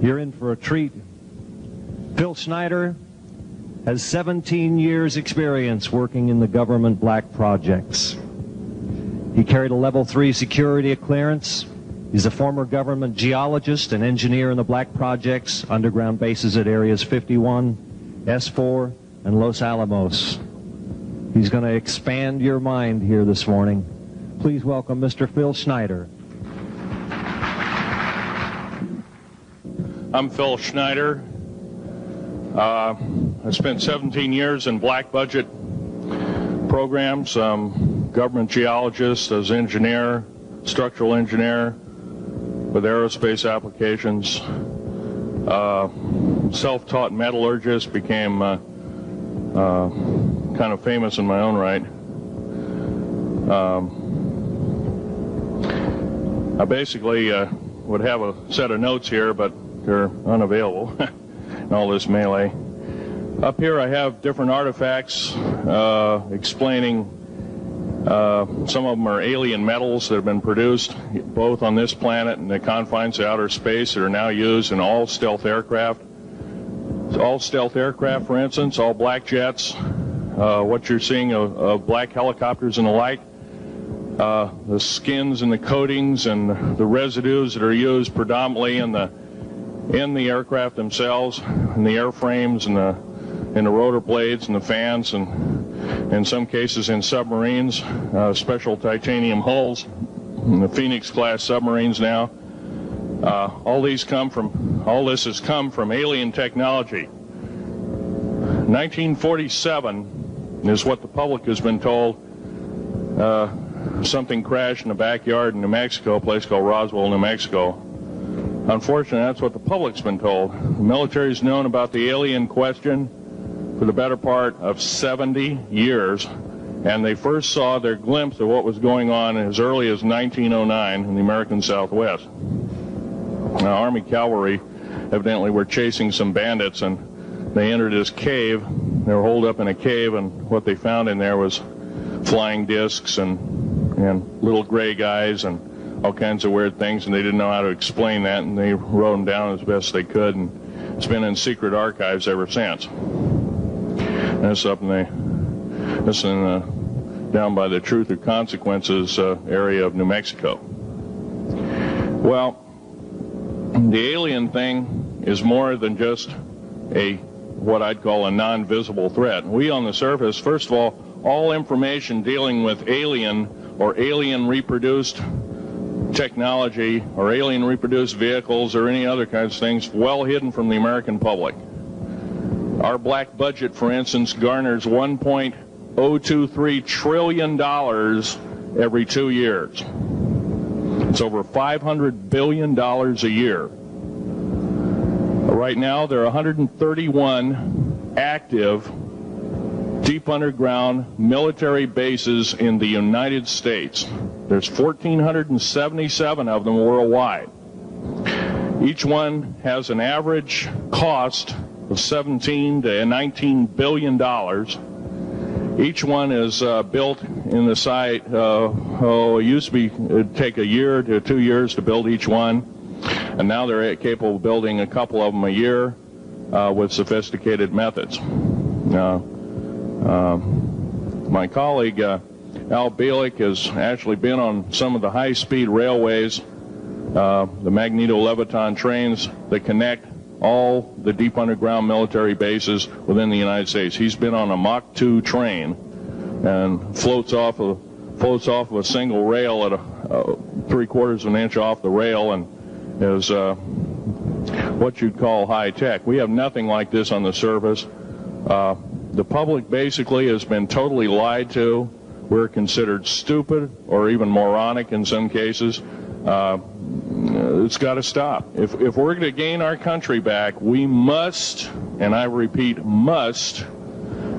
You're in for a treat. Phil Schneider has 17 years experience working in the government black projects. He carried a level 3 security clearance. He's a former government geologist and engineer in the black projects, underground bases at areas 51, S4, and Los Alamos. He's going to expand your mind here this morning. Please welcome Mr. Phil Schneider. I'm Phil Schneider. I spent 17 years in black budget programs. Government geologist, as engineer, structural engineer with aerospace applications. Self-taught metallurgist, became kind of famous in my own right. I basically would have a set of notes here, but they're unavailable in all this melee. Up here I have different artifacts explaining some of them are alien metals that have been produced both on this planet and the confines of outer space that are now used in all stealth aircraft. All stealth aircraft, for instance, all black jets, what you're seeing of black helicopters and the like, the skins and the coatings and the residues that are used predominantly in the aircraft themselves, in the airframes and the rotor blades and the fans, and in some cases in submarines, special titanium hulls, in the Phoenix class submarines now. All this has come from alien technology. 1947 is what the public has been told. Something crashed in the backyard in New Mexico, a place called Roswell, New Mexico. Unfortunately, that's what the public's been told. The military's known about the alien question for the better part of 70 years, and they first saw their glimpse of what was going on as early as 1909 in the American Southwest. Now, Army cavalry evidently were chasing some bandits, and they entered this cave. They were holed up in a cave, and what they found in there was flying discs and little gray guys and all kinds of weird things, and they didn't know how to explain that, and they wrote them down as best they could, and it's been in secret archives ever since. That's up down by the Truth or Consequences area of New Mexico. Well, the alien thing is more than just what I'd call a non-visible threat. We on the surface, first of all information dealing with alien or alien reproduced technology or alien reproduced vehicles or any other kinds of things well hidden from the American public. Our black budget, for instance, garners $1.023 trillion every 2 years. It's over $500 billion a year. Right now, there are 131 active deep underground military bases in the United States. There's 1,477 of them worldwide. Each one has an average cost of $17 to $19 billion. Each one is built in the site. It used to be it'd take a year to 2 years to build each one, and now they're capable of building a couple of them a year with sophisticated methods. My colleague Al Bielek has actually been on some of the high-speed railways, the magneto-leviton trains that connect all the deep underground military bases within the United States. He's been on a Mach 2 train and floats off of a single rail at 3/4 of an inch off the rail, and is what you'd call high tech. We have nothing like this on the surface. The public basically has been totally lied to. We're considered stupid or even moronic in some cases. It's got to stop. If we're going to gain our country back, we must, and I repeat, must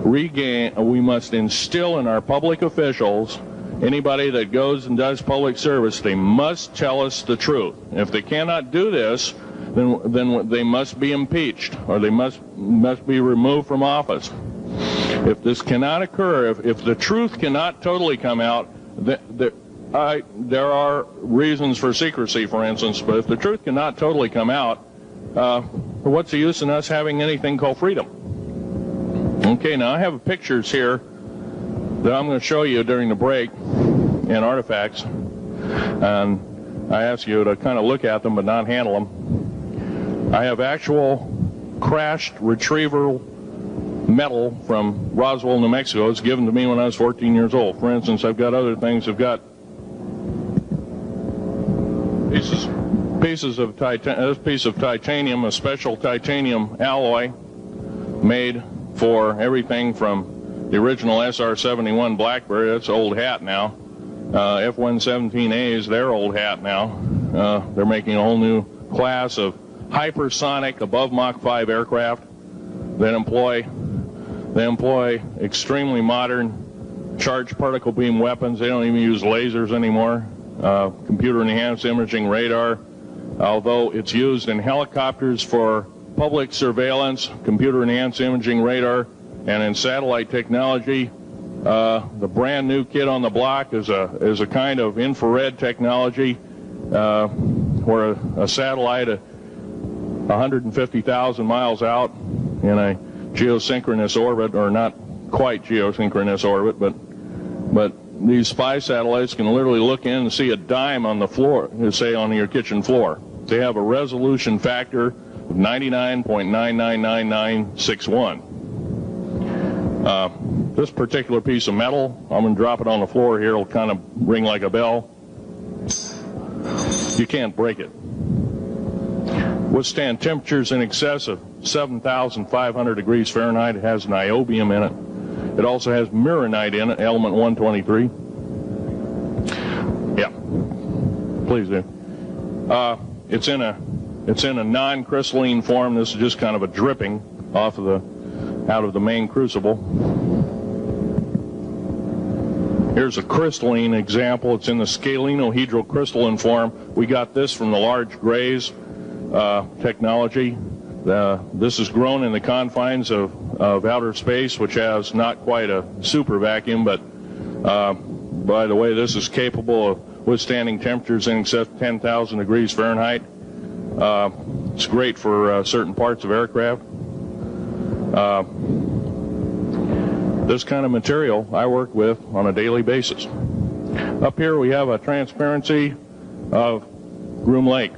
instill in our public officials, anybody that goes and does public service, they must tell us the truth. If they cannot do this, then they must be impeached, or they must be removed from office. If this cannot occur, if the truth cannot totally come out, there are reasons for secrecy, for instance, but if the truth cannot totally come out, what's the use in us having anything called freedom? Okay, now I have pictures here that I'm going to show you during the break in artifacts, and I ask you to kind of look at them but not handle them. I have actual crashed retrieval metal from Roswell, New Mexico. It's given to me when I was 14 years old. For instance, I've got other things. I've got pieces of this piece of titanium, a special titanium alloy made for everything from the original SR-71 Blackberry. That's old hat now. F-117As, they're old hat now. They're making a whole new class of hypersonic above Mach 5 aircraft that employ extremely modern charged particle beam weapons. They don't even use lasers anymore. Computer enhanced imaging radar, although it's used in helicopters for public surveillance, computer enhanced imaging radar, and in satellite technology. The brand new kid on the block is a kind of infrared technology where a satellite 150,000 miles out in a geosynchronous orbit, or not quite geosynchronous orbit, but these spy satellites can literally look in and see a dime on the floor, say on your kitchen floor. They have a resolution factor of 99.999961. This particular piece of metal, I'm going to drop it on the floor here. It'll kind of ring like a bell. You can't break it. Withstand temperatures in excess of 7,500 degrees Fahrenheit. It has niobium in it. It also has mironite in it, element 123. Yeah, please do. It's in a non-crystalline form. This is just kind of a dripping out of the main crucible. Here's a crystalline example. It's in the scalenohedral crystalline form. We got this from the large grays technology. This is grown in the confines of outer space, which has not quite a super vacuum, but by the way, this is capable of withstanding temperatures in excess of 10,000 degrees Fahrenheit. It's great for certain parts of aircraft. This kind of material I work with on a daily basis. Up here we have a transparency of Groom Lake.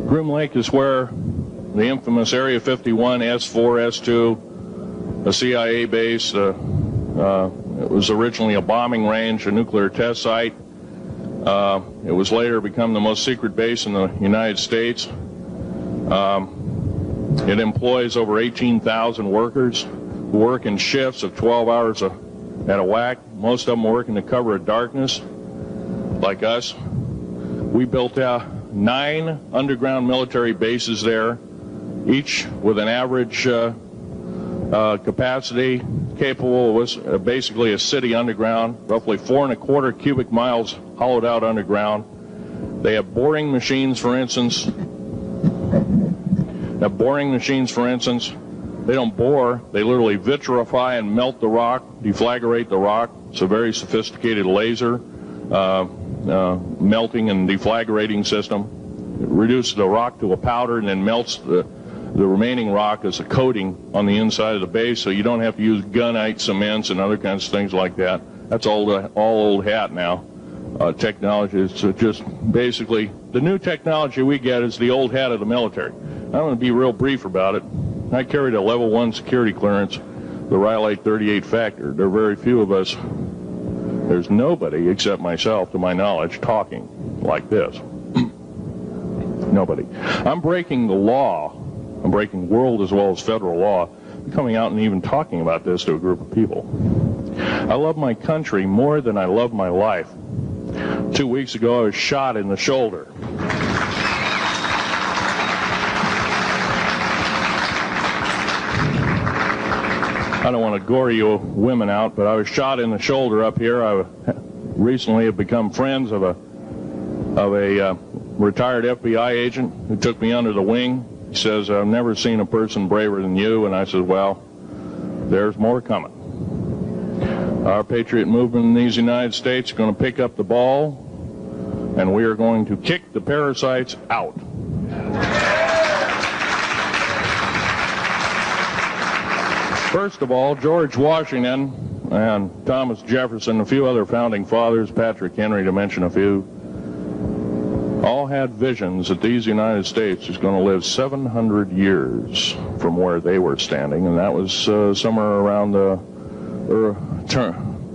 Groom Lake is where the infamous Area 51, S4, S2, a CIA base, it was originally a bombing range, a nuclear test site. It was later become the most secret base in the United States. It employs over 18,000 workers who work in shifts of 12 hours at a whack. Most of them work in the cover of darkness, like us. We built 9 underground military bases there, each with an average capacity capable of basically a city underground, roughly 4¼ cubic miles hollowed out underground. They have boring machines, for instance. They don't bore, they literally vitrify and melt the rock, deflagrate the rock. It's a very sophisticated laser melting and deflagrating system. It reduces the rock to a powder and then melts the remaining rock as a coating on the inside of the base, so you don't have to use gunite cements and other kinds of things like that. That's all old hat now. Technology is just basically the new technology we get is the old hat of the military. I'm going to be real brief about it. I carried a level 1 security clearance, the Rhyolite 38 factor. There are very few of us. There's nobody except myself, to my knowledge, talking like this. Nobody. I'm breaking the law. I'm breaking world as well as federal law, coming out and even talking about this to a group of people. I love my country more than I love my life. 2 weeks ago, I was shot in the shoulder. I don't want to gore you women out, but I was shot in the shoulder up here. I recently have become friends of a retired FBI agent who took me under the wing. He says, I've never seen a person braver than you. And I said, well, there's more coming. Our patriot movement in these United States is going to pick up the ball, and we are going to kick the parasites out. First of all, George Washington and Thomas Jefferson, a few other founding fathers, Patrick Henry to mention a few, all had visions that these United States is going to live 700 years from where they were standing, and that was somewhere around the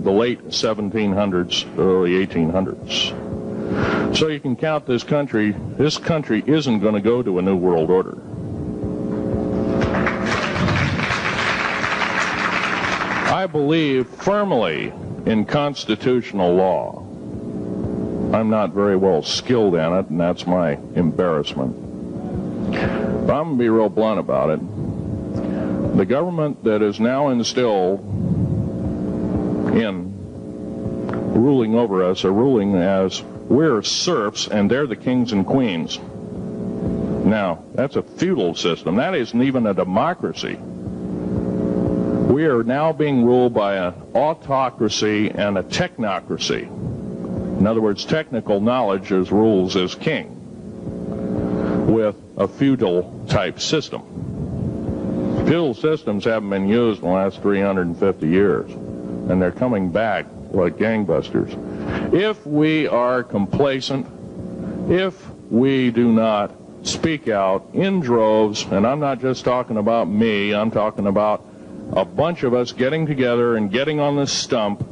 late 1700s, early 1800s. So you can count this country. This country isn't going to go to a new world order. I believe firmly in constitutional law. I'm not very well skilled in it, and that's my embarrassment. But I'm going to be real blunt about it. The government that is now instilled in ruling over us are ruling as we're serfs and they're the kings and queens. Now, that's a feudal system. That isn't even a democracy. We are now being ruled by an autocracy and a technocracy. In other words, technical knowledge as rules as king, with a feudal type system. Feudal systems haven't been used in the last 350 years, and they're coming back like gangbusters. If we are complacent, if we do not speak out in droves, and I'm not just talking about me, I'm talking about a bunch of us getting together and getting on this stump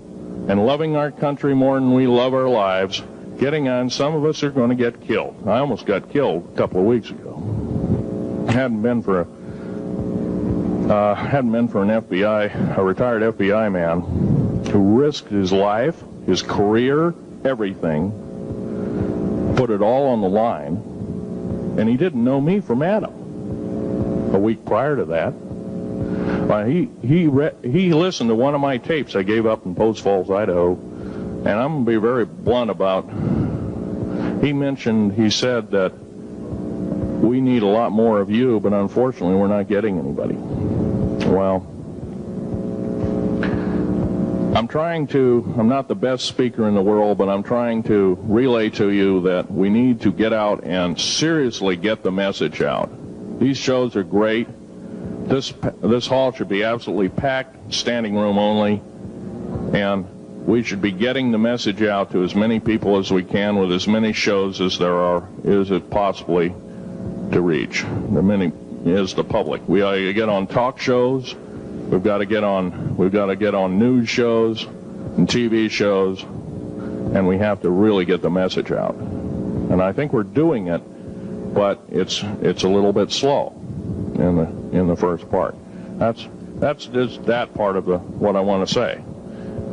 and loving our country more than we love our lives, getting on, some of us are going to get killed. I almost got killed a couple of weeks ago. Hadn't been for an FBI, a retired FBI man who risked his life, his career, everything, put it all on the line, and he didn't know me from Adam. A week prior to that, he listened to one of my tapes I gave up in Post Falls, Idaho, and I'm going to be very blunt about, he said that we need a lot more of you, but unfortunately we're not getting anybody. Well, I'm not the best speaker in the world, but I'm trying to relay to you that we need to get out and seriously get the message out. These shows are great. This hall should be absolutely packed, standing room only, and we should be getting the message out to as many people as we can with as many shows as is it possibly to reach. The many is the public. We ought to get on talk shows. We've got to get on news shows and TV shows, and we have to really get the message out. And I think we're doing it, but it's a little bit slow in the first part. That's just that part of what I want to say.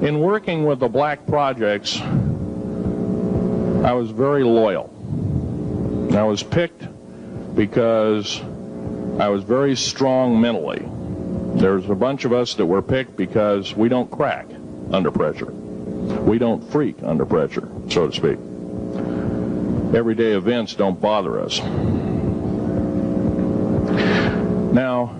In working with the black projects, I was very loyal. I was picked because I was very strong mentally. There's a bunch of us that were picked because we don't crack under pressure. We don't freak under pressure, so to speak. Everyday events don't bother us. Now,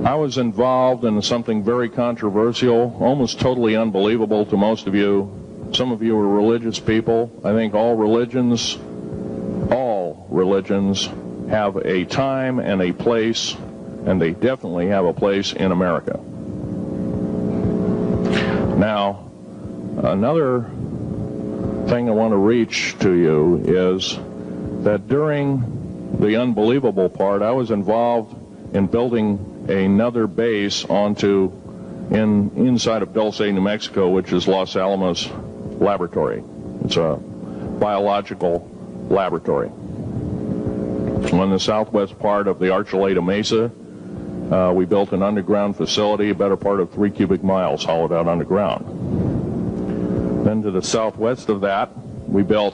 I was involved in something very controversial, almost totally unbelievable to most of you. Some of you are religious people. I think all religions have a time and a place, and they definitely have a place in America. Now, another thing I want to reach to you is that during the unbelievable part, I was involved in building another base inside of Dulce, New Mexico, which is Los Alamos Laboratory. It's a biological laboratory. On the southwest part of the Archuleta Mesa, we built an underground facility, a better part of 3 cubic miles hollowed out underground. Then to the southwest of that, we were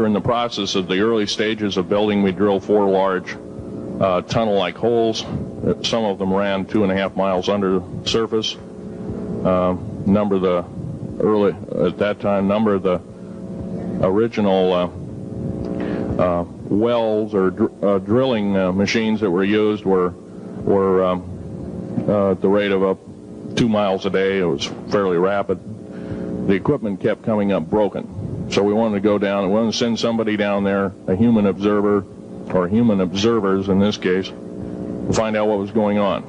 in the process of the early stages of building. We drilled 4 large tunnel-like holes. Some of them ran 2.5 miles under the surface. Number of the original wells or drilling machines that were used were at the rate of 2 miles a day. It was fairly rapid. The equipment kept coming up broken. So we wanted to go down and we wanted to send somebody down there, a human observer, or human observers in this case, to find out what was going on.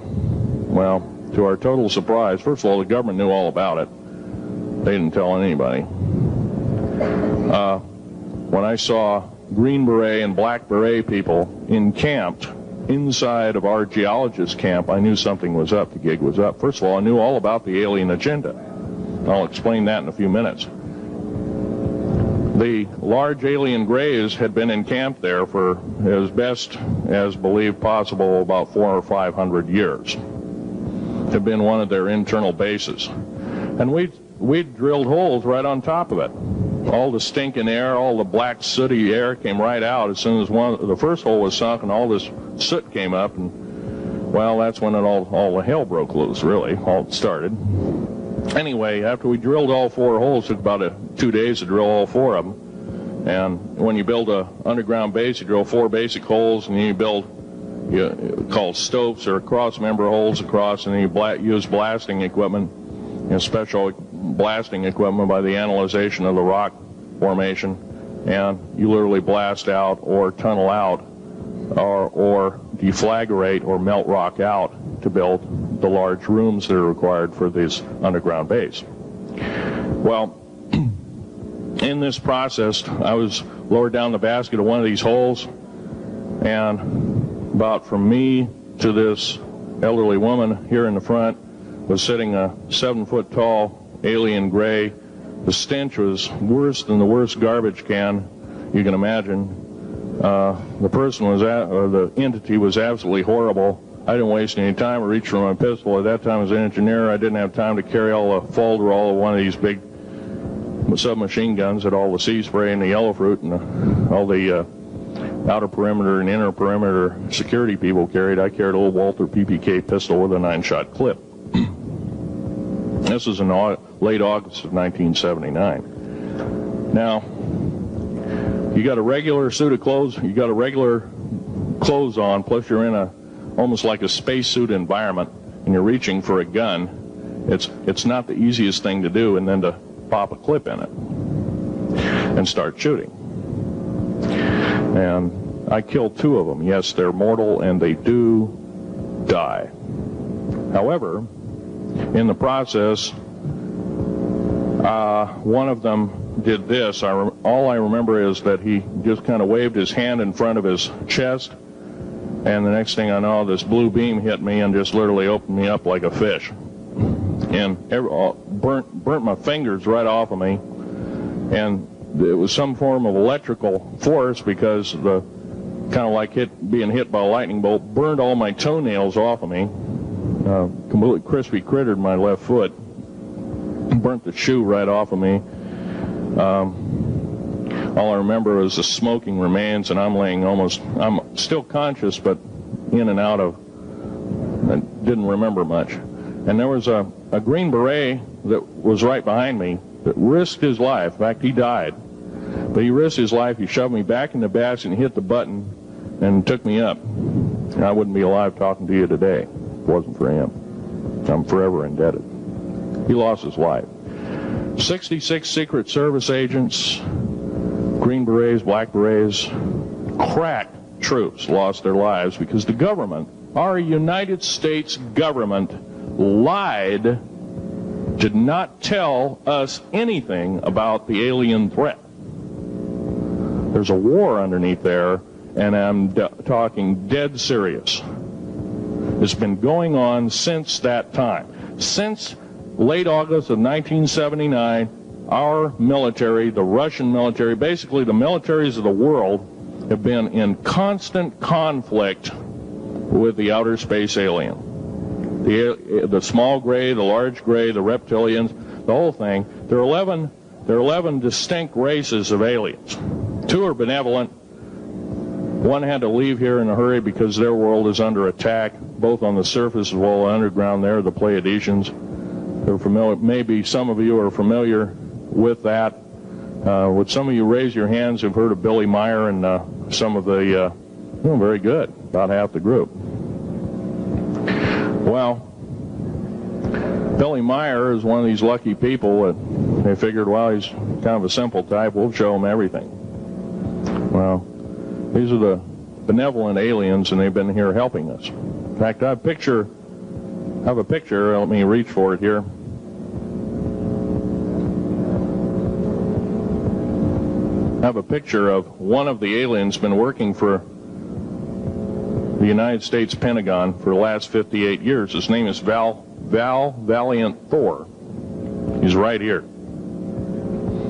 Well, to our total surprise, first of all, the government knew all about it. They didn't tell anybody. When I saw Green Beret and Black Beret people encamped inside of our geologist camp, I knew something was up. The gig was up. First of all, I knew all about the alien agenda. I'll explain that in a few minutes. The large alien grays had been encamped there for as best as believed possible about 400 or 500 years. Had been one of their internal bases. And we drilled holes right on top of it. All the stinking air, all the black sooty air came right out as soon as the first hole was sunk, and all this soot came up, and well, that's when all the hell broke loose, really. All started. Anyway, after we drilled all 4 holes, it took about 2 days to drill all 4 of them. And when you build a underground base, you drill 4 basic holes, and then you build called stopes or cross-member holes across, and then you use blasting equipment, special blasting equipment by the analyzation of the rock formation, and you literally blast out or tunnel out or deflagrate or melt rock out to build the large rooms that are required for this underground base. Well, in this process, I was lowered down the basket of one of these holes, and about from me to this elderly woman here in the front was sitting a 7-foot-tall alien gray. The stench was worse than the worst garbage can you can imagine. The person was the entity was absolutely horrible. I didn't waste any time. I reached for my pistol. At that time, as an engineer, I didn't have time to carry all the folderol of one of these big submachine guns that all the sea spray and the yellow fruit and all the outer perimeter and inner perimeter security people carried. I carried a little Walther PPK pistol with a 9-shot clip. This was in late August of 1979. Now, you got a regular suit of clothes, you got a regular clothes on, plus you're in almost like a spacesuit environment, and you're reaching for a gun. It's not the easiest thing to do, and then to pop a clip in it and start shooting. And I killed 2 of them. Yes, they're mortal, and they do die. However, in the process, one of them did this. All I remember is that he just kind of waved his hand in front of his chest, and the next thing I know, this blue beam hit me and just literally opened me up like a fish, and burnt my fingers right off of me. And it was some form of electrical force, because the kind of like being hit by a lightning bolt burned all my toenails off of me. Completely crispy crittered my left foot, burnt the shoe right off of me. All I remember is the smoking remains, and I'm still conscious, but in and out of, I didn't remember much. And there was a Green Beret that was right behind me that risked his life. In fact, he died. But he risked his life. He shoved me back in the basket and hit the button and took me up. And I wouldn't be alive talking to you today if it wasn't for him. I'm forever indebted. He lost his life. 66 Secret Service agents, Green Berets, Black Berets, crack troops lost their lives because the government, our United States government, lied, did not tell us anything about the alien threat. There's a war underneath there, and I'm talking dead serious. It's been going on since that time. Since late August of 1979, our military, the Russian military, basically the militaries of the world, have been in constant conflict with the outer space alien. The small gray, the large gray, the reptilians, the whole thing. There are 11 distinct races of aliens. 2 are benevolent. 1 had to leave here in a hurry because their world is under attack, both on the surface as well as underground. There, the Pleiadians. They're familiar. Maybe some of you are familiar with that. Would some of you raise your hands who've heard of Billy Meyer and some of the, very good, about half the group. Well, Billy Meyer is one of these lucky people that they figured, well, he's kind of a simple type, we'll show him everything. Well, these are the benevolent aliens, and they've been here helping us. In fact, I have a picture, let me reach for it here. I have a picture of one of the aliens been working for the United States Pentagon for the last 58 years. His name is Val Valiant Thor. He's right here.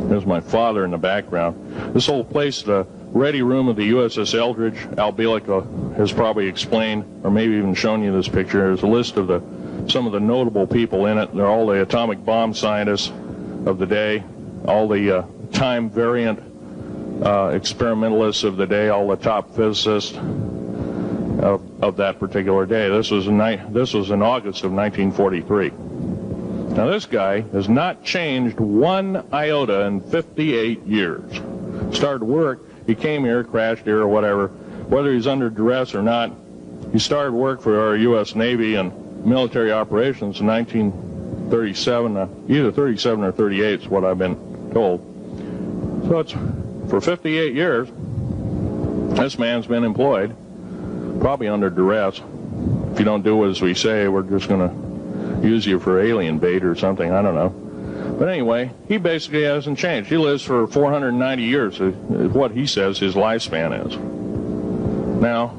There's my father in the background. This whole place, the ready room of the USS Eldridge, Al Bielek has probably explained, or maybe even shown you this picture. There's a list of some of the notable people in it. They're all the atomic bomb scientists of the day, all the time variant experimentalists of the day, all the top physicists of that particular day. This was in August of 1943. Now this guy has not changed one iota in 58 years. Started work, he came here, crashed here or whatever, whether he's under duress or not. He started work for our U.S. Navy and military operations in 1937, either 37 or 38 is what I've been told. So it's for 58 years, this man's been employed, probably under duress. If you don't do as we say, we're just going to use you for alien bait or something, I don't know. But anyway, he basically hasn't changed. He lives for 490 years, is what he says his lifespan is. Now,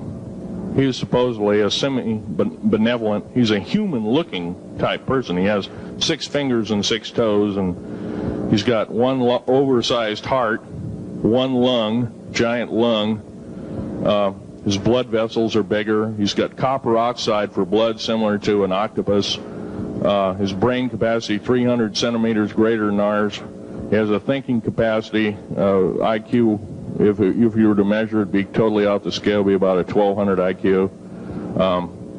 he is supposedly a semi-benevolent, he's a human-looking type person. He has 6 fingers and 6 toes, and he's got one oversized heart, one lung, giant lung. His blood vessels are bigger. He's got copper oxide for blood, similar to an octopus. His brain capacity, 300 centimeters greater than ours. He has a thinking capacity, IQ, if you were to measure it, be totally off the scale, be about a 1200 IQ.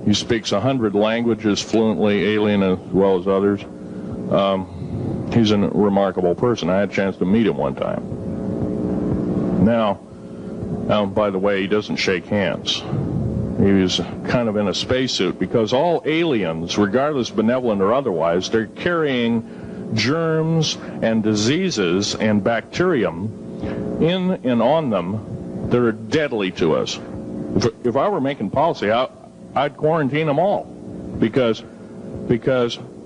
He speaks 100 languages fluently, alien as well as others. He's a remarkable person. I had a chance to meet him one time. Now, by the way, he doesn't shake hands. He was kind of in a spacesuit, because all aliens, regardless benevolent or otherwise, they're carrying germs and diseases and bacterium in and on them that are deadly to us. If I were making policy, I'd quarantine them all, because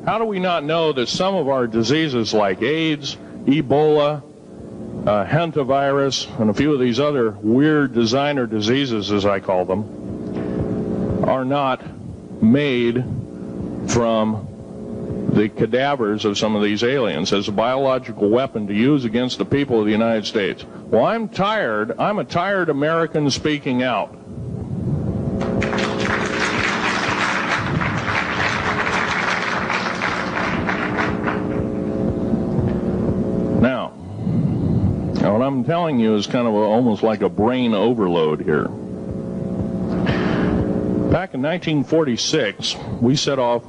how do we not know that some of our diseases like AIDS, Ebola, hantavirus, and a few of these other weird designer diseases, as I call them, are not made from the cadavers of some of these aliens as a biological weapon to use against the people of the United States? Well, I'm a tired American speaking out. Now, what I'm telling you is kind of almost like a brain overload here. Back in 1946, we set off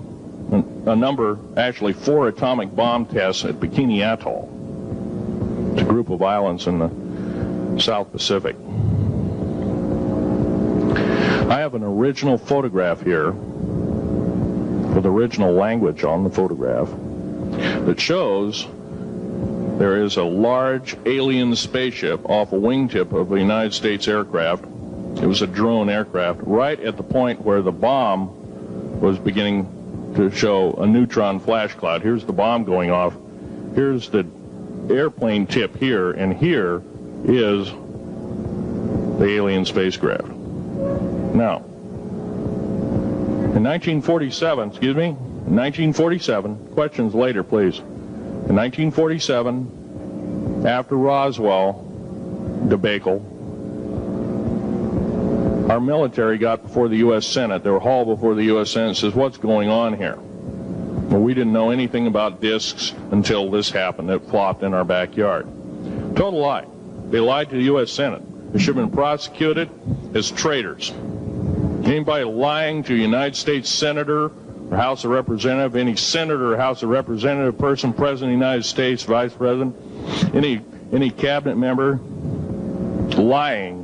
a number, actually 4 atomic bomb tests at Bikini Atoll. It's a group of islands in the South Pacific. I have an original photograph here with original language on the photograph that shows there is a large alien spaceship off a wingtip of a United States aircraft. It was a drone aircraft, right at the point where the bomb was beginning to show a neutron flash cloud. Here's the bomb going off. Here's the airplane tip here, and here is the alien spacecraft. Now, in 1947, questions later, please. In 1947, after Roswell debacle, our military got before the U.S. Senate. They were hauled before the U.S. Senate and says, what's going on here? Well, we didn't know anything about discs until this happened. It flopped in our backyard. Total lie. They lied to the U.S. Senate. They should have been prosecuted as traitors. Anybody lying to a United States Senator or House of Representative, any Senator or House of Representative person, President of the United States, Vice President, any cabinet member lying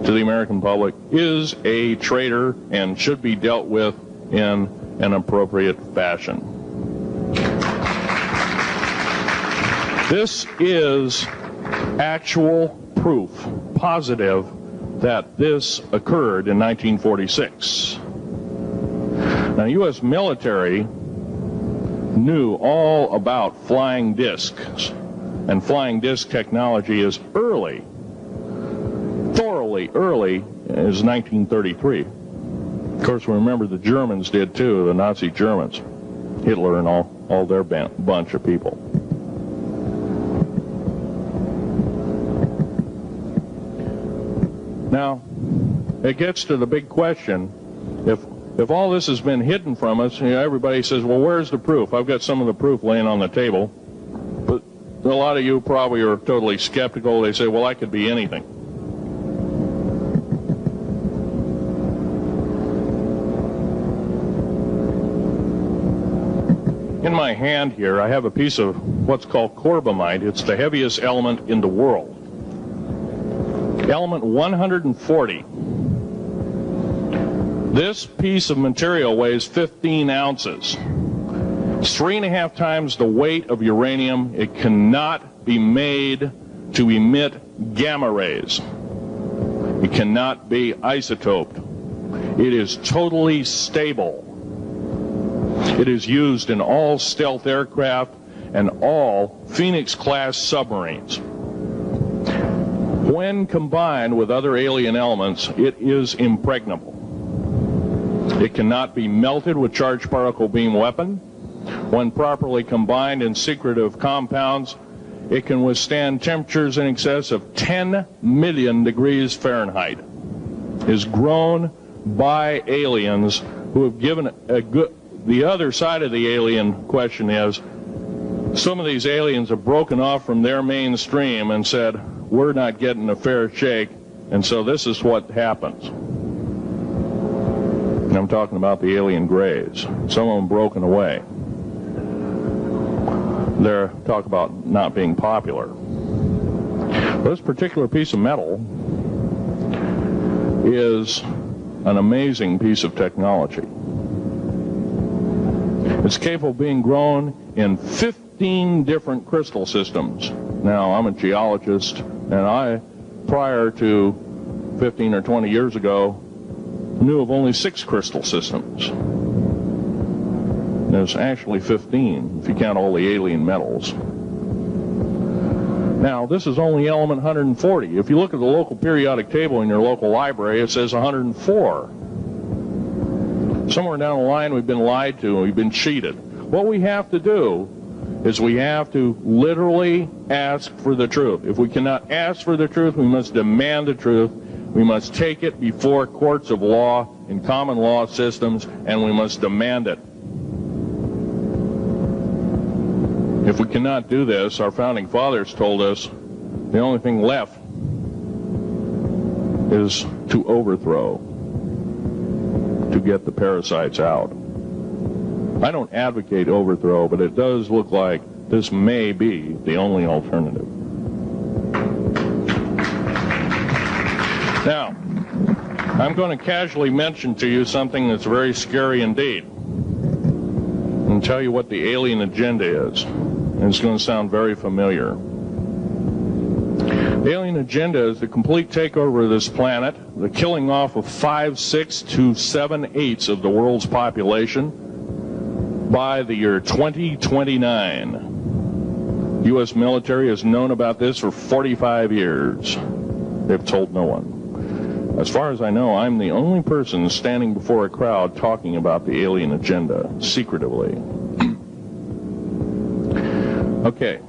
to the American public is a traitor and should be dealt with in an appropriate fashion. This is actual proof, positive, that this occurred in 1946. Now, U.S. military knew all about flying discs, and flying disc technology is early, thoroughly early, as 1933. Of course, we remember the Germans did too, the Nazi Germans, Hitler and all their bunch of people. Now, it gets to the big question, if all this has been hidden from us, everybody says, well, where's the proof? I've got some of the proof laying on the table. But a lot of you probably are totally skeptical. They say, well, I could be anything. In my hand here, I have a piece of what's called corbamide. It's the heaviest element in the world. Element 140. This piece of material weighs 15 ounces. It's 3.5 times the weight of uranium. It cannot be made to emit gamma rays. It cannot be isotoped. It is totally stable. It is used in all stealth aircraft and all Phoenix-class submarines. When combined with other alien elements, it is impregnable. It cannot be melted with charged particle beam weapon. When properly combined in secretive compounds, it can withstand temperatures in excess of 10 million degrees Fahrenheit. It is grown by aliens who have given a good... The other side of the alien question is, some of these aliens have broken off from their mainstream and said, we're not getting a fair shake, and so this is what happens. And I'm talking about the alien grays. Some of them broken away. They're talk about not being popular. This particular piece of metal is an amazing piece of technology. It's capable of being grown in 15 different crystal systems. Now, I'm a geologist, and I, prior to 15 or 20 years ago, knew of only 6 crystal systems. There's actually 15, if you count all the alien metals. Now, this is only element 140. If you look at the local periodic table in your local library, it says 104. Somewhere down the line, we've been lied to, and we've been cheated. What we have to do is we have to literally ask for the truth. If we cannot ask for the truth, we must demand the truth. We must take it before courts of law in common law systems, and we must demand it. If we cannot do this, our founding fathers told us the only thing left is to overthrow, to get the parasites out. I don't advocate overthrow, but it does look like this may be the only alternative. Now, I'm going to casually mention to you something that's very scary indeed, and tell you what the alien agenda is. And it's going to sound very familiar. The alien agenda is the complete takeover of this planet, the killing off of 5/6 to 7/8 of the world's population by the year 2029. U.S. military has known about this for 45 years. They've told no one. As far as I know, I'm the only person standing before a crowd talking about the alien agenda, secretively. Okay.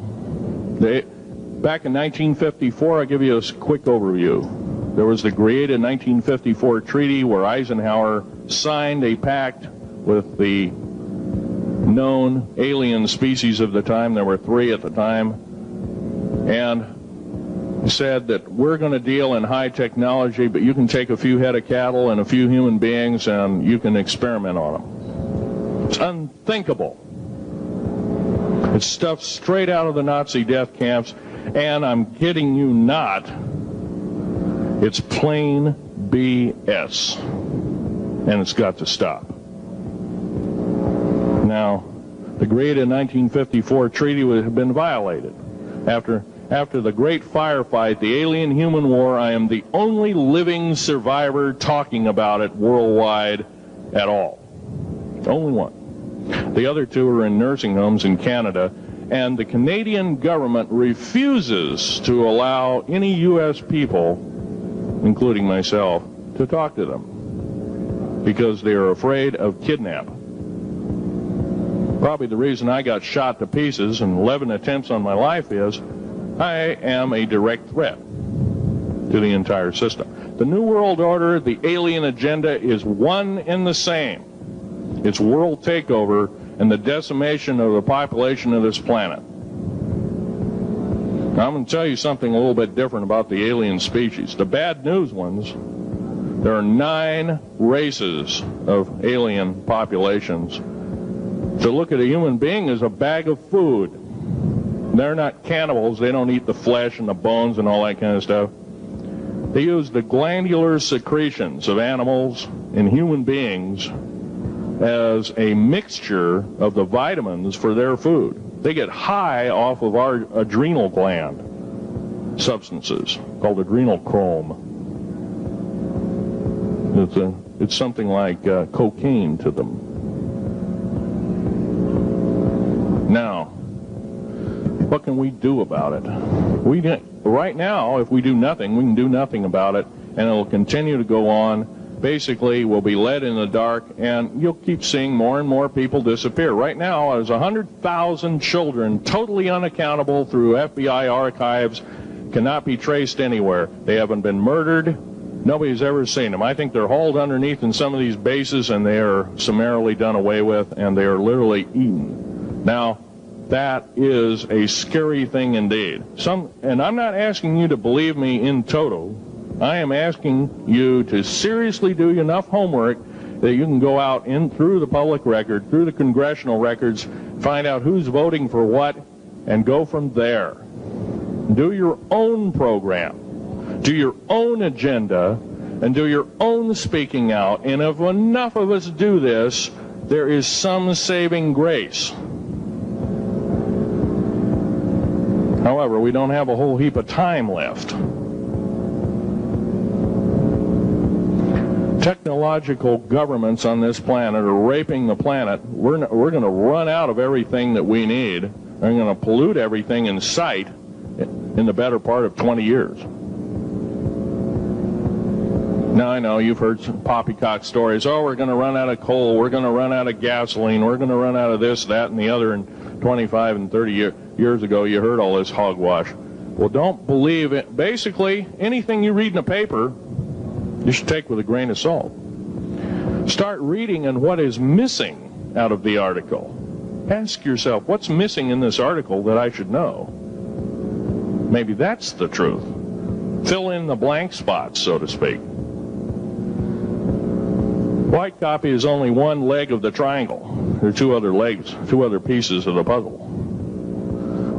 Back in 1954, I'll give you a quick overview. There was the created 1954 treaty where Eisenhower signed a pact with the known alien species of the time. There were 3 at the time. And he said that we're going to deal in high technology, but you can take a few head of cattle and a few human beings and you can experiment on them. It's unthinkable. It's stuff straight out of the Nazi death camps, and I'm kidding you not, it's plain BS, and it's got to stop. Now, the created 1954 treaty had been violated. After the great firefight, the alien-human war, I am the only living survivor talking about it worldwide at all. Only one. The other two are in nursing homes in Canada, and the Canadian government refuses to allow any U.S. people, including myself, to talk to them because they are afraid of kidnap. Probably the reason I got shot to pieces and 11 attempts on my life is I am a direct threat to the entire system. The New World Order, the alien agenda is one and the same. It's world takeover and the decimation of the population of this planet. Now, I'm going to tell you something a little bit different about the alien species. The bad news ones, there are 9 races of alien populations. To look at a human being as a bag of food. They're not cannibals. They don't eat the flesh and the bones and all that kind of stuff. They use the glandular secretions of animals and human beings as a mixture of the vitamins for their food. They get high off of our adrenal gland substances called adrenochrome. It's something like cocaine to them. Now, what can we do about it? Right now, if we do nothing, we can do nothing about it, and it'll continue to go on. Basically, we'll be led in the dark, and you'll keep seeing more and more people disappear. Right now, there's 100,000 children totally unaccountable through FBI archives, cannot be traced anywhere. They haven't been murdered. Nobody's ever seen them. I think they're hauled underneath in some of these bases, and they are summarily done away with, and they are literally eaten. Now, that is a scary thing indeed. And I'm not asking you to believe me in toto. I am asking you to seriously do enough homework that you can go out through the public record, through the congressional records, find out who's voting for what, and go from there. Do your own program. Do your own agenda, and do your own speaking out. And if enough of us do this, there is some saving grace. However, we don't have a whole heap of time left. Technological governments on this planet are raping the planet. We're going to run out of everything that we need. They're going to pollute everything in sight in the better part of 20 years. Now, I know you've heard some poppycock stories. Oh, we're going to run out of coal. We're going to run out of gasoline. We're going to run out of this, that, and the other. And 25 and 30 years ago, you heard all this hogwash. Well, don't believe it. Basically, anything you read in a paper, you should take with a grain of salt. Start reading on what is missing out of the article. Ask yourself, what's missing in this article that I should know? Maybe that's the truth. Fill in the blank spots, so to speak. White copy is only one leg of the triangle. There are 2 other legs, 2 other pieces of the puzzle.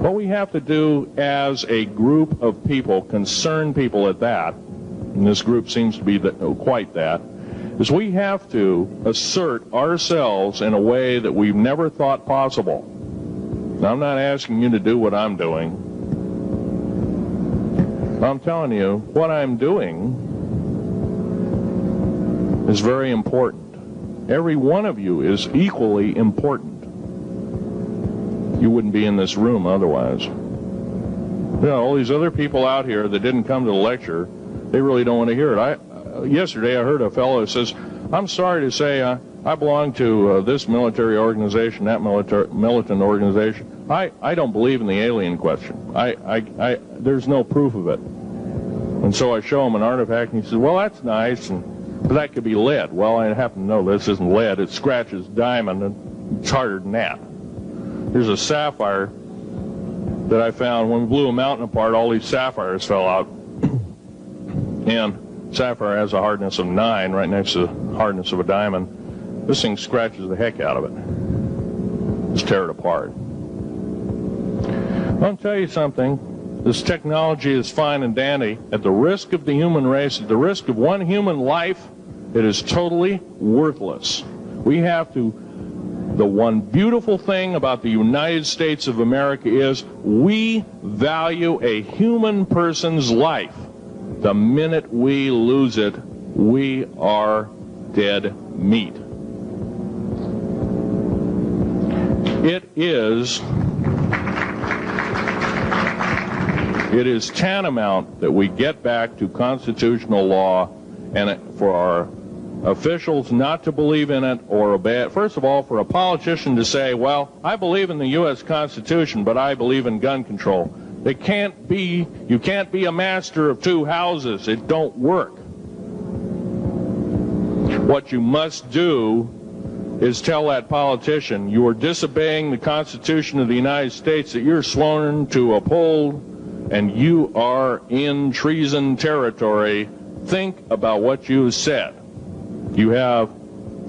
What we have to do as a group of people, concerned people at that, and this group seems to be quite that, is we have to assert ourselves in a way that we've never thought possible. Now, I'm not asking you to do what I'm doing. I'm telling you, what I'm doing is very important. Every one of you is equally important. You wouldn't be in this room otherwise. You know, all these other people out here that didn't come to the lecture, they really don't want to hear it. Yesterday I heard a fellow who says, I'm sorry to say I belong to this military organization, that militant organization. I don't believe in the alien question. There's no proof of it. And so I show him an artifact, and he says, well, that's nice, but that could be lead. Well, I happen to know this isn't lead. It scratches diamond, and it's harder than that. Here's a sapphire that I found. When we blew a mountain apart, all these sapphires fell out. And sapphire has a hardness of 9 right next to the hardness of a diamond. This thing scratches the heck out of it. Just tear it apart. I'll tell you something. This technology is fine and dandy. At the risk of the human race, at the risk of one human life, it is totally worthless. We have to The one beautiful thing about the United States of America is we value a human person's life. The minute we lose it, we are dead meat. It is tantamount that we get back to constitutional law, and for our officials not to believe in it or obey it. First of all, for a politician to say, well, I believe in the U.S. Constitution, but I believe in gun control. You can't be a master of two houses. It don't work. What you must do is tell that politician you are disobeying the Constitution of the United States that you're sworn to uphold, and you are in treason territory. Think about what you said. You have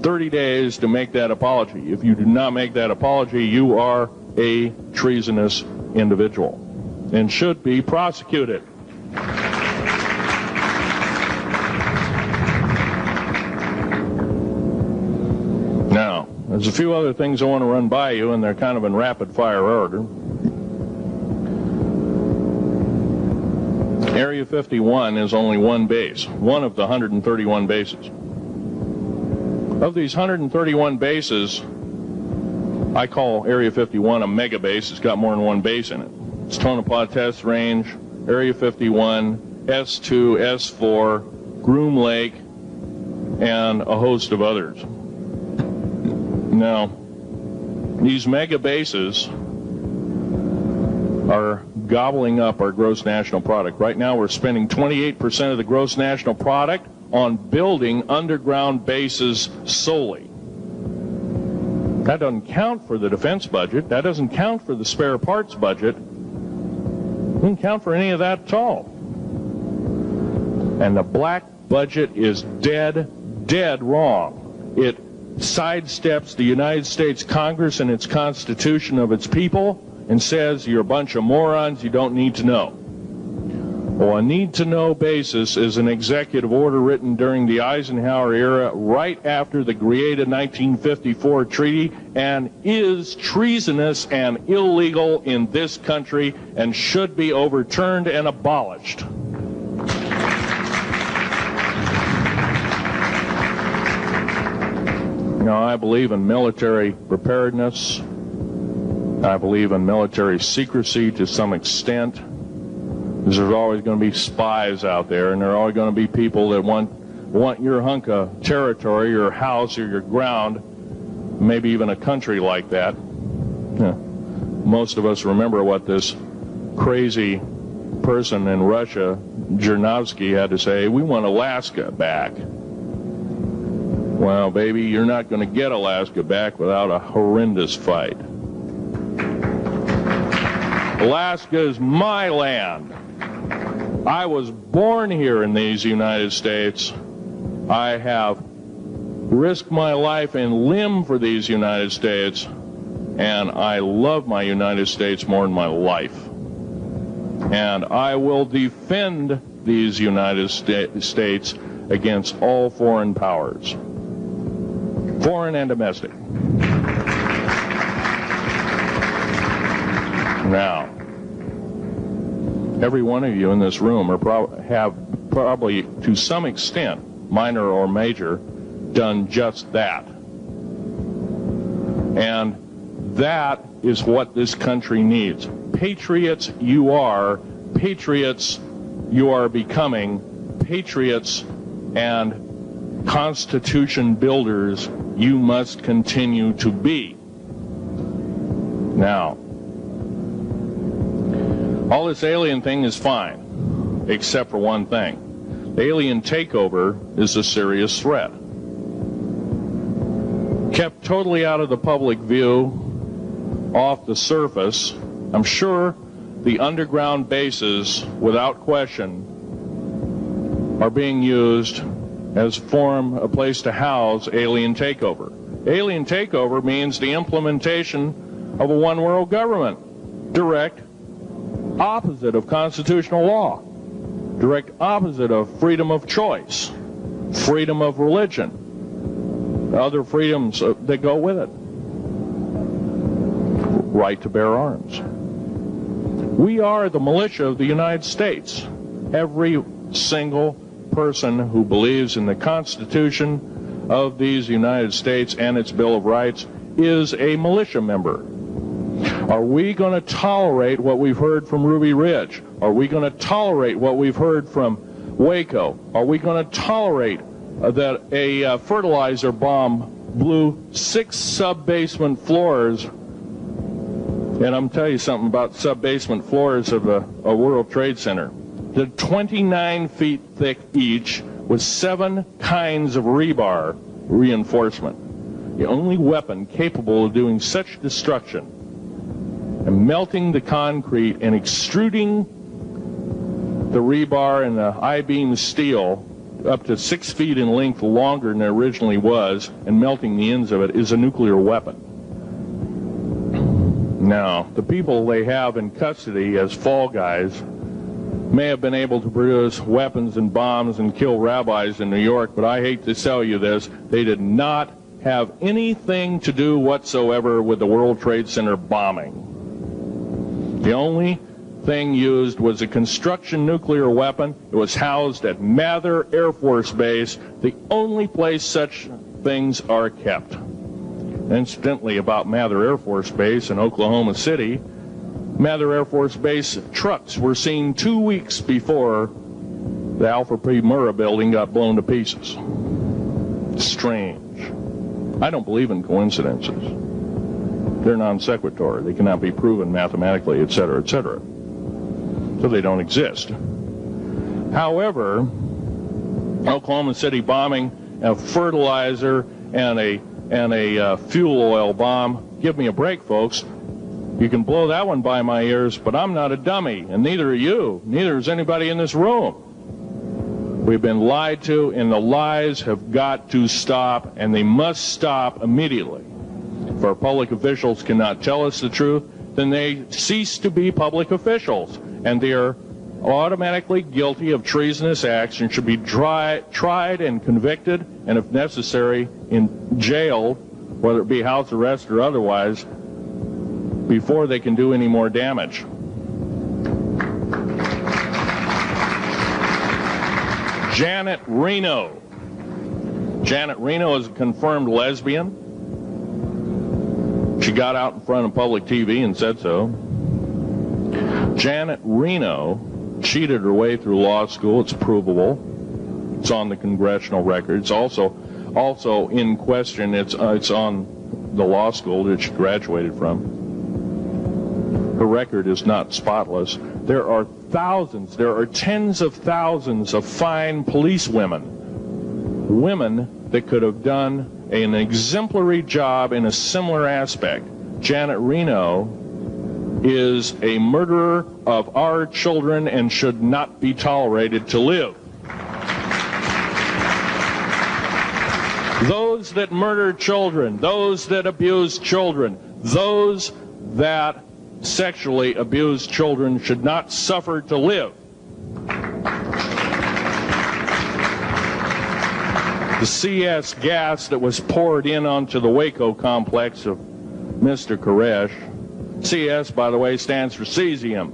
30 days to make that apology. If you do not make that apology, you are a treasonous individual and should be prosecuted. Now, there's a few other things I want to run by you, and they're kind of in rapid-fire order. Area 51 is only one base, one of the 131 bases. Of these 131 bases, I call Area 51 a mega base. It's got more than one base in it. It's Tonopah Test Range, Area 51, S2, S4, Groom Lake, and a host of others. Now, these mega bases are gobbling up our gross national product. Right now we're spending 28% of the gross national product on building underground bases solely. That doesn't count for the defense budget. That doesn't count for the spare parts budget. Doesn't count for any of that at all. And the black budget is dead wrong. It sidesteps the United States Congress and its Constitution of its people and says you're a bunch of morons, you don't need to know. Well, a need-to-know basis is an executive order written during the Eisenhower era right after the Greada 1954 treaty and is treasonous and illegal in this country and should be overturned and abolished. Now, I believe in military preparedness. I believe in military secrecy to some extent. Because there's always going to be spies out there, and there are always going to be people that want your hunk of territory, your house, or your ground, maybe even a country like that. Most of us remember what this crazy person in Russia, Zhirinovsky, had to say. We want Alaska back. Well, baby, you're not going to get Alaska back without a horrendous fight. Alaska is my land. I was born here in these United States. I have risked my life and limb for these United States, and I love my United States more than my life. And I will defend these United States against all foreign powers, foreign and domestic. Now, every one of you in this room have probably, to some extent, minor or major, done just that. And that is what this country needs. Patriots you are, patriots you are becoming, patriots and Constitution builders you must continue to be. Now, all this alien thing is fine, except for one thing. The alien takeover is a serious threat. Kept totally out of the public view, off the surface, I'm sure the underground bases, without question, are being used as a place to house alien takeover. Alien takeover means the implementation of a one-world government. Direct opposite of constitutional law, direct opposite of freedom of choice, freedom of religion, other freedoms that go with it. right to bear arms. We are the militia of the United States. Every single person who believes in the Constitution of these United States and its Bill of Rights is a militia member. Are we going to tolerate what we've heard from Ruby Ridge? Are we going to tolerate what we've heard from Waco? Are we going to tolerate that a fertilizer bomb blew 6 sub-basement floors? And I'm telling you something about sub-basement floors of a World Trade Center. They're 29 feet thick each with 7 kinds of rebar reinforcement. The only weapon capable of doing such destruction and melting the concrete and extruding the rebar and the I-beam steel up to 6 feet in length longer than it originally was and melting the ends of it is a nuclear weapon. Now, the people they have in custody as fall guys may have been able to produce weapons and bombs and kill rabbis in New York, but I hate to tell you this, they did not have anything to do whatsoever with the World Trade Center bombing. The only thing used was a construction nuclear weapon. It was housed at Mather Air Force Base, the only place such things are kept. Incidentally, about Mather Air Force Base in Oklahoma City, Mather Air Force Base trucks were seen 2 weeks before the Alfred P. Murrah building got blown to pieces. Strange. I don't believe in coincidences. They're non sequitur. They cannot be proven mathematically, etc., etc. So they don't exist. However, Oklahoma City bombing, a fertilizer, and a fuel oil bomb. Give me a break, folks. You can blow that one by my ears, but I'm not a dummy, and neither are you. Neither is anybody in this room. We've been lied to, and the lies have got to stop, and they must stop immediately. If our public officials cannot tell us the truth, then they cease to be public officials, and they are automatically guilty of treasonous acts and should be tried and convicted, and if necessary, in jail, whether it be house arrest or otherwise, before they can do any more damage. Janet Reno. Janet Reno is a confirmed lesbian. She got out in front of public TV and said so. Janet Reno cheated her way through law school. It's provable. It's on the congressional record. It's also in question. It's on the law school that she graduated from. Her record is not spotless. There are thousands, there are tens of thousands of fine police women that could have done an exemplary job in a similar aspect. Janet Reno is a murderer of our children and should not be tolerated to live. Those that murder children, those that abuse children, those that sexually abused children should not suffer to live. The CS gas that was poured in onto the Waco complex of Mr. Koresh, CS, by the way, stands for cesium.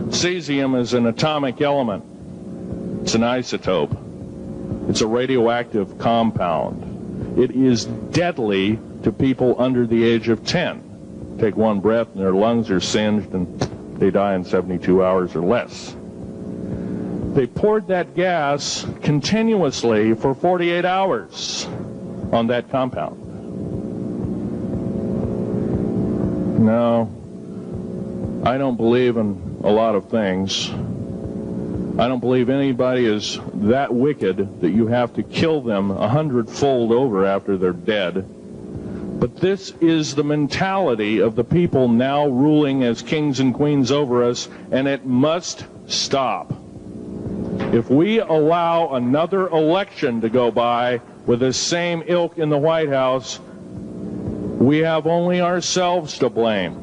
Cesium is an atomic element. It's an isotope. It's a radioactive compound. It is deadly to people under the age of 10. Take one breath and their lungs are singed and they die in 72 hours or less. They poured that gas continuously for 48 hours on that compound. No, I don't believe in a lot of things. I don't believe anybody is that wicked that you have to kill them 100-fold over after they're dead. But this is the mentality of the people now ruling as kings and queens over us, and it must stop. If we allow another election to go by with the same ilk in the White House, we have only ourselves to blame.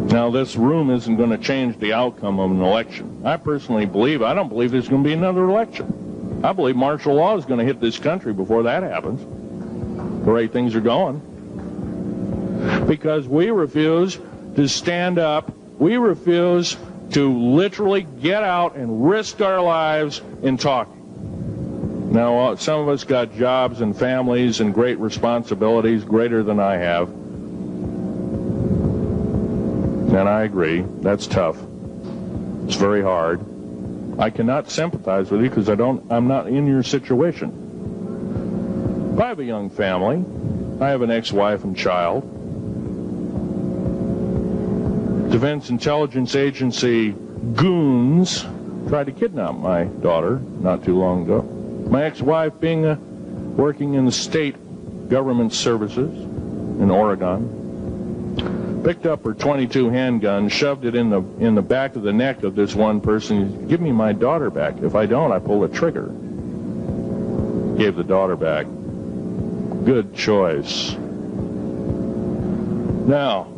Now, this room isn't going to change the outcome of an election. I personally believe, I don't believe there's going to be another election. I believe martial law is going to hit this country before that happens. The way things are going. because we refuse to stand up. We refuse to literally get out and risk our lives in talking. Now, some of us got jobs and families and great responsibilities, greater than I have. And I agree, that's tough. It's very hard. I cannot sympathize with you because I'm not in your situation. I have a young family. I have an ex-wife and child. Defense Intelligence Agency goons tried to kidnap my daughter not too long ago. My ex-wife, working in the state government services in Oregon, picked up her .22 handgun, shoved it in the back of the neck of this one person. Give me my daughter back. If I don't, I pull the trigger. Gave the daughter back. Good choice. Now,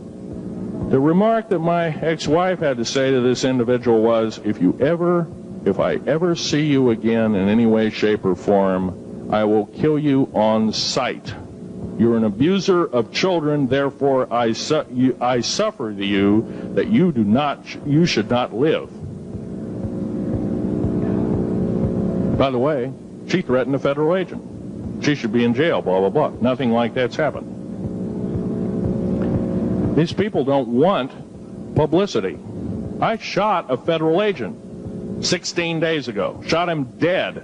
the remark that my ex-wife had to say to this individual was, if I ever see you again in any way, shape, or form, I will kill you on sight. You're an abuser of children, therefore I suffer to you that you should not live. By the way, she threatened a federal agent. She should be in jail, blah, blah, blah. Nothing like that's happened. These people don't want publicity. I shot a federal agent 16 days ago. Shot him dead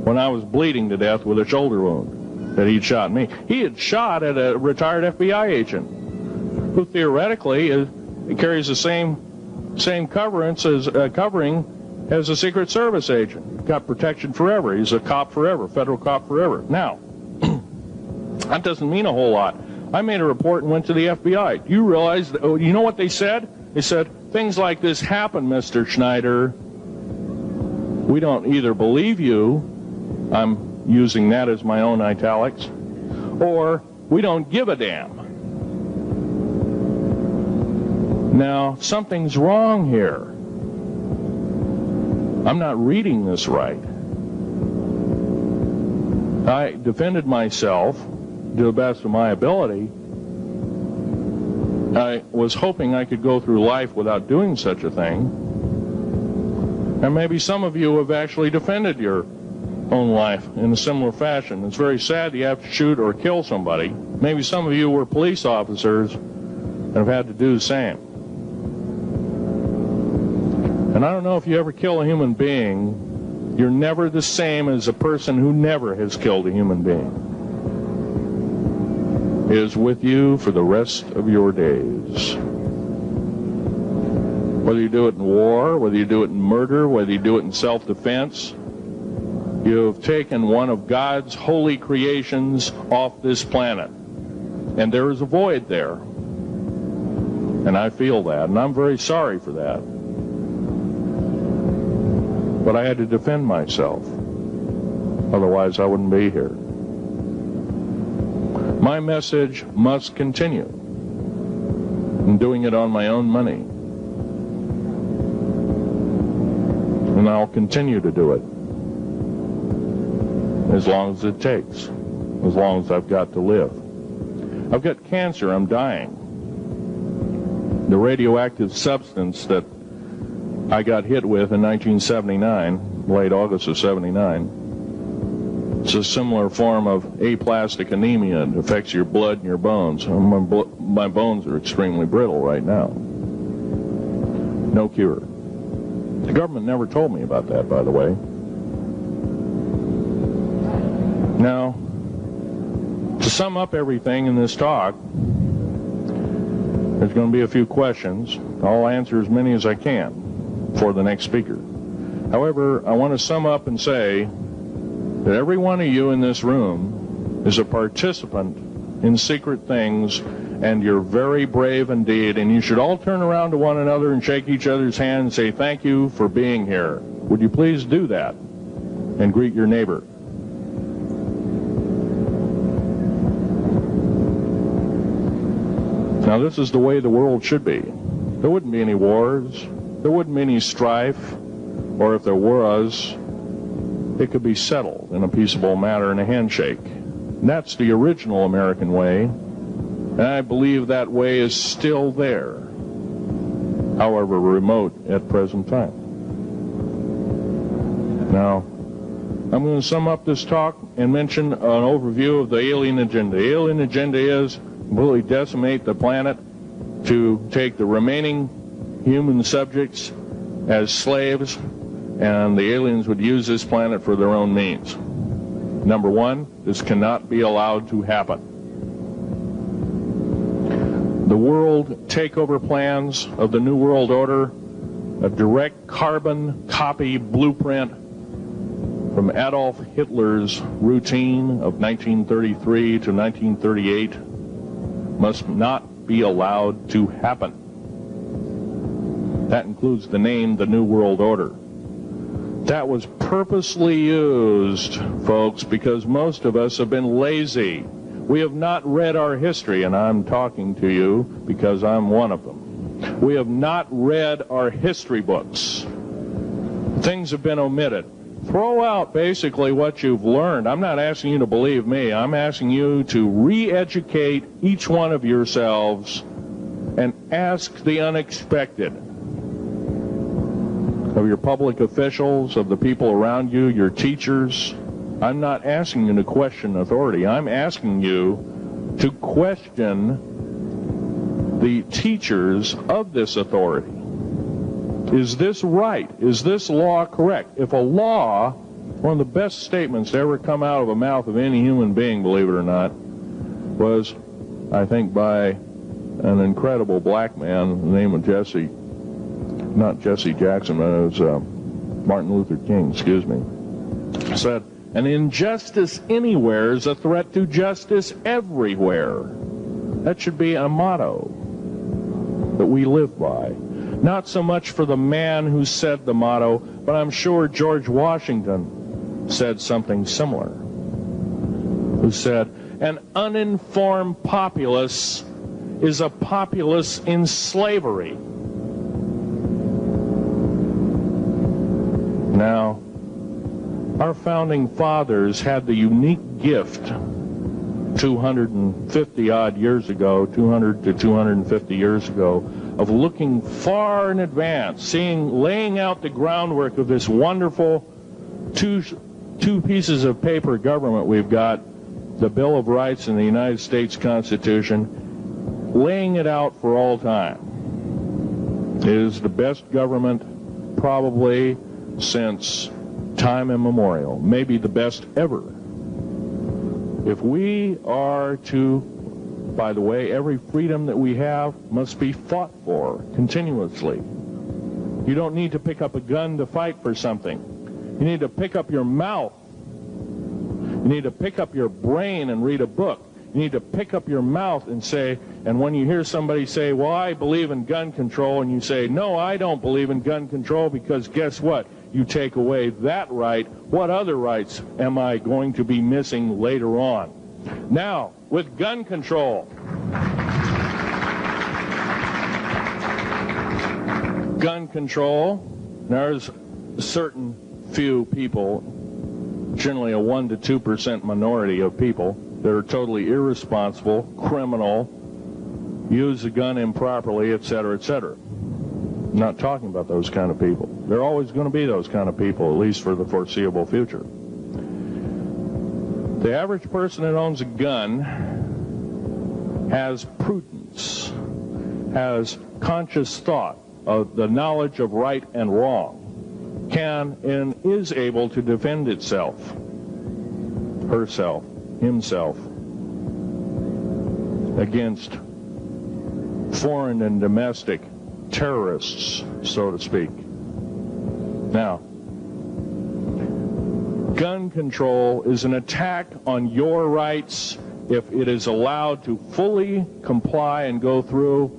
when I was bleeding to death with a shoulder wound that he'd shot me. He had shot at a retired FBI agent who theoretically carries the same covering as a Secret Service agent. Got protection forever. He's a cop forever, federal cop forever. Now, that doesn't mean a whole lot. I made a report and went to the FBI. Do you realize, you know what they said? They said, things like this happen, Mr. Schneider. We don't either believe you, I'm using that as my own italics, or we don't give a damn. Now, something's wrong here. I'm not reading this right. I defended myself to the best of my ability. I was hoping I could go through life without doing such a thing. And maybe some of you have actually defended your own life in a similar fashion. It's very sad you have to shoot or kill somebody. Maybe some of you were police officers and have had to do the same. And I don't know if you ever kill a human being, you're never the same as a person who never has killed a human being. It is with you for the rest of your days. Whether you do it in war, whether you do it in murder, whether you do it in self-defense, you have taken one of God's holy creations off this planet. And there is a void there. And I feel that, and I'm very sorry for that. But I had to defend myself. Otherwise, I wouldn't be here. My message must continue. I'm doing it on my own money. And I'll continue to do it. As long as it takes. As long as I've got to live. I've got cancer. I'm dying. The radioactive substance that I got hit with in 1979, late August of 79, it's a similar form of aplastic anemia. It affects your blood and your bones. My bones are extremely brittle right now. No cure. The government never told me about that, by the way. Now, to sum up everything in this talk, there's going to be a few questions. I'll answer as many as I can for the next speaker. However, I want to sum up and say that every one of you in this room is a participant in secret things, and you're very brave indeed, and you should all turn around to one another and shake each other's hand and say, thank you for being here. Would you please do that and greet your neighbor? Now, this is the way the world should be. There wouldn't be any wars. There wouldn't be any strife. Or if there was, it could be settled in a peaceable manner in a handshake. And that's the original American way. And I believe that way is still there, however remote at present time. Now, I'm going to sum up this talk and mention an overview of the alien agenda. The alien agenda is completely decimate the planet, to take the remaining human subjects as slaves, and the aliens would use this planet for their own means. Number one, this cannot be allowed to happen. The world takeover plans of the New World Order, a direct carbon copy blueprint from Adolf Hitler's routine of 1933 to 1938, must not be allowed to happen. That includes the name, the New World Order. That was purposely used, folks, because most of us have been lazy. We have not read our history, and I'm talking to you because I'm one of them. We have not read our history books. Things have been omitted. Throw out basically what you've learned. I'm not asking you to believe me. I'm asking you to re-educate each one of yourselves and ask the unexpected of your public officials, of the people around you, your teachers. I'm not asking you to question authority. I'm asking you to question the teachers of this authority. Is this right? Is this law correct? If a law, one of the best statements to ever come out of the mouth of any human being, believe it or not, was, I think, by an incredible black man, the name of not Jesse Jackson, but it was Martin Luther King, excuse me, said, an injustice anywhere is a threat to justice everywhere. That should be a motto that we live by. Not so much for the man who said the motto, but I'm sure George Washington said something similar, who said, an uninformed populace is a populace in slavery. Now, our founding fathers had the unique gift 250 odd years ago, 200 to 250 years ago, of looking far in advance, laying out the groundwork of this wonderful two pieces of paper government we've got, the Bill of Rights and the United States Constitution, laying it out for all time. It is the best government probably since time immemorial, maybe the best ever. If we are to, by the way, every freedom that we have must be fought for continuously. You don't need to pick up a gun to fight for something. You need to pick up your mouth. You need to pick up your brain and read a book. You need to pick up your mouth and say, and when you hear somebody say, well, I believe in gun control, and you say, no, I don't believe in gun control, because guess what? You take away that right. What other rights am I going to be missing later on? Now, with gun control, there's certain few people, generally a 1 to 2% minority of people, that are totally irresponsible, criminal, use the gun improperly, etc., etc. I'm not talking about those kind of people. There are always going to be those kind of people, at least for the foreseeable future. The average person that owns a gun has prudence, has conscious thought of the knowledge of right and wrong, can and is able to defend itself, herself, himself, against foreign and domestic terrorists, so to speak. Now, gun control is an attack on your rights. If it is allowed to fully comply and go through,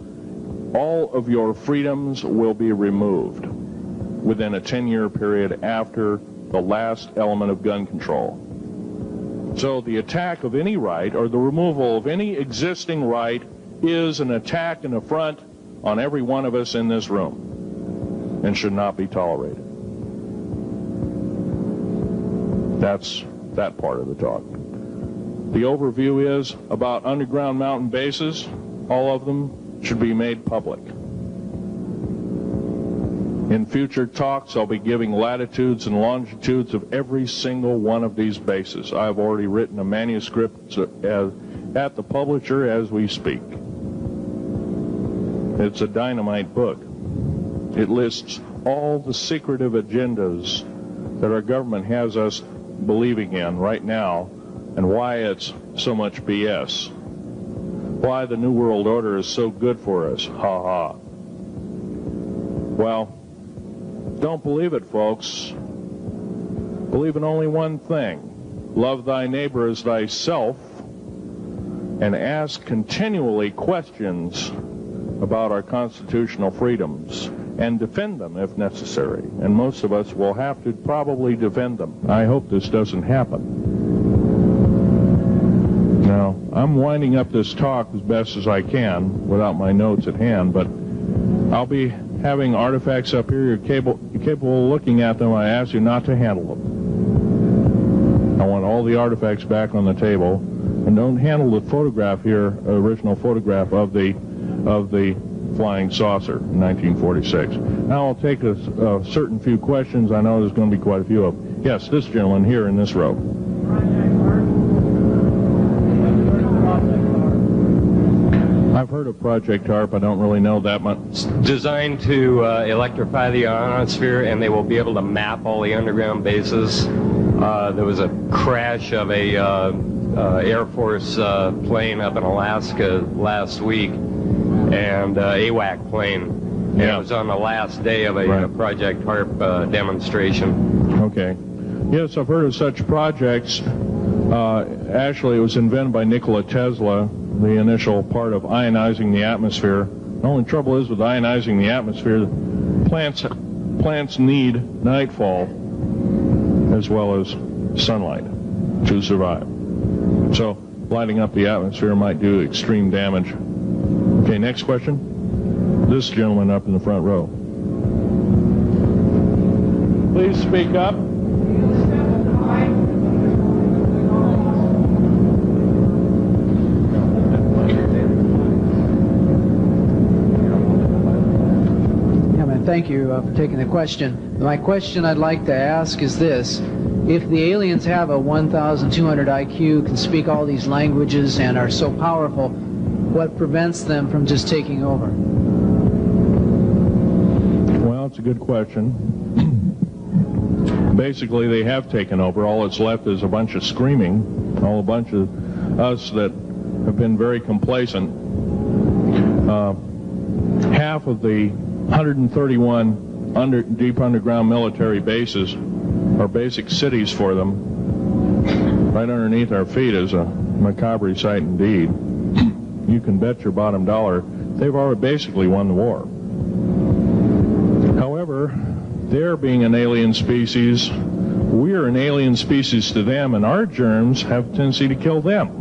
all of your freedoms will be removed within a 10-year period after the last element of gun control. So the attack of any right, or the removal of any existing right, is an attack and affront on every one of us in this room, and should not be tolerated. That's that part of the talk. The overview is about underground mountain bases. All of them should be made public. In future talks, I'll be giving latitudes and longitudes of every single one of these bases. I've already written a manuscript at the publisher as we speak. It's a dynamite book. It lists all the secretive agendas that our government has us believing in right now, and why it's so much BS. Why the New World Order is so good for us. Ha ha. Well, don't believe it, folks. Believe in only one thing. Love thy neighbor as thyself, and ask continually questions about our constitutional freedoms, and defend them if necessary. And most of us will have to probably defend them. I hope this doesn't happen. Now, I'm winding up this talk as best as I can without my notes at hand, but I'll be having artifacts up here. You're capable of looking at them. I ask you not to handle them. I want all the artifacts back on the table, and don't handle the photograph here, original photograph of the flying saucer in 1946. Now I'll take a certain few questions. I know there's going to be quite a few of them. Yes, this gentleman here in this row. I've heard of Project HARP. I don't really know that much. It's designed to electrify the ionosphere, and they will be able to map all the underground bases. There was a crash of a Air Force plane up in Alaska last week, and AWAC plane. Yeah. It was on the last day of a Project HARP demonstration. Okay. Yes, I've heard of such projects. Actually, it was invented by Nikola Tesla, the initial part of ionizing the atmosphere. The only trouble is with ionizing the atmosphere, plants need nightfall as well as sunlight to survive. So lighting up the atmosphere might do extreme damage. Okay, next question. This gentleman up in the front row. Please speak up. Thank you for taking the question. My question I'd like to ask is this. If the aliens have a 1,200 IQ, can speak all these languages, and are so powerful, what prevents them from just taking over? Well, it's a good question. Basically, they have taken over. All that's left is a bunch of screaming, a bunch of us that have been very complacent. Half of the 131 deep underground military bases are basic cities for them. Right underneath our feet is a macabre sight indeed. You can bet your bottom dollar they've already basically won the war. However, they're being an alien species. We're an alien species to them, and our germs have a tendency to kill them.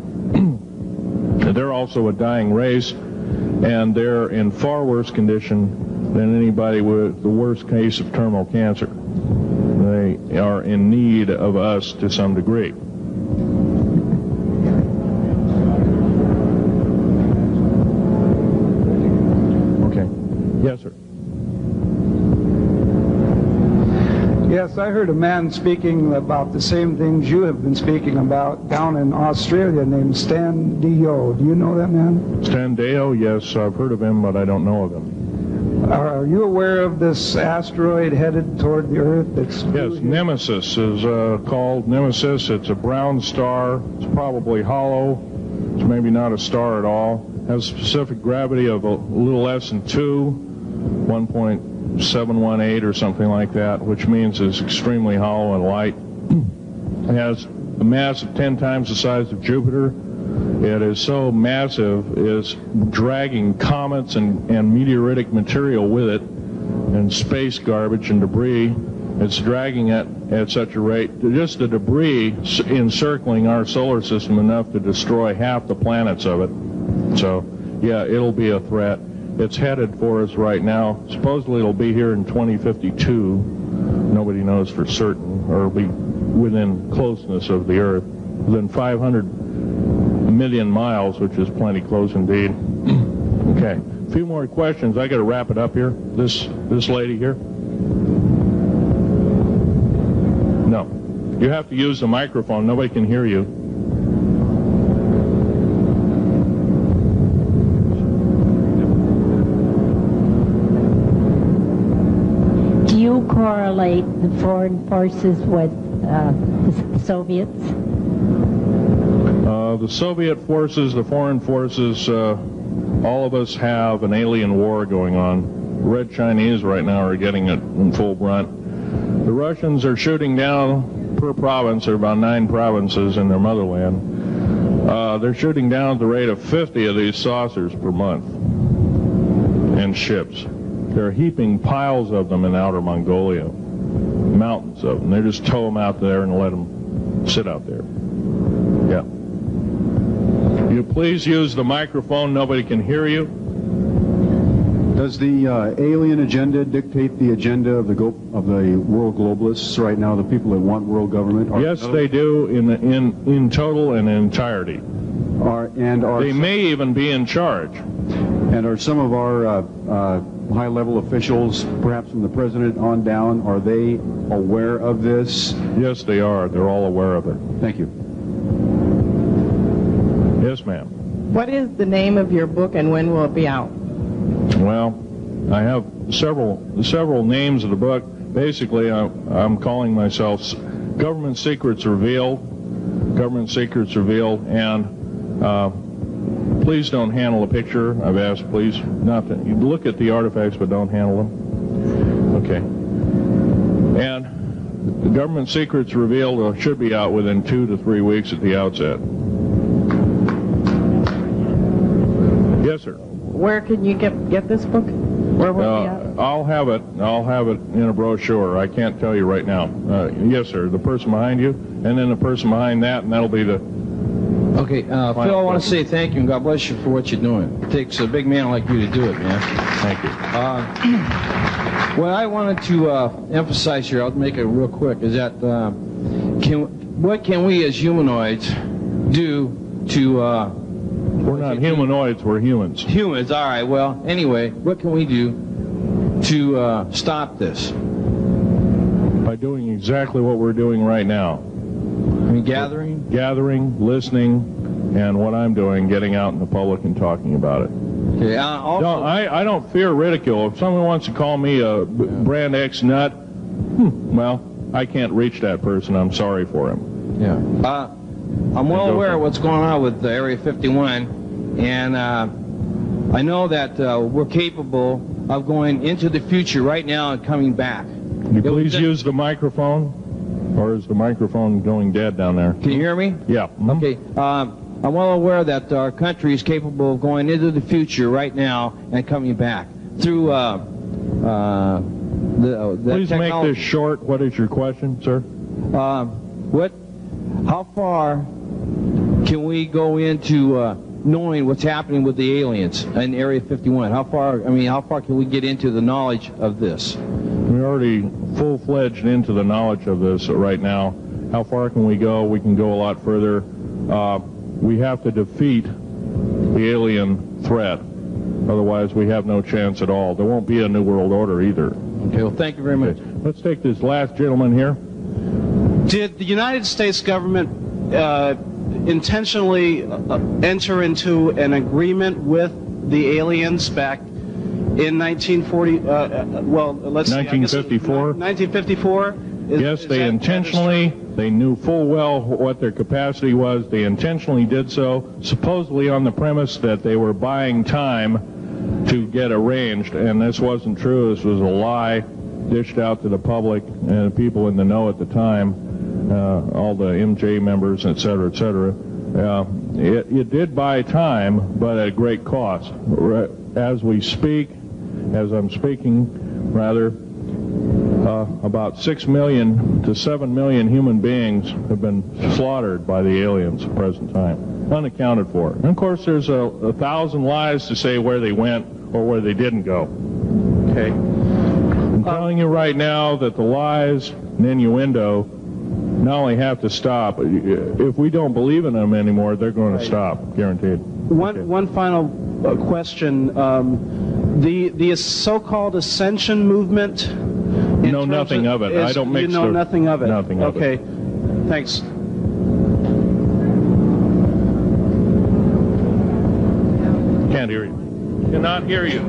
They're also a dying race, and they're in far worse condition than anybody with the worst case of terminal cancer. They are in need of us to some degree. Okay. Yes, sir. Yes, I heard a man speaking about the same things you have been speaking about down in Australia named Stan Deyo. Do you know that man? Stan Deyo, yes, I've heard of him, but I don't know of him. Are you aware of this asteroid headed toward the Earth? Yes, Nemesis is called Nemesis. It's a brown star. It's probably hollow. It's maybe not a star at all. Has a specific gravity of a little less than 1.718 or something like that, which means it's extremely hollow and light. It has a mass of 10 times the size of Jupiter. It is so massive, it's dragging comets and meteoritic material with it, and space garbage and debris. It's dragging it at such a rate, just the debris encircling our solar system enough to destroy half the planets of it. So, yeah, it'll be a threat. It's headed for us right now. Supposedly it'll be here in 2052. Nobody knows for certain, or it'll be within closeness of the Earth, within 500 million miles, which is plenty close indeed. Okay, a few more questions. I got to wrap it up here. This lady here. No, you have to use the microphone. Nobody can hear you. Do you correlate the foreign forces with the Soviets? The Soviet forces, the foreign forces, all of us have an alien war going on. Red Chinese right now are getting it in full brunt. The Russians are shooting down per province. There are about 9 provinces in their motherland. They're shooting down at the rate of 50 of these saucers per month and ships. They're heaping piles of them in outer Mongolia, mountains of them. They just tow them out there and let them sit out there. Yeah. You please use the microphone. Nobody can hear you. Does the alien agenda dictate the agenda of the world globalists right now? The people that want world government? Yes, they do in total and in entirety. They may even be in charge. And are some of our high-level officials, perhaps from the president on down, are they aware of this? Yes, they are. They're all aware of it. Thank you. Yes, ma'am. What is the name of your book and when will it be out? Well, I have several names of the book. Basically, I'm calling myself Government Secrets Revealed. Government Secrets Revealed, and please don't handle a picture. I've asked, please, not to. You look at the artifacts, but don't handle them. Okay. And the Government Secrets Revealed should be out within 2 to 3 weeks at the outset. Yes, sir. Where can you get this book? Where will it be out? I'll have it in a brochure. I can't tell you right now. Yes, sir. The person behind you, and then the person behind that, and that'll be the... Okay, Phil, I want to say thank you and God bless you for what you're doing. It takes a big man like you to do it, man. Thank you. What I wanted to emphasize here, I'll make it real quick, is that what can we as humanoids do to... we're not humanoids, we're humans. Humans, all right. Well, anyway, what can we do to stop this? By doing exactly what we're doing right now. I mean, gathering, listening, and what I'm doing, getting out in the public and talking about it. Okay, also, I don't fear ridicule. If someone wants to call me a brand X nut, well, I can't reach that person. I'm sorry for him. Yeah. I'm well aware of what's going on with Area 51, and I know that we're capable of going into the future right now and coming back. Can you please use the microphone? Or is the microphone going dead down there? Can you hear me? Yeah. Okay. I'm well aware that our country is capable of going into the future right now and coming back through the Please technology. make this short. What is your question, sir? How far can we go into knowing what's happening with the aliens in Area 51? How far can we get into the knowledge of this? We're already full-fledged into the knowledge of this right now. How far can we go? We can go a lot further. We have to defeat the alien threat. Otherwise, we have no chance at all. There won't be a New World Order either. Okay, well, thank you very much. Let's take this last gentleman here. Did the United States government intentionally enter into an agreement with the aliens back in 1954? 1954? Yes, they intentionally, they knew full well what their capacity was. They intentionally did so, supposedly on the premise that they were buying time to get arranged, and this wasn't true. This was a lie dished out to the public and people in the know at the time, all the MJ members, et cetera, et cetera. It did buy time, but at a great cost. As we speak, as I'm speaking, rather, about 6 million to 7 million human beings have been slaughtered by the aliens at the present time, unaccounted for. And of course, there's 1,000 lies to say where they went or where they didn't go. Okay? I'm telling you right now that the lies and innuendo not only have to stop, if we don't believe in them anymore, they're going to stop, guaranteed. One final question. The so-called ascension movement. Know nothing of it. I don't mix. You know nothing of it. Nothing of it. Okay. Thanks. Can't hear you. Cannot hear you.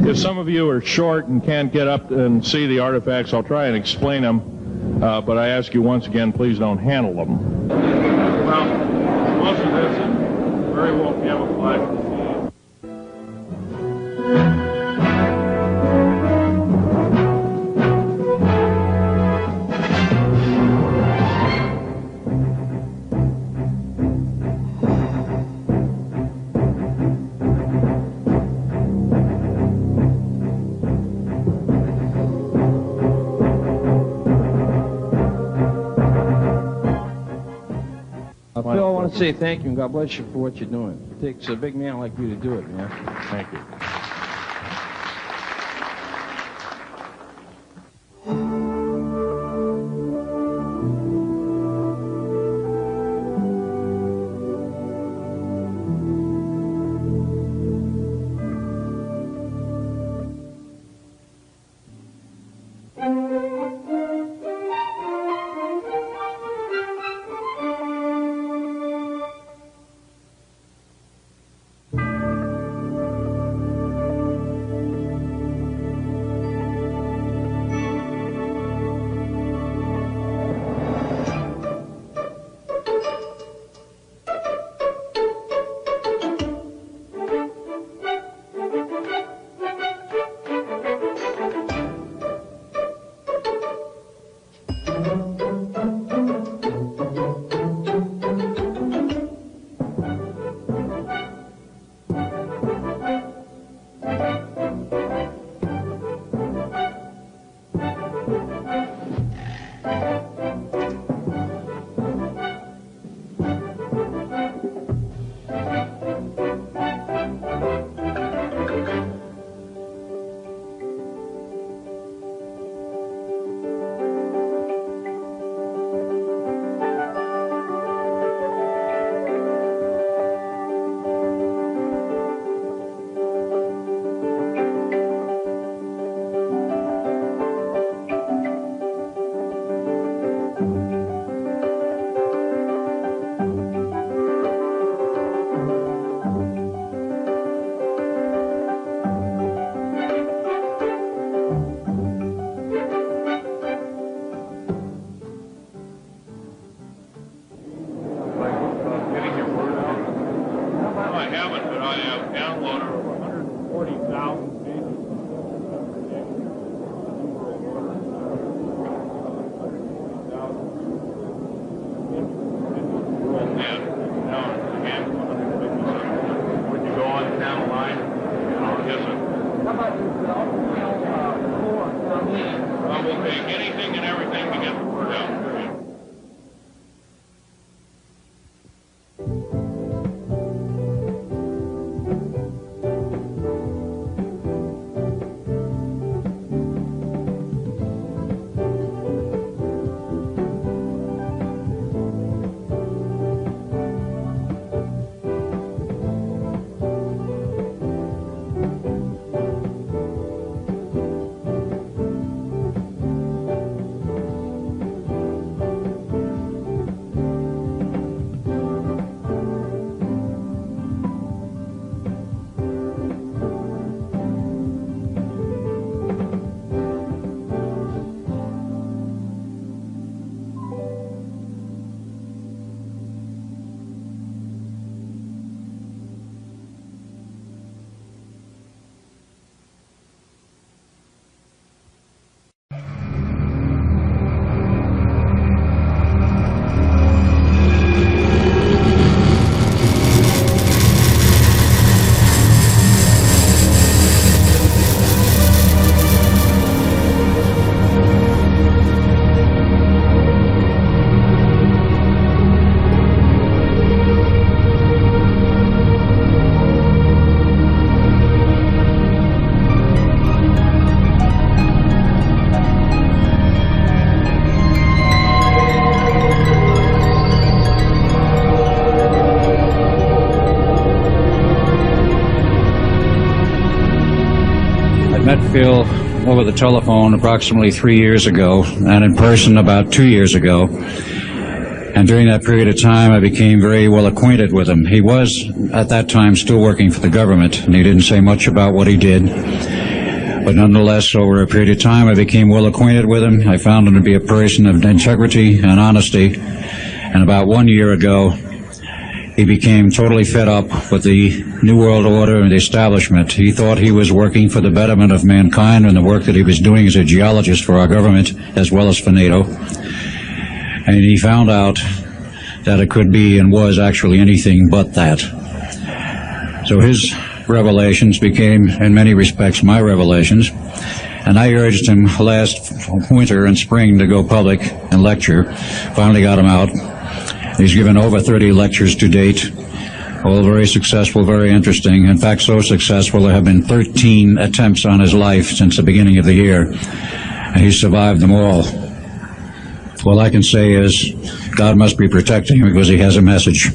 If some of you are short and can't get up and see the artifacts, I'll try and explain them. But I ask you once again, please don't handle them. Well, most of this is very well camouflaged. Phil, I want to say thank you and God bless you for what you're doing. It takes a big man like you to do it, man. Thank you. We'll take anything and everything to get the word out. Phil over the telephone approximately 3 years ago, and in person about 2 years ago. And during that period of time, I became very well acquainted with him. He was, at that time, still working for the government, and he didn't say much about what he did. But nonetheless, over a period of time, I became well acquainted with him. I found him to be a person of integrity and honesty. And about 1 year ago, he became totally fed up with the New World Order and the establishment. He thought he was working for the betterment of mankind and the work that he was doing as a geologist for our government as well as for NATO. And he found out that it could be and was actually anything but that. So his revelations became, in many respects, my revelations. And I urged him last winter and spring to go public and lecture. Finally got him out. He's given over 30 lectures to date, all very successful, very interesting. In fact, so successful there have been 13 attempts on his life since the beginning of the year, and he's survived them all. All I can say is God must be protecting him because he has a message.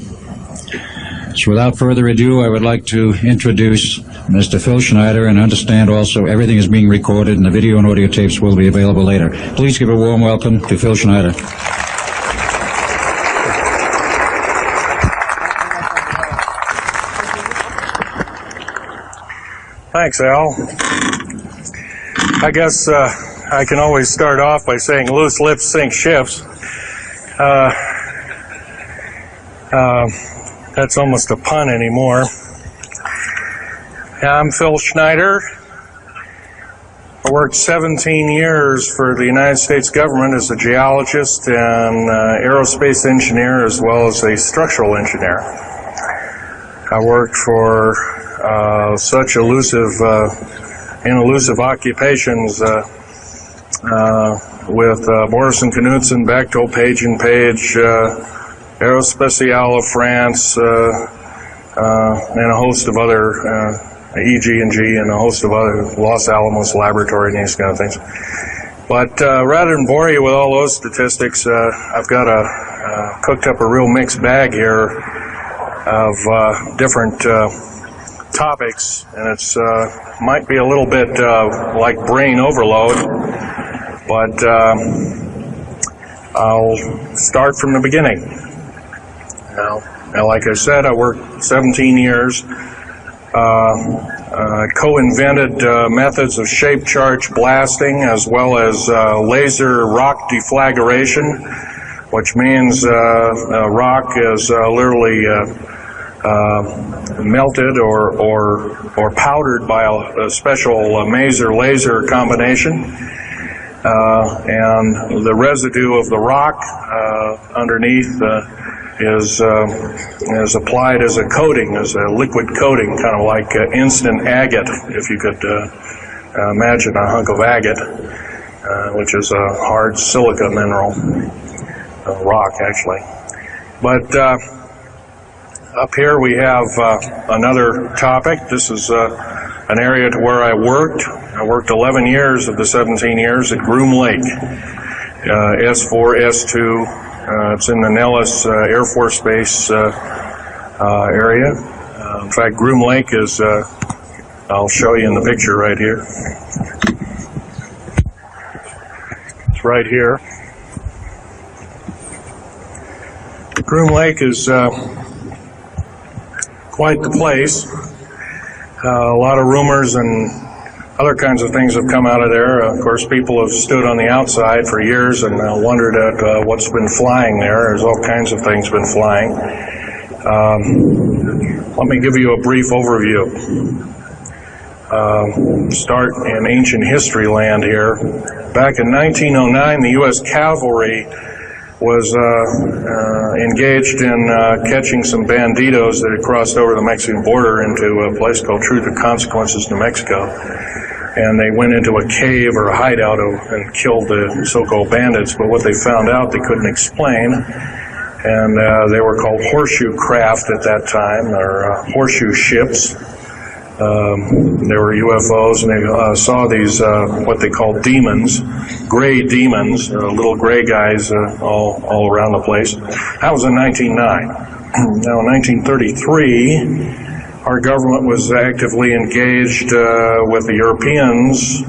So without further ado, I would like to introduce Mr. Phil Schneider, and understand also everything is being recorded and the video and audio tapes will be available later. Please give a warm welcome to Phil Schneider. Thanks, Al. I guess I can always start off by saying loose lips sink ships. That's almost a pun anymore. I'm Phil Schneider. I worked 17 years for the United States government as a geologist and aerospace engineer as well as a structural engineer. I worked for such elusive occupations with Morrison Knudsen, Bechtel, Page & Page, Aerospatiale of France, and a host of other, EG&G and a host of other, Los Alamos Laboratory and these kind of things. But rather than bore you with all those statistics, I've got cooked up a real mixed bag here of different topics, and it's might be a little bit like brain overload, but I'll start from the beginning. Now, like I said, I worked 17 years, co-invented methods of shape charge blasting as well as laser rock deflagration, which means rock is literally melted or powdered by a special maser laser combination, and the residue of the rock underneath is applied as a coating, as a liquid coating, kind of like instant agate, if you could imagine a hunk of agate, which is a hard silica mineral, rock actually. But up here we have another topic. This is an area to where I worked. I worked 11 years of the 17 years at Groom Lake, S4, S2. It's in the Nellis Air Force Base area. In fact, Groom Lake is, I'll show you in the picture right here. It's right here. Groom Lake is quite the place. A lot of rumors and other kinds of things have come out of there. Of course, people have stood on the outside for years and wondered at what's been flying there. There's all kinds of things been flying. Let me give you a brief overview. Start in ancient history land here. Back in 1909, the U.S. cavalry was engaged in catching some banditos that had crossed over the Mexican border into a place called Truth and Consequences, New Mexico. And they went into a cave or a hideout and killed the so-called bandits, but what they found out they couldn't explain. And they were called horseshoe craft at that time, or horseshoe ships. There were UFOs, and they saw these, what they called demons, gray demons, little gray guys all around the place. That was in 1909. Now in 1933, our government was actively engaged with the Europeans,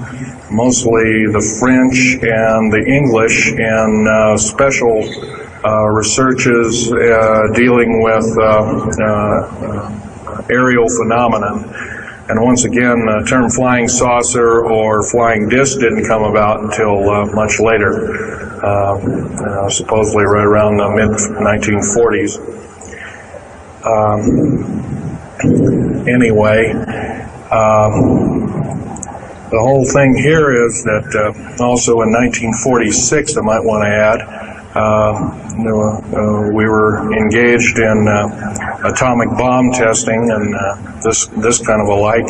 mostly the French and the English, in special researches dealing with aerial phenomenon. And once again, the term flying saucer or flying disc didn't come about until much later, supposedly right around the mid-1940s. Anyway, the whole thing here is that also in 1946, I might want to add, we were engaged in atomic bomb testing and this kind of a like.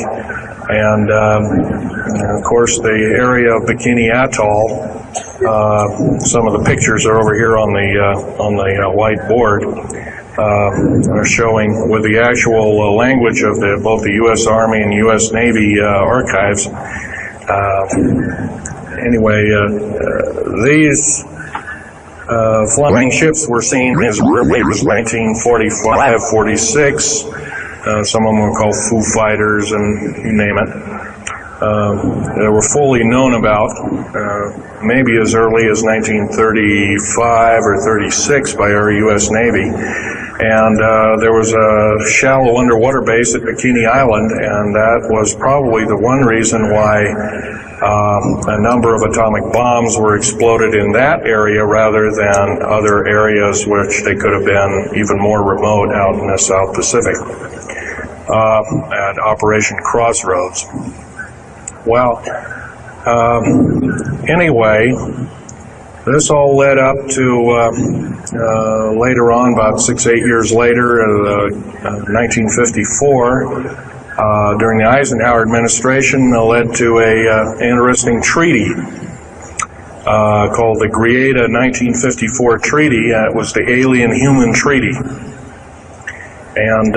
And of course, the area of Bikini Atoll, some of the pictures are over here on the white board. Are showing with the actual language of both the U.S. Army and U.S. Navy archives. Anyway, these flying ships were seen as early as 1945, 46. Some of them were called Foo Fighters, and you name it. They were fully known about, maybe as early as 1935 or 36 by our U.S. Navy. And there was a shallow underwater base at Bikini Island, and that was probably the one reason why a number of atomic bombs were exploded in that area rather than other areas which they could have been even more remote out in the South Pacific at Operation Crossroads. Well, anyway, this all led up to later on, about 6-8 years later, 1954, during the Eisenhower administration, led to an interesting treaty called the Greada 1954 Treaty. It was the Alien-Human Treaty. And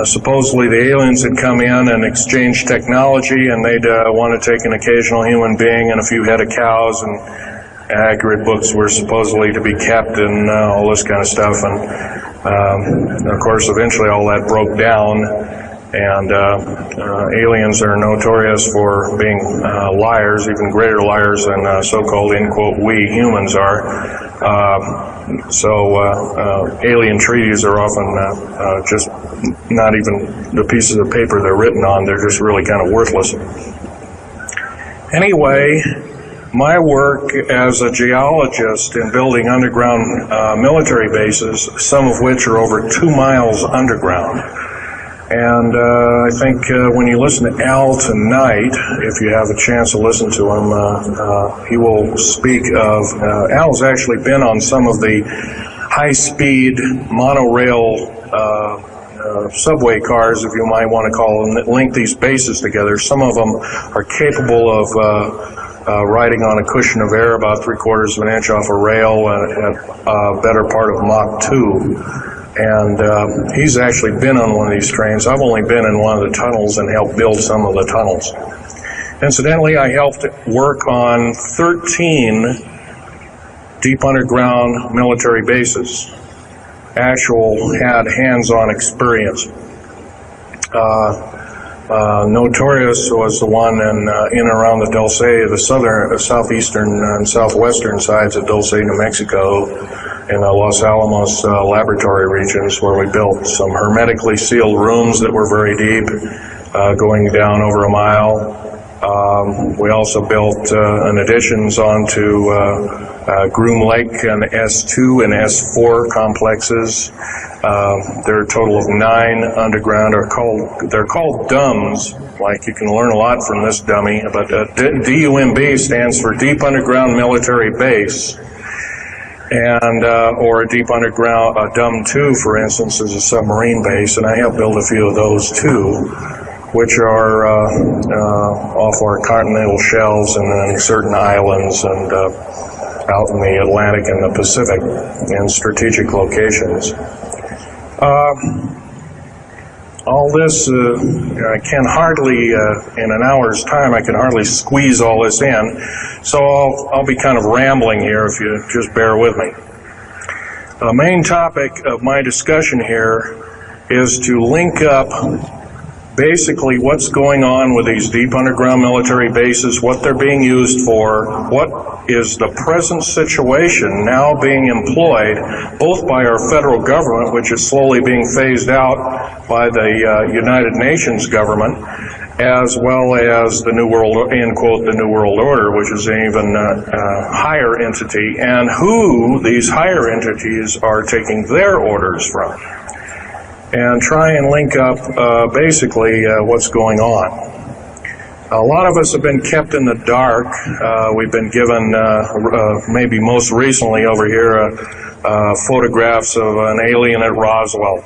supposedly the aliens had come in and exchanged technology, and they'd want to take an occasional human being and a few head of cows, and accurate books were supposedly to be kept and all this kind of stuff. And of course, eventually all that broke down, and aliens are notorious for being liars, even greater liars than so-called, in quote, we humans are. So alien treaties are often just not even the pieces of paper they're written on, they're just really kind of worthless. Anyway, my work as a geologist in building underground military bases, some of which are over 2 miles underground. And I think when you listen to Al tonight, if you have a chance to listen to him, he will speak of, Al's actually been on some of the high-speed monorail subway cars, if you might want to call them, that link these bases together. Some of them are capable of riding on a cushion of air about 3/4 of an inch off a rail at a better part of Mach 2. And he's actually been on one of these trains. I've only been in one of the tunnels and helped build some of the tunnels. Incidentally, I helped work on 13 deep underground military bases. Had hands-on experience. Notorious was the one in and around the Dulce, the southeastern and southwestern sides of Dulce, New Mexico, in the Los Alamos laboratory regions, where we built some hermetically sealed rooms that were very deep, going down over a mile. We also built additions onto Groom Lake and S2 and S4 complexes. There are a total of 9 underground. They're called DUMBs. Like, you can learn a lot from this dummy, but DUMB stands for Deep Underground Military Base. And or a deep underground, DUM-2, for instance, is a submarine base, and I helped build a few of those too, which are off our continental shelves and then certain islands and out in the Atlantic and the Pacific in strategic locations. All this, I can hardly, in an hour's time, I can hardly squeeze all this in, so I'll be kind of rambling here if you just bear with me. The main topic of my discussion here is to link up basically what's going on with these deep underground military bases, what they're being used for, what is the present situation now being employed both by our federal government, which is slowly being phased out by the United Nations government, as well as the New World, end quote, the New World Order, which is an even higher entity, and who these higher entities are taking their orders from, and try and link up basically what's going on. A lot of us have been kept in the dark. We've been given, maybe most recently over here, photographs of an alien at Roswell.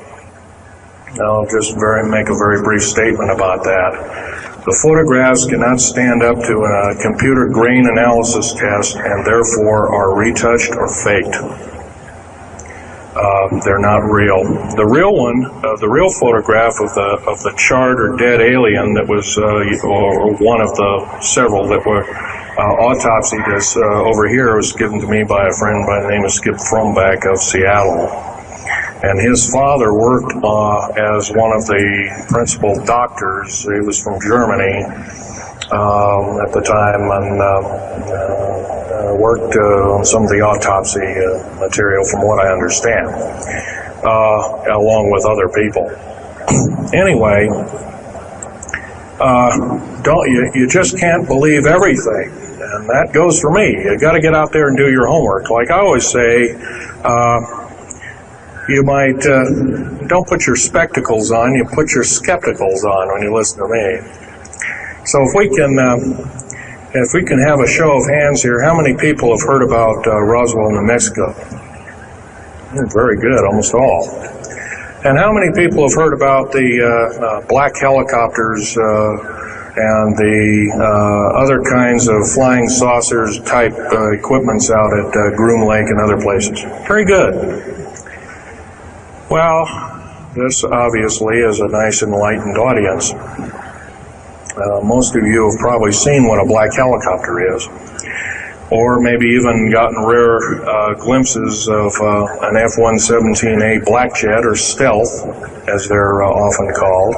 I'll just make a very brief statement about that. The photographs cannot stand up to a computer grain analysis test and therefore are retouched or faked. They're not real. The real one, the real photograph of the charred or dead alien that was, or one of the several that were autopsied is over here, was given to me by a friend by the name of Skip Fromback of Seattle. And his father worked as one of the principal doctors. He was from Germany at the time, and worked on some of the autopsy material, from what I understand, along with other people. Anyway, you just can't believe everything, and that goes for me. You got to get out there and do your homework. Like I always say, you might don't put your spectacles on, you put your skepticals on when you listen to me. So if we can have a show of hands here, how many people have heard about Roswell, New Mexico? Very good, almost all. And how many people have heard about the black helicopters and the other kinds of flying saucers type equipments out at Groom Lake and other places? Very good. Well, this obviously is a nice enlightened audience. Most of you have probably seen what a black helicopter is, or maybe even gotten rare glimpses of an F-117A black jet, or stealth, as they're often called,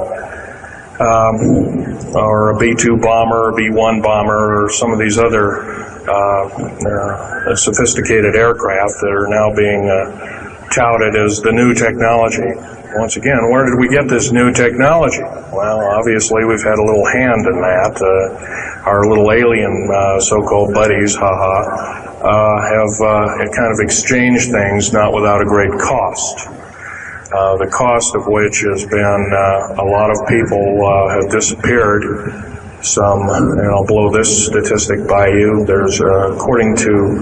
or a B-2 bomber, or B-1 bomber, or some of these other sophisticated aircraft that are now being touted as the new technology. Once again, where did we get this new technology? Well, obviously we've had a little hand in that. Our little alien so-called buddies, have kind of exchanged things, not without a great cost. The cost of which has been a lot of people have disappeared. Some, and I'll blow this statistic by you, there's, according to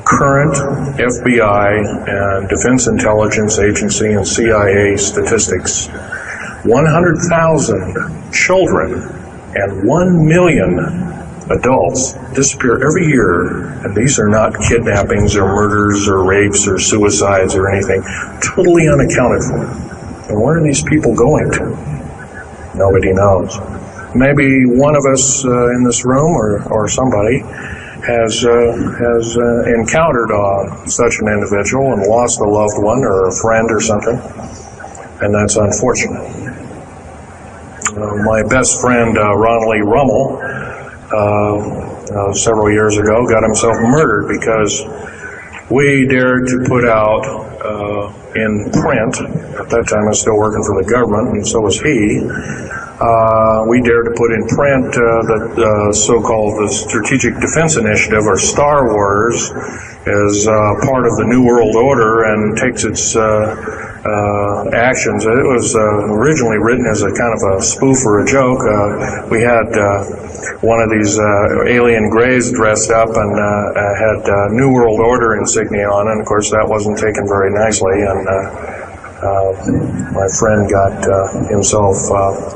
current FBI and Defense Intelligence Agency and CIA statistics, 100,000 children and 1 million adults disappear every year, and these are not kidnappings or murders or rapes or suicides or anything, totally unaccounted for. And where are these people going to? Nobody knows. Maybe one of us in this room or somebody has encountered such an individual and lost a loved one or a friend or something, and that's unfortunate. My best friend, Ronald Lee Rummel, several years ago got himself murdered because we dared to put out in print, at that time I was still working for the government, and so was he, we dared to put in print the so-called the Strategic Defense Initiative, or Star Wars, as part of the New World Order and takes its actions. It was originally written as a kind of a spoof or a joke. We had one of these alien greys dressed up and had New World Order insignia on, and of course that wasn't taken very nicely, and my friend got himself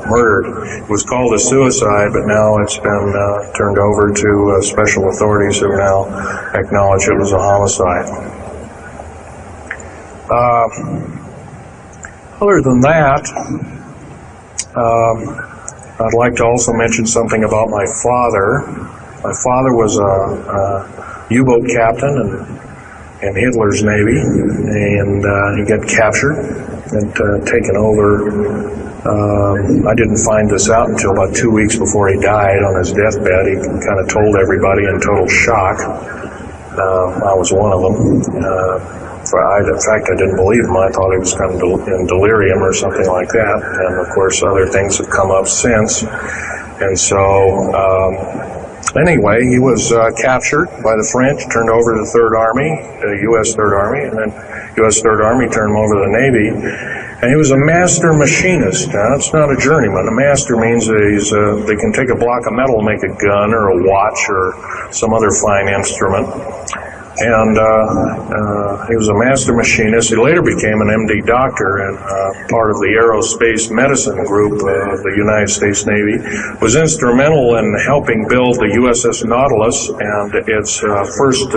murdered. It was called a suicide, but now it's been turned over to special authorities who now acknowledge it was a homicide. Other than that, I'd like to also mention something about my father. My father was a U-boat captain, and in Hitler's Navy, and he got captured and taken over. I didn't find this out until about 2 weeks before he died on his deathbed. He kind of told everybody in total shock. I was one of them. In fact, I didn't believe him. I thought he was kind of in delirium or something like that. And of course, other things have come up since. And so, anyway, he was captured by the French, turned over to the Third Army, the U.S. Third Army, and then U.S. Third Army turned him over to the Navy. And he was a master machinist. Now, it's not a journeyman. A master means that they can take a block of metal and make a gun or a watch or some other fine instrument. And he was a master machinist. He later became an MD doctor and part of the aerospace medicine group of the United States Navy. Was instrumental in helping build the USS Nautilus and its first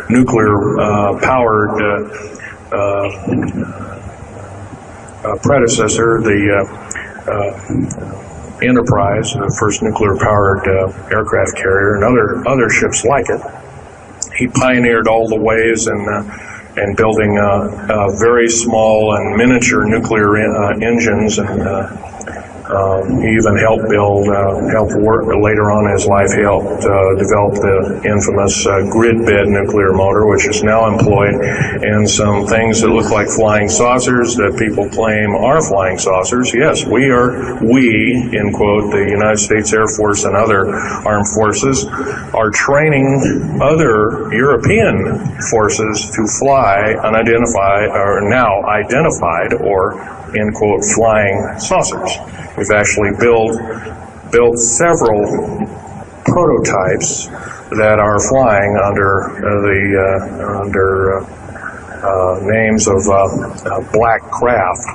nuclear-powered predecessor, the Enterprise, the first nuclear-powered aircraft carrier, and other ships like it. He pioneered all the ways in building very small and miniature nuclear engines, and he even helped work later on in his life. He helped develop the infamous grid bed nuclear motor, which is now employed in some things that look like flying saucers that people claim are flying saucers. Yes, we, in quote, the United States Air Force and other armed forces, are training other European forces to fly unidentified, or now identified, or, in quote, flying saucers. We've actually built several prototypes that are flying under names of black craft.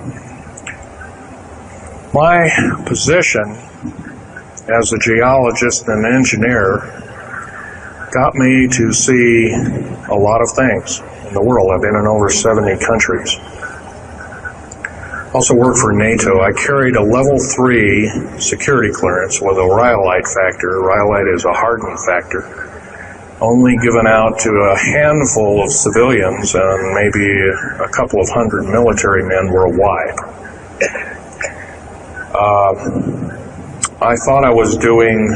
My position as a geologist and engineer got me to see a lot of things in the world. I've been in over 70 countries. Also worked for NATO. I carried a level 3 security clearance with a rhyolite factor. Rhyolite is a hardening factor, only given out to a handful of civilians and maybe a couple of hundred military men worldwide. I thought I was doing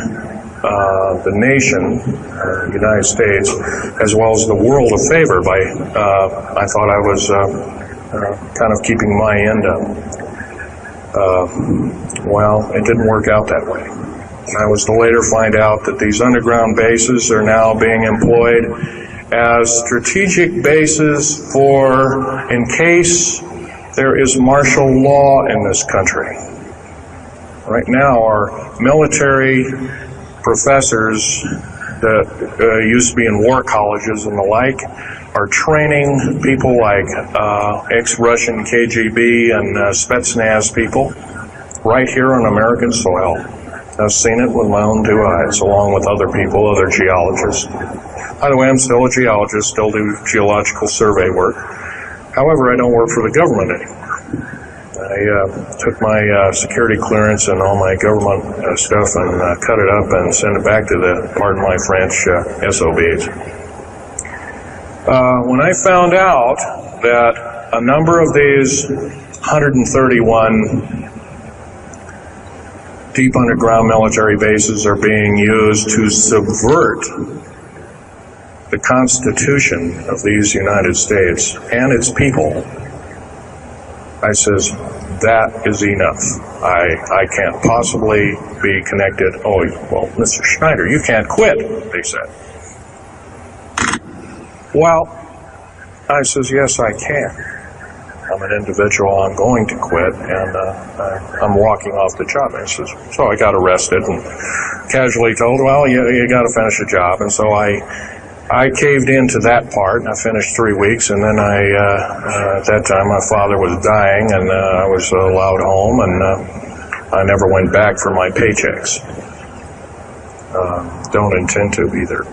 the nation, the United States, as well as the world a favor by, I thought I was kind of keeping my end up. Well, it didn't work out that way. I was to later find out that these underground bases are now being employed as strategic bases for, in case there is martial law in this country. Right now, our military professors that used to be in war colleges and the like are training people like ex-Russian KGB and Spetsnaz people right here on American soil. I've seen it with my own 2 eyes, along with other people, other geologists. By the way, I'm still a geologist, still do geological survey work. However, I don't work for the government anymore. I took my security clearance and all my government stuff and cut it up and sent it back to the, pardon my French, SOBs. When I found out that a number of these 131 deep underground military bases are being used to subvert the Constitution of these United States and its people, I says, that is enough. I can't possibly be connected. Oh, well, Mr. Schneider, you can't quit, they said. Well, I says, yes, I can. I'm an individual, I'm going to quit, and I'm walking off the job. And he says, so I got arrested and casually told, well, you got to finish the job. And so I caved into that part, and I finished 3 weeks, and then at that time, my father was dying, and I was allowed home, and I never went back for my paychecks. Don't intend to either.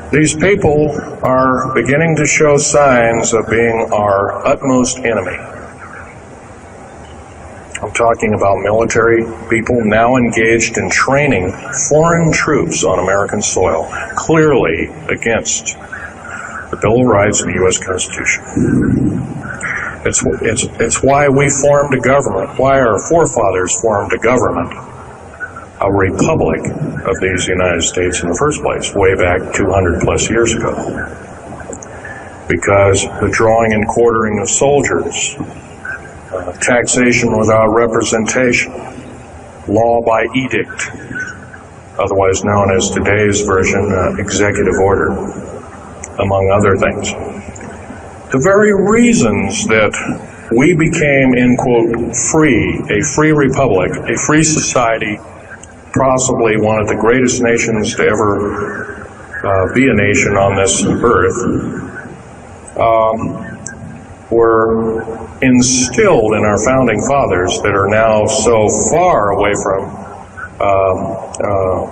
These people are beginning to show signs of being our utmost enemy. I'm talking about military people now engaged in training foreign troops on American soil, clearly against the Bill of Rights, and the U.S. Constitution. It's why we formed a government, why our forefathers formed a government, a republic of these United States in the first place, way back 200 plus years ago. Because the drawing and quartering of soldiers, taxation without representation, law by edict, otherwise known as today's version, executive order, among other things. The very reasons that we became, in quote, free, a free republic, a free society, possibly one of the greatest nations to ever be a nation on this earth, were instilled in our founding fathers that are now so far away from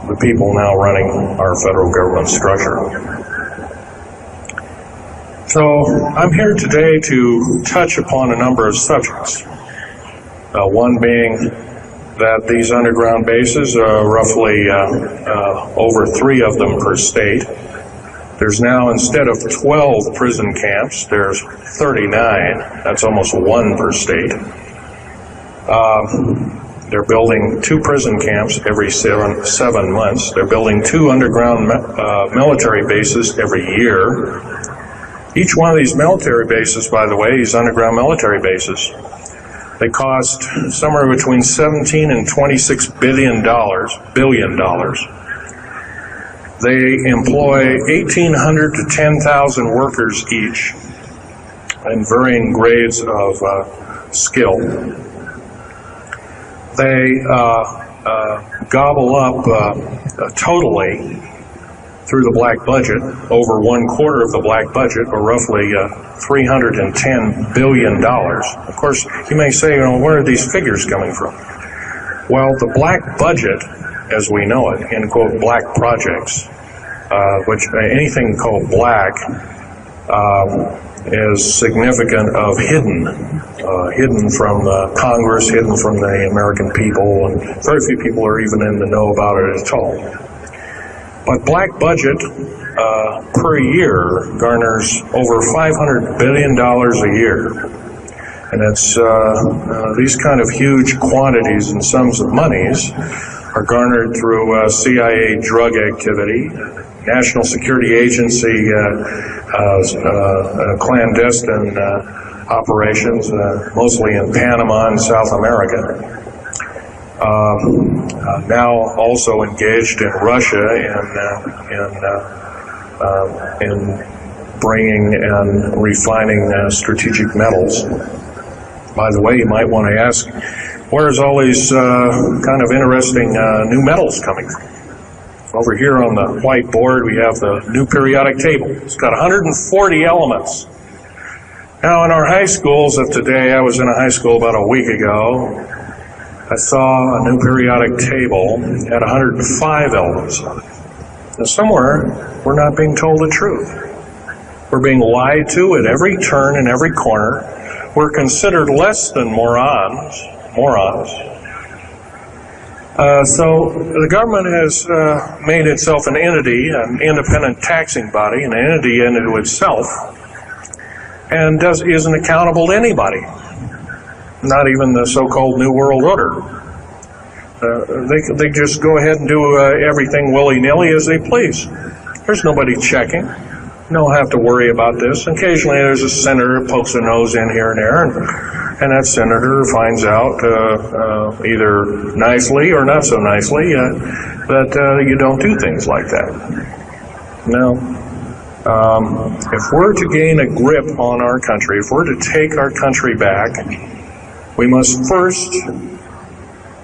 the people now running our federal government structure. So I'm here today to touch upon a number of subjects. One being that these underground bases are roughly over 3 of them per state. There's now, instead of 12 prison camps, there's 39. That's almost 1 per state. They're building 2 prison camps every 7 months. They're building 2 underground military bases every year. Each one of these military bases, by the way, these underground military bases, they cost somewhere between $17 and $26 billion. They employ 1,800 to 10,000 workers each in varying grades of skill. They gobble up totally through the black budget, over 1/4 of the black budget, or roughly $310 billion. Of course, you may say, where are these figures coming from? Well, the black budget, as we know it, in quote, black projects, which anything called black is significant of hidden from Congress, hidden from the American people, and very few people are even in the know about it at all. But black budget per year garners over $500 billion a year. And it's these kind of huge quantities and sums of monies are garnered through CIA drug activity, National Security Agency clandestine operations, mostly in Panama and South America. Now also engaged in Russia in bringing and refining strategic metals. By the way, you might want to ask, where's all these kind of interesting new metals coming from? Over here on the whiteboard, we have the new periodic table. It's got 140 elements. Now, in our high schools of today, I was in a high school about a week ago. I saw a new periodic table at 105 elements on it. Now, somewhere, we're not being told the truth. We're being lied to at every turn and every corner. We're considered less than morons. So the government has made itself an entity, an independent taxing body, an entity into itself, and isn't accountable to anybody. Not even the so-called New World Order. They just go ahead and do everything willy-nilly as they please. There's nobody checking. You don't have to worry about this. Occasionally there's a senator who pokes their nose in here and there, and that senator finds out either nicely or not so nicely that you don't do things like that. Now, if we're to gain a grip on our country, if we're to take our country back, we must first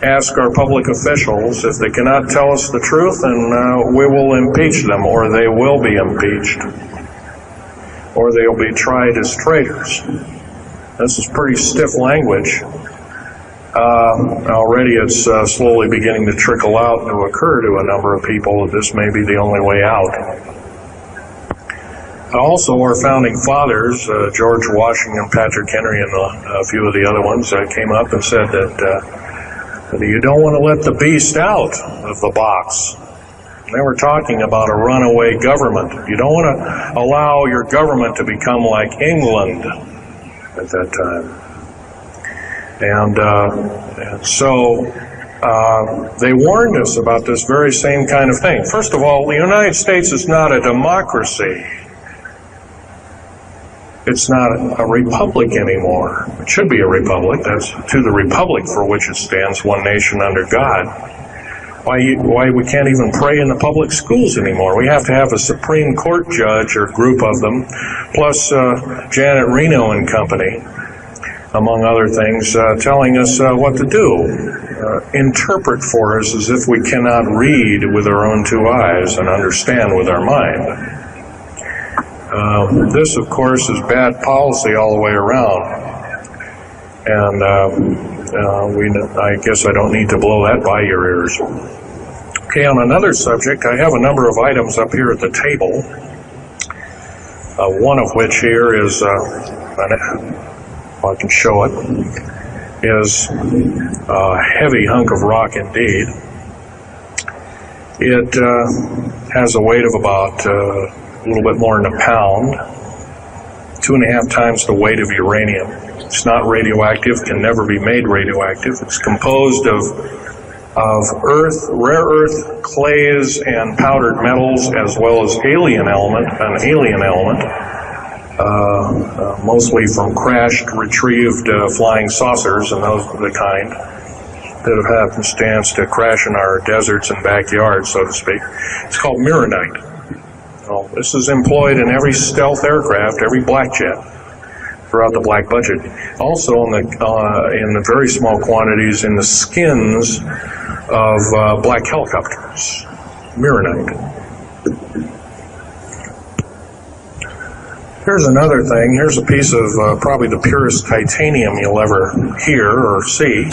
ask our public officials if they cannot tell us the truth, and we will impeach them, or they will be impeached, or they'll be tried as traitors. This is pretty stiff language. Already it's slowly beginning to trickle out to occur to a number of people that this may be the only way out. Also, our founding fathers, George Washington, Patrick Henry, and a few of the other ones, came up and said that you don't want to let the beast out of the box. They were talking about a runaway government. You don't want to allow your government to become like England at that time. And so they warned us about this very same kind of thing. First of all, the United States is not a democracy. It's not a republic anymore. It should be a republic. That's to the republic for which it stands, one nation under God. Why we can't even pray in the public schools anymore. We have to have a Supreme Court judge or group of them, plus Janet Reno and company, among other things, telling us what to do. Interpret for us as if we cannot read with our own two eyes and understand with our mind. This, of course, is bad policy all the way around. And I guess I don't need to blow that by your ears. Okay, on another subject, I have a number of items up here at the table. One of which here is, I can show it, is a heavy hunk of rock indeed. It has a weight of about a little bit more than a pound, 2.5 times the weight of uranium. It's not radioactive, can never be made radioactive. It's composed of rare earth, clays, and powdered metals, as well as an alien element, mostly from crashed, retrieved flying saucers and those of the kind that have happenstance to crash in our deserts and backyards, so to speak. It's called mironite. Well, this is employed in every stealth aircraft, every black jet, throughout the black budget. Also in the very small quantities in the skins of black helicopters. Mironite. Here's another thing. Here's a piece of probably the purest titanium you'll ever hear or see.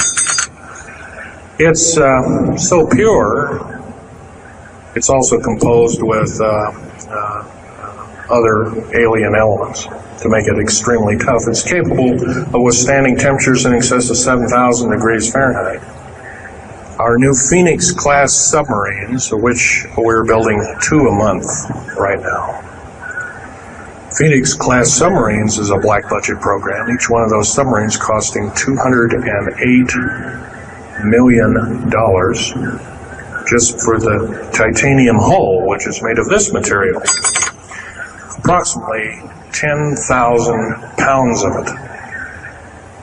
It's so pure, it's also composed with other alien elements to make it extremely tough. It's capable of withstanding temperatures in excess of 7,000 degrees Fahrenheit. Our new Phoenix-class submarines, of which we're building 2 a month right now. Phoenix-class submarines is a black budget program. Each one of those submarines costing $208 million just for the titanium hull, which is made of this material. Approximately 10,000 pounds of it.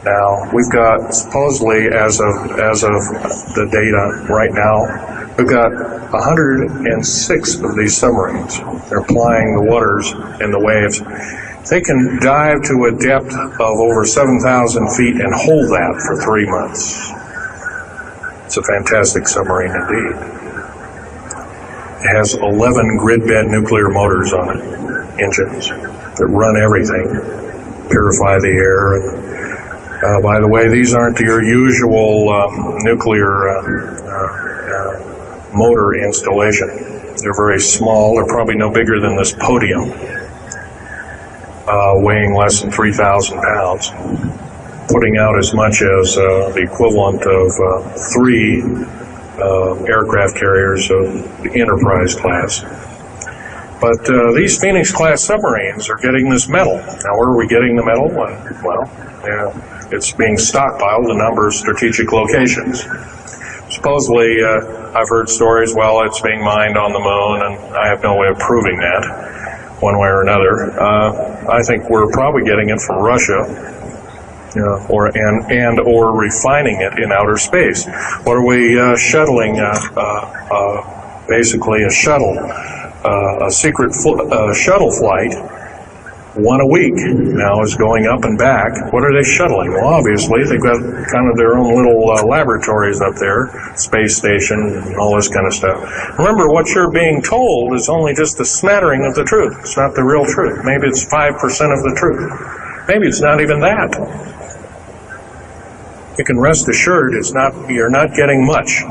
Now, we've got, supposedly, as of the data right now, we've got 106 of these submarines. They're plying the waters and the waves. They can dive to a depth of over 7,000 feet and hold that for 3 months. It's a fantastic submarine indeed. It has 11 grid-bed nuclear motors on it, engines, that run everything, purify the air. By the way, these aren't your usual nuclear motor installation. They're very small. They're probably no bigger than this podium, weighing less than 3,000 pounds, putting out as much as the equivalent of 3 aircraft carriers of the Enterprise class. But these Phoenix-class submarines are getting this metal. Now, where are we getting the metal? It's being stockpiled in a number of strategic locations. Supposedly, I've heard stories, well, it's being mined on the moon, and I have no way of proving that, one way or another. I think we're probably getting it from Russia, or refining it in outer space. What are we shuttling? Basically, a shuttle, a secret shuttle flight. 1 a week now is going up and back. What are they shuttling? Well, obviously, they've got kind of their own little laboratories up there, space station, and all this kind of stuff. Remember, what you're being told is only just a smattering of the truth. It's not the real truth. Maybe it's 5% of the truth. Maybe it's not even that. You can rest assured you're not getting much.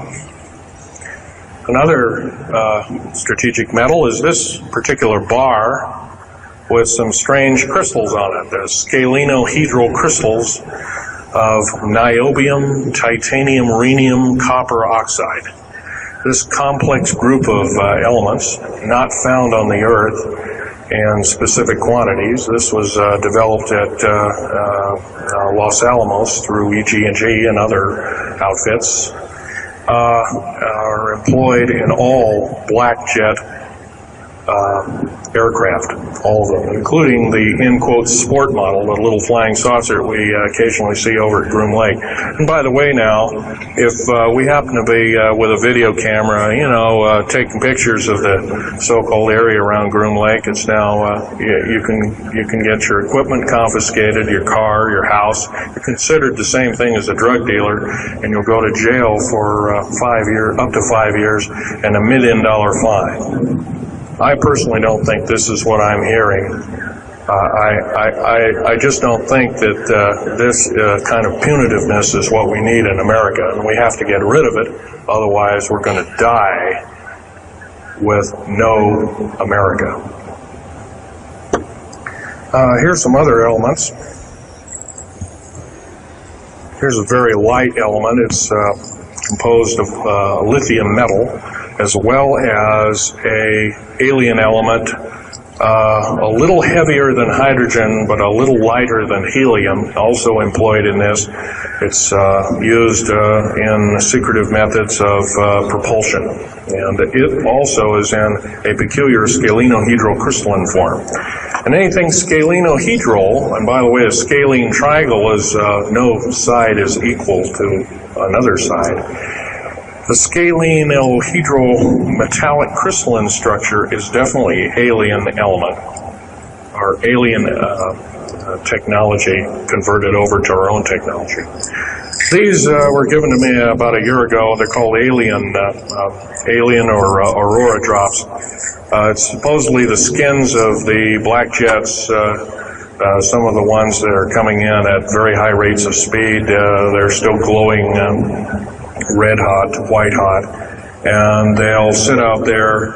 Another strategic metal is this particular bar with some strange crystals on it, the scalenohedral crystals of niobium, titanium, rhenium, copper oxide. this complex group of elements not found on the Earth in specific quantities. This was developed at Los Alamos through EG&G and other outfits, are employed in all black jet aircraft, all of them, including the, in quotes, sport model, the little flying saucer we occasionally see over at Groom Lake. And by the way now, if we happen to be with a video camera, taking pictures of the so-called area around Groom Lake, it's now, you can get your equipment confiscated, your car, your house. You're considered the same thing as a drug dealer, and you'll go to jail for 5 years, up to 5 years, and $1 million fine. I personally don't think this is what I'm hearing. I just don't think that this kind of punitiveness is what we need in America, and we have to get rid of it. Otherwise, we're going to die with no America. Here's some other elements. Here's a very light element. It's composed of lithium metal, as well as a alien element, a little heavier than hydrogen, but a little lighter than helium, also employed in this. It's used in secretive methods of propulsion, and it also is in a peculiar scalenohedral crystalline form. And anything scalenohedral, and by the way, a scalene triangle is no side is equal to another side. The scalenohedral metallic crystalline structure is definitely alien element, or alien technology converted over to our own technology. These were given to me about a year ago. They're called alien or aurora drops. It's supposedly the skins of the black jets. Some of the ones that are coming in at very high rates of speed, they're still glowing red hot, white hot, and they'll sit out there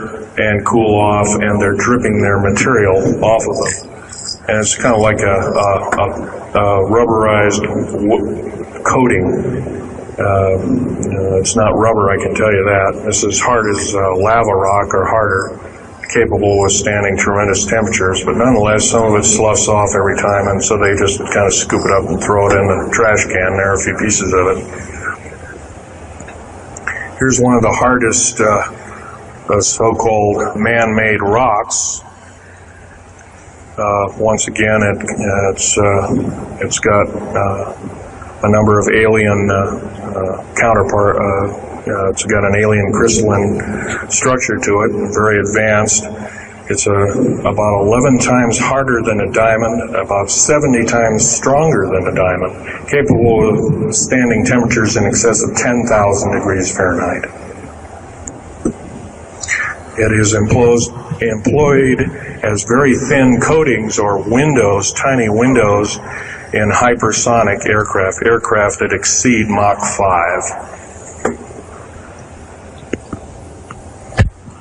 and cool off, and they're dripping their material off of them. And it's kind of like a rubberized coating. It's not rubber, I can tell you that. It's as hard as lava rock or harder, capable of withstanding tremendous temperatures, but nonetheless, some of it sloughs off every time, and so they just kind of scoop it up and throw it in the trash can. There are a few pieces of it. Here's one of the hardest so-called man-made rocks. Once again, it's got a number of alien counterpart. It's got an alien crystalline structure to it, very advanced. It's about 11 times harder than a diamond, about 70 times stronger than a diamond, capable of withstanding temperatures in excess of 10,000 degrees Fahrenheit. It is employed as very thin coatings or windows, tiny windows, in hypersonic aircraft that exceed Mach 5.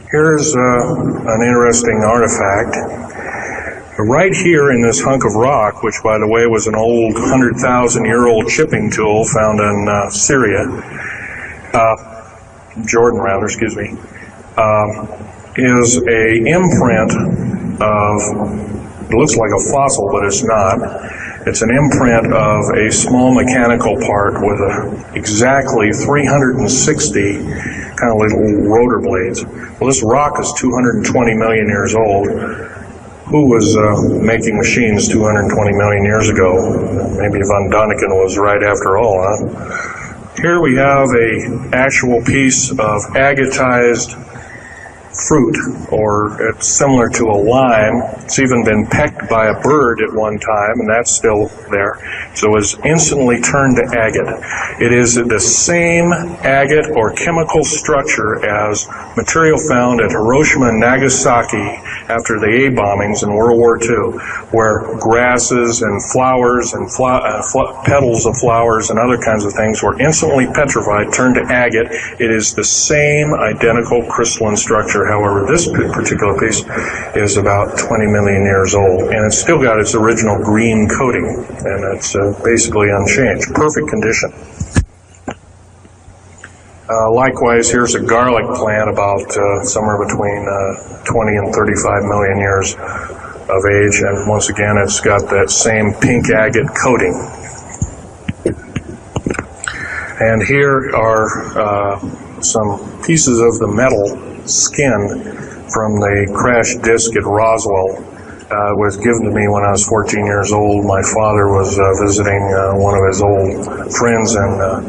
Here's an interesting artifact. Right here in this hunk of rock, which by the way was an old 100,000-year-old chipping tool found in Syria, Jordan rather, excuse me, is a imprint of, it looks like a fossil, but it's not. It's an imprint of a small mechanical part with exactly 360 kind of little rotor blades. Well, this rock is 220 million years old. Who was making machines 220 million years ago? Maybe von Däniken was right after all, huh? Here we have an actual piece of agatized fruit, or it's similar to a lime. It's even been pecked by a bird at one time, and that's still there. So it was instantly turned to agate. It is the same agate or chemical structure as material found at Hiroshima and Nagasaki after the A bombings in World War II, where grasses and flowers and petals of flowers and other kinds of things were instantly petrified, turned to agate. It is the same identical crystalline structure. However, this particular piece is about 20 million years old, and it's still got its original green coating, and it's basically unchanged. Perfect condition. Likewise, here's a garlic plant about somewhere between 20 and 35 million years of age, and once again it's got that same pink agate coating. And here are some pieces of the metal skin from the crash disk at Roswell. It was given to me when I was 14 years old. My father was visiting one of his old friends in the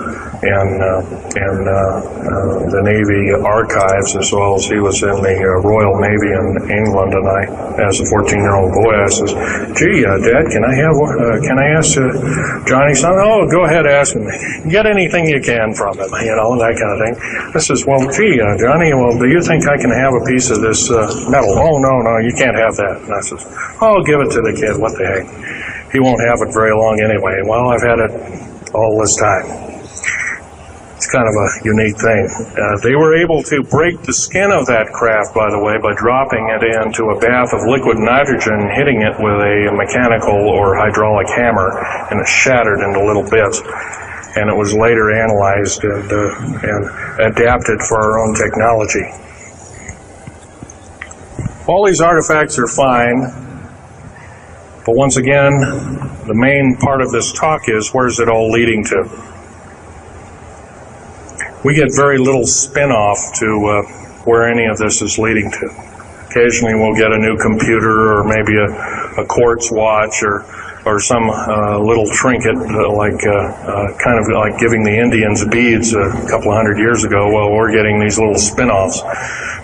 Navy archives, as well as he was in the Royal Navy in England. And I, as a 14-year-old boy, I says, "Gee, Dad, can I ask Johnny something?" "Oh, go ahead, ask him. Get anything you can from him," that kind of thing. I says, "Well, gee, Johnny, well, do you think I can have a piece of this metal?" "Oh, no, you can't have that." And I says, "Oh, give it to the kid. What the heck? He won't have it very long anyway." Well, I've had it all this time. It's kind of a unique thing. They were able to break the skin of that craft, by the way, by dropping it into a bath of liquid nitrogen, hitting it with a mechanical or hydraulic hammer, and it shattered into little bits. And it was later analyzed and adapted for our own technology. All these artifacts are fine, but once again, the main part of this talk is, where's it all leading to? We get very little spin-off to where any of this is leading to. Occasionally we'll get a new computer, or maybe a quartz watch, or some little trinket, kind of like giving the Indians beads a couple of hundred years ago. Well, we're getting these little spin-offs.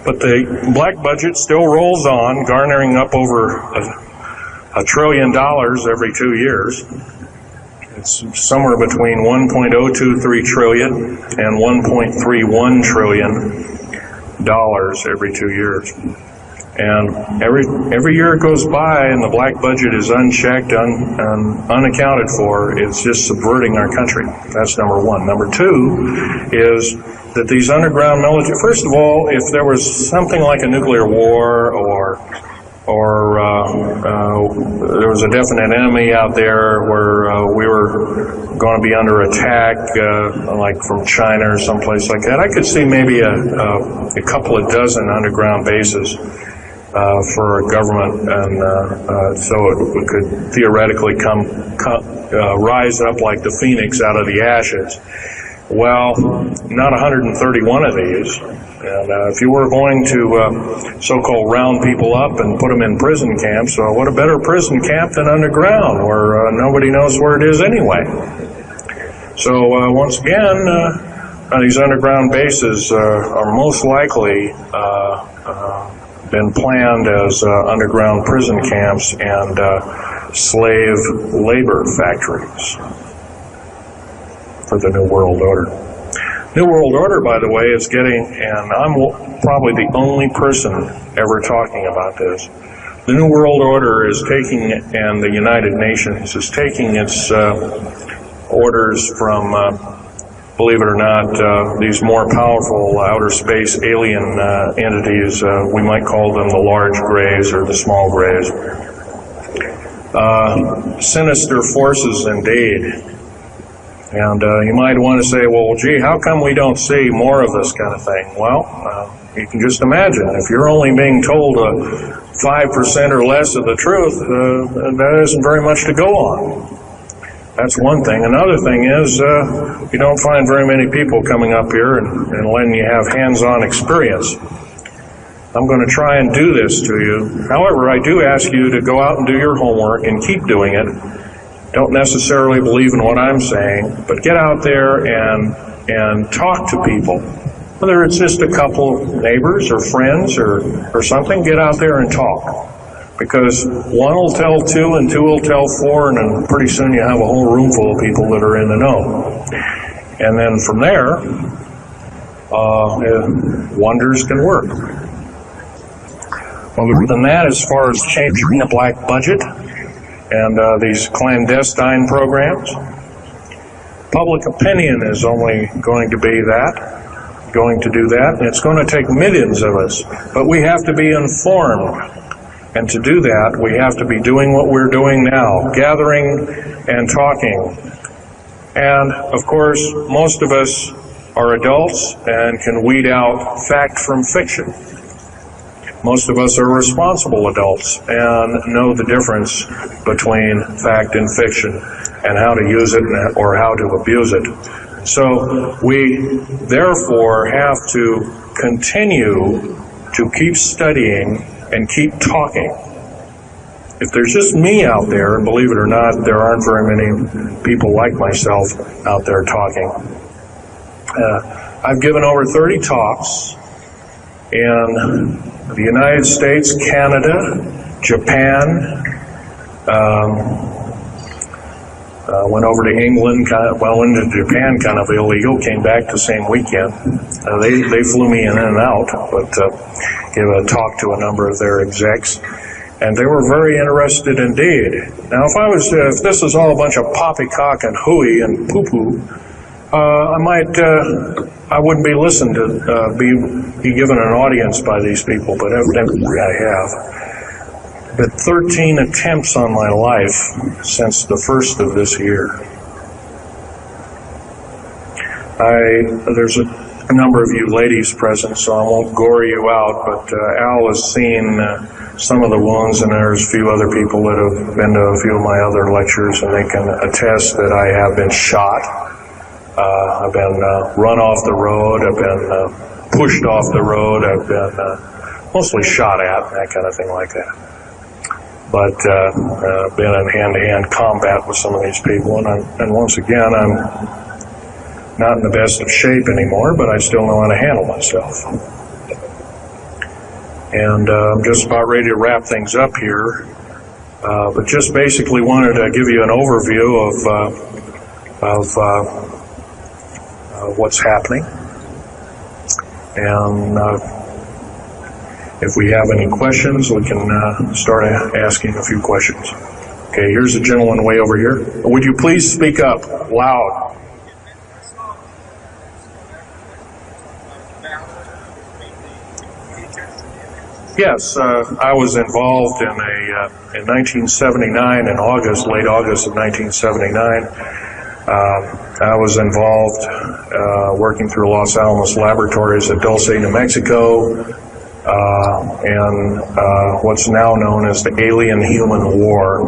But the black budget still rolls on, garnering up over $1 trillion every 2 years. It's somewhere between 1.023 trillion and 1.31 trillion dollars every 2 years. And every year it goes by and the black budget is unchecked, unaccounted for, it's just subverting our country. That's number one. Number two is that these underground military, first of all, if there was something like a nuclear war or there was a definite enemy out there where we were going to be under attack, like from China or someplace like that, I could see maybe a couple of dozen underground bases for our government, and so it could theoretically rise up like the phoenix out of the ashes. Well, not 131 of these. And if you were going to so-called round people up and put them in prison camps, what a better prison camp than underground, where nobody knows where it is anyway. So once again, these underground bases are most likely been planned as underground prison camps and slave labor factories for the New World Order. New World Order, by the way, is getting, and I'm probably the only person ever talking about this, the New World Order is taking, and the United Nations is taking its orders from, believe it or not, these more powerful outer space alien entities. We might call them the large grays or the small grays. Sinister forces indeed. And you might want to say, well, gee, how come we don't see more of this kind of thing? Well, you can just imagine. If you're only being told 5% or less of the truth, that isn't very much to go on. That's one thing. Another thing is you don't find very many people coming up here and letting you have hands-on experience. I'm going to try and do this to you. However, I do ask you to go out and do your homework and keep doing it. Don't necessarily believe in what I'm saying, but get out there and talk to people. Whether it's just a couple neighbors or friends or something, get out there and talk. Because one will tell two and two will tell four, and then pretty soon you have a whole room full of people that are in the know. And then from there, wonders can work. Other than that, as far as changing the black budget and these clandestine programs, public opinion is only going to do that, and it's going to take millions of us. But we have to be informed. And to do that, we have to be doing what we're doing now, gathering and talking. And, of course, most of us are adults and can weed out fact from fiction. Most of us are responsible adults and know the difference between fact and fiction and how to use it or how to abuse it. So we therefore have to continue to keep studying and keep talking. If there's just me out there, and believe it or not, there aren't very many people like myself out there talking. I've given over 30 talks in the United States, Canada, Japan, went over to England, went into Japan kind of illegal, came back the same weekend. They flew me in and out, but gave a talk to a number of their execs, and they were very interested indeed. Now, if this is all a bunch of poppycock and hooey and poo-poo, I wouldn't be listened to, be given an audience by these people, but evidently I have. But 13 attempts on my life since the first of this year. There's a number of you ladies present, so I won't gore you out, but Al has seen some of the wounds, and there's a few other people that have been to a few of my other lectures, and they can attest that I have been shot. I've been run off the road, I've been pushed off the road, I've been mostly shot at, that kind of thing like that. But been in hand-to-hand combat with some of these people, and once again, I'm not in the best of shape anymore, but I still know how to handle myself. And I'm just about ready to wrap things up here, but just basically wanted to give you an overview of what's happening, and if we have any questions, we can start asking a few questions. Okay, here's a gentleman way over here. Would you please speak up loud? Yes, I was involved in 1979, in August, late August of 1979. I was involved working through Los Alamos Laboratories at Dulce, New Mexico, and what's now known as the Alien-Human War.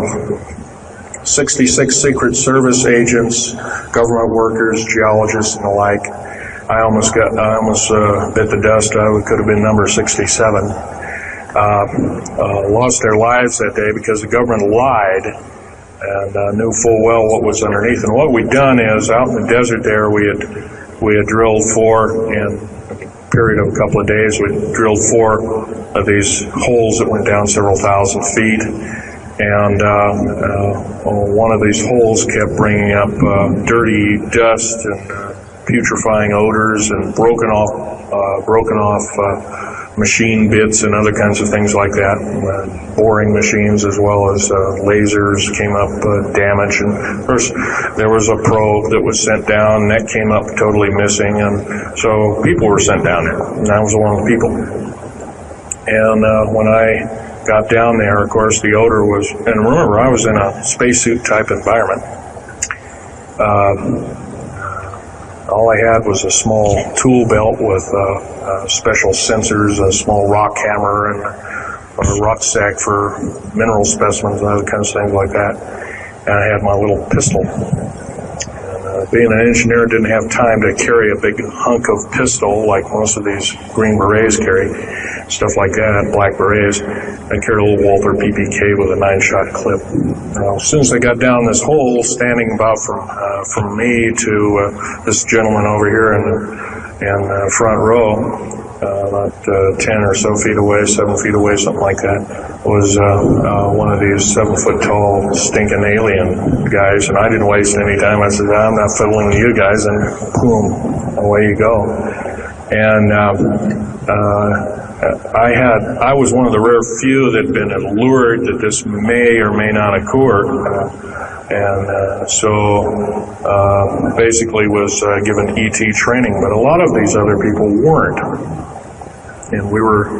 66 Secret Service agents, government workers, geologists, and the like. I almost bit the dust. I could have been number 67. Lost their lives that day because the government lied and knew full well what was underneath. And what we'd done is, out in the desert there, we had drilled in a period of a couple of days, we drilled 4 of these holes that went down several thousand feet. And one of these holes kept bringing up dirty dust and putrefying odors and broken off machine bits and other kinds of things like that. Boring machines as well as lasers came up damaged. And first there was a probe that was sent down, and that came up totally missing. And so people were sent down there, and I was one of the people. And when I got down there, of course, the odor was, and remember, I was in a spacesuit type environment. All I had was a small tool belt with special sensors, a small rock hammer, and a rucksack for mineral specimens and other kinds of things like that. And I had my little pistol. And being an engineer, didn't have time to carry a big hunk of pistol like most of these Green Berets carry, stuff like that, Black Berets. I carried a little Walther PPK with a 9-shot clip. As soon as I got down this hole, standing about from me to this gentleman over here in the front row, about 10 or so feet away, 7 feet away, something like that, was one of these 7-foot-tall stinking alien guys. And I didn't waste any time. I said, I'm not fiddling with you guys, and boom, away you go. And I was one of the rare few that had been allured that this may or may not occur, and so basically was given ET training, but a lot of these other people weren't. And we were,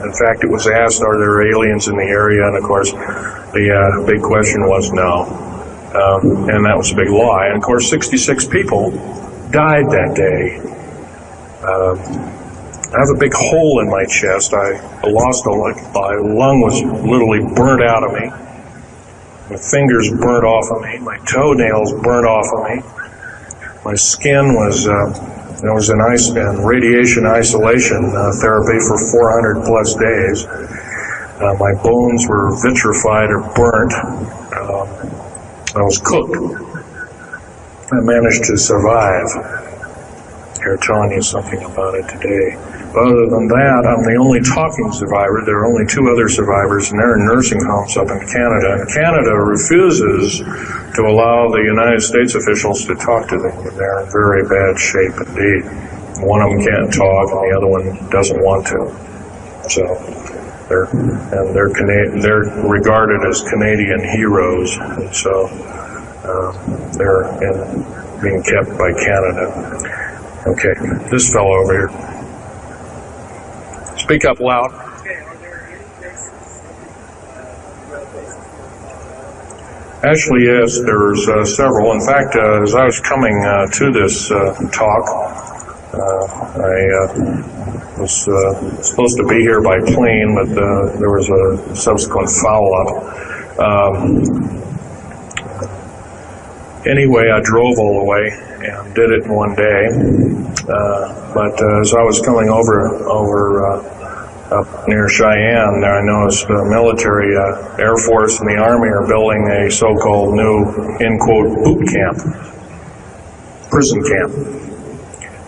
in fact, it was asked, are there aliens in the area? And of course, the big question was no. And that was a big lie. And of course, 66 people died that day. I have a big hole in my chest. I lost my lung was literally burnt out of me. My fingers burnt off of me. My toenails burnt off of me. My skin was in radiation isolation therapy for 400 plus days. My bones were vitrified or burnt. I was cooked. I managed to survive. Here, telling you something about it today. But other than that, I'm the only talking survivor. There are only 2 other survivors, and they're in nursing homes up in Canada. And Canada refuses to allow the United States officials to talk to them. They're in very bad shape indeed. One of them can't talk, and the other one doesn't want to. So they're regarded as Canadian heroes, and so they're being kept by Canada. Okay, this fellow over here. Speak up loud. Actually, yes, there's several. In fact, as I was coming to this talk, I was supposed to be here by plane, but there was a subsequent foul-up. Anyway, I drove all the way and did it in one day. But as I was coming over up near Cheyenne, there I noticed the military, Air Force, and the Army are building a so-called new, in quote, boot camp, prison camp,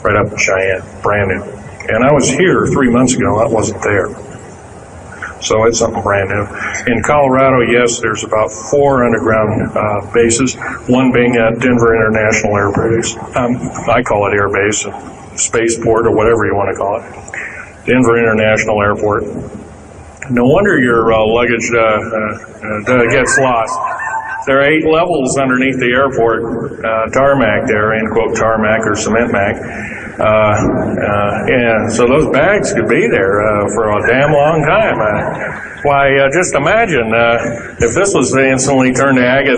right up in Cheyenne, brand new. And I was here 3 months ago. I wasn't there. So it's something brand new. In Colorado, yes, there's about 4 underground bases, one being at Denver International Air Base. I call it Air Base, spaceport, or whatever you want to call it. Denver International Airport. No wonder your luggage gets lost. There are 8 levels underneath the airport, tarmac there, end quote, tarmac or cement mac. And so those bags could be there for a damn long time. Why, just imagine if this was instantly turned to agate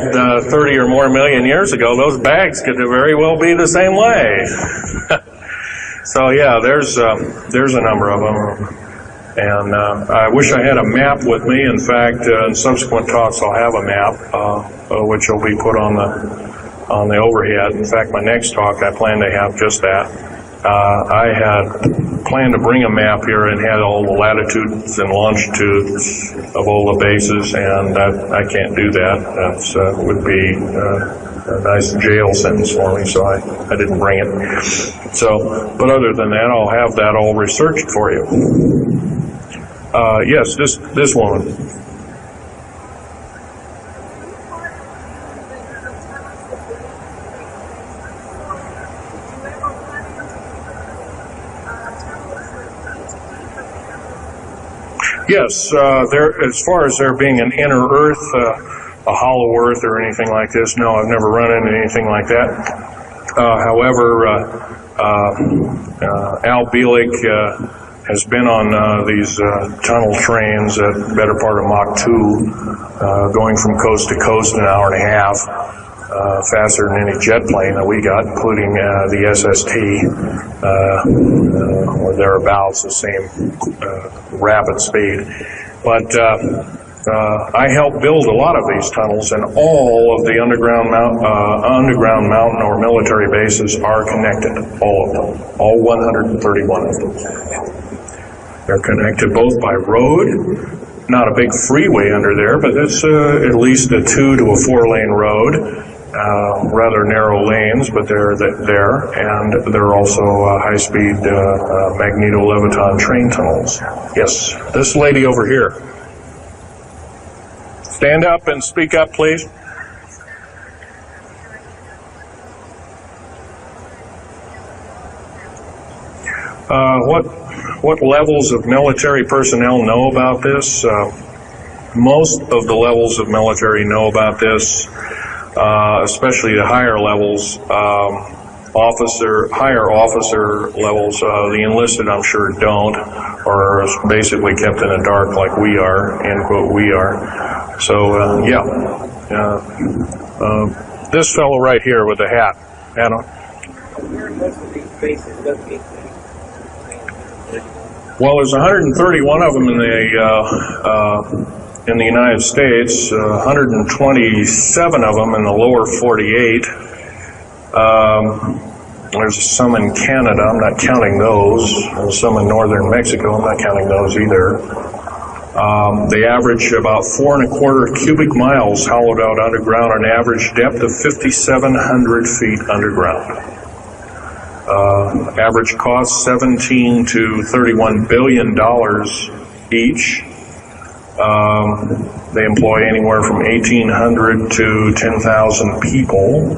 30 or more million years ago, those bags could very well be the same way. So yeah, there's a number of them. And I wish I had a map with me. In fact, in subsequent talks, I'll have a map, which will be put on the overhead. In fact, my next talk, I plan to have just that. I had planned to bring a map here and had all the latitudes and longitudes of all the bases, and I can't do that. That would be a nice jail sentence for me, so I didn't bring it. So, but other than that, I'll have that all researched for you. Yes, this woman. Yes, as far as there being an inner Earth, a hollow Earth or anything like this, no, I've never run into anything like that. However, Al Bielek has been on these tunnel trains at the better part of Mach 2, going from coast to coast in an hour and a half, faster than any jet plane that we got, including the SST, or thereabouts, the same rapid speed. But I helped build a lot of these tunnels, and all of the underground mountain or military bases are connected, all of them, all 131 of them. They're connected both by road, not a big freeway under there, but it's at least a 2 to a 4 lane road, rather narrow lanes, but they're there, and they're also high-speed magneto-leviton train tunnels. Yes, this lady over here. Stand up and speak up, please. What levels of military personnel know about this? Most of the levels of military know about this, especially the higher levels, higher officer levels. The enlisted, I'm sure, don't, or are basically kept in the dark like we are, end quote, we are. So, yeah. This fellow right here with the hat, Adam. Where are most of these bases located? Well, there's 131 of them in the United States, 127 of them in the lower 48. There's some in Canada, I'm not counting those. There's some in northern Mexico, I'm not counting those either. They average about 4¼ cubic miles hollowed out underground, an average depth of 5,700 feet underground. Average cost $17 to $31 billion each. They employ anywhere from 1,800 to 10,000 people.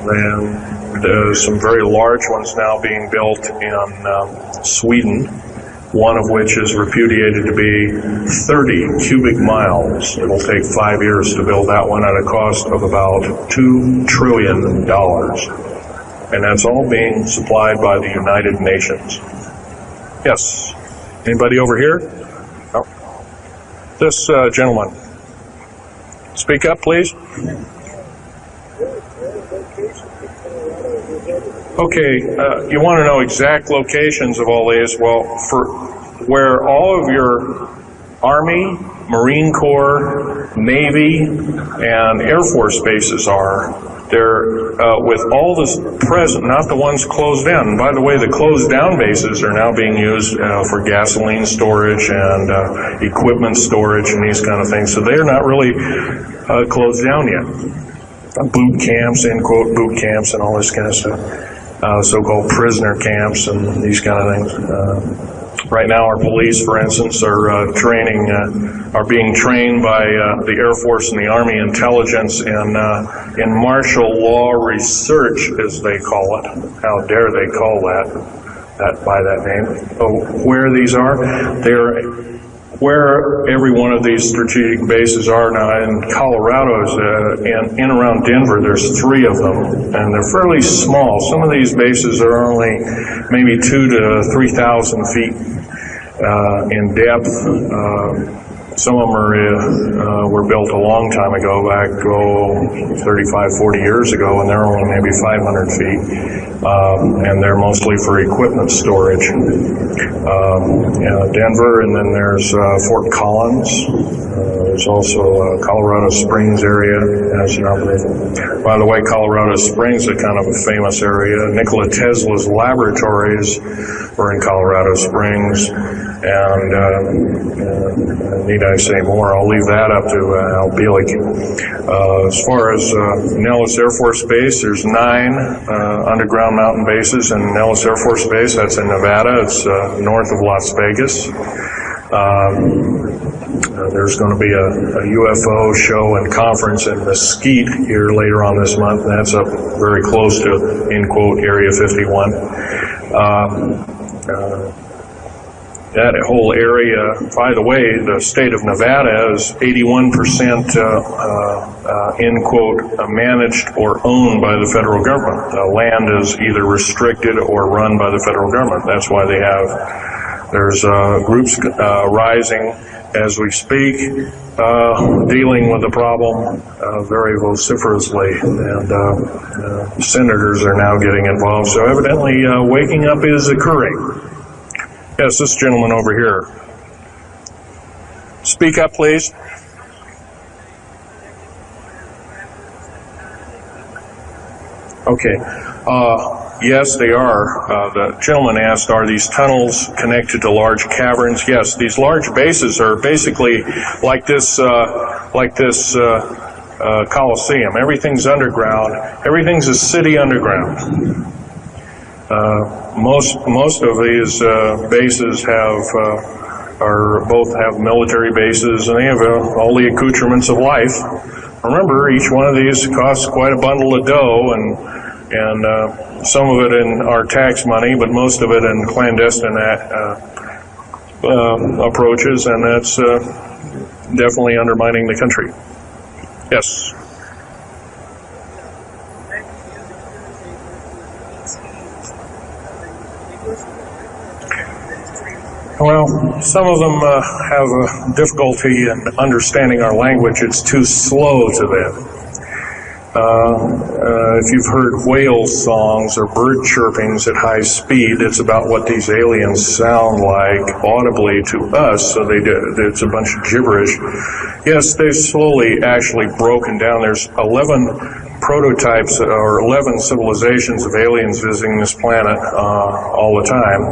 And there's some very large ones now being built in Sweden, one of which is repudiated to be 30 cubic miles. It will take 5 years to build that one at a cost of about $2 trillion. And that's all being supplied by the United Nations. Yes. Anybody over here? Oh. This gentleman. Speak up, please. Okay, you want to know exact locations of all these. Well, for where all of your Army, Marine Corps, Navy, and Air Force bases are, they're with all this present, not the ones closed down. And by the way, the closed down bases are now being used for gasoline storage and equipment storage and these kind of things. So they're not really closed down yet. Boot camps, end quote, boot camps and all this kind of stuff. So-called prisoner camps and these kind of things. Right now, our police, for instance, are being trained by the Air Force and the Army intelligence in martial law research, as they call it. How dare they call that by that name? Where these are, they're where every one of these strategic bases are now. In Colorado, in around Denver, there's 3 of them, and they're fairly small. Some of these bases are only maybe 2,000 to 3,000 feet in depth. Some of them were built a long time ago, back 35, 40 years ago, and they're only maybe 500 feet. And they're mostly for equipment storage. Denver, and then there's Fort Collins. There's also Colorado Springs area as an operation. By the way, Colorado Springs is kind of a famous area. Nikola Tesla's laboratories were in Colorado Springs, and need I say more? I'll leave that up to Al Bielek. As far as Nellis Air Force Base, there's 9 underground mountain bases in Nellis Air Force Base. That's in Nevada. It's north of Las Vegas. There's going to be a UFO show and conference in Mesquite here later on this month. That's up very close to, end quote, Area 51. That whole area, by the way, the state of Nevada is 81% end quote, managed or owned by the federal government. The land is either restricted or run by the federal government. That's why there's groups rising as we speak, dealing with the problem very vociferously, and senators are now getting involved. So evidently waking up is occurring. Yes, this gentleman over here. Speak up, please. Okay. Yes, they are. The gentleman asked, are these tunnels connected to large caverns? Yes, these large bases are basically like this Coliseum. Everything's underground. Everything's a city underground. Most of these bases both have military bases, and they have all the accoutrements of life. Remember, each one of these costs quite a bundle of dough, and some of it in our tax money, but most of it in clandestine approaches, and that's definitely undermining the country. Yes. Well, some of them have a difficulty in understanding our language. It's too slow to them. If you've heard whale songs or bird chirpings at high speed, it's about what these aliens sound like audibly to us, so it's a bunch of gibberish. Yes, they've slowly actually broken down. There's 11 prototypes or 11 civilizations of aliens visiting this planet all the time,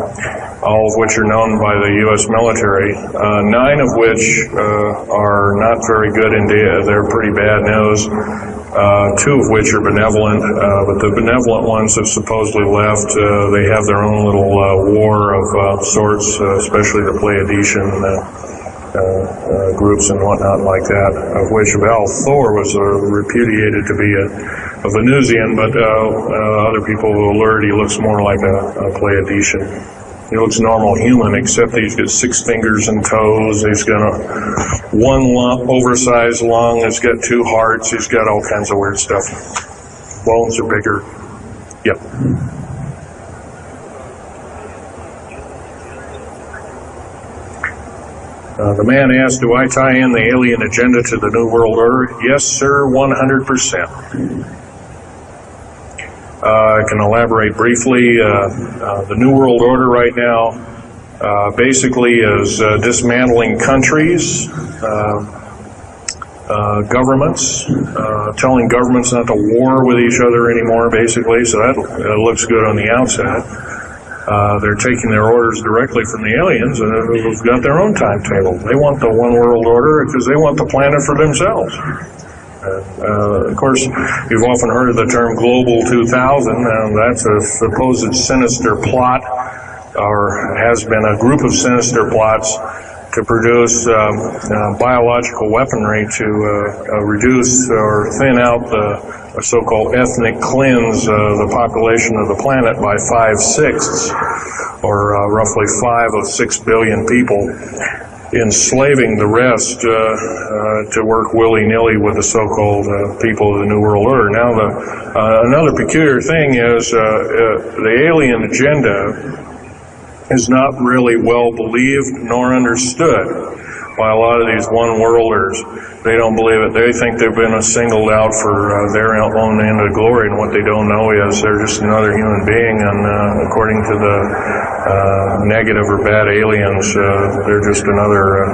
all of which are known by the U.S. military, 9 of which are not very good in data. They're pretty bad news. 2 of which are benevolent, but the benevolent ones have supposedly left. They have their own little war of sorts, especially the Pleiadian groups and whatnot like that, of which Val Thor was repudiated to be a Venusian, but other people will alert he looks more like a Pleiadian. He looks normal human, except he's got 6 fingers and toes. He's got one oversized lung. He's got 2 hearts. He's got all kinds of weird stuff. Bones are bigger. Yep. The man asked, do I tie in the alien agenda to the New World Order? Yes, sir, 100%. I can elaborate briefly. The New World Order right now basically is dismantling countries, governments, telling governments not to war with each other anymore, basically, so that looks good on the outset. They're taking their orders directly from the aliens, and they've got their own timetable. They want the one world order because they want the planet for themselves. Of course, you've often heard of the term Global 2000, and that's a supposed sinister plot, or has been a group of sinister plots to produce biological weaponry to reduce or thin out the so-called ethnic cleanse the population of the planet by 5/6, or roughly 5 of 6 billion people, enslaving the rest to work willy-nilly with the so-called people of the New World Order. Now, another peculiar thing is the alien agenda is not really well believed nor understood by a lot of these one-worlders. They don't believe it. They think they've been singled out for their own end of glory, and what they don't know is they're just another human being, and according to the negative or bad aliens, they're just another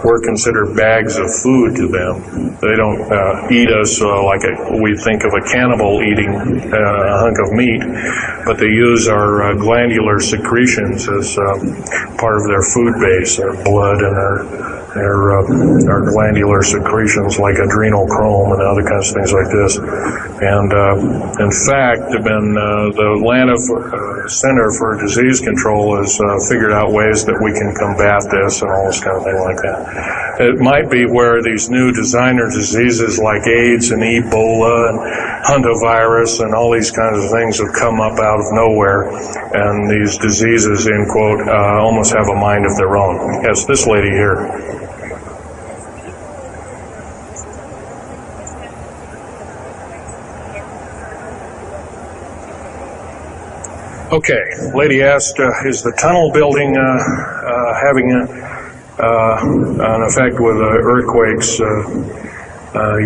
we're considered bags of food to them. They don't eat us like we think of a cannibal eating a hunk of meat, but they use our glandular secretions as part of their food base, their blood and our glandular secretions like adrenochrome and other kinds of things like this. And in fact, the Atlanta Center for Disease Control has figured out ways that we can combat this and all this kind of thing like that. It might be where these new designer diseases like AIDS and Ebola and hantavirus and all these kinds of things have come up out of nowhere, and these diseases, end quote, almost have a mind of their own. Yes, this lady here. Okay, lady asked, is the tunnel building having an effect with earthquakes?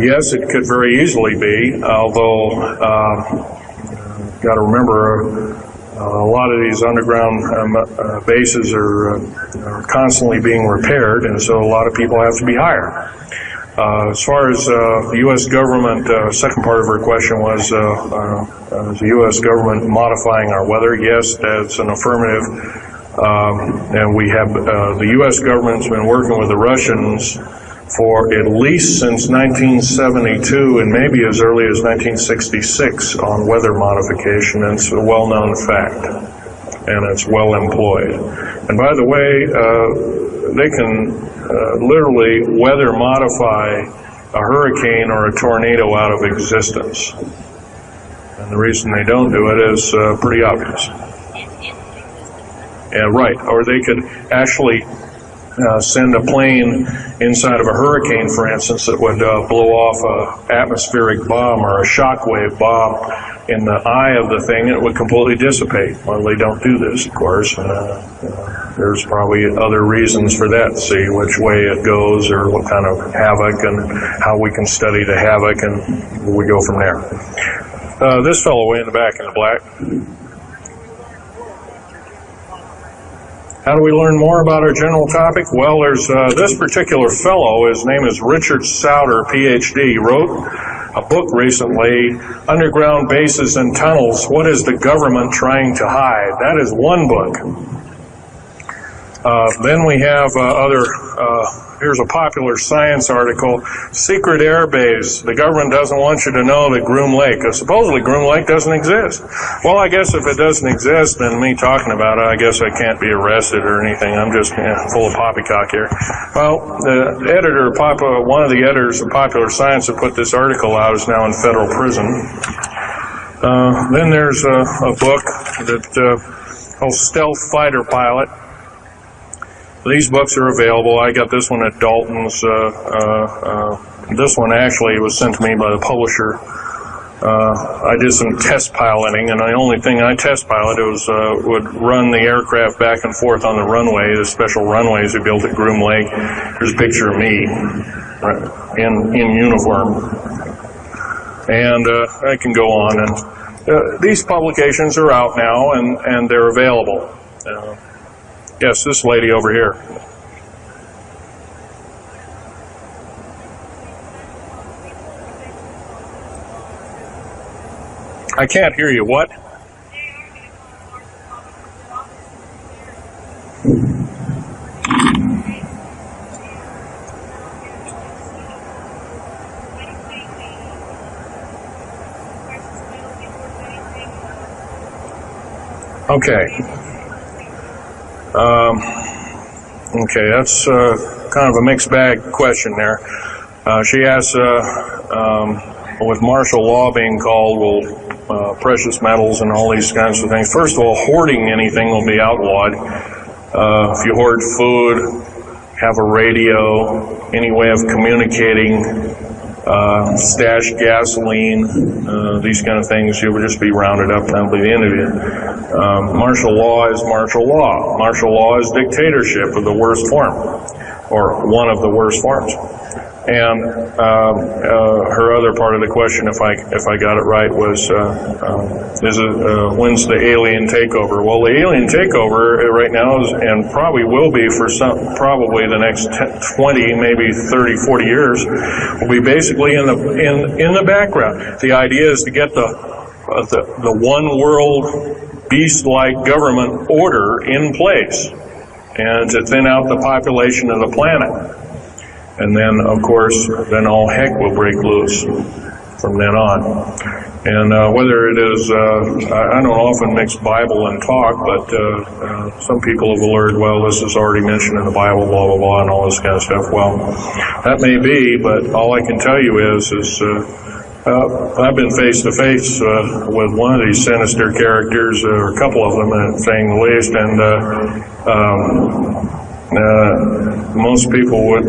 Yes, it could very easily be, although got to remember a lot of these underground bases are constantly being repaired, and so a lot of people have to be hired. As far as the U.S. government, second part of her question was the U.S. government modifying our weather. Yes, that's an affirmative. And we have the U.S. government's been working with the Russians for at least since 1972 and maybe as early as 1966 on weather modification. It's a well-known fact, and it's well employed. And by the way, they can literally weather modify a hurricane or a tornado out of existence. And the reason they don't do it is pretty obvious. Yeah, right. Or they could actually send a plane inside of a hurricane, for instance, that would blow off an atmospheric bomb or a shockwave bomb in the eye of the thing, it would completely dissipate. Well, they don't do this, of course. There's probably other reasons for that, see which way it goes or what kind of havoc and how we can study the havoc, and we go from there. This fellow way in the back in the black. How do we learn more about our general topic? Well, there's this particular fellow, his name is Richard Souter, PhD, wrote a book recently, Underground Bases and Tunnels, What is the Government Trying to Hide? That is one book. Then we have here's a popular science article, Secret Air Base. The government doesn't want you to know that Groom Lake, supposedly Groom Lake doesn't exist. Well, I guess if it doesn't exist, then me talking about it, I guess I can't be arrested or anything. I'm just full of poppycock here. Well, the editor, one of the editors of Popular Science that put this article out is now in federal prison. Then there's a book that called Stealth Fighter Pilot. These books are available. I got this one at Dalton's. This one actually was sent to me by the publisher. I did some test piloting, and the only thing I test piloted was would run the aircraft back and forth on the runway, the special runways we built at Groom Lake. There's a picture of me in uniform. And I can go on. And these publications are out now, and they're available. Yes, this lady over here. I can't hear you. What? Okay. Okay, that's kind of a mixed bag question there. She asks, with martial law being called, will precious metals and all these kinds of things. First of all, hoarding anything will be outlawed. If you hoard food, have a radio, any way of communicating, stash gasoline, these kind of things, you would just be rounded up, and that'll be the end of it. Martial law is martial law. Martial law is dictatorship of the worst form, or one of the worst forms. And her other part of the question, if I got it right, was when's the alien takeover? Well, the alien takeover right now is, and probably will be for probably the next 20, maybe 30, 40 years, will be basically in the background. The idea is to get the one world beast-like government order in place, and to thin out the population of the planet. And then, of course, then all heck will break loose from then on. And whether it is, I don't often mix Bible and talk, but some people have alerted, well, this is already mentioned in the Bible, blah, blah, blah, and all this kind of stuff. Well, that may be, but all I can tell you is I've been face to face with one of these sinister characters, or a couple of them, saying the least, and most people would,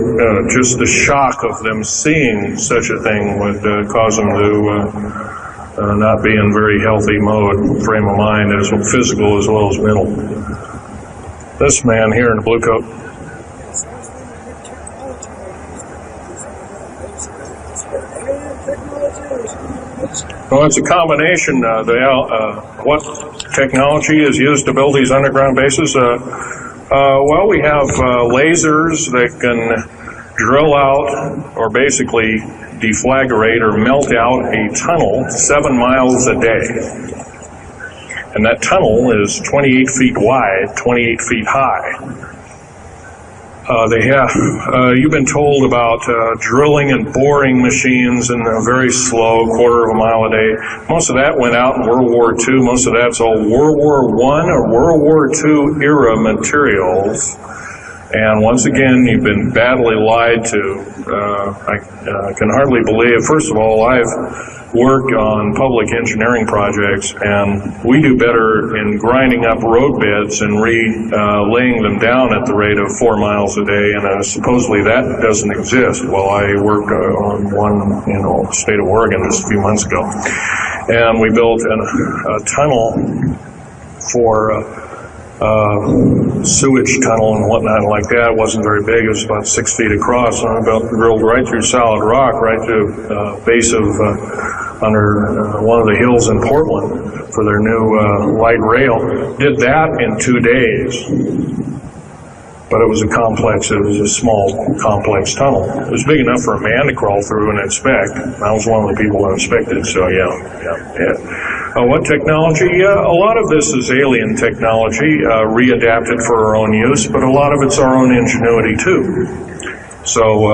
just the shock of them seeing such a thing would cause them to not be in very healthy frame of mind, as physical as well as mental. This man here in the blue coat. Well, it's a combination. What technology is used to build these underground bases? Well, we have lasers that can drill out, or basically deflagrate or melt out a tunnel 7 miles a day. And that tunnel is 28 feet wide, 28 feet high. You've been told about drilling and boring machines in a very slow, quarter of a mile a day. Most of that went out in World War II. Most of that's all World War I or World War II era materials. And once again, you've been badly lied to. I can hardly believe, first of all, I've worked on public engineering projects, and we do better in grinding up road beds and laying them down at the rate of 4 miles a day, and supposedly that doesn't exist. Well, I worked on one in the state of Oregon just a few months ago, and we built a tunnel for sewage tunnel and whatnot like that. It wasn't very big. It was about 6 feet across, and I drilled right through solid rock, right to base of under one of the hills in Portland for their new light rail. Did that in 2 days. But it was a small, complex tunnel. It was big enough for a man to crawl through and inspect. I was one of the people that inspected, so yeah. What technology? A lot of this is alien technology, readapted for our own use, but a lot of it's our own ingenuity too. So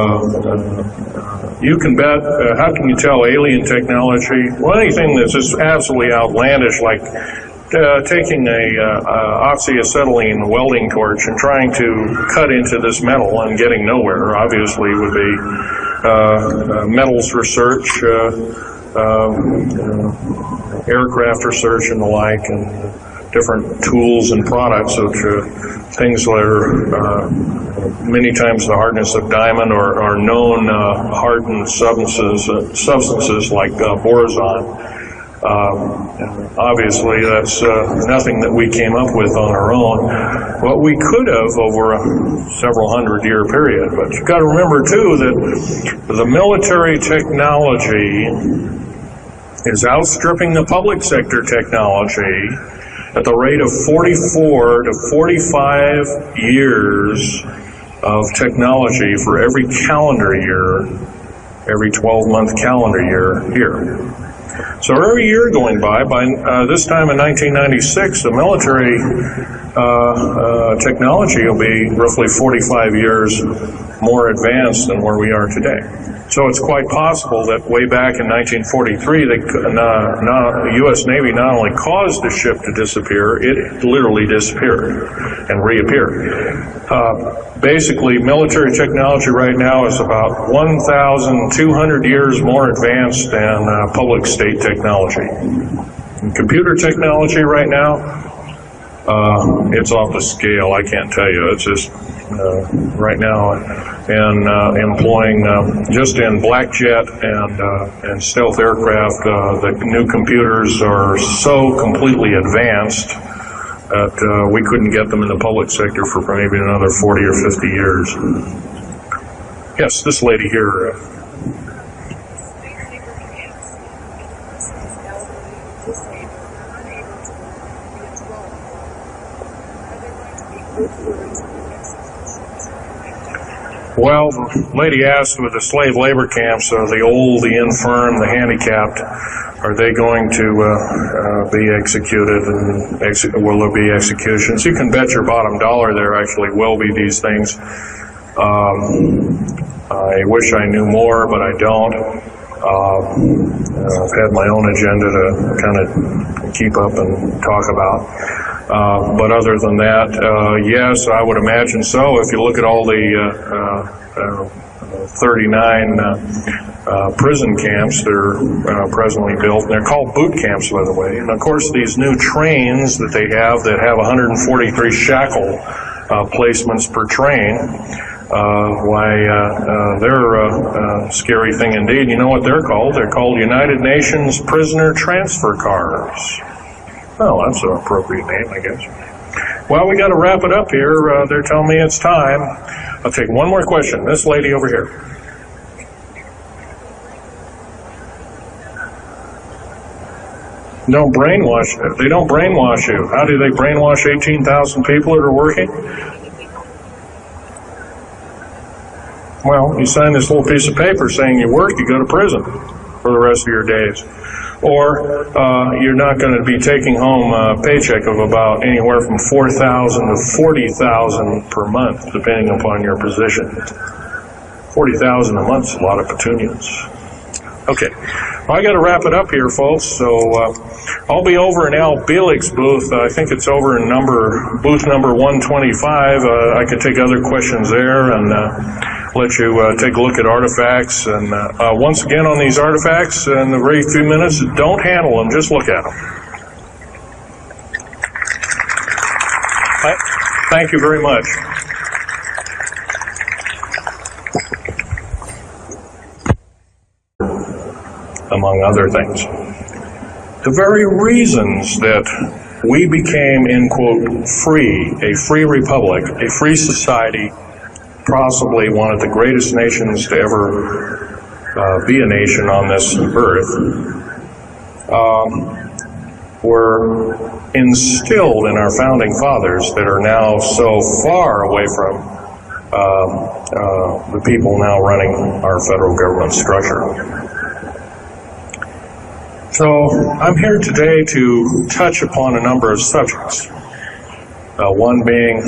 you can bet, how can you tell alien technology? Well, anything that's just absolutely outlandish, like taking a oxyacetylene welding torch and trying to cut into this metal and getting nowhere, obviously would be metals research, aircraft research and the like, and different tools and products, which things that are many times the hardness of diamond or known hardened substances like boron. Obviously, that's nothing that we came up with on our own. What we could have over a several hundred-year period. But you've got to remember, too, that the military technology is outstripping the public sector technology at the rate of 44 to 45 years of technology for every calendar year, every 12-month calendar year here. So every year going by this time in 1996, the military technology will be roughly 45 years more advanced than where we are today. So it's quite possible that way back in 1943, the U.S. Navy not only caused the ship to disappear, it literally disappeared and reappeared. Basically, military technology right now is about 1,200 years more advanced than public state technology. And computer technology right now, it's off the scale. I can't tell you. It's just right now, and employing just in black jet and stealth aircraft, the new computers are so completely advanced that we couldn't get them in the public sector for maybe another 40 or 50 years. Yes, this lady here. Well, the lady asked with the slave labor camps, the old, the infirm, the handicapped, are they going to be executed, and will there be executions? You can bet your bottom dollar there actually will be these things. I wish I knew more, but I don't. I've had my own agenda to kind of keep up and talk about. But other than that, yes, I would imagine so. If you look at all the 39 prison camps that are presently built, and they're called boot camps, by the way. And of course, these new trains that they have that have 143 shackle placements per train, they're a scary thing indeed. You know what they're called? They're called United Nations Prisoner Transfer Cars. Well, that's an appropriate name, I guess. Well, we got to wrap it up here. They're telling me it's time. I'll take one more question. This lady over here. Don't brainwash. They don't brainwash you. How do they brainwash 18,000 people that are working? Well, you sign this little piece of paper saying you work, you go to prison for the rest of your days. Or you're not going to be taking home a paycheck of about anywhere from $4,000 to $40,000 per month, depending upon your position. $40,000 a month's a lot of petunias. Okay. Well, I got to wrap it up here, folks. So I'll be over in Al Bielig's booth. I think it's over in booth number 125. I could take other questions there and let you take a look at artifacts. And once again, on these artifacts, in the very few minutes, don't handle them, just look at them. Thank you very much. Among other things. The very reasons that we became, in quote, free, a free republic, a free society, possibly one of the greatest nations to ever be a nation on this earth, were instilled in our founding fathers that are now so far away from the people now running our federal government structure. So I'm here today to touch upon a number of subjects. One being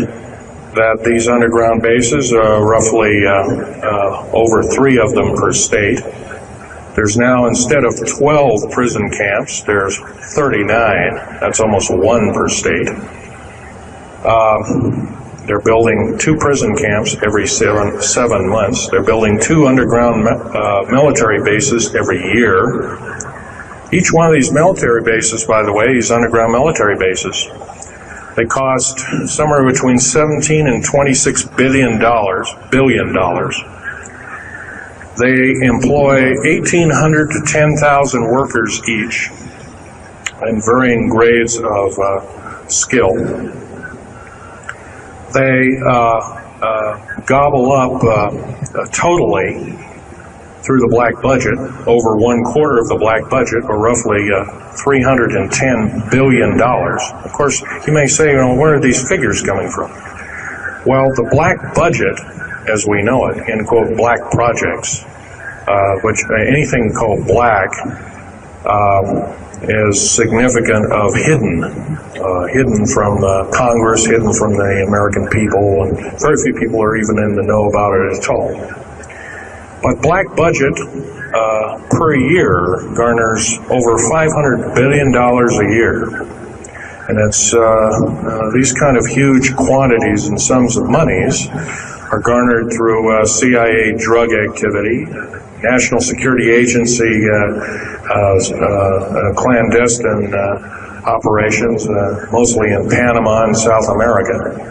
that these underground bases are roughly over 3 of them per state. There's now, instead of 12 prison camps, there's 39. That's almost 1 per state. They're building 2 prison camps every 7 months. They're building 2 underground military bases every year. Each one of these military bases, by the way, these underground military bases, they cost somewhere between $17 and $26 billion. They employ 1,800 to 10,000 workers each in varying grades of skill. They gobble up totally through the black budget, over 1/4 of the black budget, or roughly $310 billion. Of course, you may say, where are these figures coming from? Well, the black budget, as we know it, in quote, black projects, which anything called black is significant of hidden from Congress, hidden from the American people, and very few people are even in the know about it at all. But black budget per year garners over $500 billion a year. And it's these kind of huge quantities and sums of monies are garnered through CIA drug activity, National Security Agency clandestine operations, mostly in Panama and South America.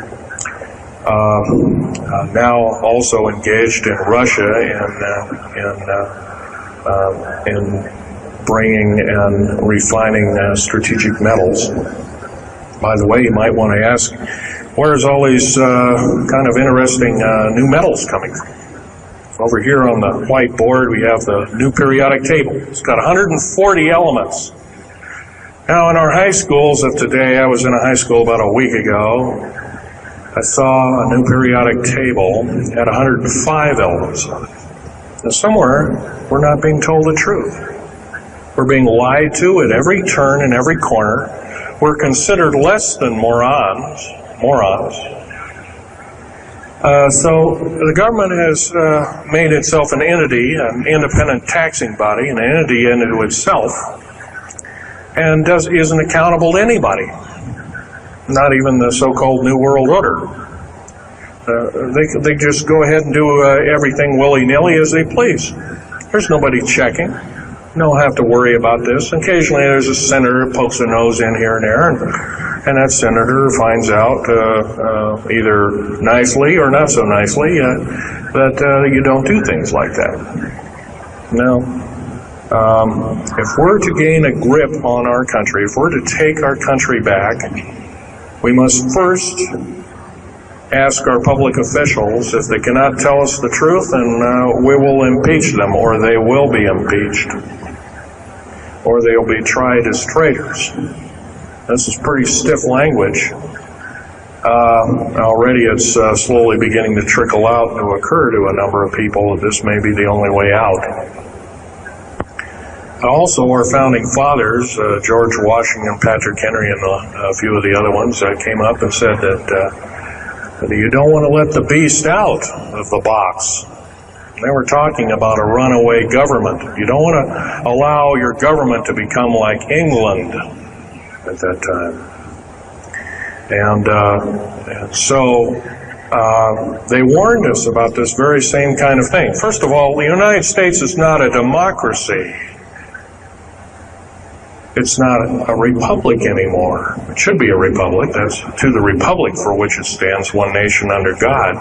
Now also engaged in Russia in bringing and refining strategic metals. By the way, you might want to ask, where's all these kind of interesting new metals coming from? Over here on the whiteboard, we have the new periodic table. It's got 140 elements. Now, in our high schools of today, I was in a high school about a week ago. I saw a new periodic table at 105 elements on it. Now, somewhere, we're not being told the truth. We're being lied to at every turn and every corner. We're considered less than morons. So the government has made itself an entity, an independent taxing body, an entity into itself, and isn't accountable to anybody. Not even the so-called New World Order. They just go ahead and do everything willy-nilly as they please. There's nobody checking. You don't have to worry about this. Occasionally there's a senator who pokes a nose in here and there, and that senator finds out either nicely or not so nicely that you don't do things like that. Now, if we're to gain a grip on our country, if we're to take our country back, we must first ask our public officials if they cannot tell us the truth, and we will impeach them, or they will be impeached, or they'll be tried as traitors. This is pretty stiff language. Already it's slowly beginning to trickle out and to occur to a number of people that this may be the only way out. Also, our founding fathers, George Washington, Patrick Henry, and a few of the other ones, came up and said that you don't want to let the beast out of the box. They were talking about a runaway government. You don't want to allow your government to become like England at that time. And so they warned us about this very same kind of thing. First of all, the United States is not a democracy. It's not a republic anymore. It should be a republic. That's to the republic for which it stands, one nation under God.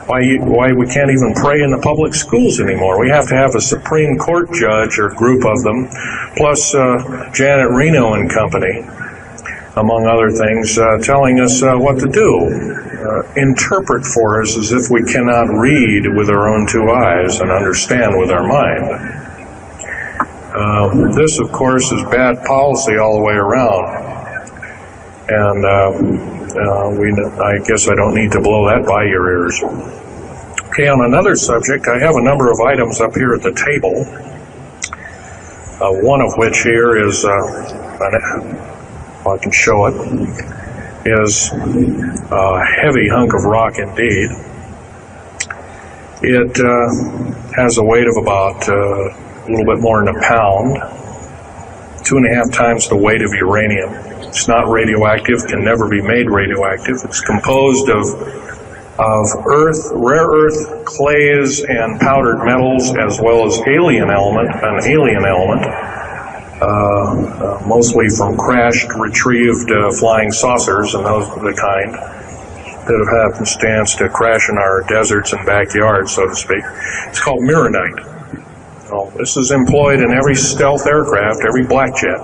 Why we can't even pray in the public schools anymore? We have to have a Supreme Court judge or group of them, plus Janet Reno and company, among other things, telling us what to do. Interpret for us as if we cannot read with our own two eyes and understand with our mind. This, of course, is bad policy all the way around. And I guess I don't need to blow that by your ears. Okay, on another subject, I have a number of items up here at the table. One of which here is, I can show it, is a heavy hunk of rock indeed. It has a weight of about a little bit more than a pound, 2.5 times the weight of uranium. It's not radioactive, can never be made radioactive. It's composed of rare earth, clays, and powdered metals, as well as an alien element, mostly from crashed, retrieved flying saucers and those of the kind that have happenstance to crash in our deserts and backyards, so to speak. It's called mironite. Well, this is employed in every stealth aircraft, every black jet,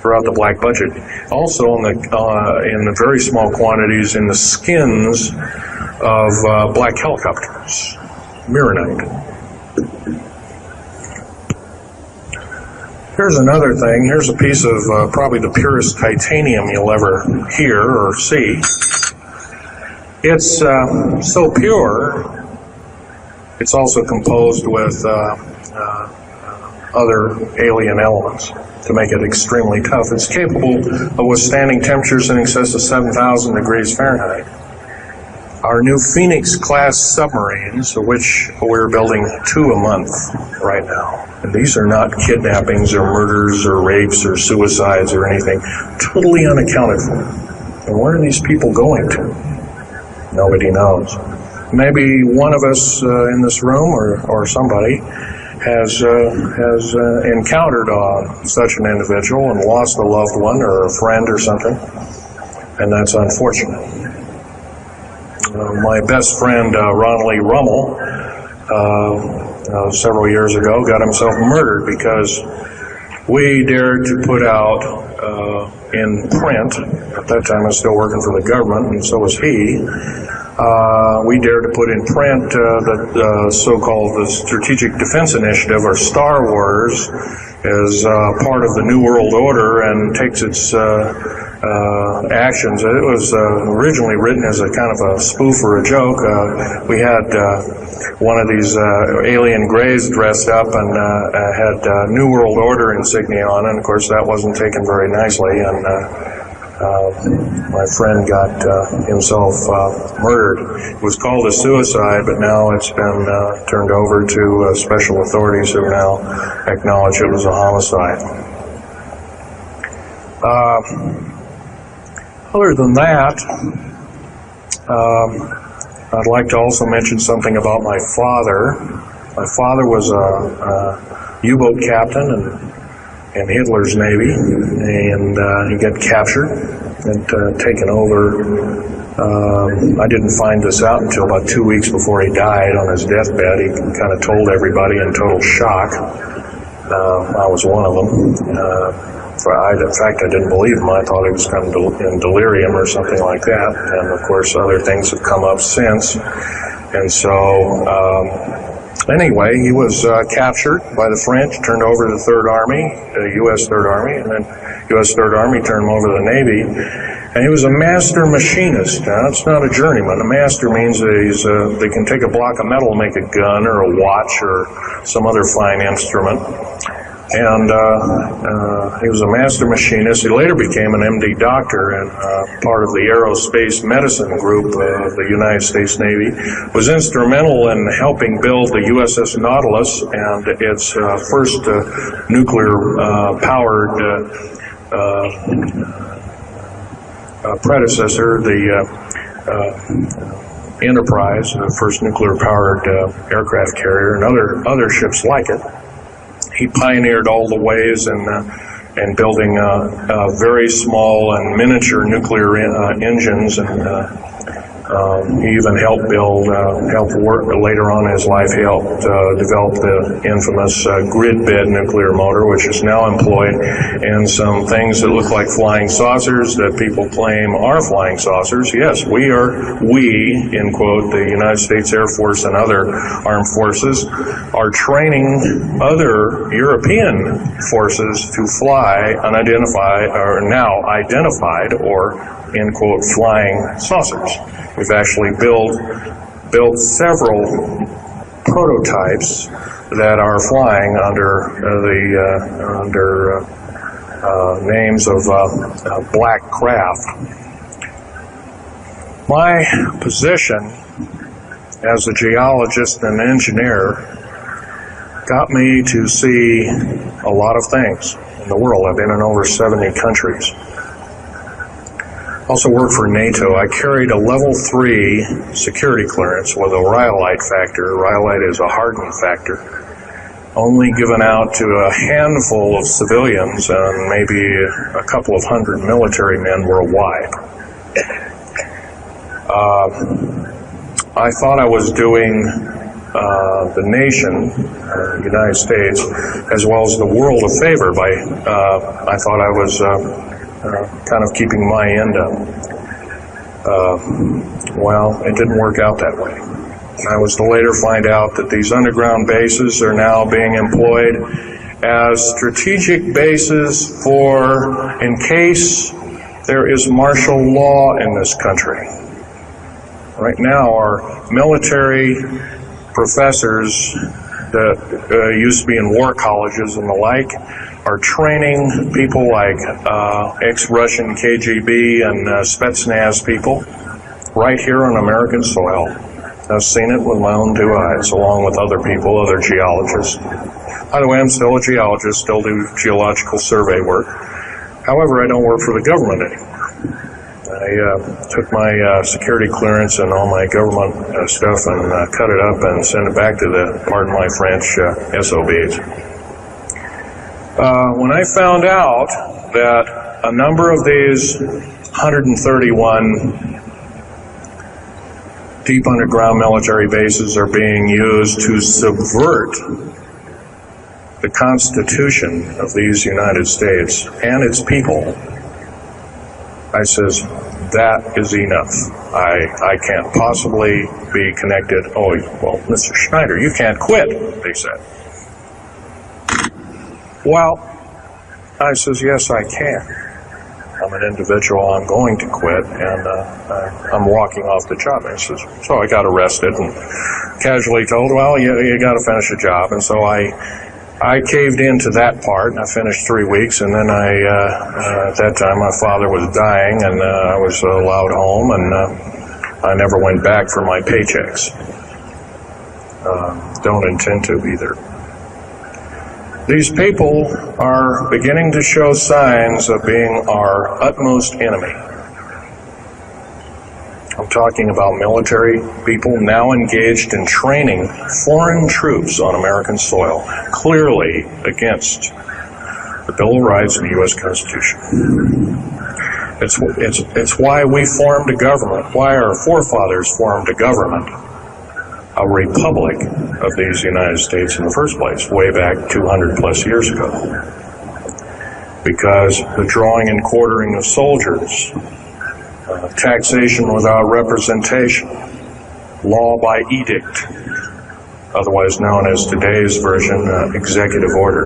throughout the black budget. Also in the very small quantities in the skins of black helicopters. Mironite. Here's another thing. Here's a piece of probably the purest titanium you'll ever hear or see. It's so pure, it's also composed with other alien elements to make it extremely tough. It's capable of withstanding temperatures in excess of 7,000 degrees Fahrenheit. Our new Phoenix-class submarines, of which we're building 2 a month right now, and these are not kidnappings or murders or rapes or suicides or anything, totally unaccounted for. And where are these people going to? Nobody knows. Maybe one of us in this room or somebody has encountered such an individual and lost a loved one or a friend or something, and that's unfortunate. My best friend, Ronald E. Rummel, several years ago, got himself murdered because we dared to put out in print, at that time I was still working for the government, and so was he, we dared to put in print the so-called the Strategic Defense Initiative, or Star Wars, as part of the New World Order and takes its actions. It was originally written as a kind of a spoof or a joke. We had one of these alien greys dressed up and had New World Order insignia on, and of course that wasn't taken very nicely, and my friend got himself murdered. It was called a suicide, but now it's been turned over to special authorities who now acknowledge it was a homicide. Other than that, I'd like to also mention something about my father. My father was a U-boat captain in Hitler's Navy, and he got captured and taken over. I didn't find this out until about 2 weeks before he died on his deathbed. He kind of told everybody in total shock. I was one of them. In fact, I didn't believe him. I thought he was kind of in delirium or something like that. And of course, other things have come up since. And so, anyway, he was captured by the French, turned over to the Third Army, the U.S. Third Army, and then U.S. Third Army turned him over to the Navy. And he was a master machinist. Now, it's not a journeyman. A master means that they can take a block of metal and make a gun or a watch or some other fine instrument. And he was a master machinist. He later became an MD doctor and part of the aerospace medicine group of the United States Navy. Was instrumental in helping build the USS Nautilus and its first nuclear-powered predecessor, the Enterprise, the first nuclear-powered aircraft carrier, and other ships like it. He pioneered all the ways in building very small and miniature nuclear engines, and he even helped work later on in his life. He helped develop the infamous grid bed nuclear motor, which is now employed in some things that look like flying saucers that people claim are flying saucers. Yes, we, in quote, the United States Air Force and other armed forces, are training other European forces to fly unidentified, or now identified, or, in quote, flying saucers. We've actually built several prototypes that are flying under names of black craft. My position as a geologist and engineer got me to see a lot of things in the world. I've been in over 70 countries. Also worked for NATO. I carried a level 3 security clearance with a rhyolite factor. Rhyolite is a hardening factor, only given out to a handful of civilians and maybe a couple of hundred military men worldwide. I thought I was doing the nation, the United States, as well as the world a favor by, I thought I was kind of keeping my end up. Well, it didn't work out that way. I was to later find out that these underground bases are now being employed as strategic bases for, in case there is martial law in this country. Right now, our military professors that used to be in war colleges and the like are training people like ex-Russian KGB and Spetsnaz people right here on American soil. I've seen it with my own 2 eyes, along with other people, other geologists. By the way, I'm still a geologist, still do geological survey work. However, I don't work for the government anymore. I took my security clearance and all my government stuff and cut it up and sent it back to the, pardon my French, SOBs. When I found out that a number of these 131 deep underground military bases are being used to subvert the Constitution of these United States and its people, I says, that is enough. I can't possibly be connected. Oh, well, Mr. Schneider, you can't quit, they said. Well, I says, yes, I can. I'm an individual, I'm going to quit, and I'm walking off the job. And he says, so I got arrested and casually told, well, you got to finish the job. And so I caved into that part, and I finished 3 weeks, and then at that time, my father was dying, and I was allowed home, and I never went back for my paychecks. Don't intend to either. These people are beginning to show signs of being our utmost enemy. I'm talking about military people now engaged in training foreign troops on American soil, clearly against the Bill of Rights and the U.S. Constitution. It's why we formed a government, why our forefathers formed a government, a republic of these United States in the first place, way back 200 plus years ago. Because the drawing and quartering of soldiers, taxation without representation, law by edict, otherwise known as today's version, executive order.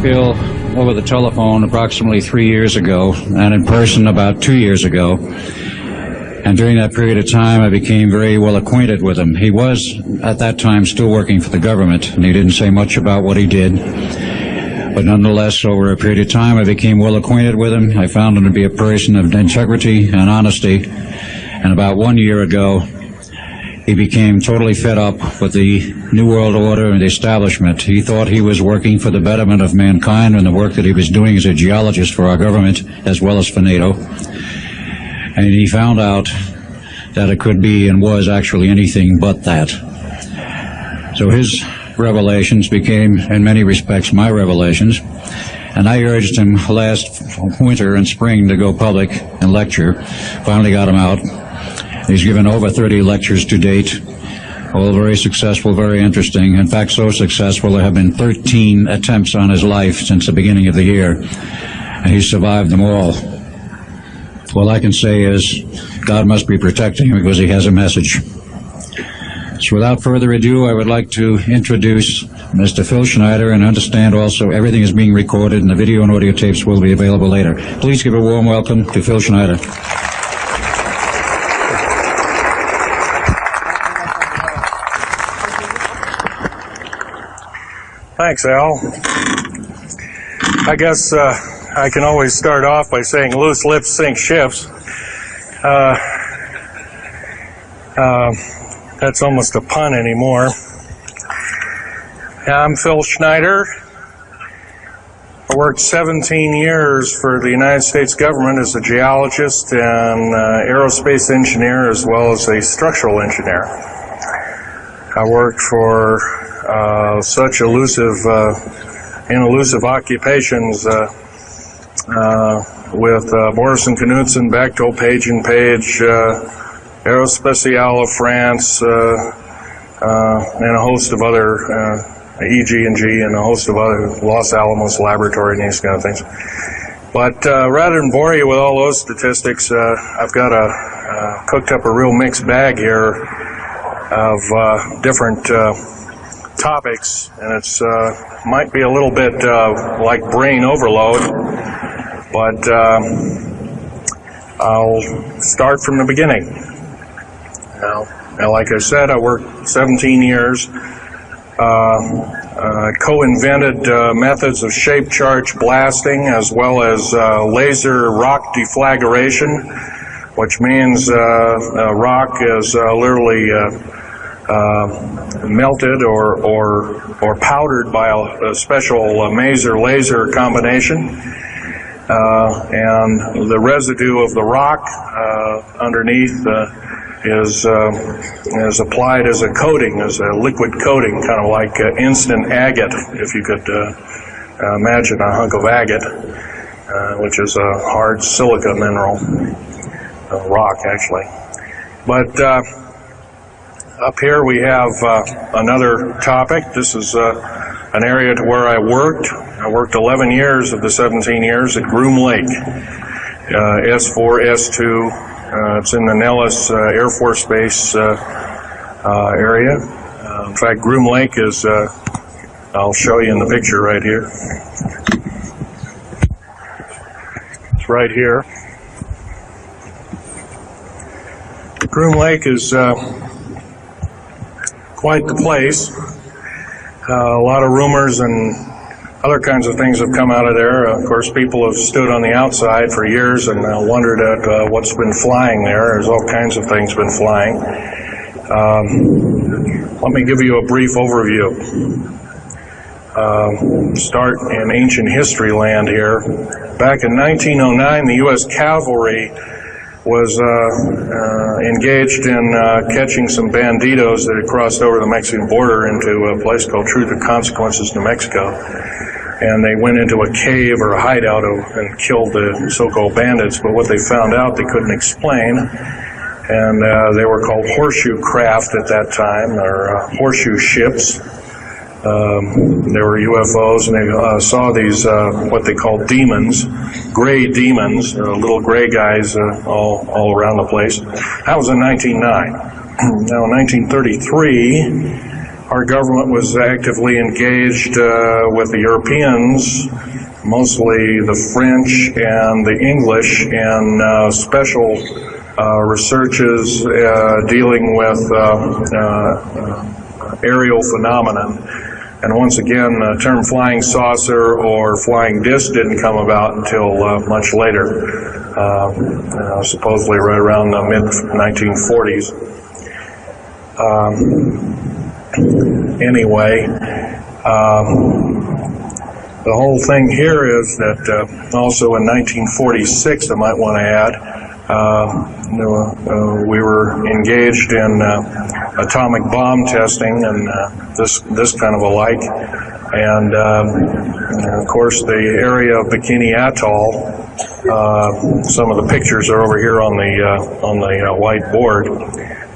Phil over the telephone approximately 3 years ago, and in person about 2 years ago. And during that period of time, I became very well acquainted with him. He was, at that time, still working for the government, and he didn't say much about what he did. But nonetheless, over a period of time, I became well acquainted with him. I found him to be a person of integrity and honesty. And about 1 year ago, he became totally fed up with the New World Order and the establishment. He thought he was working for the betterment of mankind and the work that he was doing as a geologist for our government as well as for NATO. And he found out that it could be and was actually anything but that. So his revelations became, in many respects, my revelations. And I urged him last winter and spring to go public and lecture. Finally got him out. He's given over 30 lectures to date, all very successful, very interesting. In fact, so successful there have been 13 attempts on his life since the beginning of the year, and he's survived them all. All I can say is God must be protecting him because he has a message. So without further ado, I would like to introduce Mr. Phil Schneider, and understand also everything is being recorded and the video and audio tapes will be available later. Please give a warm welcome to Phil Schneider. Thanks, Al. I guess I can always start off by saying loose lips sink ships. That's almost a pun anymore. I'm Phil Schneider. I worked 17 years for the United States government as a geologist and aerospace engineer as well as a structural engineer. I worked for such elusive occupations with Morrison Knudsen, Bechtel, Page & Page, Aerospatiale of France, and a host of other, EG&G and a host of other, Los Alamos Laboratory and these kind of things. But rather than bore you with all those statistics, I've got cooked up a real mixed bag here of different topics, and it's might be a little bit like brain overload, but I'll start from the beginning. Now, like I said, I worked 17 years, co-invented methods of shape charge blasting as well as laser rock deflagration, which means rock is literally melted or powdered by a special laser combination, and the residue of the rock underneath is applied as a coating, as a liquid coating, kind of like instant agate, if you could imagine a hunk of agate, which is a hard silica mineral, rock actually. But up here we have another topic. This is an area to where I worked. I worked 11 years of the 17 years at Groom Lake, S4, S2. It's in the Nellis Air Force Base area. In fact, Groom Lake is, I'll show you in the picture right here. It's right here. Groom Lake is quite the place. A lot of rumors and other kinds of things have come out of there. Of course, people have stood on the outside for years and wondered at what's been flying there. There's all kinds of things been flying. Let me give you a brief overview. Start in ancient history land here. Back in 1909, the U.S. Cavalry was engaged in catching some banditos that had crossed over the Mexican border into a place called Truth and Consequences, New Mexico. And they went into a cave or a hideout and killed the so-called bandits, but what they found out they couldn't explain. And they were called horseshoe craft at that time, or horseshoe ships. There were UFOs, and they saw these, what they called demons, gray demons, little gray guys all around the place. That was in 1909. Now in 1933, our government was actively engaged with the Europeans, mostly the French and the English, in special researches dealing with aerial phenomenon. And once again, the term flying saucer or flying disc didn't come about until much later, supposedly right around the mid-1940s. Anyway, the whole thing here is that also in 1946, I might want to add, we were engaged in atomic bomb testing and this kind of a like. And of course, the area of Bikini Atoll, some of the pictures are over here on the white board.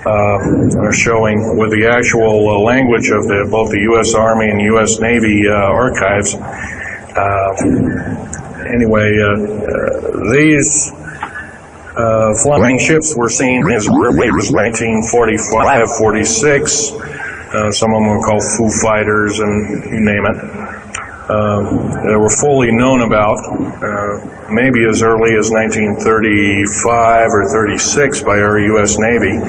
Are showing with the actual language of both the U.S. Army and U.S. Navy archives. Anyway, these flying ships were seen as early as 1945, 46. Some of them were called Foo Fighters, and you name it. They were fully known about, maybe as early as 1935 or 36 by our U.S. Navy.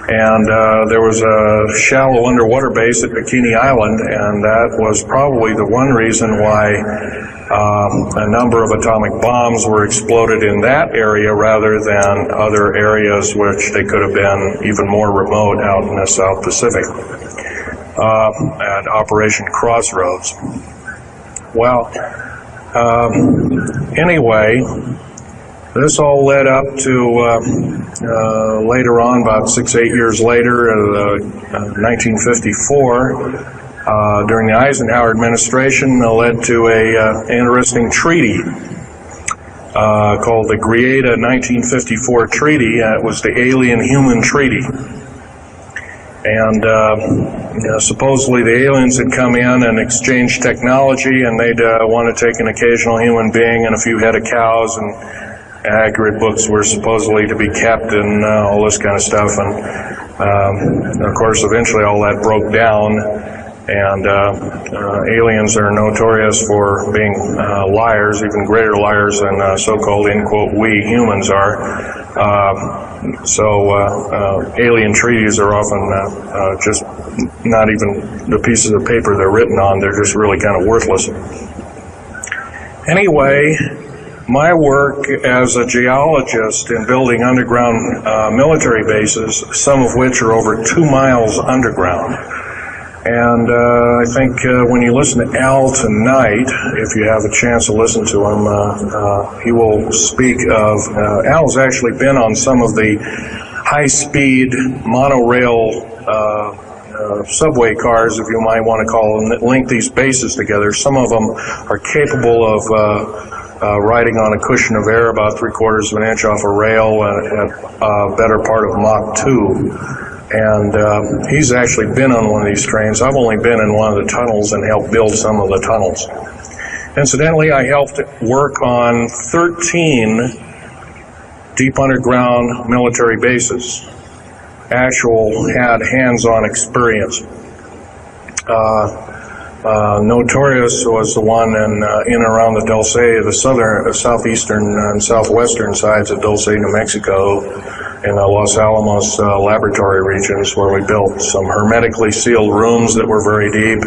And there was a shallow underwater base at Bikini Island, and that was probably the one reason why a number of atomic bombs were exploded in that area rather than other areas which they could have been even more remote out in the South Pacific at Operation Crossroads. Well, anyway, this all led up to later on, about 6-8 years later, 1954, during the Eisenhower administration, led to an interesting treaty called the Greada 1954 Treaty. It was the Alien-Human Treaty. And supposedly the aliens had come in and exchanged technology, and they'd want to take an occasional human being and a few head of cows, and accurate books were supposedly to be kept and all this kind of stuff. And of course, eventually all that broke down, and aliens are notorious for being liars, even greater liars than so-called, in quote, we humans are. So alien treaties are often just not even the pieces of paper they're written on, they're just really kind of worthless. Anyway, my work as a geologist in building underground military bases, some of which are over 2 miles underground. And I think when you listen to Al tonight, if you have a chance to listen to him, he will speak of, Al's actually been on some of the high-speed monorail subway cars, if you might want to call them, that link these bases together. Some of them are capable of riding on a cushion of air about 3/4 of an inch off a rail at a better part of Mach 2. And he's actually been on one of these trains. I've only been in one of the tunnels and helped build some of the tunnels. Incidentally, I helped work on 13 deep underground military bases. Had hands-on experience. Notorious was the one in and around the Dulce, the southeastern and southwestern sides of Dulce, New Mexico, in the Los Alamos laboratory regions, where we built some hermetically sealed rooms that were very deep,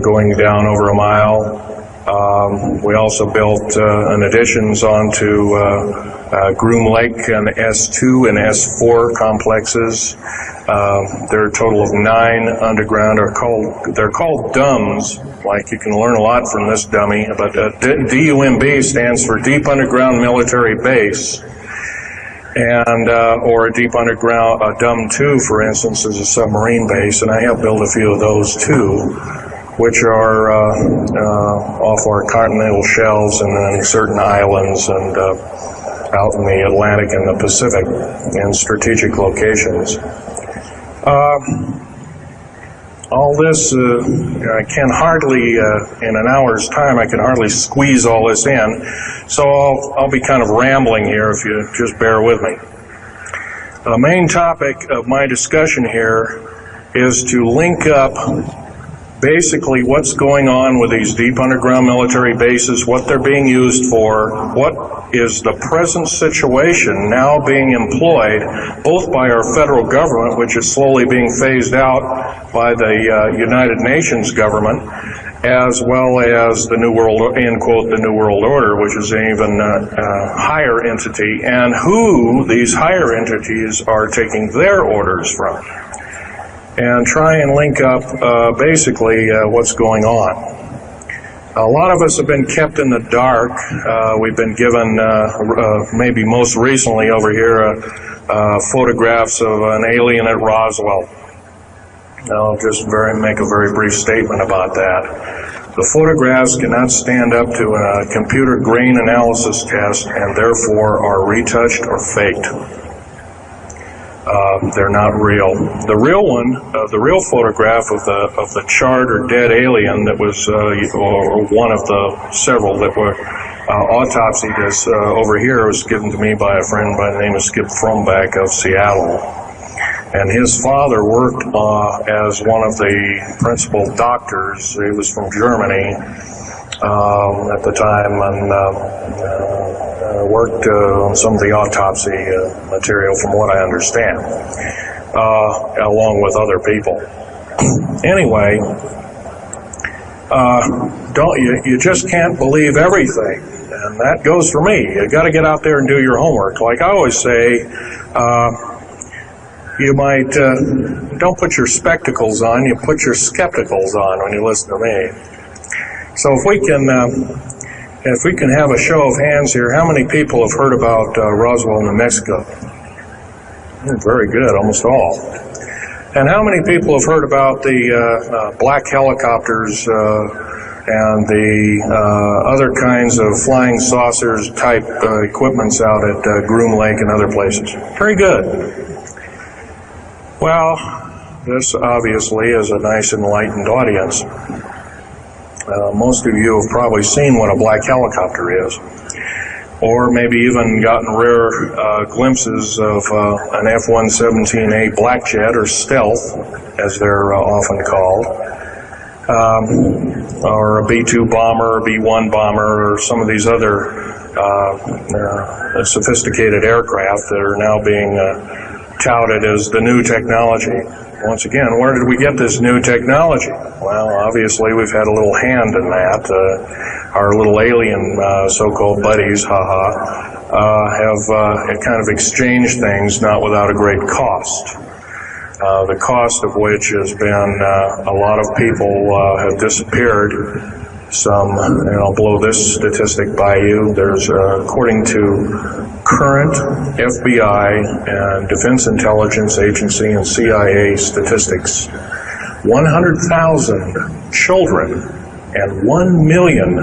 going down over a mile. We also built additions onto Groom Lake and S2 and S4 complexes. There are a total of 9 underground. They're called DUMBs. Like, you can learn a lot from this dummy, but DUMB stands for Deep Underground Military Base. And or a deep underground, DUM-2, for instance, is a submarine base, and I have built a few of those too, which are off our continental shelves and then certain islands and out in the Atlantic and the Pacific in strategic locations. All this, I can hardly, in an hour's time, I can hardly squeeze all this in, so I'll be kind of rambling here if you just bear with me. The main topic of my discussion here is to link up basically what's going on with these deep underground military bases, what they're being used for, what is the present situation now being employed both by our federal government, which is slowly being phased out by the United Nations government, as well as the New World, end quote, the New World Order, which is an even higher entity, and who these higher entities are taking their orders from, and try and link up basically what's going on. A lot of us have been kept in the dark. We've been given, maybe most recently over here, photographs of an alien at Roswell. I'll just make a very brief statement about that. The photographs cannot stand up to a computer grain analysis test and therefore are retouched or faked. They're not real. The real one, the real photograph of the charred or dead alien that was, or one of the several that were autopsied, is over here, was given to me by a friend by the name of Skip Fromback of Seattle. And his father worked as one of the principal doctors. He was from Germany at the time, and worked on some of the autopsy material, from what I understand, along with other people. Anyway, you just can't believe everything, and that goes for me. You got to get out there and do your homework. Like I always say, you might don't put your spectacles on, you put your skepticals on when you listen to me. So if we can have a show of hands here, how many people have heard about Roswell, New Mexico? Very good, almost all. And how many people have heard about the black helicopters and the other kinds of flying saucers type equipments out at Groom Lake and other places? Very good. Well, this obviously is a nice enlightened audience. Most of you have probably seen what a black helicopter is, or maybe even gotten rare glimpses of an F-117A black jet, or stealth, as they're often called, or a B-2 bomber, or B-1 bomber, or some of these other sophisticated aircraft that are now being touted as the new technology. Once again, where did we get this new technology? Well, obviously we've had a little hand in that. Our little alien so-called buddies, have kind of exchanged things, not without a great cost. The cost of which has been a lot of people have disappeared. Some, and I'll blow this statistic by you. There's, according to current FBI and Defense Intelligence Agency and CIA statistics, 100,000 children and 1 million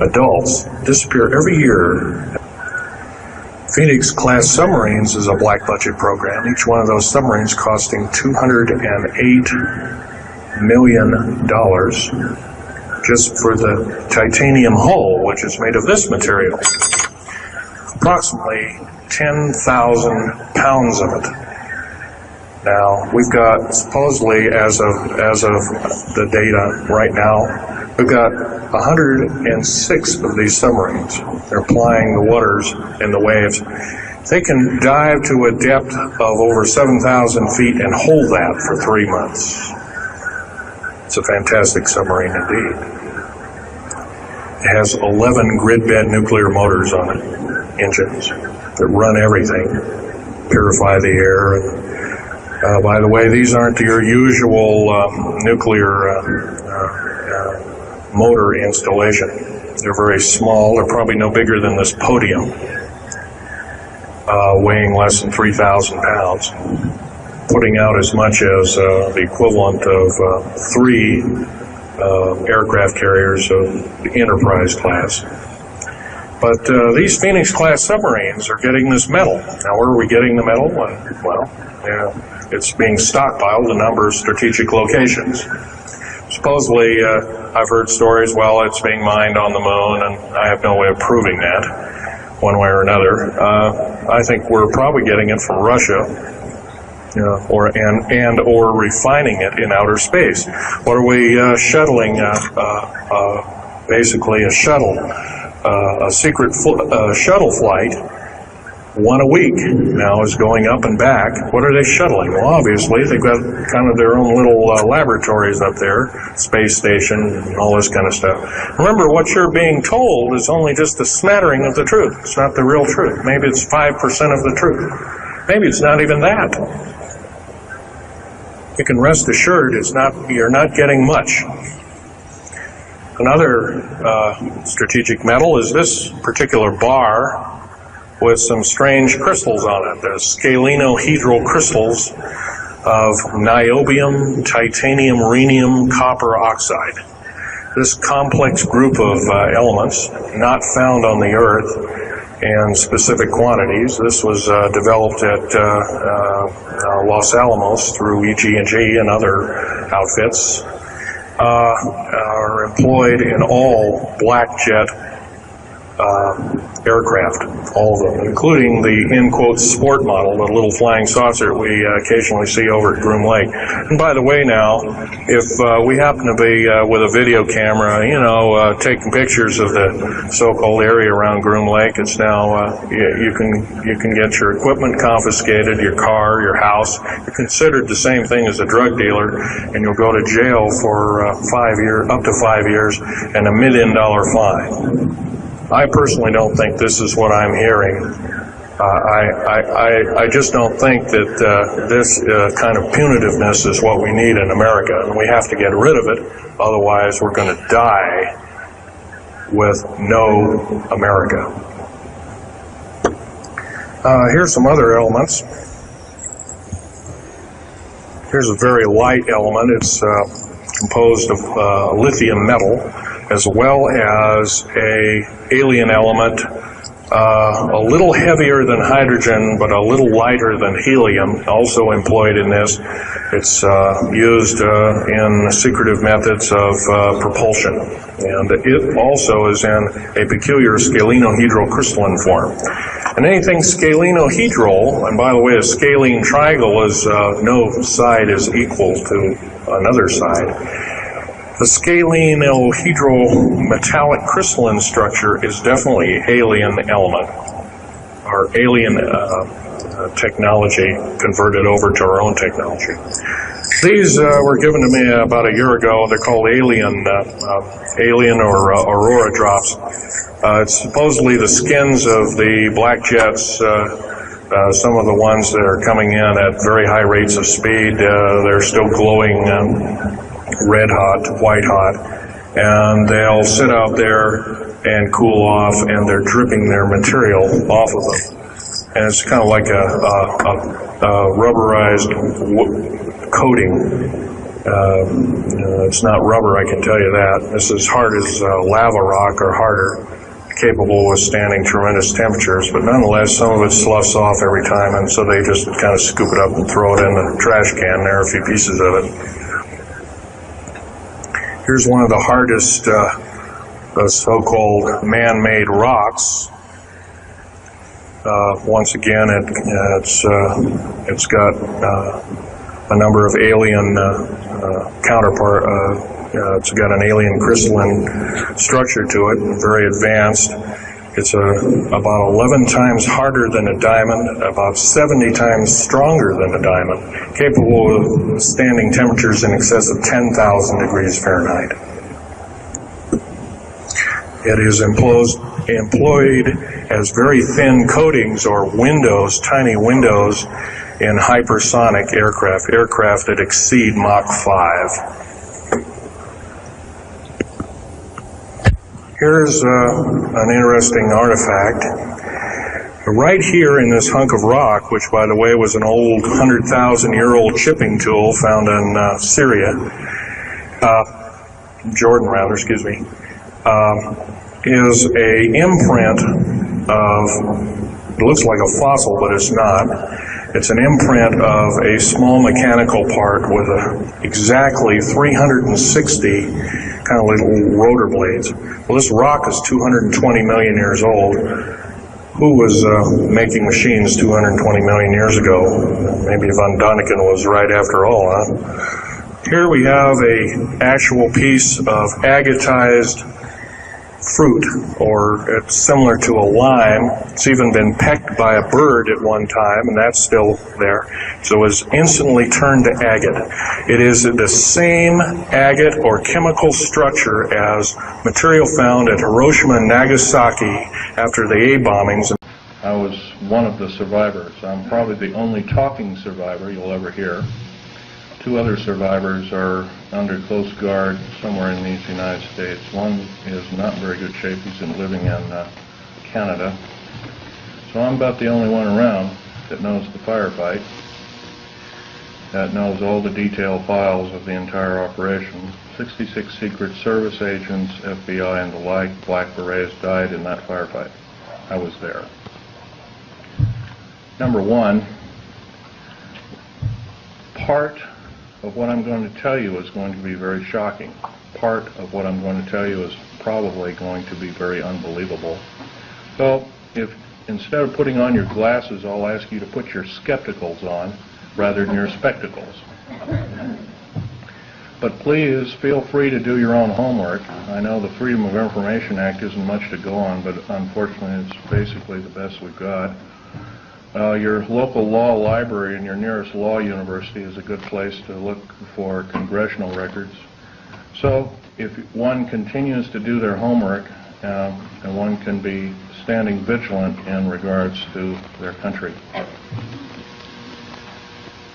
adults disappear every year. Phoenix-class submarines is a black budget program, each one of those submarines costing $208 million. Just for the titanium hull, which is made of this material. Approximately 10,000 pounds of it. Now, we've got, supposedly, as of the data right now, we've got 106 of these submarines. They're plying the waters and the waves. They can dive to a depth of over 7,000 feet and hold that for 3 months. It's a fantastic submarine indeed. It has 11 grid-bed nuclear motors on it, engines, that run everything, purify the air. And, by the way, these aren't your usual nuclear motor installation. They're very small. They're probably no bigger than this podium, weighing less than 3,000 pounds, putting out as much as the equivalent of 3 aircraft carriers of the Enterprise class. But these Phoenix-class submarines are getting this metal. Now, where are we getting the metal? Well, it's being stockpiled in a number of strategic locations. Supposedly, I've heard stories, well, it's being mined on the moon, and I have no way of proving that, one way or another. I think we're probably getting it from Russia. or refining it in outer space? What are we shuttling? Basically, a shuttle, a secret shuttle flight. One a week now is going up and back. What are they shuttling? Well, obviously, they've got kind of their own little laboratories up there, space station, and all this kind of stuff. Remember, what you're being told is only just a smattering of the truth. It's not the real truth. Maybe it's 5% of the truth. Maybe it's not even that. You can rest assured you're not getting much. Another strategic metal is this particular bar with some strange crystals on it. There's scalenohedral crystals of niobium, titanium, rhenium, copper oxide. This complex group of elements, not found on the Earth in specific quantities. This was developed at Los Alamos through EG&G and other outfits, are employed in all black jet aircraft, all of them, including the, in quotes, sport model, the little flying saucer we occasionally see over at Groom Lake. And by the way now, if we happen to be with a video camera, taking pictures of the so-called area around Groom Lake, it's now, you can get your equipment confiscated, your car, your house. You're considered the same thing as a drug dealer, and you'll go to jail for 5 years, up to 5 years, and $1 million fine. I personally don't think this is what I'm hearing. I just don't think that this kind of punitiveness is what we need in America, and we have to get rid of it. Otherwise, we're going to die with no America. Here's some other elements. Here's a very light element. It's composed of lithium metal, as well as a alien element, a little heavier than hydrogen, but a little lighter than helium, also employed in this. It's used in secretive methods of propulsion, and it also is in a peculiar scalenohedral crystalline form. And anything scalenohedral, and by the way, a scalene triangle is no side is equal to another side. The scalenohedral metallic crystalline structure is definitely alien element, or alien technology converted over to our own technology. These were given to me about a year ago. They're called alien or aurora drops. It's supposedly the skins of the black jets. Some of the ones that are coming in at very high rates of speed, they're still glowing red hot, white hot, and they'll sit out there and cool off, and they're dripping their material off of them. And it's kind of like a rubberized coating. It's not rubber, I can tell you that. It's as hard as lava rock or harder, capable of withstanding tremendous temperatures, but nonetheless, some of it sloughs off every time, and so they just kind of scoop it up and throw it in the trash can. There are a few pieces of it. Here's one of the hardest so-called man-made rocks. Once again, it's got a number of alien counterpart. It's got an alien crystalline structure to it, very advanced. It's about 11 times harder than a diamond, about 70 times stronger than a diamond, capable of withstanding temperatures in excess of 10,000 degrees Fahrenheit. It is employed as very thin coatings or windows, tiny windows, in hypersonic aircraft that exceed Mach 5. Here's an interesting artifact. Right here in this hunk of rock, which by the way was an old 100,000-year-old chipping tool found in Syria, Jordan rather, excuse me, is a imprint of, it looks like a fossil, but it's not. It's an imprint of a small mechanical part with exactly 360 kind of little rotor blades. Well, this rock is 220 million years old. who was making machines 220 million years ago. Maybe von Däniken was right after all, huh? Here we have a actual piece of agatized fruit, or it's similar to a lime. It's even been pecked by a bird at one time, and that's still there. So it was instantly turned to agate. It is the same agate or chemical structure as material found at Hiroshima and Nagasaki after the A bombings. I was one of the survivors. I'm probably the only talking survivor you'll ever hear. Two other survivors are under close guard somewhere in these United States. One is not in very good shape. He's living in Canada. So I'm about the only one around that knows the firefight, that knows all the detailed files of the entire operation. 66 Secret Service agents, FBI and the like, Black Berets died in that firefight. I was there. Number one, part of what I'm going to tell you is going to be very shocking. Part of what I'm going to tell you is probably going to be very unbelievable. So if instead of putting on your glasses, I'll ask you to put your skepticals on rather than your spectacles. But please feel free to do your own homework. I know the Freedom of Information Act isn't much to go on, but unfortunately it's basically the best we've got. Your local law library and your nearest law university is a good place to look for congressional records. So if one continues to do their homework, and one can be standing vigilant in regards to their country.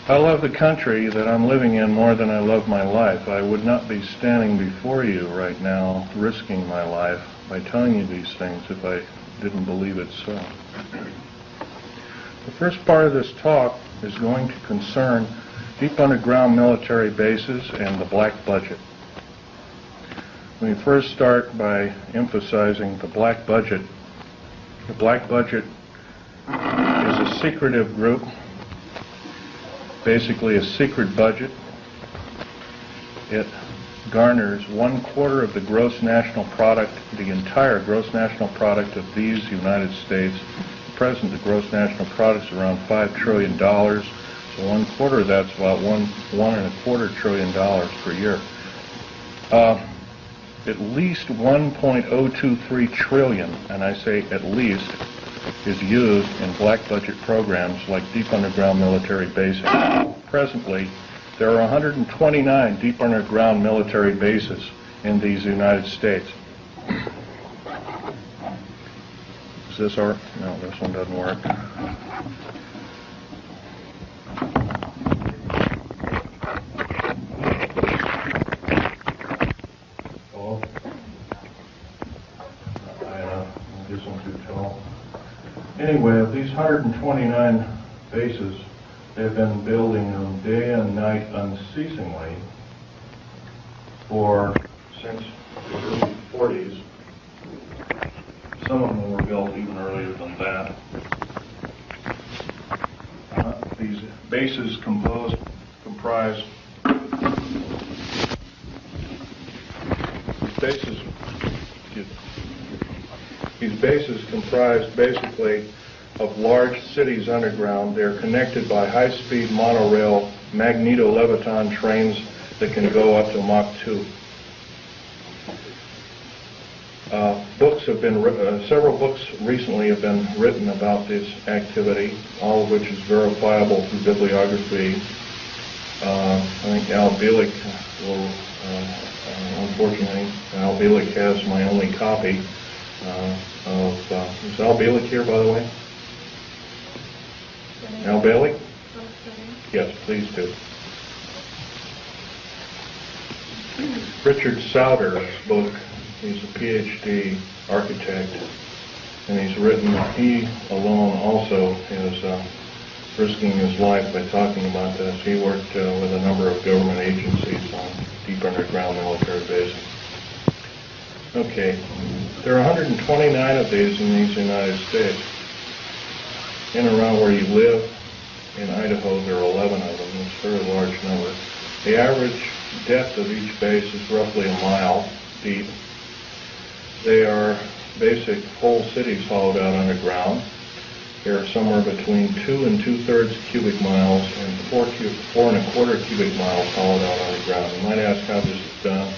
I love the country that I'm living in more than I love my life. I would not be standing before you right now risking my life by telling you these things if I didn't believe it so. The first part of this talk is going to concern deep underground military bases and the black budget. Let me first start by emphasizing the black budget. The black budget is a secretive group, basically a secret budget. It garners 1/4 of the gross national product, the entire gross national product of these United States. At present, the gross national product is around $5 trillion, so 1/4 of that's about $1.25 trillion per year. At least 1.023 trillion, and I say at least, is used in black budget programs like deep underground military bases. Presently, there are 129 deep underground military bases in these United States. Is this our? No, this one doesn't work. Oh, this one's too tall. Anyway, of these 129 bases, they've been building them day and night unceasingly since the early 40s. Some of them were built even earlier than that. These bases comprise basically of large cities underground. They're connected by high-speed monorail magneto-leviton trains that can go up to Mach 2. Books have been several books recently have been written about this activity, all of which is verifiable through bibliography. I think Al Bielek will, unfortunately, Al Bielek has my only copy is Al Bielek here, by the way? Al Bielek? Yes, please do. Richard Sauder's book. He's a PhD architect, and he alone also is risking his life by talking about this. He worked with a number of government agencies on deep underground military bases. Okay, there are 129 of these in these United States. In and around where you live, in Idaho, there are 11 of them. It's a very large number. The average depth of each base is roughly a mile deep. They are basic whole cities hollowed out underground. They're somewhere between 2 2/3 cubic miles and 4 1/4 cubic miles hollowed out underground. You might ask how this is done.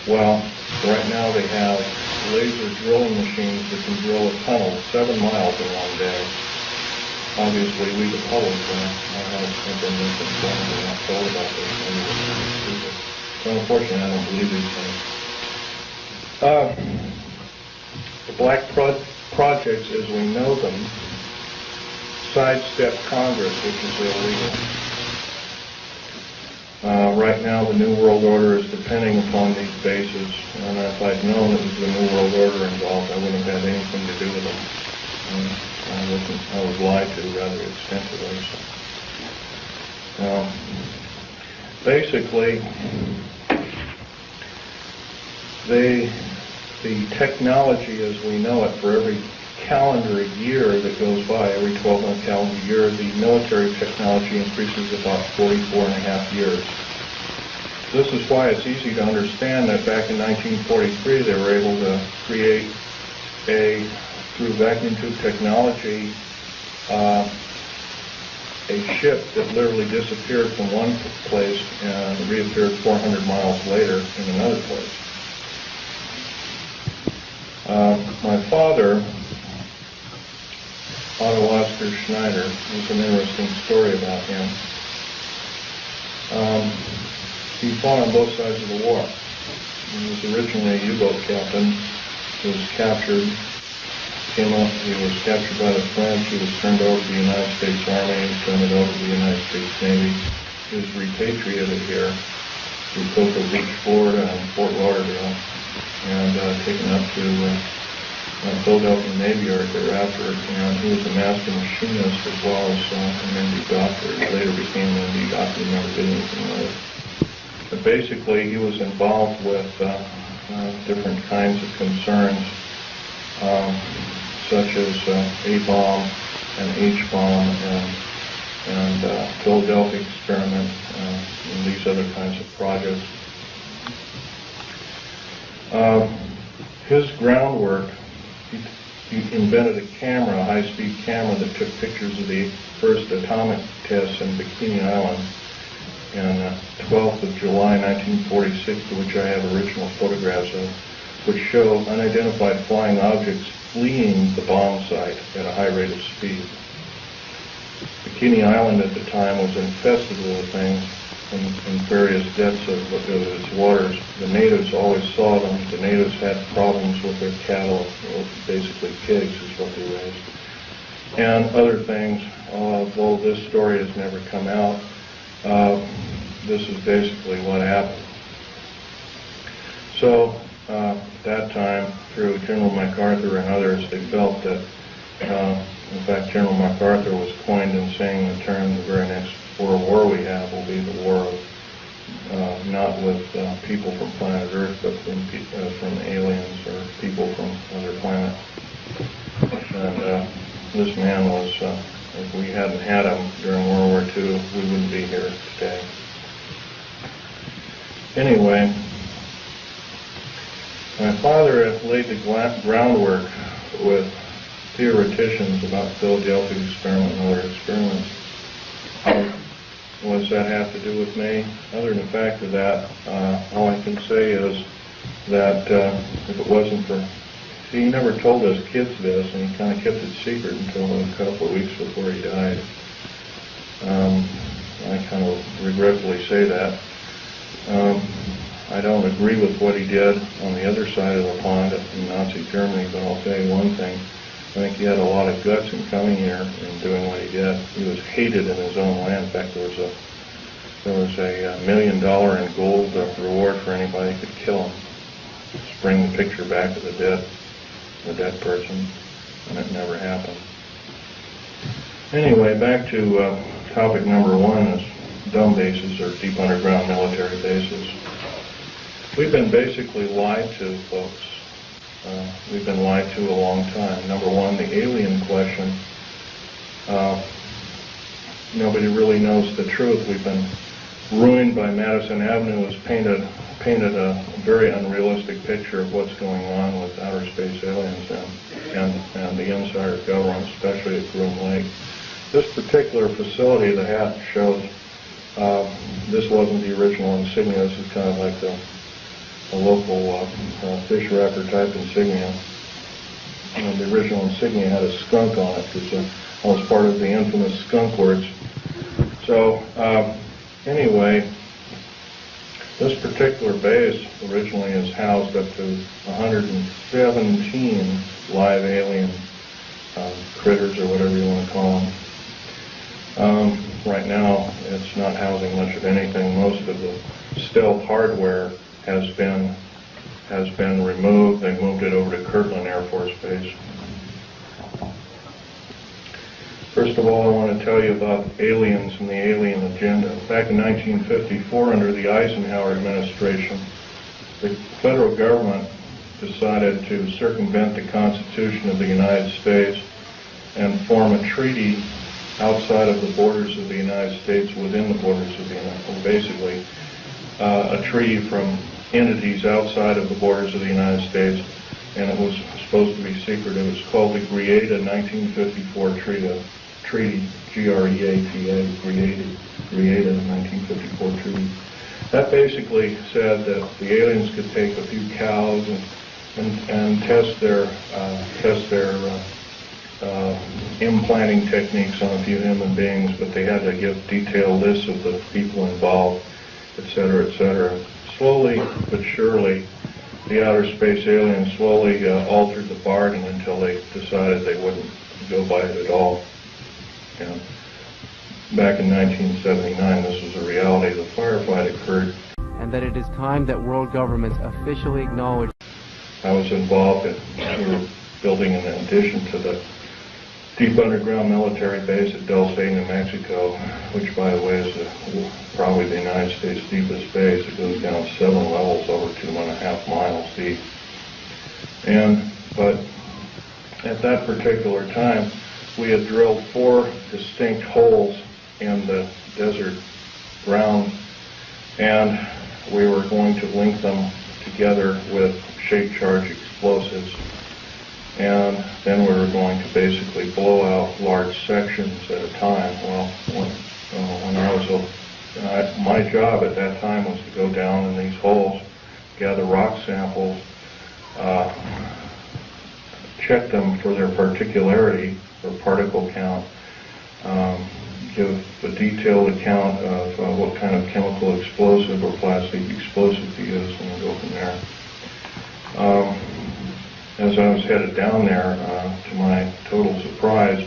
Well, right now they have laser drilling machines that can drill a tunnel 7 miles in one day. Obviously, we the public have been misinformed and not told about this. So unfortunately, I don't believe these things. The black projects, as we know them, sidestep Congress, which is illegal. Right now, the New World Order is depending upon these bases, and if I'd known it was the New World Order involved, I wouldn't have had anything to do with them. I was lied to rather extensively. So. Basically, the technology as we know it for every calendar year that goes by, every 12-month calendar year, the military technology increases about 44.5 years. This is why it's easy to understand that back in 1943 they were able to create through vacuum tube technology, a ship that literally disappeared from one place and reappeared 400 miles later in another place. My father, Phil Schneider, there's an interesting story about him. He fought on both sides of the war. He was originally a U-boat captain. He was captured. He was captured by the French. He was turned over to the United States Army. He was turned over to the United States Navy. He was repatriated here to Cocoa Beach, Florida, and Fort Lauderdale, and taken up to Philadelphia Navy Yard thereafter. And he was a master machinist as well as an MD doctor. He later became an MD doctor. He never did anything with it. But basically, he was involved with different kinds of concerns, such as A-bomb and H-bomb and Philadelphia experiment and these other kinds of projects. His groundwork, he invented a camera, a high-speed camera that took pictures of the first atomic tests in Bikini Island on 12th of July 1946, to which I have original photographs of, which show unidentified flying objects fleeing the bomb site at a high rate of speed. Bikini Island at the time was infested with things in various depths of its waters. The natives always saw them. The natives had problems with their cattle, basically pigs is what they raised, and other things. Although this story has never come out, this is basically what happened. So that time, through General MacArthur and others, they felt that, in fact, General MacArthur was coined in saying the term, the very next World War we have will be the war of, not with people from planet Earth, but from aliens or people from other planets. And this man was, if we hadn't had him during World War II, we wouldn't be here today. Anyway, my father laid the groundwork with theoreticians about Philadelphia experiment and other experiments. What does that have to do with me? Other than the fact of that, all I can say is that if it wasn't for... See, he never told us kids this, and he kind of kept it secret until a couple of weeks before he died. I kind of regretfully say that. I don't agree with what he did on the other side of the pond in Nazi Germany, but I'll tell you one thing. I think he had a lot of guts in coming here and doing what he did. He was hated in his own land. In fact, there was a $1 million in gold reward for anybody who could kill him. Just bring the picture back of the dead person, and it never happened. Anyway, back to topic number one, is dumb bases or deep underground military bases. We've been basically lied to, folks. We've been lied to a long time. Number one, the alien question. Nobody really knows the truth. We've been ruined by Madison Avenue, has painted a very unrealistic picture of what's going on with outer space aliens. And and the insider government, especially at Groom Lake. This particular facility, the hat shows, this wasn't the original insignia. This is kind of like a local fish wrapper type insignia. And the original insignia had a skunk on it because that was part of the infamous skunk words. So anyway, this particular base originally is housed up to 117 live alien critters, or whatever you want to call them. Right now, it's not housing much of anything. Most of the stealth hardware has been removed. They moved it over to Kirtland Air Force Base. First of all, I want to tell you about aliens and the alien agenda. Back in 1954, under the Eisenhower administration, the federal government decided to circumvent the Constitution of the United States and form a treaty outside of the borders of the United States within the borders of the United States. Basically, a treaty from entities outside of the borders of the United States, and it was supposed to be secret. It was called the Greada 1954 Treaty, G-R-E-A-T-A, Greada 1954 Treaty. That basically said that the aliens could take a few cows and test their implanting techniques on a few human beings, but they had to give detailed lists of the people involved, etc., etc. Slowly but surely, the outer space aliens slowly altered the bargain until they decided they wouldn't go by it at all. And back in 1979, this was a reality. The firefight occurred. And that it is time that world governments officially acknowledge. I was involved in, we were building an addition to the deep underground military base at Del State, New Mexico, which, by the way, is probably the United States' deepest base. It goes down 7 levels over 2.5 miles deep. But at that particular time, we had drilled 4 distinct holes in the desert ground, and we were going to link them together with shape charge explosives. And then we were going to basically blow out large sections at a time. Well, when I was my job at that time was to go down in these holes, gather rock samples, check them for their particularity or particle count, give a detailed account of what kind of chemical explosive or plastic explosive to use, and then go from there. As I was headed down there, to my total surprise,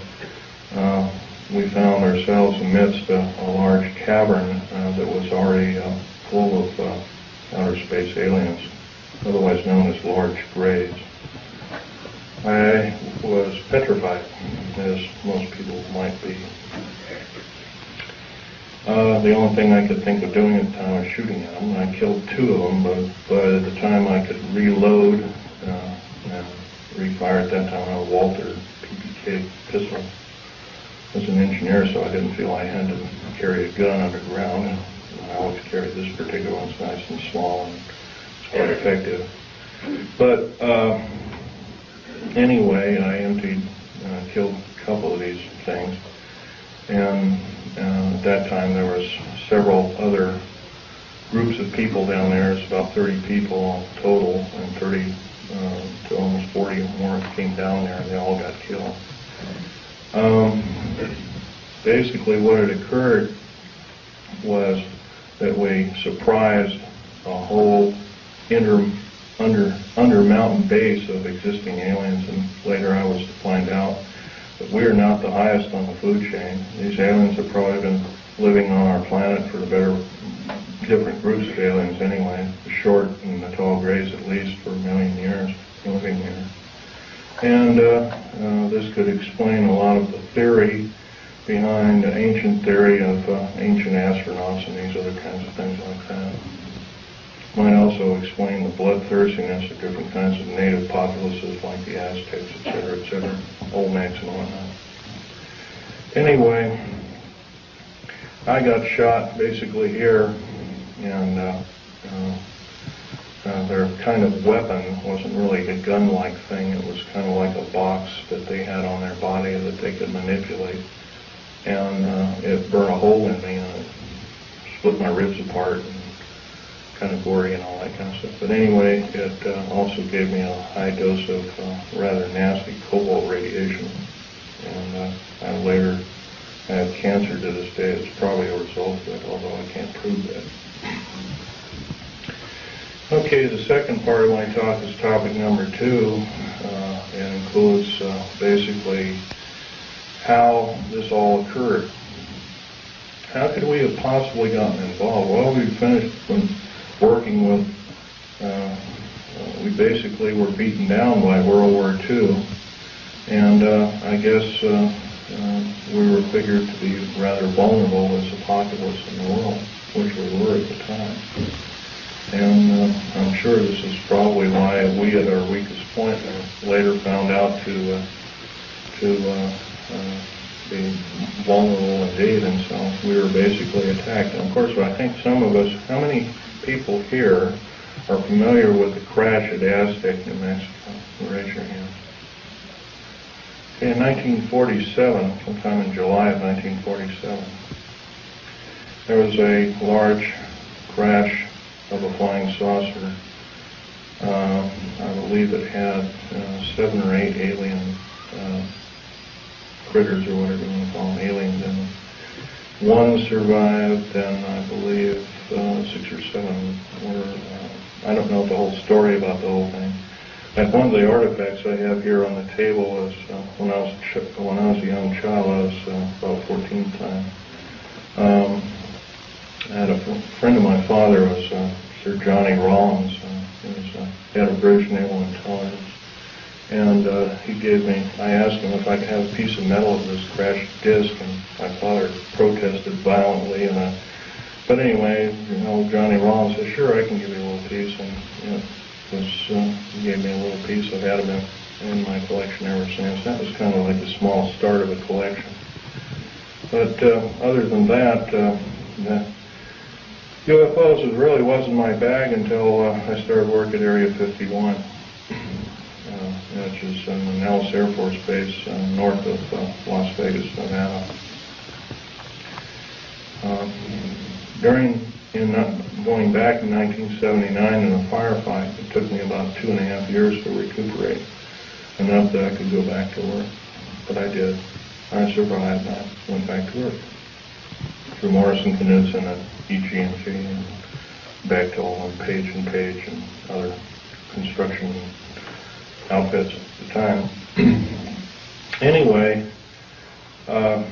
we found ourselves amidst a large cavern that was already full of outer space aliens, otherwise known as large grays. I was petrified, as most people might be. The only thing I could think of doing at the time was shooting at them. I killed 2 of them, but at the time I could reload and refire. At that time I had a Walter PPK pistol. I was an engineer, so I didn't feel I had to carry a gun underground. I always carried this particular one. It's nice and small, and it's quite effective. But anyway, I killed a couple of these things, and at that time there was several other groups of people down there. It's about 30 people total, and 30 to almost 40 or more came down there, and they all got killed. Basically what had occurred was that we surprised a whole under mountain base of existing aliens, and later I was to find out that we are not the highest on the food chain. These aliens have probably been living on our planet for different groups of aliens anyway, the short and the tall grays at least, for 1 million years living here. And this could explain a lot of the theory behind the ancient theory of ancient astronauts and these other kinds of things like that. Might also explain the bloodthirstiness of different kinds of native populaces like the Aztecs, etc., Olmecs and whatnot. Anyway, I got shot basically here, and their kind of weapon wasn't really a gun-like thing. It was kind of like a box that they had on their body that they could manipulate. And it burned a hole in me, and it split my ribs apart, and kind of gory and all that kind of stuff. But anyway, it also gave me a high dose of rather nasty cobalt radiation. And I later had cancer to this day. It's probably a result of it, although I can't prove that. Okay, the second part of my talk is topic number 2. It includes basically how this all occurred. How could we have possibly gotten involved? Well, we finished working with, we basically were beaten down by World War II, and I guess we were figured to be rather vulnerable as a populace in the world, which we were at the time. And I'm sure this is probably why we, at our weakest point, later found out to be vulnerable indeed, and so we were basically attacked. And of course, I think some of us, how many people here are familiar with the crash at Aztec, New Mexico? Raise your hand. Okay, in 1947, sometime in July of 1947, there was a large crash of a flying saucer. I believe it had 7 or 8 alien critters, or whatever you want to call them, aliens in them. 1 survived, and I believe 6 or 7 were, I don't know the whole story about the whole thing. And one of the artifacts I have here on the table is when I was a young child, I was about 14 at the time. I had a friend of my father was Sir Johnny Rawlins. He was head of British Naval Intelligence. And he gave me, I asked him if I could have a piece of metal of this crashed disc, and my father protested violently. But anyway, Johnny Rollins said, sure, I can give you a little piece. And he gave me a little piece. I've had them in my collection ever since. That was kind of like the small start of a collection. But other than that, UFOs really wasn't my bag until I started work at Area 51. Which is in the Nellis Air Force Base north of Las Vegas, Nevada. Going back in 1979 in a firefight, it took me about 2.5 years to recuperate, enough that I could go back to work. But I did. I survived, and I went back to work. Through Morrison Knudsen at EG&G and Bechtel and Page and other construction outfits at the time. Anyway, at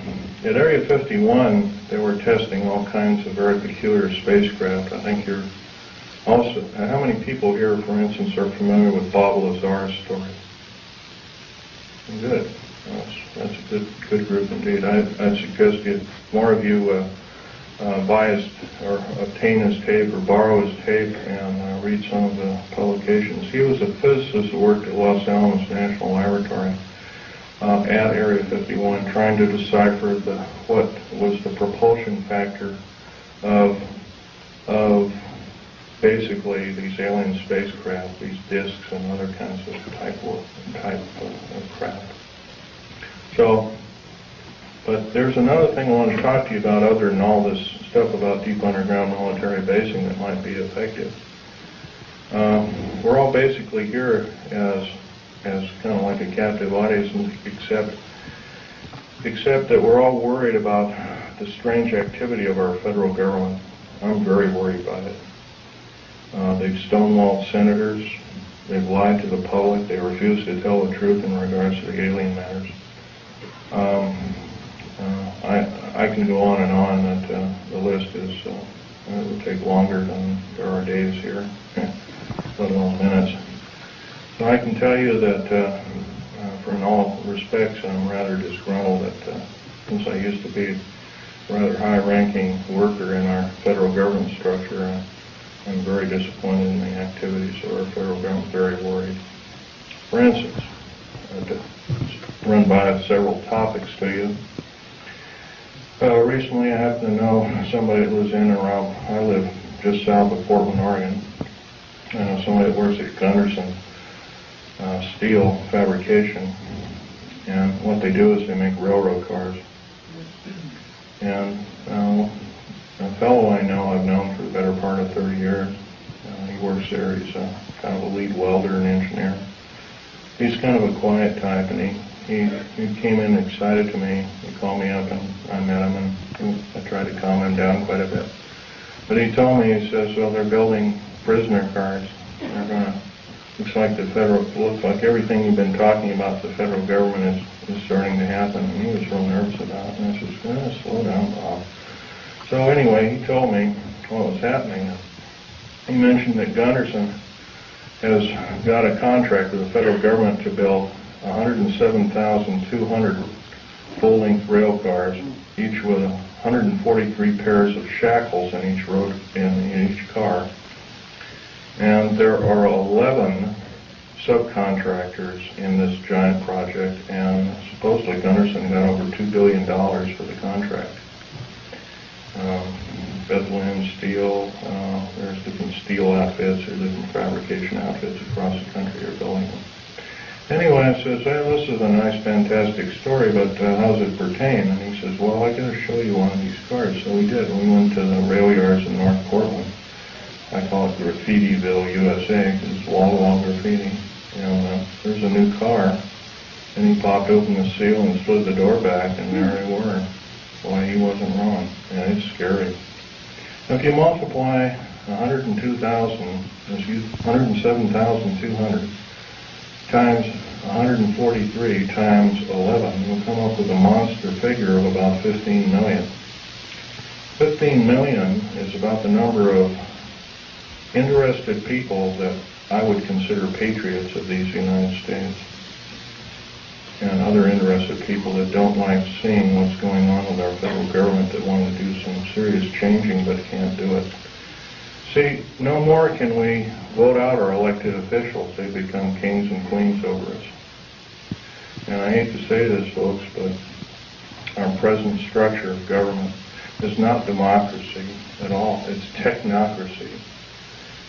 Area 51, they were testing all kinds of very peculiar spacecraft. I think you're also, how many people here, for instance, are familiar with Bob Lazar's story? Good. That's a good group indeed. I'd suggest more of you buy or obtain his tape or borrow his tape and read some of the publications. He was a physicist who worked at Los Alamos National Laboratory at Area 51, trying to decipher what was the propulsion factor of basically these alien spacecraft, these discs and other kinds of type of craft. So, but there's another thing I want to talk to you about other than all this stuff about deep underground military basing that might be effective. We're all basically here as kind of like a captive audience, except that we're all worried about the strange activity of our federal government. I'm very worried about it. They've stonewalled senators. They've lied to the public. They refuse to tell the truth in regards to the alien matters. I can go on and on. That the list is it would take longer than there are days here, let alone minutes. So I can tell you that, for in all respects, I'm rather disgruntled that since I used to be a rather high-ranking worker in our federal government structure, I'm very disappointed in the activities of our federal government. Very worried. For instance, to run by several topics to you. Recently, I happen to know somebody that lives in and around. I live just south of Portland, Oregon, somebody that works at Gunderson Steel Fabrication, and what they do is they make railroad cars. And a fellow I know, I've known for the better part of 30 years. He works there. He's kind of a lead welder and engineer. He's kind of a quiet type, and he came in excited to me. He called me up, and I met him, and I tried to calm him down quite a bit. But he told me, he says, well, they're building prisoner cars. They're going to, looks like everything you've been talking about, the federal government is starting to happen. And he was real nervous about it. And I said, slow down, Bob. So anyway, he told me what was happening. He mentioned that Gunderson has got a contract with the federal government to build 107,200 full-length rail cars, each with 143 pairs of shackles in each car. And there are 11 subcontractors in this giant project, and supposedly Gunderson got over $2 billion for the contract. Bethlehem Steel, there's different steel outfits or different fabrication outfits across the country are building them. Anyway, I says, hey, this is a nice, fantastic story, but how does it pertain? And he says, well, I got to show you one of these cars. So we did. We went to the rail yards in North Portland. I call it Graffitiville, USA, because it's wall-to-wall graffiti. And there's a new car, and he popped open the seal and slid the door back, and there they were. Boy, he wasn't wrong. Yeah, it's scary. Now, if you multiply 107,200 times 143 times 11, you'll come up with a monster figure of about 15 million. 15 million is about the number of interested people that I would consider patriots of these United States, and other interested people that don't like seeing what's going on with our federal government, that want to do some serious changing but can't do it. See, no more can we vote out our elected officials. They become kings and queens over us. And I hate to say this, folks, but our present structure of government is not democracy at all. It's technocracy.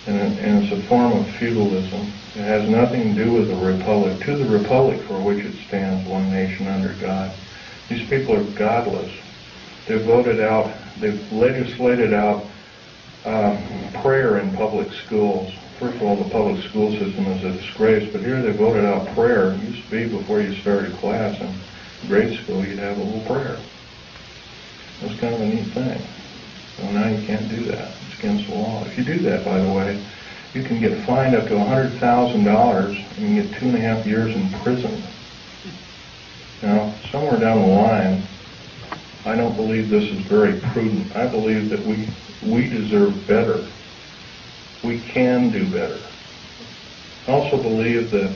And it's a form of feudalism. It has nothing to do with the republic. To the republic for which it stands, one nation under God. These people are godless. They've voted out, they've legislated out prayer in public schools. First of all, the public school system is a disgrace, but here they voted out prayer. It used to be before you started class in grade school, you'd have a little prayer. That's kind of a neat thing. So now you can't do that. It's against the law. If you do that, by the way, you can get fined up to $100,000 and you get 2.5 years in prison. Now, somewhere down the line, I don't believe this is very prudent. I believe that we deserve better. We can do better. I also believe that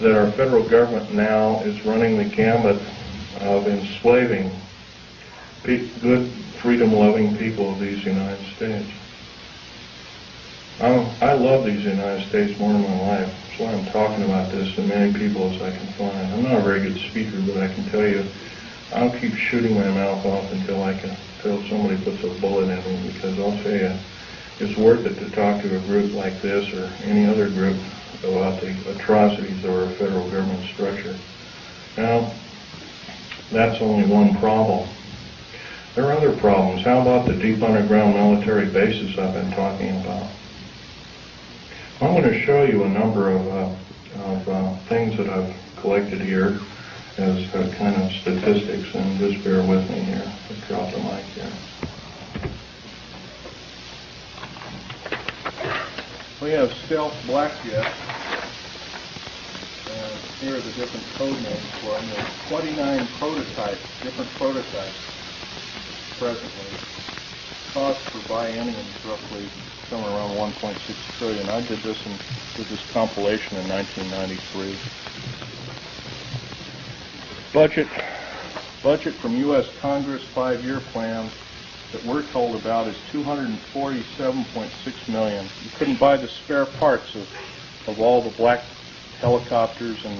our federal government now is running the gamut of enslaving good, freedom-loving people of these United States. I love these United States more in my life. That's why I'm talking about this to many people as I can find. I'm not a very good speaker, but I can tell you, I'll keep shooting my mouth off until somebody puts a bullet in me, because I'll tell you, it's worth it to talk to a group like this or any other group about the atrocities of our federal government structure. Now, that's only one problem. There are other problems. How about the deep underground military bases I've been talking about? I'm going to show you a number of things that I've collected here as kind of statistics, and just bear with me here. I'll drop the mic here. We have stealth black jets, and here are the different code names for them. There are 29 prototypes, different prototypes presently. Cost per biennium is roughly somewhere around $1.6 trillion. I did this compilation in 1993. Budget from U.S. Congress 5-year plan that we're told about is $247.6 million. You couldn't buy the spare parts of all the black helicopters and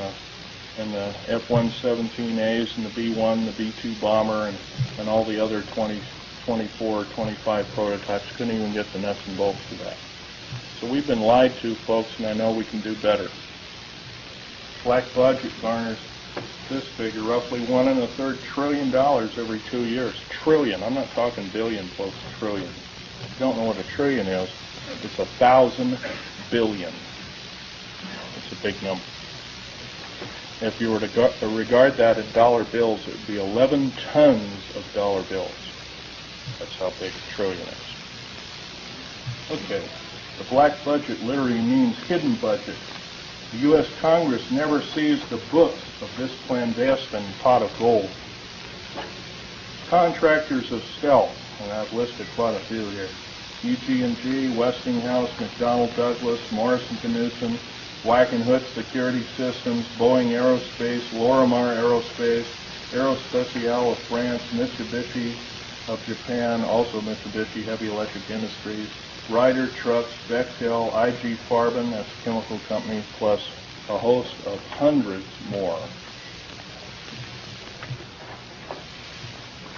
the F-117As and the B-1, the B-2 bomber, and all the other 24, 25 prototypes. Couldn't even get the nuts and bolts for that. So we've been lied to, folks, and I know we can do better. Black budget garners this figure, roughly $1.25 trillion every 2 years. Trillion. I'm not talking billion, folks. Trillion. If you don't know what a trillion is, it's 1,000 billion. It's a big number. If you were to regard that in dollar bills, it would be 11 tons of dollar bills. That's how big a trillion is. Okay. The black budget literally means hidden budget. The U.S. Congress never sees the books of this clandestine pot of gold. Contractors of stealth, and I've listed quite a few here. UG&G, Westinghouse, McDonnell Douglas, Morrison-Knudsen, Wackenhut Security Systems, Boeing Aerospace, Lorimar Aerospace, Aerospatiale of France, Mitsubishi of Japan, also Mitsubishi Heavy Electric Industries, Ryder Trucks, Bechtel, IG Farben, that's a chemical company, plus a host of hundreds more.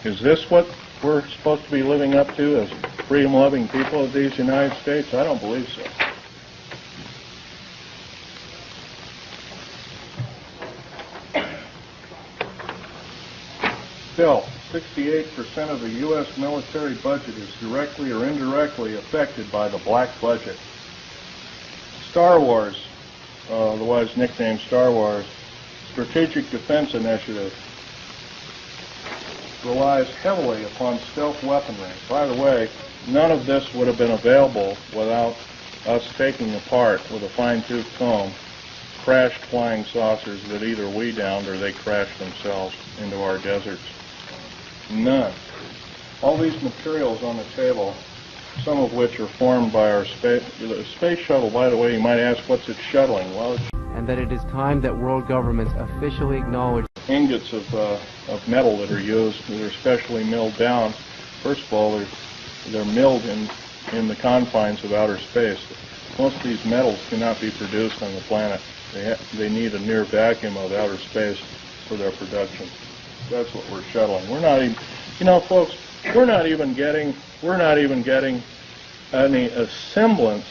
Is this what we're supposed to be living up to as freedom-loving people of these United States? I don't believe so. Still, 68% of the U.S. military budget is directly or indirectly affected by the black budget. Star Wars, otherwise nicknamed Star Wars, Strategic Defense Initiative, relies heavily upon stealth weaponry. By the way, none of this would have been available without us taking apart with a fine-tooth comb crashed flying saucers that either we downed or they crashed themselves into our deserts. None. All these materials on the table, some of which are formed by our space shuttle, by the way, you might ask, what's it shuttling? Well, and that it is time that world governments officially acknowledge ingots of metal that are used, that are specially milled down. First of all, they're milled in the confines of outer space. Most of these metals cannot be produced on the planet. They need a near vacuum of outer space for their production. That's what we're shuttling. We're not even, folks, we're not even getting any semblance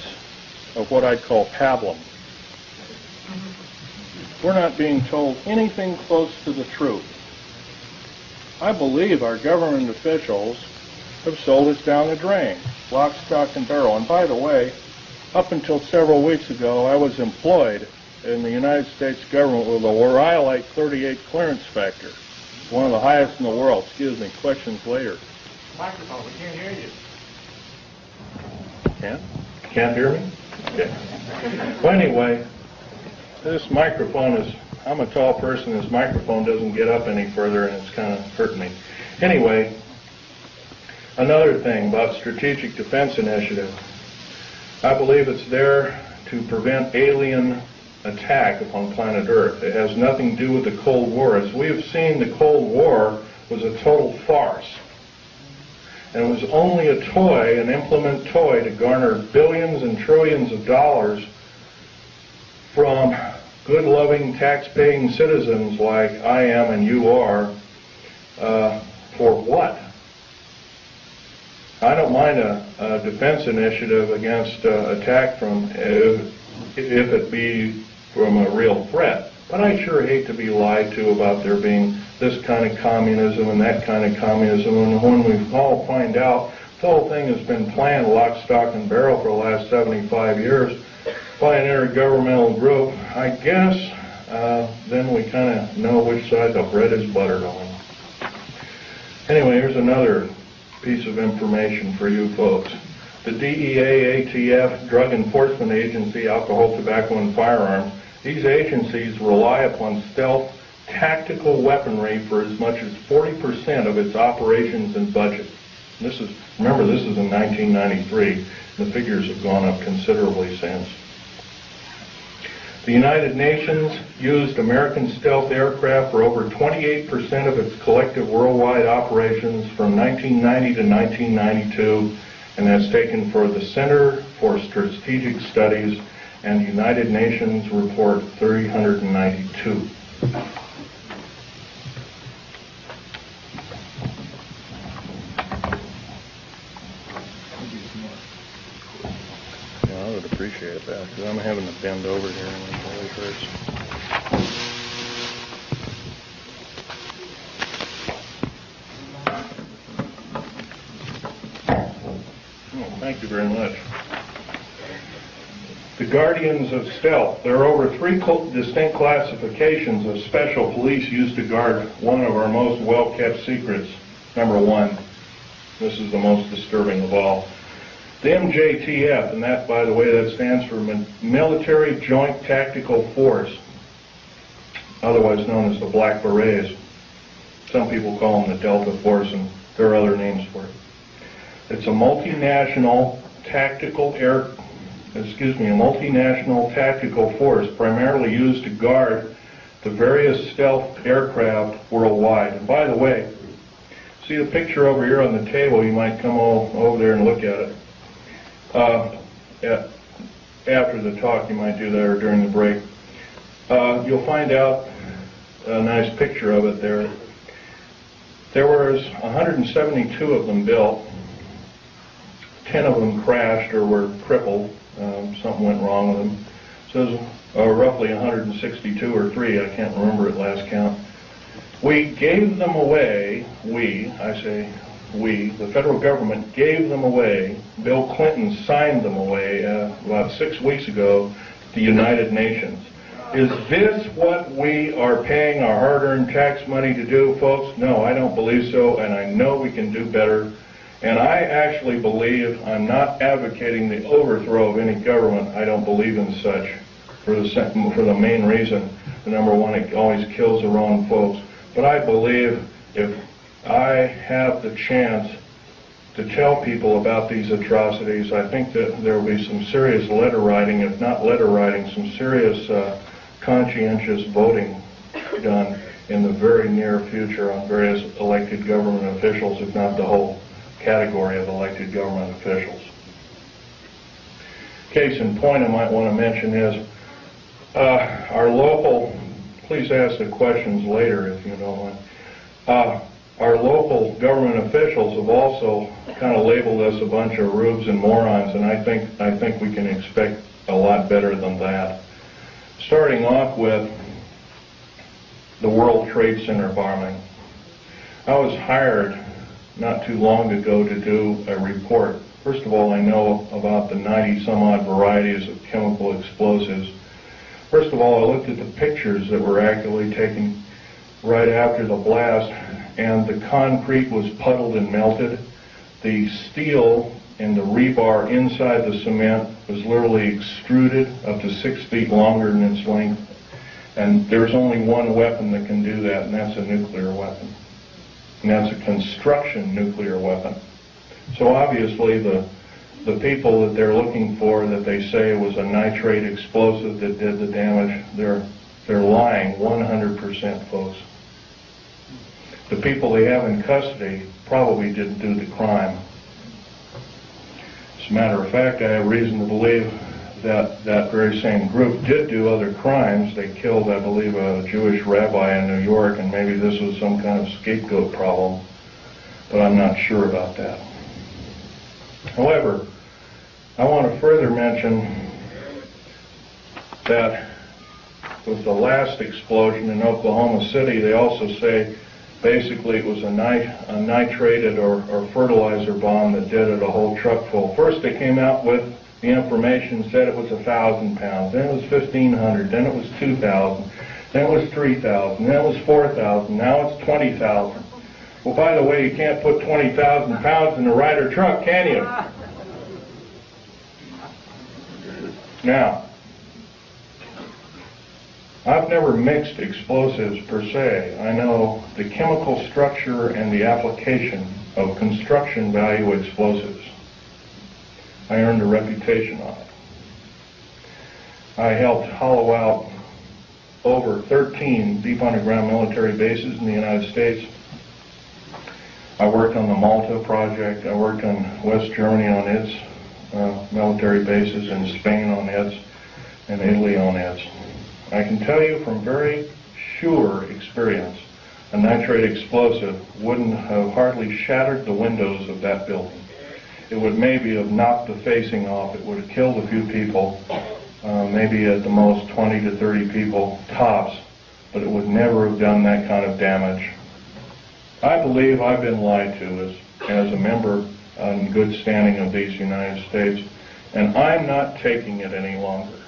of what I'd call pablum. We're not being told anything close to the truth. I believe our government officials have sold us down the drain, lock, stock, and barrel. And by the way, up until several weeks ago, I was employed in the United States government with a Rhyolite 38 clearance factor. One of the highest in the world. Excuse me, questions later. Microphone, we can't hear you. Can't hear me? Okay. Well, anyway, this microphone is, I'm a tall person, this microphone doesn't get up any further and it's kind of hurting me. Anyway, another thing about Strategic Defense Initiative. I believe it's there to prevent alien attack upon planet Earth. It has nothing to do with the Cold War. As we have seen, the Cold War was a total farce. And it was only a toy, an implement toy, to garner billions and trillions of dollars from good, loving, tax-paying citizens like I am and you are. For what? I don't mind a defense initiative against attack from, if it be from a real threat. But I sure hate to be lied to about there being this kind of communism and that kind of communism. And when we all find out the whole thing has been planned lock, stock, and barrel for the last 75 years by an intergovernmental group, I guess then we kind of know which side the bread is buttered on. Anyway, here's another piece of information for you folks. The DEA, ATF, Drug Enforcement Agency, Alcohol, Tobacco, and Firearms, these agencies rely upon stealth tactical weaponry for as much as 40% of its operations and budget. Remember, this is in 1993. The figures have gone up considerably since. The United Nations used American stealth aircraft for over 28% of its collective worldwide operations from 1990 to 1992, and that's taken for the Center for Strategic Studies and United Nations Report 392. I would appreciate appreciate that, because I'm having to bend over here and it really hurts. Thank you very much. The Guardians of Stealth. There are over 3 distinct classifications of special police used to guard one of our most well-kept secrets. Number 1, this is the most disturbing of all. The MJTF, and that, by the way, that stands for Military Joint Tactical Force, otherwise known as the Black Berets. Some people call them the Delta Force, and there are other names for it. It's a multinational tactical force primarily used to guard the various stealth aircraft worldwide. And by the way, see the picture over here on the table? You might come over there and look at it. After the talk, you might do that, or during the break. You'll find out a nice picture of it there. There was 172 of them built. 10 of them crashed or were crippled. Something went wrong with them. So there's roughly 162 or 3. I can't remember at last count. We gave them away. The federal government gave them away. Bill Clinton signed them away about 6 weeks ago to the United Nations. Is this what we are paying our hard-earned tax money to do, folks? No, I don't believe so, and I know we can do better. And I actually believe, I'm not advocating the overthrow of any government. I don't believe in such for the main reason. The number 1, it always kills the wrong folks. But I believe if I have the chance to tell people about these atrocities, I think that there will be some serious letter writing, if not letter writing, some serious conscientious voting done in the very near future on various elected government officials, if not the whole category of elected government officials. Case in point I might want to mention is our local, please ask the questions later if you don't mind. Our local government officials have also kind of labeled us a bunch of rubes and morons, and I think we can expect a lot better than that. Starting off with the World Trade Center bombing. I was hired not too long ago to do a report. First of all, I know about the 90-some-odd varieties of chemical explosives. First of all, I looked at the pictures that were actually taken right after the blast, and the concrete was puddled and melted. The steel and the rebar inside the cement was literally extruded up to 6 feet longer than its length. And there's only one weapon that can do that, and that's a nuclear weapon. And that's a construction nuclear weapon. So obviously the people that they're looking for, that they say was a nitrate explosive that did the damage, they're lying 100%, folks. The people they have in custody probably didn't do the crime. As a matter of fact, I have reason to believe that that very same group did do other crimes. They killed, I believe, a Jewish rabbi in New York, and maybe this was some kind of scapegoat problem, but I'm not sure about that. However, I want to further mention that with the last explosion in Oklahoma City, they also say basically it was a nitrated or fertilizer bomb that did it, a whole truck full. First they came out with the information, said it was 1,000 pounds, then it was 1,500, then it was 2,000, then it was 3,000, then it was 4,000, now it's 20,000. Well, by the way, you can't put 20,000 pounds in a Ryder truck, can you? Now, I've never mixed explosives per se. I know the chemical structure and the application of construction value explosives. I earned a reputation on it. I helped hollow out over 13 deep underground military bases in the United States. I worked on the Malta project. I worked on West Germany on its military bases, and Spain on its, and Italy on its. I can tell you from very sure experience, a nitrate explosive wouldn't have hardly shattered the windows of that building. it would maybe have knocked the facing off. It would have killed a few people, maybe at the most 20 to 30 people tops, but it would never have done that kind of damage. I believe I've been lied to as a member in good standing of these United States, and I'm not taking it any longer.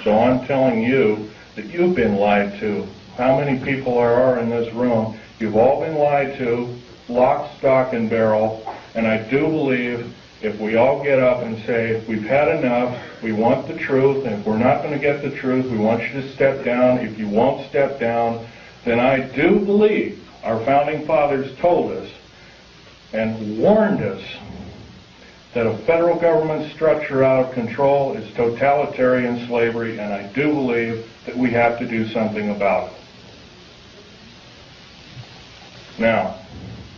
So I'm telling you that you've been lied to. How many people there are in this room? You've all been lied to, lock, stock, and barrel, and I do believe if we all get up and say, we've had enough, we want the truth, and if we're not going to get the truth, we want you to step down. If you won't step down, then I do believe our founding fathers told us and warned us that a federal government structure out of control is totalitarian slavery, and I do believe that we have to do something about it. Now,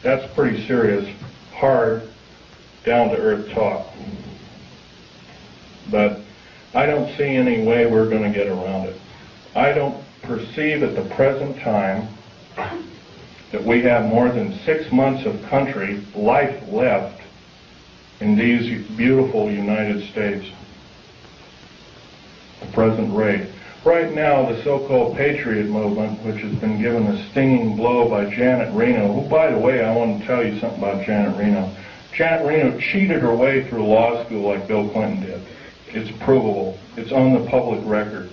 that's pretty serious, hard, down-to-earth talk. But I don't see any way we're going to get around it. I don't perceive at the present time that we have more than 6 months of country life left in these beautiful United States. The present rate. Right now, the so-called Patriot movement, which has been given a stinging blow by Janet Reno, who, by the way, I want to tell you something about Janet Reno. Janet Reno cheated her way through law school like Bill Clinton did. It's provable. It's on the public record.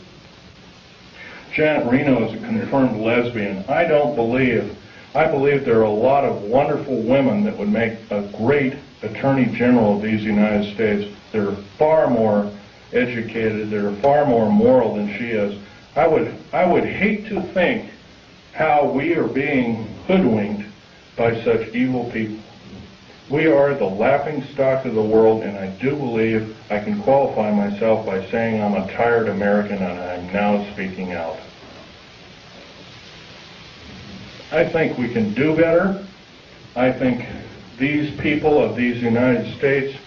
Janet Reno is a confirmed lesbian. I believe there are a lot of wonderful women that would make a great Attorney General of these United States. They're far more educated, they're far more moral than she is. I would hate to think how we are being hoodwinked by such evil people. We are the laughingstock of the world, and I do believe I can qualify myself by saying I'm a tired American, and I'm now speaking out. I think we can do better. I think these people of these United States,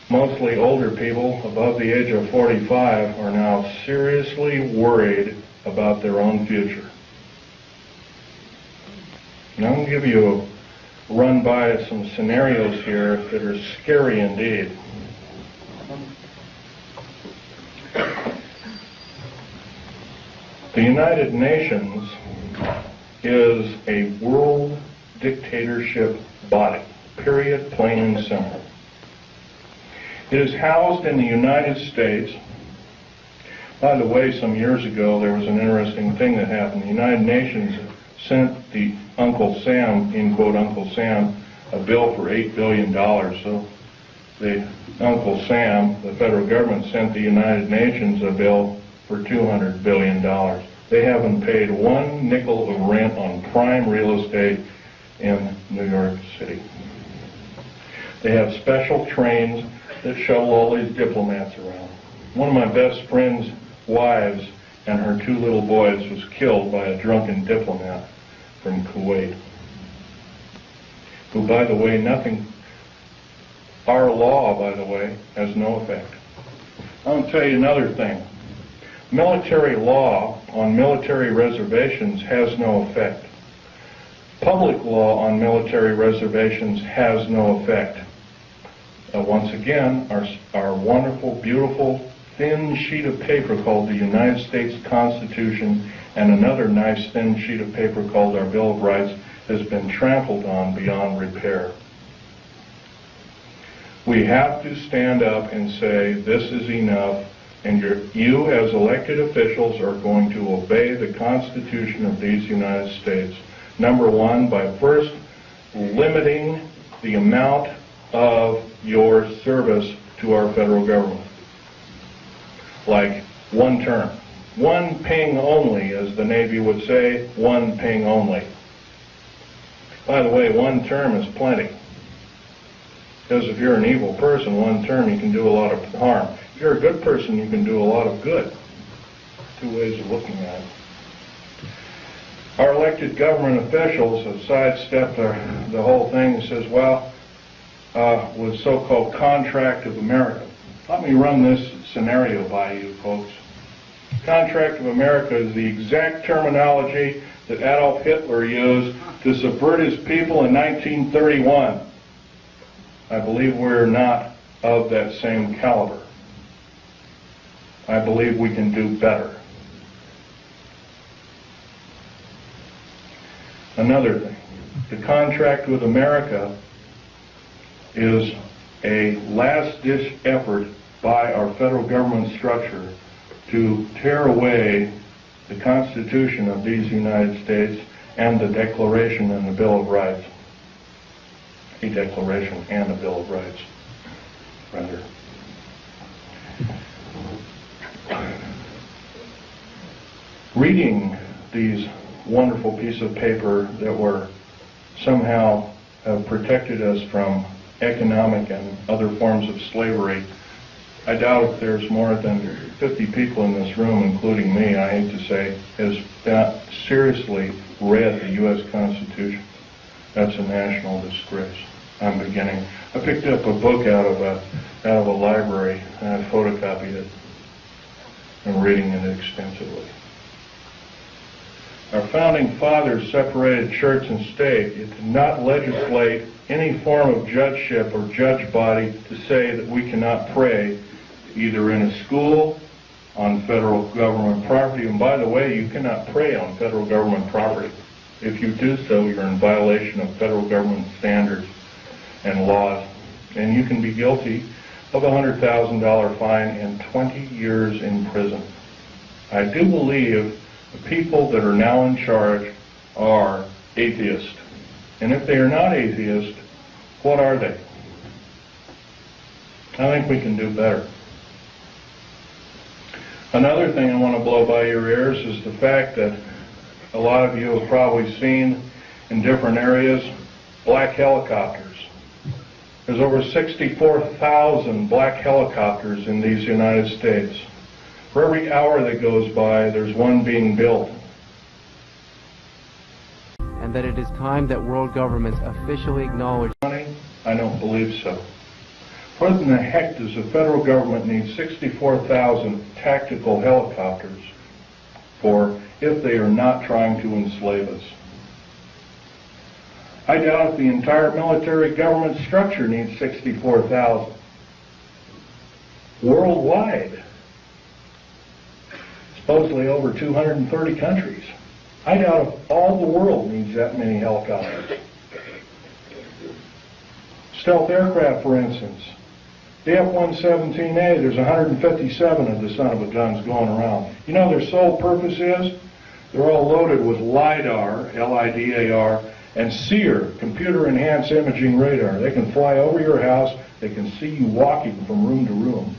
mostly older people above the age of 45, are now seriously worried about their own future. And I'm going to give you a run by some scenarios here that are scary indeed. The United Nations is a world dictatorship body, period, plain and simple. It is housed in the United States. By the way, some years ago there was an interesting thing that happened. The United Nations sent the Uncle Sam, in quote Uncle Sam, a bill for $8 billion. So the Uncle Sam, the federal government, sent the United Nations a bill for $200 billion. They haven't paid one nickel of rent on prime real estate in New York City. They have special trains that shuttle all these diplomats around. One of my best friend's wives and her 2 little boys was killed by a drunken diplomat from Kuwait, who, by the way, our law, by the way, has no effect. I'll tell you another thing. Military law on military reservations has no effect. Public law on military reservations has no effect. Once again, our wonderful, beautiful, thin sheet of paper called the United States Constitution and another nice thin sheet of paper called our Bill of Rights has been trampled on beyond repair. We have to stand up and say, this is enough, and you as elected officials are going to obey the Constitution of these United States. Number one, by first limiting the amount of your service to our federal government. Like 1 term. 1 ping only, as the Navy would say, 1 ping only. By the way, 1 term is plenty. Because if you're an evil person, 1 term you can do a lot of harm. If you're a good person, you can do a lot of good. 2 ways of looking at it. Our elected government officials have sidestepped the whole thing and says, well, with so-called Contract of America. Let me run this scenario by you, folks. Contract of America is the exact terminology that Adolf Hitler used to subvert his people in 1931. I believe we're not of that same caliber. I believe we can do better. Another thing, the contract with America is a last-ditch effort by our federal government structure to tear away the Constitution of these United States and the Declaration and the Bill of Rights. A Declaration and a Bill of Rights, rather. Reading these wonderful pieces of paper that were somehow have protected us from economic and other forms of slavery, I doubt if there's more than 50 people in this room, including me, I hate to say, has not seriously read the U.S. Constitution. That's a national disgrace. I'm beginning. I picked up a book out of a library and I photocopied it. I'm reading it extensively. Our founding fathers separated church and state. It did not legislate any form of judgeship or judge body to say that we cannot pray either in a school, on federal government property. And by the way, you cannot pray on federal government property. If you do so, you're in violation of federal government standards and laws. And you can be guilty of a $100,000 fine and 20 years in prison. I do believe the people that are now in charge are atheists. And if they are not atheists, what are they? I think we can do better. Another thing I want to blow by your ears is the fact that a lot of you have probably seen in different areas black helicopters. There's over 64,000 black helicopters in these United States. For every hour that goes by, there's one being built. And that it is time that world governments officially acknowledge... I don't believe so. What in the heck does the federal government need 64,000 tactical helicopters for if they are not trying to enslave us? I doubt if the entire military government structure needs 64,000. Worldwide. Supposedly over 230 countries. I doubt if all the world needs that many helicopters. Stealth aircraft, for instance. The F-117A, there's 157 of the son of a guns going around. You know their sole purpose is? They're all loaded with LIDAR, L-I-D-A-R, and SEER, computer-enhanced imaging radar. They can fly over your house. They can see you walking from room to room.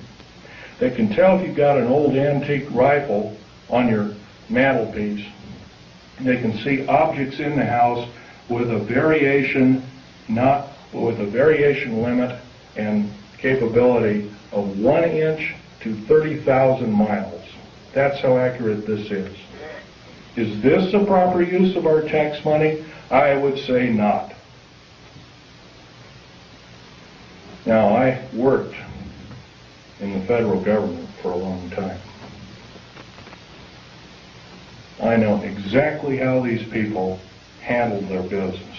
They can tell if you've got an old antique rifle on your mantelpiece. They can see objects in the house with a variation, limit and capability of 1 inch to 30,000 miles. That's how accurate this is. Is this the proper use of our tax money? I would say not. Now, I worked in the federal government for a long time. I know exactly how these people handled their business.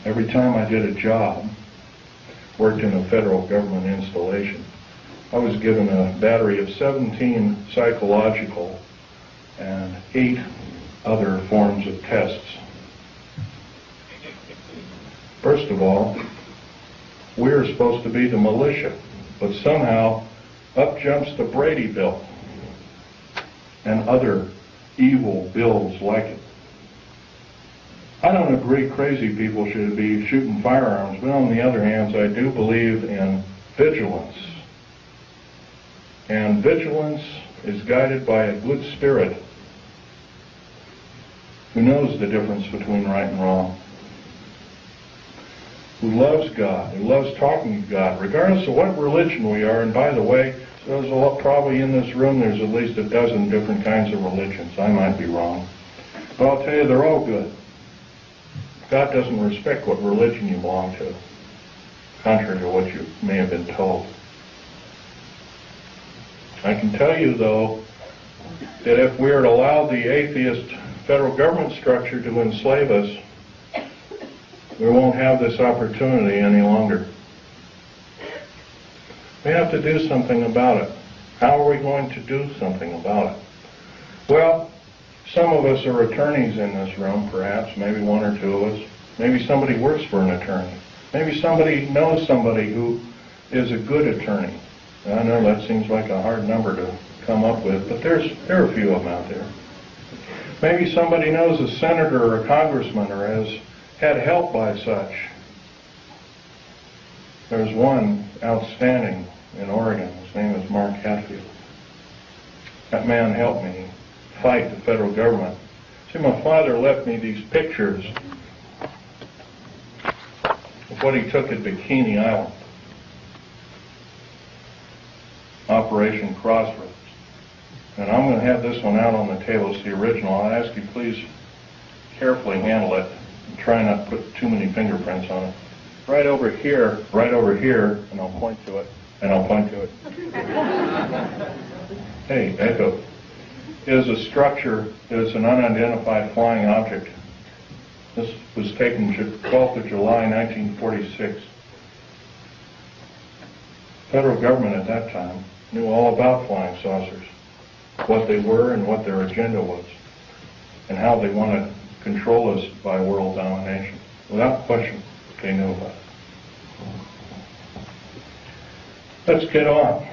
Every time I did a job, worked in a federal government installation, I was given a battery of 17 psychological and 8 other forms of tests. First of all, we're supposed to be the militia, but somehow up jumps the Brady bill and other evil bills like it. I don't agree crazy people should be shooting firearms, but on the other hand, I do believe in vigilance. And vigilance is guided by a good spirit who knows the difference between right and wrong, who loves God, who loves talking to God, regardless of what religion we are. And by the way, there's a lot, probably in this room, there's at least a dozen different kinds of religions. I might be wrong. But I'll tell you, they're all good. God doesn't respect what religion you belong to, contrary to what you may have been told. I can tell you, though, that if we were to allow the atheist federal government structure to enslave us, We won't have this opportunity any longer. We have to do something about it. How are we going to do something about it? Well, some of us are attorneys in this room, perhaps, maybe one or two of us. Maybe somebody works for an attorney. Maybe somebody knows somebody who is a good attorney. I know that seems like a hard number to come up with, but there are a few of them out there. Maybe somebody knows a senator or a congressman or has had help by such. There's one outstanding in Oregon. His name is Mark Hatfield. That man helped me fight the federal government. See, my father left me these pictures of what he took at Bikini Island, Operation Crossroads. And I'm going to have this one out on the table. It's the original. I ask you please carefully handle it and try not to put too many fingerprints on it. Right over here, and I'll point to it, and I'll point to it. Hey, Echo, is a structure that is an unidentified flying object. This was taken 12th of July, 1946. Federal government at that time knew all about flying saucers, what they were and what their agenda was, and how they want to control us by world domination. Without question, they knew about it. Let's get on.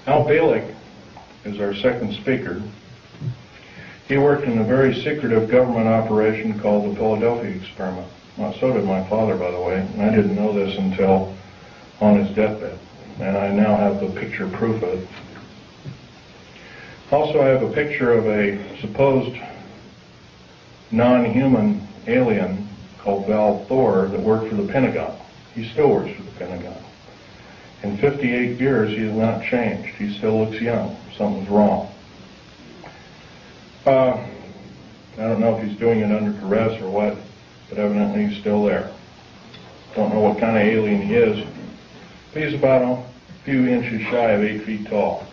Al Balick is our second speaker. He worked in a very secretive government operation called the Philadelphia Experiment. Well, so did my father, by the way, and I didn't know this until on his deathbed, and I now have the picture proof of it. Also, I have a picture of a supposed non-human alien called Val Thor that worked for the Pentagon. He still works for the Pentagon. In 58 years, he has not changed. He still looks young. Something's wrong. I don't know if he's doing it under duress or what, but evidently he's still there. Don't know what kind of alien he is. But he's about a few inches shy of 8 feet tall.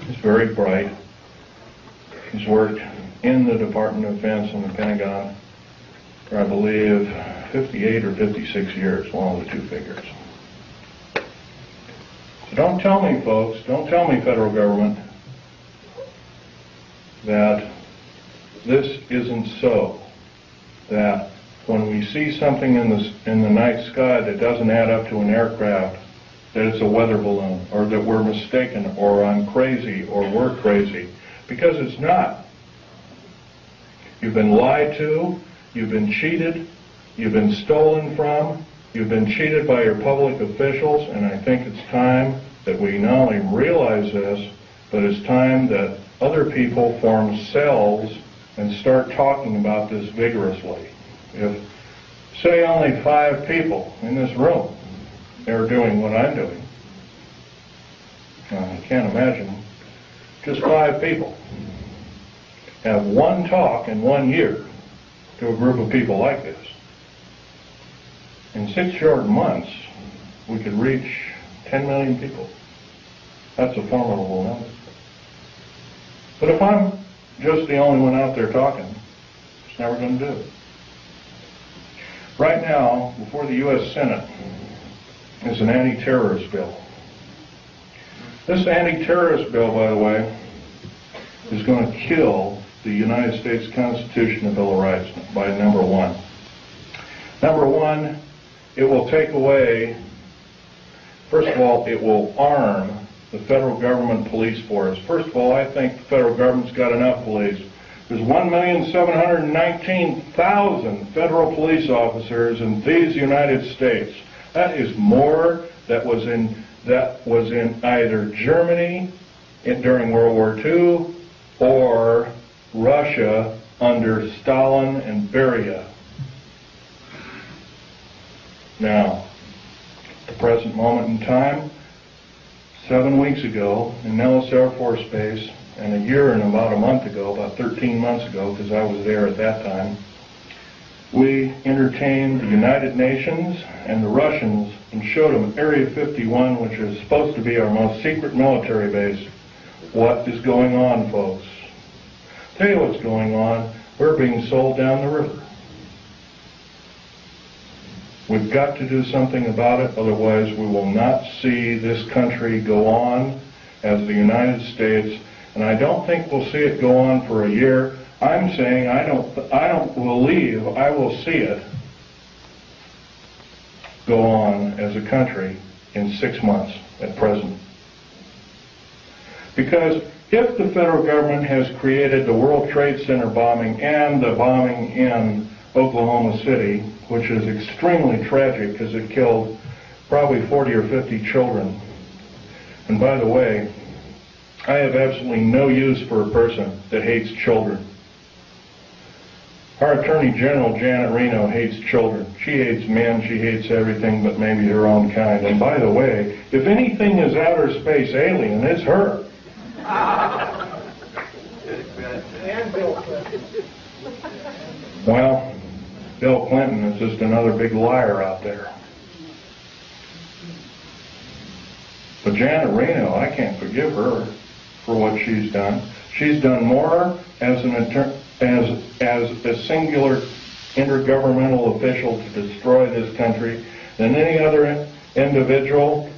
He's very bright. He's worked in the Department of Defense and the Pentagon for, I believe, 58 or 56 years, one of the two figures. So don't tell me, folks, don't tell me, federal government, that this isn't so. That when we see something in the night sky that doesn't add up to an aircraft, that it's a weather balloon, or that we're mistaken, or I'm crazy, or we're crazy, because it's not. You've been lied to, you've been cheated, you've been stolen from, you've been cheated by your public officials, and I think it's time that we not only realize this, but it's time that other people form cells and start talking about this vigorously. If, say, only 5 people in this room are doing what I'm doing, I can't imagine just 5 people have one talk in 1 year to a group of people like this. In 6 short months, we could reach 10 million people. That's a formidable number. But if I'm just the only one out there talking, it's never going to do it. Right now, before the U.S. Senate is an anti-terrorist bill. This anti-terrorist bill, by the way, is going to kill the United States Constitution and Bill of Rights by number 1. Number 1, it will take away, first of all, it will arm the federal government police force. First of all, I think the federal government's got enough police. There's 1,719,000 federal police officers in these United States. That is more that was in either Germany during World War II or Russia under Stalin and Beria. Now, at the present moment in time, 7 weeks ago in Nellis Air Force Base, and a year and about a month ago, about 13 months ago, because I was there at that time, we entertained the United Nations and the Russians and showed them Area 51, which is supposed to be our most secret military base. What is going on, folks? Tell you what's going on. We're being sold down the river. We've got to do something about it, otherwise we will not see this country go on as the United States, and I don't think we'll see it go on for a year. I'm saying I don't believe I will see it go on as a country in 6 months at present. Because if the federal government has created the World Trade Center bombing and the bombing in Oklahoma City, which is extremely tragic because it killed probably 40 or 50 children. And by the way, I have absolutely no use for a person that hates children. Our Attorney General, Janet Reno, hates children. She hates men, she hates everything but maybe her own kind. And by the way, if anything is outer space alien, it's her. Well, Bill Clinton is just another big liar out there. But Janet Reno, I can't forgive her for what she's done. She's done more as a singular intergovernmental official to destroy this country than any other individual,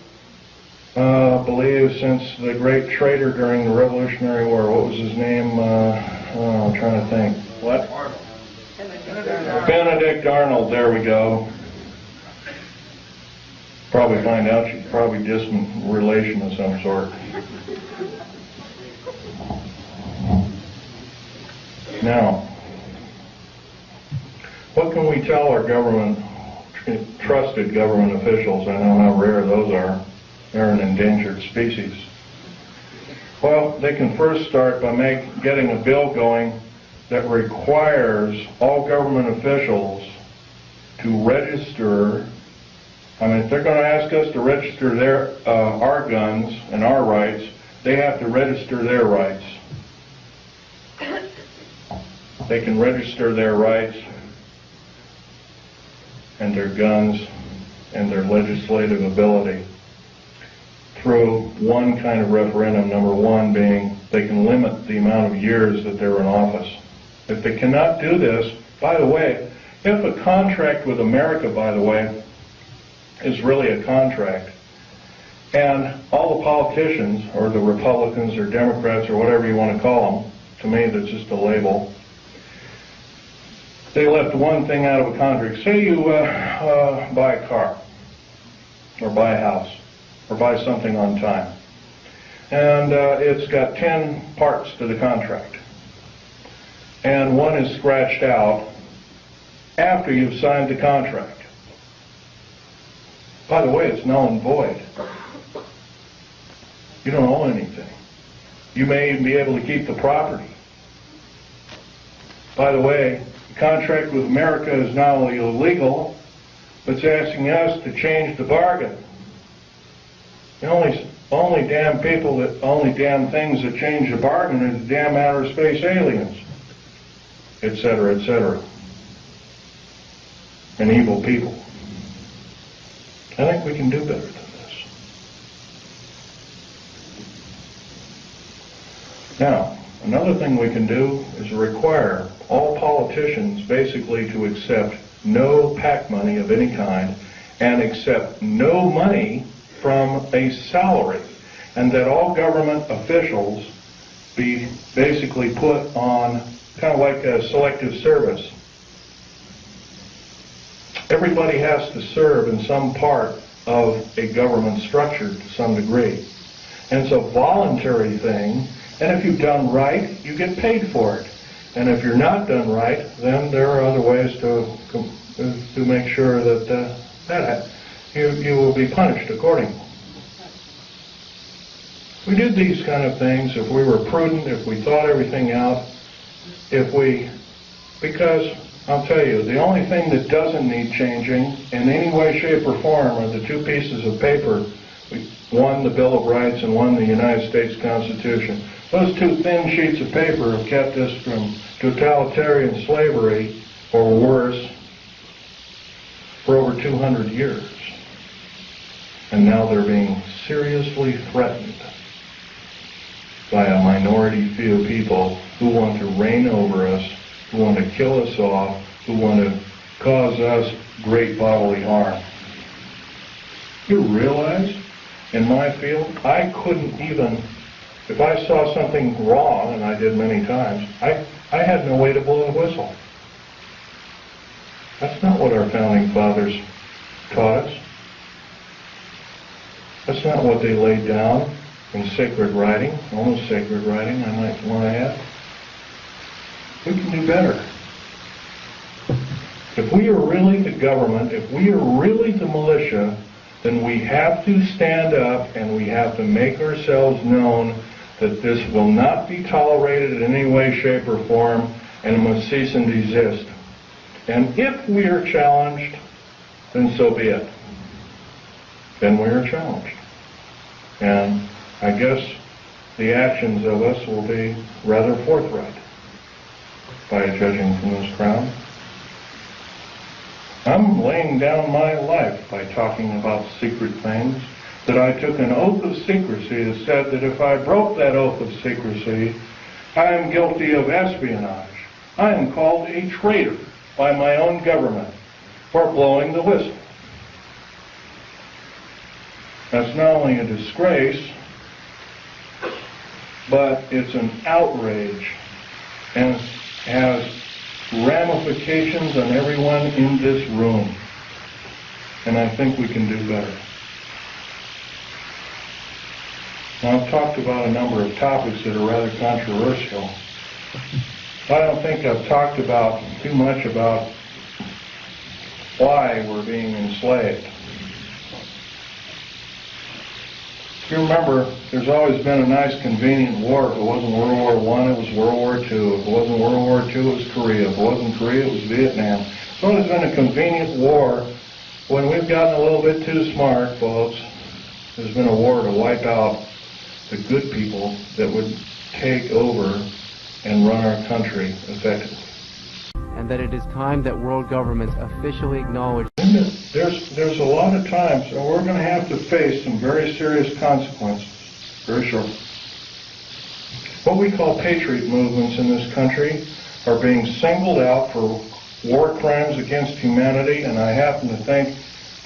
believe, since the great traitor during the Revolutionary War. What was his name? I'm trying to think. What? Benedict Arnold, there we go. Probably find out she's probably distant relation of some sort. Now, what can we tell our government, trusted government officials? I know how rare those are. They're an endangered species. Well, they can first start by getting a bill going that requires all government officials to register. I mean, if they're going to ask us to register our guns and our rights, they have to register their rights. They can register their rights and their guns and their legislative ability through one kind of referendum, number one being they can limit the amount of years that they're in office. If they cannot do this, by the way, if a contract with America, by the way, is really a contract, and all the politicians, or the Republicans or Democrats or whatever you want to call them, to me that's just a label, they left one thing out of a contract. Say you buy a car, or buy a house, or buy something on time, and it's got 10 parts to the contract, and one is scratched out after you've signed the contract. By the way, it's null and void. You don't owe anything. You may even be able to keep the property. By the way, the contract with America is not only illegal, but it's asking us to change the bargain. The only damn things that change the bargain are the damn outer space aliens, etc., etc., and evil people. I think we can do better than this. Now, another thing we can do is require all politicians basically to accept no PAC money of any kind and accept no money from a salary, and that all government officials be basically put on kind of like a selective service. Everybody has to serve in some part of a government structure to some degree. And it's a voluntary thing, and if you've done right, you get paid for it. And if you're not done right, then there are other ways to make sure that you will be punished accordingly. If we did these kind of things, if we were prudent, if we thought everything out, because I'll tell you, the only thing that doesn't need changing in any way, shape, or form are the two pieces of paper, one the Bill of Rights and one the United States Constitution. Those two thin sheets of paper have kept us from totalitarian slavery, or worse, for over 200 years. And now they're being seriously threatened by a minority few people who want to reign over us who want to kill us off, who want to cause us great bodily harm. You realize, in my field, I couldn't even, if I saw something wrong, and I did many times, I had no way to blow the whistle. That's not what our founding fathers taught us. That's not what they laid down in sacred writing, almost sacred writing, I might want to add. We can do better. If we are really the government, if we are really the militia, then we have to stand up and we have to make ourselves known that this will not be tolerated in any way, shape, or form, and it must cease and desist. And if we are challenged, then so be it. Then we are challenged. And I guess the actions of us will be rather forthright, by judging from this crowd. I'm laying down my life by talking about secret things, that I took an oath of secrecy that said that if I broke that oath of secrecy, I am guilty of espionage. I am called a traitor by my own government for blowing the whistle. That's not only a disgrace, but it's an outrage and has ramifications on everyone in this room. And I think we can do better. Now, I've talked about a number of topics that are rather controversial. I don't think I've talked about too much about why we're being enslaved. If you remember, there's always been a nice convenient war. If it wasn't World War I, it was World War II. If it wasn't World War II, it was Korea. If it wasn't Korea, it was Vietnam. It's always been a convenient war. When we've gotten a little bit too smart, folks, there's been a war to wipe out the good people that would take over and run our country effectively. And that it is time that world governments officially acknowledge. There's a lot of times, and we're going to have to face some very serious consequences very shortly. What we call patriot movements in this country are being singled out for war crimes against humanity, and I happen to think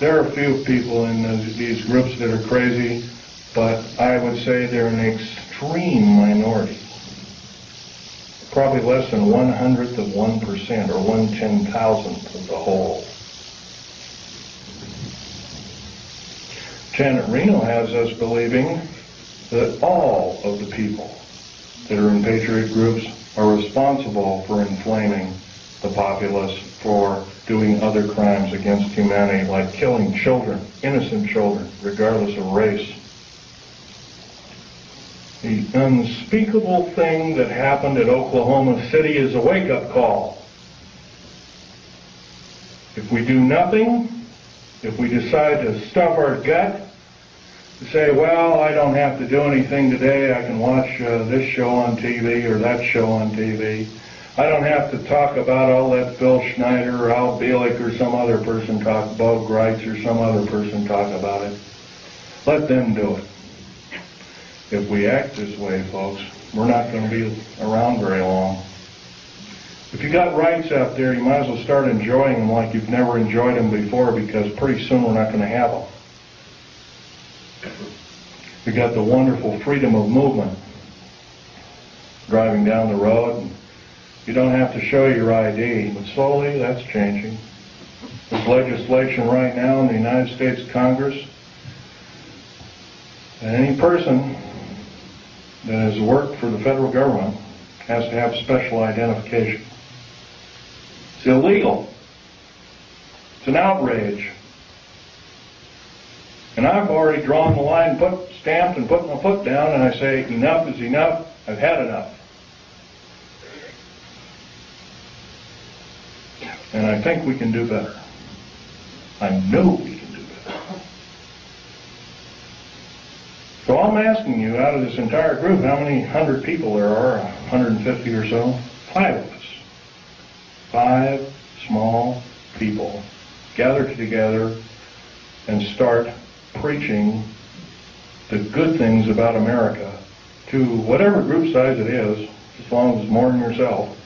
there are a few people in these groups that are crazy, but I would say they're an extreme minority. Probably less than 1/100th of 1% or 1/10,000th of the whole. Janet Reno has us believing that all of the people that are in patriot groups are responsible for inflaming the populace, for doing other crimes against humanity, like killing children, innocent children, regardless of race. The unspeakable thing that happened at Oklahoma City is a wake-up call. If we do nothing, if we decide to stuff our gut, to say, well, I don't have to do anything today, I can watch this show on TV or that show on TV. I don't have to talk about, I'll let Phil Schneider or Al Bielek or some other person talk, Bo Greitz or some other person talk about it. Let them do it. If we act this way, folks, we're not going to be around very long. If you got rights out there, you might as well start enjoying them like you've never enjoyed them before, because pretty soon we're not going to have them. We got the wonderful freedom of movement. Driving down the road, and you don't have to show your ID, but slowly that's changing. There's legislation right now in the United States Congress that any person that has worked for the federal government has to have special identification. It's illegal. It's an outrage. And I've already drawn the line, stamped and put my foot down, and I say, enough is enough. I've had enough. And I think we can do better. I know we can do better. So I'm asking you, out of this entire group, how many 100 people there are, 150 or so? 5 of us. 5 small people gathered together and start preaching the good things about America to whatever group size it is, as long as it's more than yourself.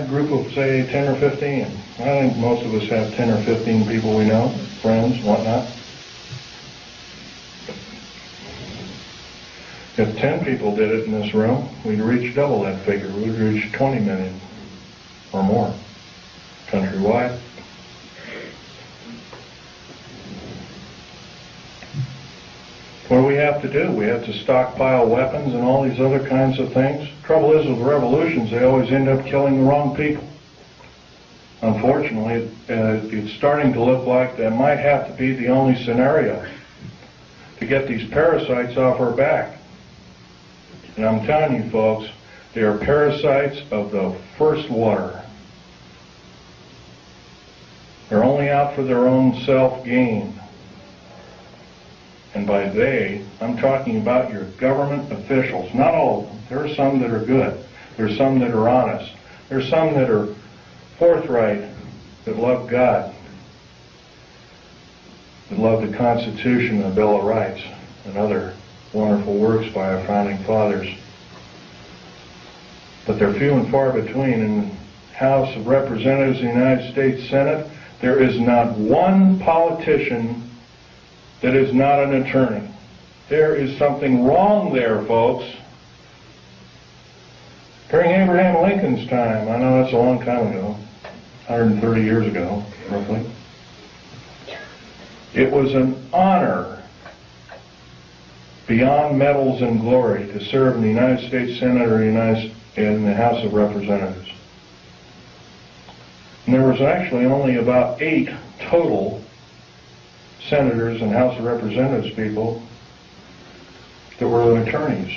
wide group of, say, 10 or 15. I think most of us have 10 or 15 people we know, friends, whatnot. If 10 people did it in this room, we'd reach double that figure. We'd reach 20 million or more countrywide. What do we have to do? We have to stockpile weapons and all these other kinds of things. Trouble is with revolutions, they always end up killing the wrong people. Unfortunately, it's starting to look like that might have to be the only scenario to get these parasites off our back. And I'm telling you folks, they are parasites of the first water. They're only out for their own self-gain. And by they, I'm talking about your government officials. Not all of them. There are some that are good. There are some that are honest. There are some that are forthright, that love God, that love the Constitution and the Bill of Rights, and other wonderful works by our founding fathers. But they're few and far between. In the House of Representatives of the United States Senate, there is not one politician that is not an attorney. There is something wrong there, folks. During Abraham Lincoln's time, I know that's a long time ago, 130 years ago, roughly, it was an honor beyond medals and glory to serve in the United States Senate or in the House of Representatives. And there was actually only about 8 total senators and House of Representatives people that were attorneys.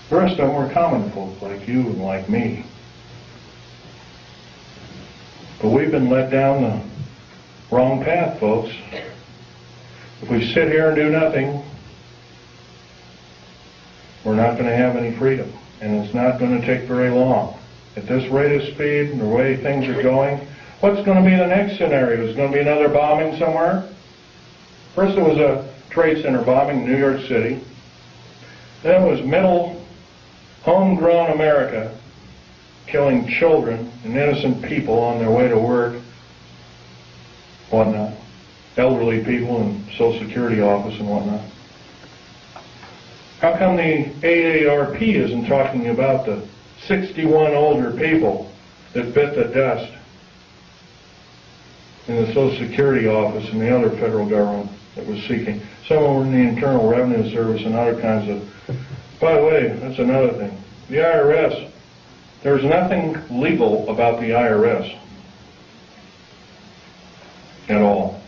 The rest of them were common folk like you and like me. But we've been led down the wrong path, folks. If we sit here and do nothing, we're not going to have any freedom. And it's not going to take very long. At this rate of speed and the way things are going, what's going to be the next scenario? Is going to be another bombing somewhere? First it was a trade center bombing in New York City. Then it was middle, homegrown America killing children and innocent people on their way to work, whatnot. Elderly people in Social Security office and whatnot. How come the AARP isn't talking about the 61 older people that bit the dust in the Social Security office and the other federal government that was seeking? Some were in the Internal Revenue Service and other kinds of... By the way, that's another thing. The IRS, there's nothing legal about the IRS at all.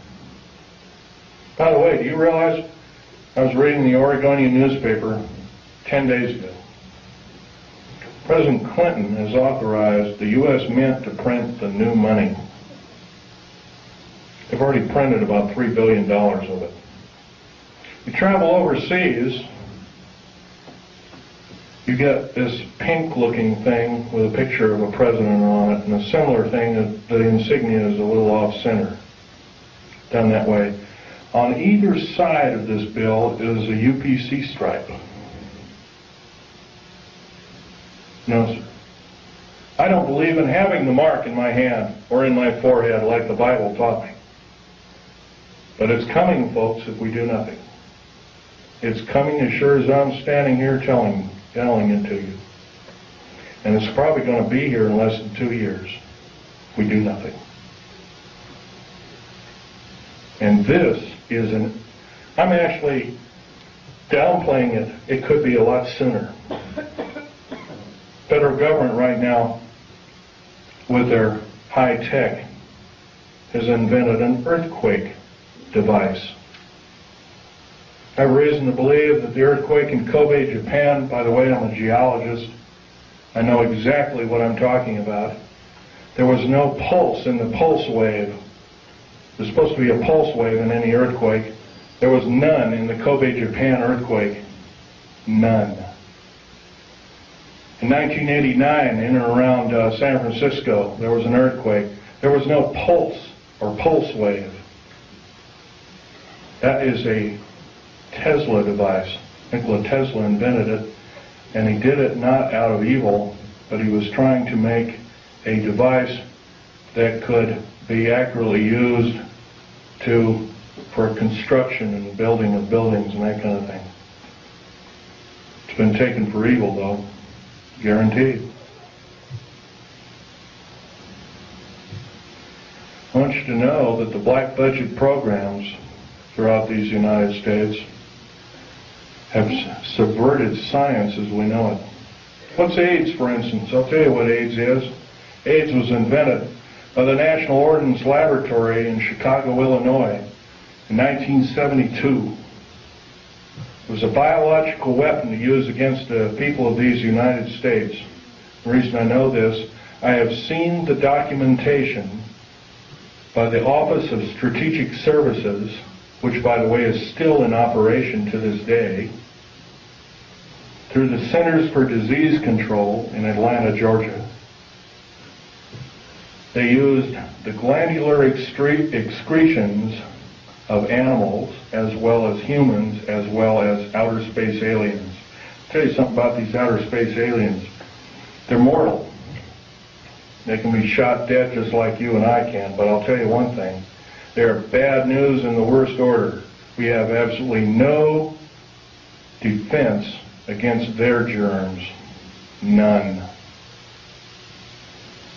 By the way, do you realize, I was reading the Oregonian newspaper 10 days ago. President Clinton has authorized the U.S. Mint to print the new money. They've already printed about $3 billion of it. You travel overseas, you get this pink-looking thing with a picture of a president on it, and a similar thing that the insignia is a little off-center, done that way. On either side of this bill is a UPC stripe. No, sir. I don't believe in having the mark in my hand or in my forehead like the Bible taught me. But it's coming, folks, if we do nothing. It's coming as sure as I'm standing here telling it to you. And it's probably going to be here in less than 2 years if we do nothing. And this is I'm actually downplaying it. It could be a lot sooner. Federal government right now, with their high tech, has invented an earthquake device. I have reason to believe that the earthquake in Kobe, Japan, by the way, I'm a geologist, I know exactly what I'm talking about. There was no pulse in the pulse wave. There's supposed to be a pulse wave in any earthquake. There was none in the Kobe, Japan earthquake. None. In 1989, in and around San Francisco, there was an earthquake. There was no pulse or pulse wave. That is a Tesla device. Nikola Tesla invented it, and he did it not out of evil but he was trying to make a device that could be accurately used for construction and building of buildings and that kind of thing. It's been taken for evil, though, guaranteed. I want you to know that the black budget programs throughout these United States have subverted science as we know it. What's AIDS, for instance? I'll tell you what AIDS is. AIDS was invented by the National Ordnance Laboratory in Chicago, Illinois in 1972. It was a biological weapon to use against the people of these United States. The reason I know this, I have seen the documentation by the Office of Strategic Services, which by the way is still in operation to this day, through the Centers for Disease Control in Atlanta, Georgia. They used the glandular excretions of animals as well as humans as well as outer space aliens. I'll tell you something about these outer space aliens. They're mortal. They can be shot dead just like you and I can, but I'll tell you one thing. They're bad news in the worst order. We have absolutely no defense against their germs. None.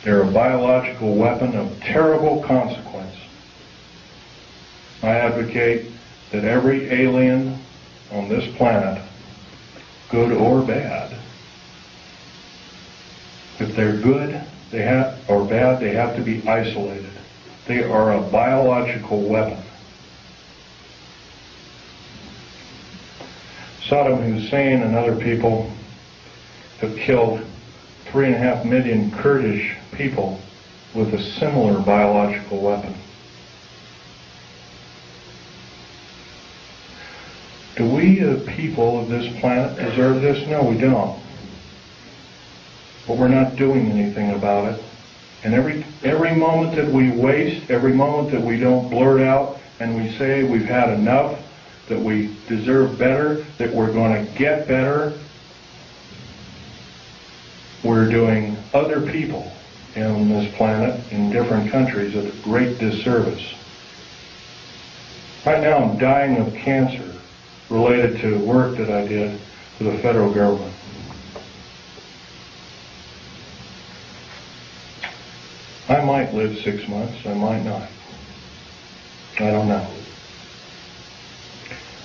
They're a biological weapon of terrible consequence. I advocate that every alien on this planet, good or bad, if they're good or bad, they have to be isolated. They are a biological weapon. Saddam Hussein and other people have killed 3.5 million Kurdish people with a similar biological weapon. Do we, the people of this planet, deserve this? No, we don't. But we're not doing anything about it. And every moment that we waste, every moment that we don't blurt out and we say we've had enough, that we deserve better, that we're going to get better, we're doing other people on this planet in different countries a great disservice. Right now I'm dying of cancer related to work that I did for the federal government. I might live 6 months, I might not. I don't know.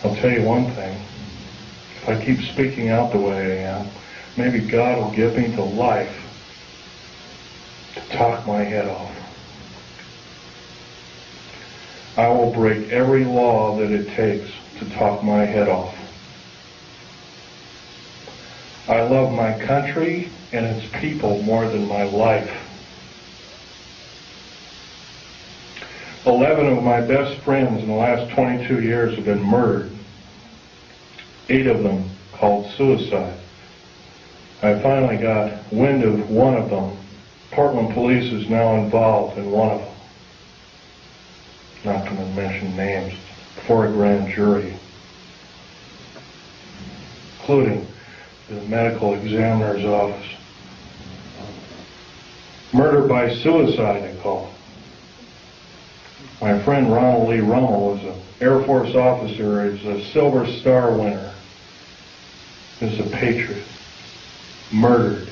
I'll tell you one thing. If I keep speaking out the way I am, maybe God will give me the life to talk my head off. I will break every law that it takes to talk my head off. I love my country and its people more than my life. 11 of my best friends in the last 22 years have been murdered. 8 of them called suicide. I finally got wind of one of them. Portland police is now involved in one of them. Not going to mention names. Before a grand jury, including the medical examiner's office. Murder by suicide, they call it. My friend Ronald Lee Rummel was an Air Force officer. He's a Silver Star winner. He's a patriot. Murdered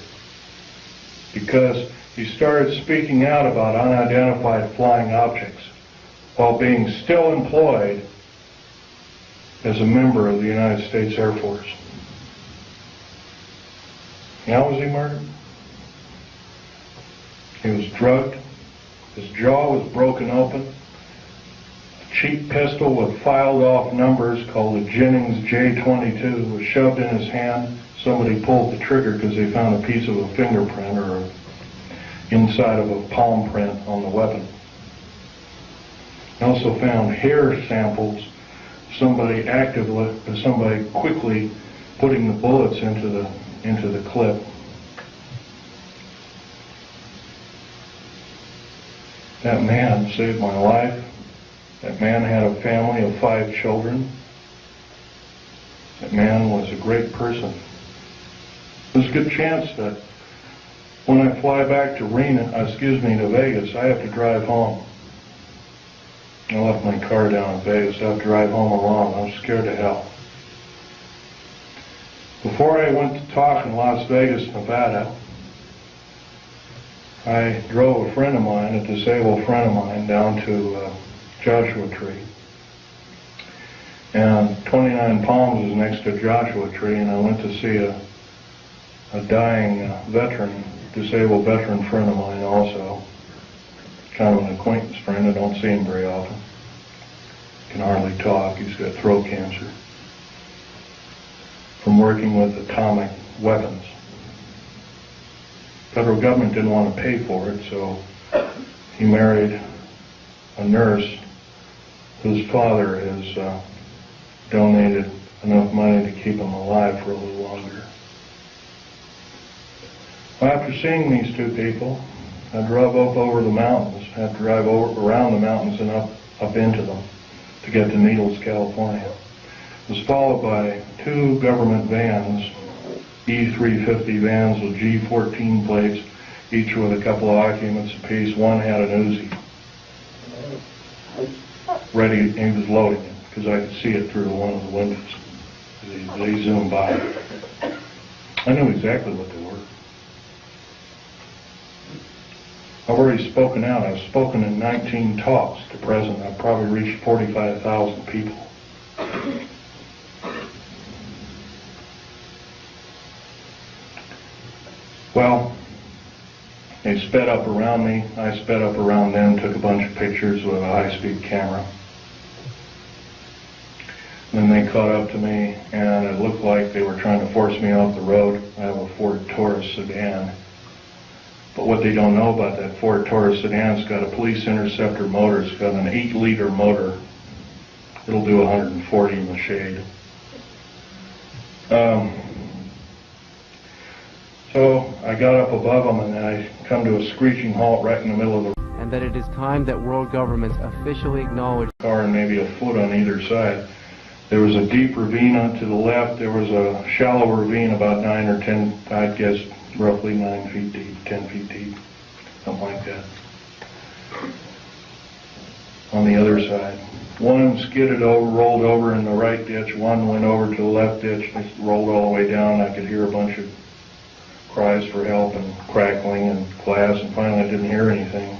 because he started speaking out about unidentified flying objects while being still employed as a member of the United States Air Force. How was he murdered? He was drugged. His jaw was broken open. A cheap pistol with filed off numbers called the Jennings J22 was shoved in his hand. Somebody pulled the trigger because they found a piece of a fingerprint or inside of a palm print on the weapon. They also found hair samples. Somebody quickly putting the bullets into the clip. That man saved my life. That man had a family of 5 children. That man was a great person. There's a good chance that When I fly back to to Vegas, I have to drive home. I left my car down in Vegas. I have to drive home alone. I'm scared to hell. Before I went to talk in Las Vegas, Nevada, I drove a friend of mine, a disabled friend of mine, down to Joshua Tree. And 29 Palms is next to Joshua Tree, and I went to see a dying veteran, disabled veteran friend of mine also. Kind of an acquaintance friend. I don't see him very often. Can hardly talk. He's got throat cancer from working with atomic weapons. Federal government didn't want to pay for it, so he married a nurse whose father has donated enough money to keep him alive for a little longer. Well, after seeing these two people, I drove up over the mountains. I had to drive around the mountains and up into them to get to Needles, California. It was followed by two government vans, E350 vans with G14 plates, each with a couple of occupants apiece. One had an Uzi. Ready, he was loading it, because I could see it through one of the windows. They zoomed by. I knew exactly what they were. I've already spoken out. I've spoken in 19 talks to present. I've probably reached 45,000 people. Well, they sped up around me. I sped up around them, took a bunch of pictures with a high-speed camera. Then they caught up to me, and it looked like they were trying to force me off the road. I have a Ford Taurus sedan. But what they don't know about that Ford Taurus sedan, it's got a police interceptor motor. It's got an 8-liter motor. It'll do 140 in the shade. So I got up above them, and I come to a screeching halt right in the middle of the And that it is time that world governments officially acknowledge car, and maybe a foot on either side. There was a deep ravine to the left. There was a shallow ravine about 9 or 10, I'd guess, roughly 9 feet deep, 10 feet deep, something like that. On the other side. One skidded over, rolled over in the right ditch. One went over to the left ditch and rolled all the way down. I could hear a bunch of cries for help and crackling and glass, and finally I didn't hear anything.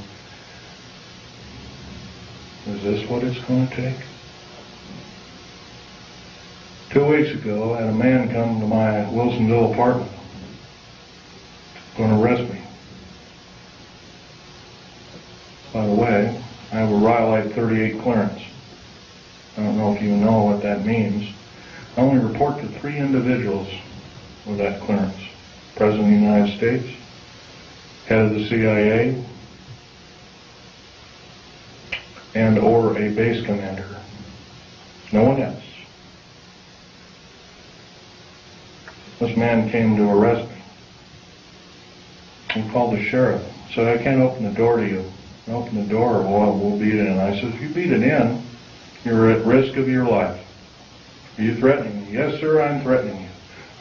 Is this what it's going to take? 2 weeks ago, I had a man come to my Wilsonville apartment, going to arrest me. By the way, I have a Rhyolite 38 clearance. I don't know if you know what that means. I only report to 3 individuals with that clearance. President of the United States, head of the CIA, and or a base commander. No one else. This man came to arrest me. He called the sheriff. Said, I can't open the door to you. Open the door, or we'll beat it in. I said, if you beat it in, you're at risk of your life. Are you threatening me? Yes, sir, I'm threatening you.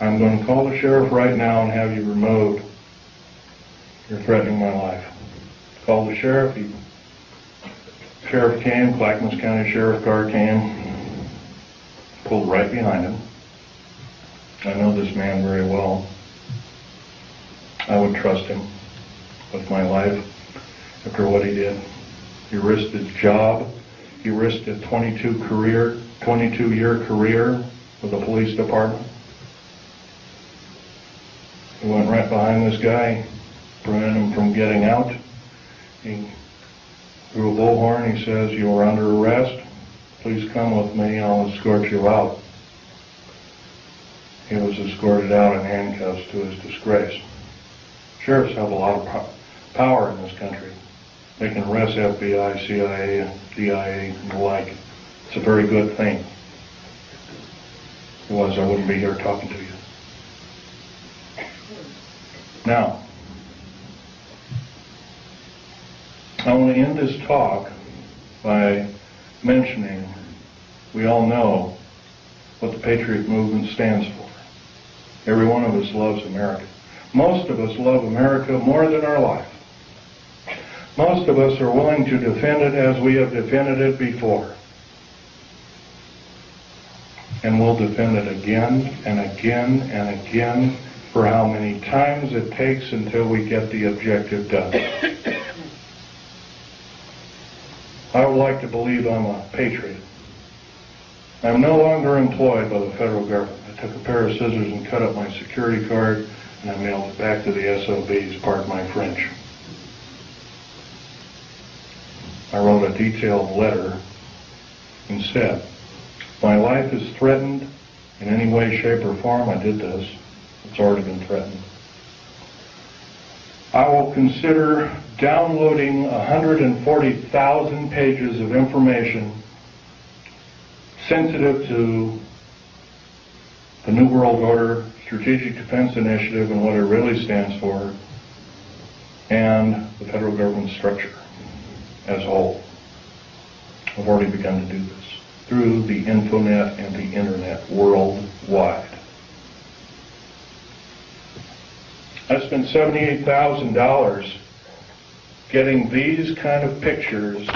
I'm going to call the sheriff right now and have you removed. You're threatening my life. Called the sheriff. Sheriff came, Clackamas County Sheriff car came, pulled right behind him. I know this man very well. I would trust him with my life after what he did. He risked his job. He risked a 22-year career with the police department. He went right behind this guy, prevented him from getting out. He threw a bullhorn. He says, you are under arrest. Please come with me. I'll escort you out. He was escorted out in handcuffs to his disgrace. Sheriffs have a lot of power in this country. They can arrest FBI, CIA, DIA, and the like. It's a very good thing. If it was, I wouldn't be here talking to you. Now, I want to end this talk by mentioning we all know what the Patriot movement stands for. Every one of us loves America. Most of us love America more than our life. Most of us are willing to defend it as we have defended it before. And we'll defend it again and again and again for how many times it takes until we get the objective done. I would like to believe I'm a patriot. I'm no longer employed by the federal government. I took a pair of scissors and cut up my security card, and I mailed it back to the SOBs, pardon my French. I wrote a detailed letter and said, my life is threatened in any way, shape, or form. I did this. It's already been threatened. I will consider downloading 140,000 pages of information sensitive to the New World Order, Strategic Defense Initiative, and what it really stands for, and the federal government structure as a whole. I've already begun to do this through the Infonet and the Internet worldwide. I spent $78,000 getting these kind of pictures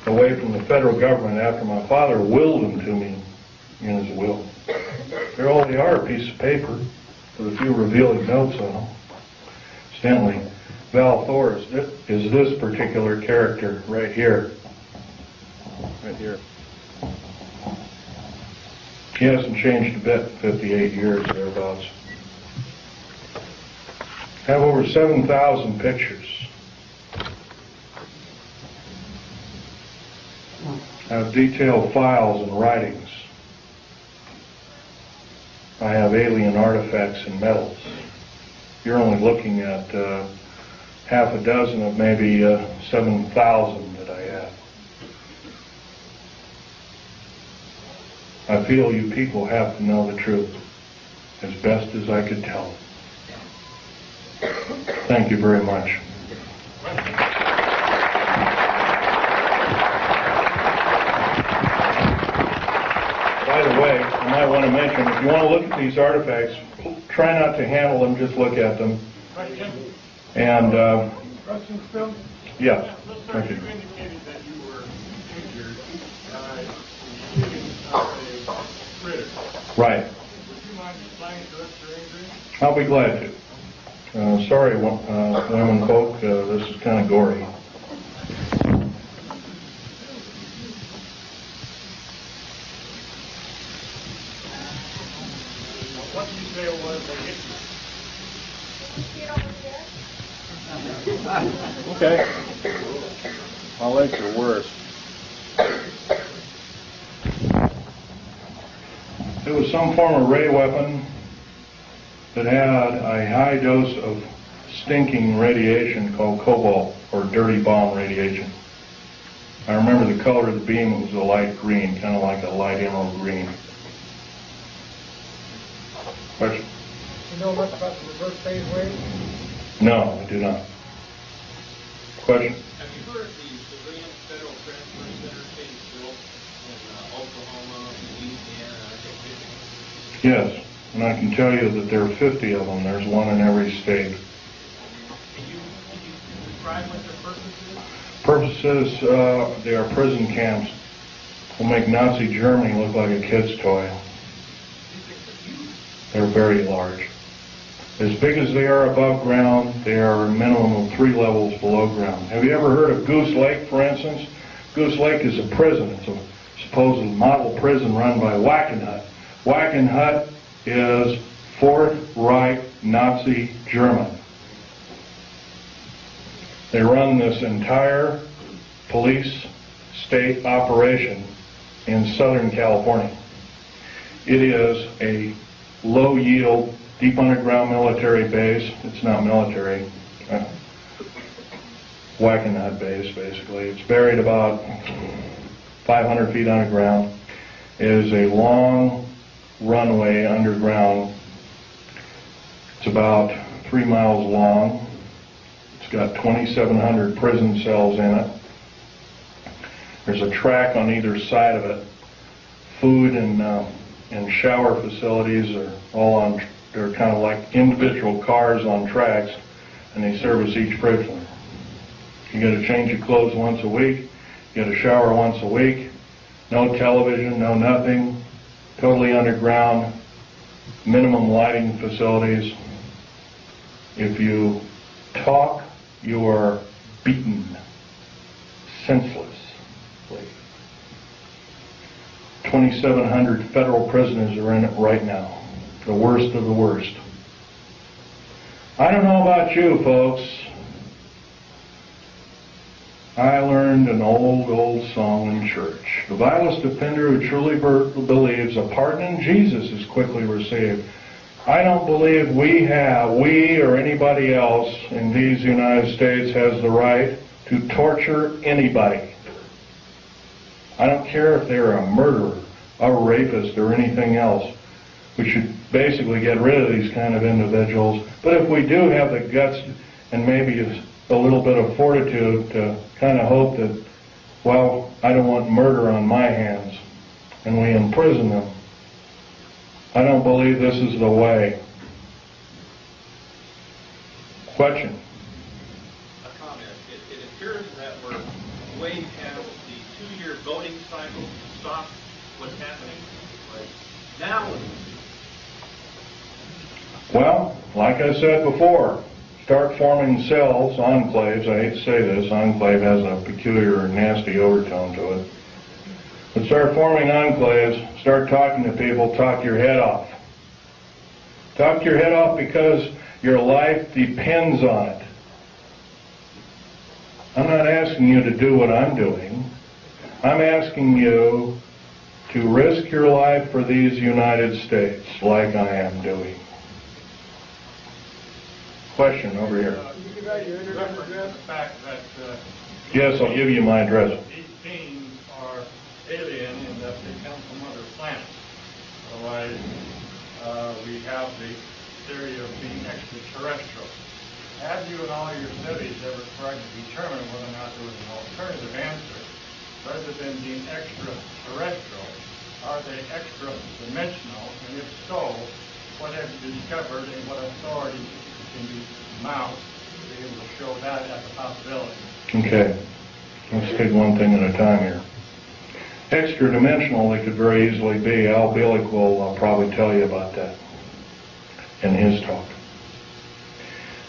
away from the federal government after my father willed them to me in his will. There all they are, a piece of paper with a few revealing notes on them. Incidentally, Val Thor is this particular character right here. Right here. He hasn't changed a bit in 58 years, thereabouts. I have over 7,000 pictures. I have detailed files and writings. I have alien artifacts and medals. You're only looking at half a dozen of maybe 7,000 that I have. I feel you people have to know the truth as best as I could tell it. Thank you very much. By the way, I might want to mention, if you want to look at these artifacts, try not to handle them, just look at them. And, Questions, Phil? yes, thank you. You indicated that you were injured in a critter. Right. Would you mind explaining to us your injury? I'll be glad to. Sorry, women folk, this is kind of gory. What did you say it was that hit you? Okay. My legs are worse. It was some form of ray weapon that had a high dose of stinking radiation called cobalt, or dirty bomb radiation. I remember the color of the beam. It was a light green, kind of like a light emerald green. Question? You know much about the reverse phase wave? No, I do not. Question? Have you heard the civilian federal transfer center being built in Oklahoma, Louisiana, and I think Michigan? Yes, and I can tell you that there are 50 of them. There's one in every state. Can you describe what their purpose is? Purposes, they are prison camps. Will make Nazi Germany look like a kid's toy. They're very large. As big as they are above ground, they are a minimum of 3 levels below ground. Have you ever heard of Goose Lake, for instance? Goose Lake is a prison. It's a supposed model prison run by Wackenhut. Wackenhut is Fourth Reich Nazi German. They run this entire police state operation in Southern California. It is a low-yield, deep underground military base. It's not military. Wackenhut base, basically. It's buried about 500 feet underground. It is a long runway underground. It's about 3 miles long. It's got 2,700 prison cells in it. There's a track on either side of it. Food and shower facilities are all on They're kind of like individual cars on tracks, and they service each prisoner. You got to change your clothes once a week. You got to shower once a week. No television, no nothing. Totally underground. Minimum lighting facilities. If you talk, you are beaten senselessly. 2,700 federal prisoners are in it right now. The worst of the worst. I don't know about you, folks. I learned an old song in church. The vilest offender who truly believes a pardon in Jesus is quickly received. I don't believe we or anybody else in these United States has the right to torture anybody. I don't care if they're a murderer, a rapist, or anything else. We should basically get rid of these kind of individuals. But if we do have the guts and maybe a little bit of fortitude to kind of hope that, well, I don't want murder on my hands, and we imprison them, I don't believe this is the way. Question? A comment. It appears that we're way past the 2-year voting cycle to stop what's happening right now. Well, like I said before, start forming cells, enclaves. I hate to say this, enclave has a peculiar, nasty overtone to it. But start forming enclaves, start talking to people, talk your head off. Talk your head off because your life depends on it. I'm not asking you to do what I'm doing. I'm asking you to risk your life for these United States like I am doing. Question over here. You got your internet address? The fact that Yes, I'll give you my address. these beings are alien in that they come from other planets. Otherwise, we have the theory of being extraterrestrial. Have you in all your studies ever tried to determine whether or not there was an alternative answer? Rather than being extraterrestrial, are they extra-dimensional? And if so, what have you discovered and what authority can you mount to be able to show that as a possibility? Okay, let's take one thing at a time here. Extra-dimensional, they could very easily be. Al Bielek will probably tell you about that in his talk.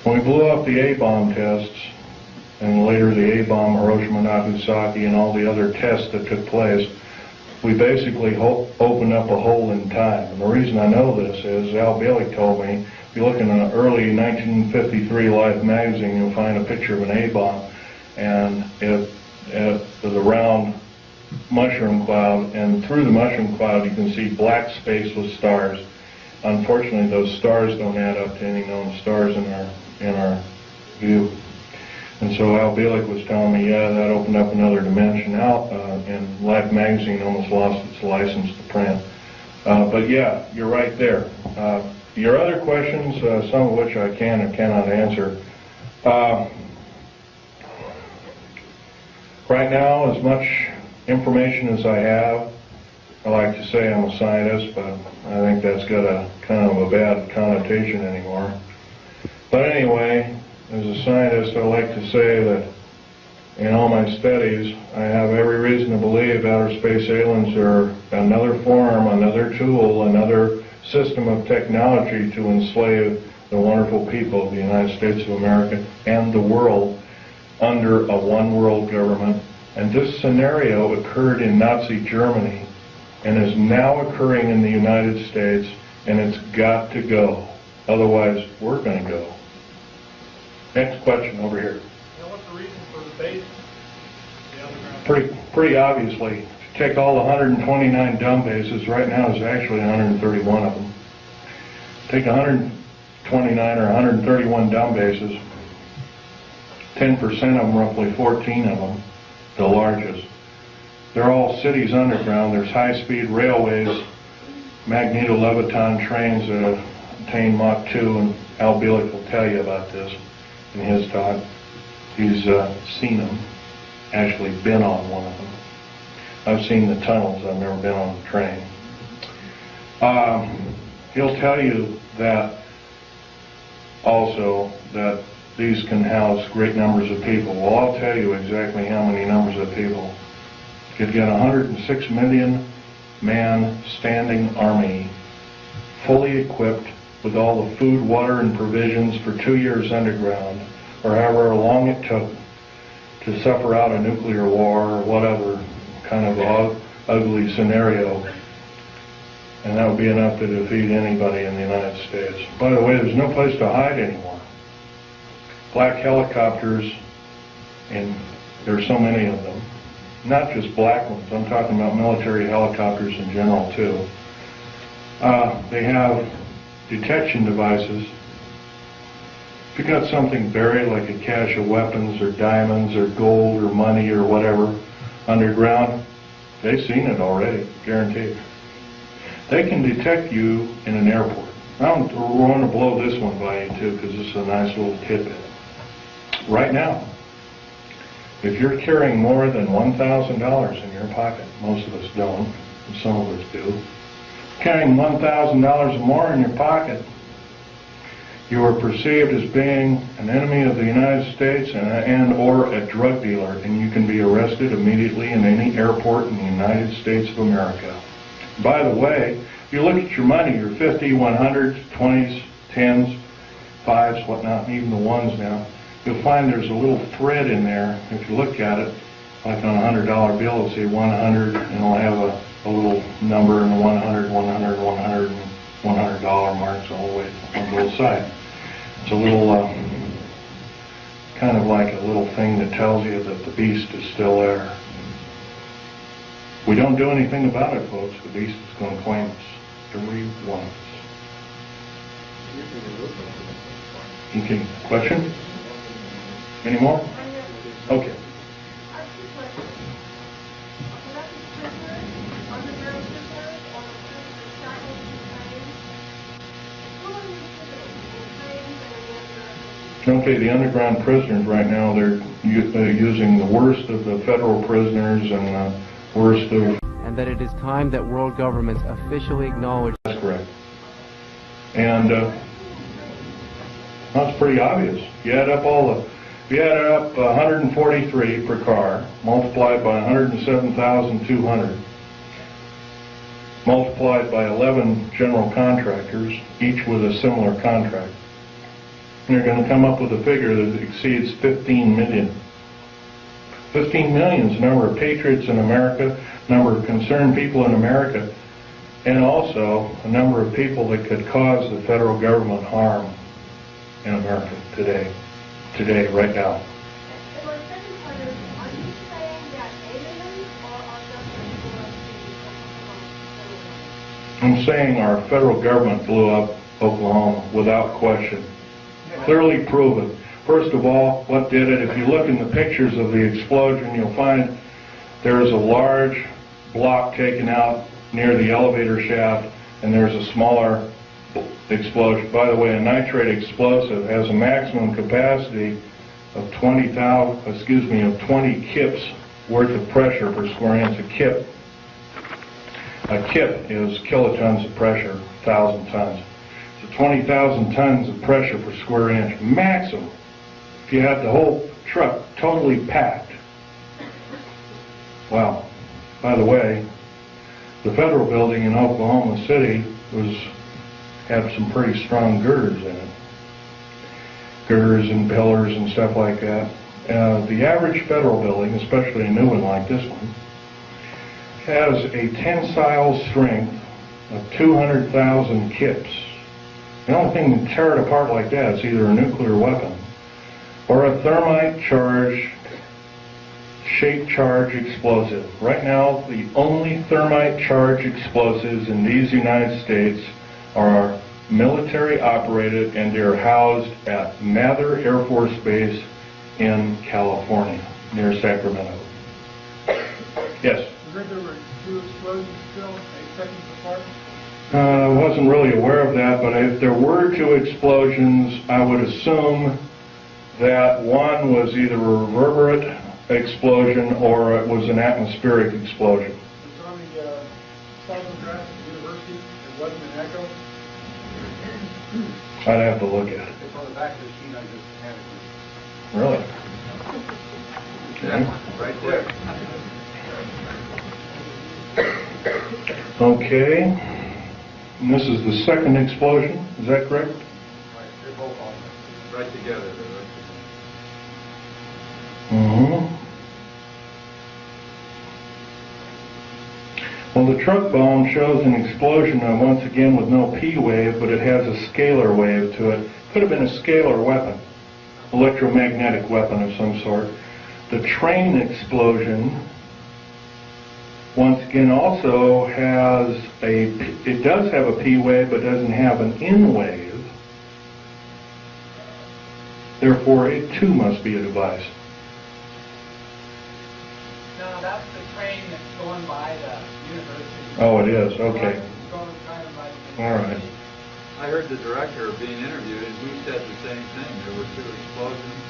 When we blew up the A-bomb tests, and later the A-bomb, Hiroshima, Nagasaki, and all the other tests that took place, we basically opened up a hole in time. And the reason I know this is Al Bielek told me, if you look in an early 1953 Life magazine, you'll find a picture of an A-bomb, and it was a round mushroom cloud, and through the mushroom cloud you can see black space with stars. Unfortunately, those stars don't add up to any known stars in our view. And so Al Bielek was telling me, yeah, that opened up another dimension. And Life magazine almost lost its license to print. But yeah, you're right there. Your other questions, some of which I can or cannot answer. Right now, as much information as I have, I like to say I'm a scientist, but I think that's got a kind of a bad connotation anymore. But anyway, as a scientist, I like to say that in all my studies, I have every reason to believe outer space aliens are another form, another tool, another system of technology to enslave the wonderful people of the United States of America and the world under a one-world government. And this scenario occurred in Nazi Germany and is now occurring in the United States, and it's got to go. Otherwise, we're going to go. Next question over here. Now, what's the reason for the base? The underground? Pretty obviously, if you take all the 129 dumb bases, right now there's actually 131 of them. Take 129 or 131 dumb bases, 10% of them, roughly 14 of them, the largest. They're all cities underground. There's high-speed railways, magneto-leviton trains that have attained Mach 2, and Al Bielek will tell you about this in his talk. He's seen them, actually been on one of them. I've seen the tunnels, I've never been on the train. He'll tell you that also that these can house great numbers of people. Well, I'll tell you exactly how many numbers of people. You'd get 106 million man standing army, fully equipped with all the food, water, and provisions for 2 years underground, or however long it took to suffer out a nuclear war or whatever kind of ugly scenario. And that would be enough to defeat anybody in the United States. By the way, there's no place to hide anymore. Black helicopters, and there's so many of them, not just black ones, I'm talking about military helicopters in general too. They have detection devices. If you got something buried like a cache of weapons or diamonds or gold or money or whatever underground, they've seen it already, guaranteed. They can detect you in an airport. I want to blow this one by you too, because this is a nice little tidbit. Right now, if you're carrying more than $1,000 in your pocket, most of us don't, and some of us do, carrying $1,000 or more in your pocket, you are perceived as being an enemy of the United States and or a drug dealer, and you can be arrested immediately in any airport in the United States of America. By the way, if you look at your money, your 50, 100s, 20s, 10s, 5s, whatnot, and even the 1s now, you'll find there's a little thread in there. If you look at it, like on a $100 bill, it'll say 100, and it'll have a little number in the 100, 100, 100, and $100 marks all the way on both sides. It's a little, kind of like a little thing that tells you that the beast is still there. We don't do anything about it, folks. The beast is going to claim us. Every one of us. Okay, question? Any more? Okay. Okay, the underground prisoners right now, they're using the worst of the federal prisoners and the worst of... And that it is time that world governments officially acknowledge... That's correct. And that's pretty obvious. You add up if you add up 143 per car, multiplied by 107,200, multiplied by 11 general contractors, each with a similar contract, and you're going to come up with a figure that exceeds 15 million. 15 million is the number of patriots in America, number of concerned people in America, and also a number of people that could cause the federal government harm in America today, right now. I'm saying our federal government blew up Oklahoma without question. Clearly proven. First of all, what did it? If you look in the pictures of the explosion, you'll find there's a large block taken out near the elevator shaft, and there's a smaller explosion. By the way, a nitrate explosive has a maximum capacity of 20 kips worth of pressure per square inch. A kip is kilotons of pressure, 1,000 tons. So 20,000 tons of pressure per square inch, maximum. If you had the whole truck totally packed. Wow. By the way, the federal building in Oklahoma City had some pretty strong girders in it. Girders and pillars and stuff like that. The average federal building, especially a new one like this one, has a tensile strength of 200,000 kips. The only thing that can tear it apart like that is either a nuclear weapon or a thermite charge, shape charge explosive. Right now, the only thermite charge explosives in these United States are military operated, and they're housed at Mather Air Force Base in California, near Sacramento. Yes? I heard there were 2 explosions still 8 seconds apart. I wasn't really aware of that, but if there were 2 explosions, I would assume that one was either a reverberant explosion or it was an atmospheric explosion. It's on the seismograph at the university. It wasn't an echo. I'd have to look at it. It's on the back of the sheet I just handed you. Really? Okay. Right there. Okay. And this is the second explosion, is that correct? Right, they're both on there. Right together. They're right together. Mm-hmm. Well, the truck bomb shows an explosion, once again, with no P wave, but it has a scalar wave to it. Could have been a scalar weapon, electromagnetic weapon of some sort. The train explosion, once again, also has it does have a P wave, but doesn't have an N wave. Therefore, it too must be a device. No, that's the train that's going by the university. Oh, it is. Okay. All right. I heard the director being interviewed, and he said the same thing. There were two explosions,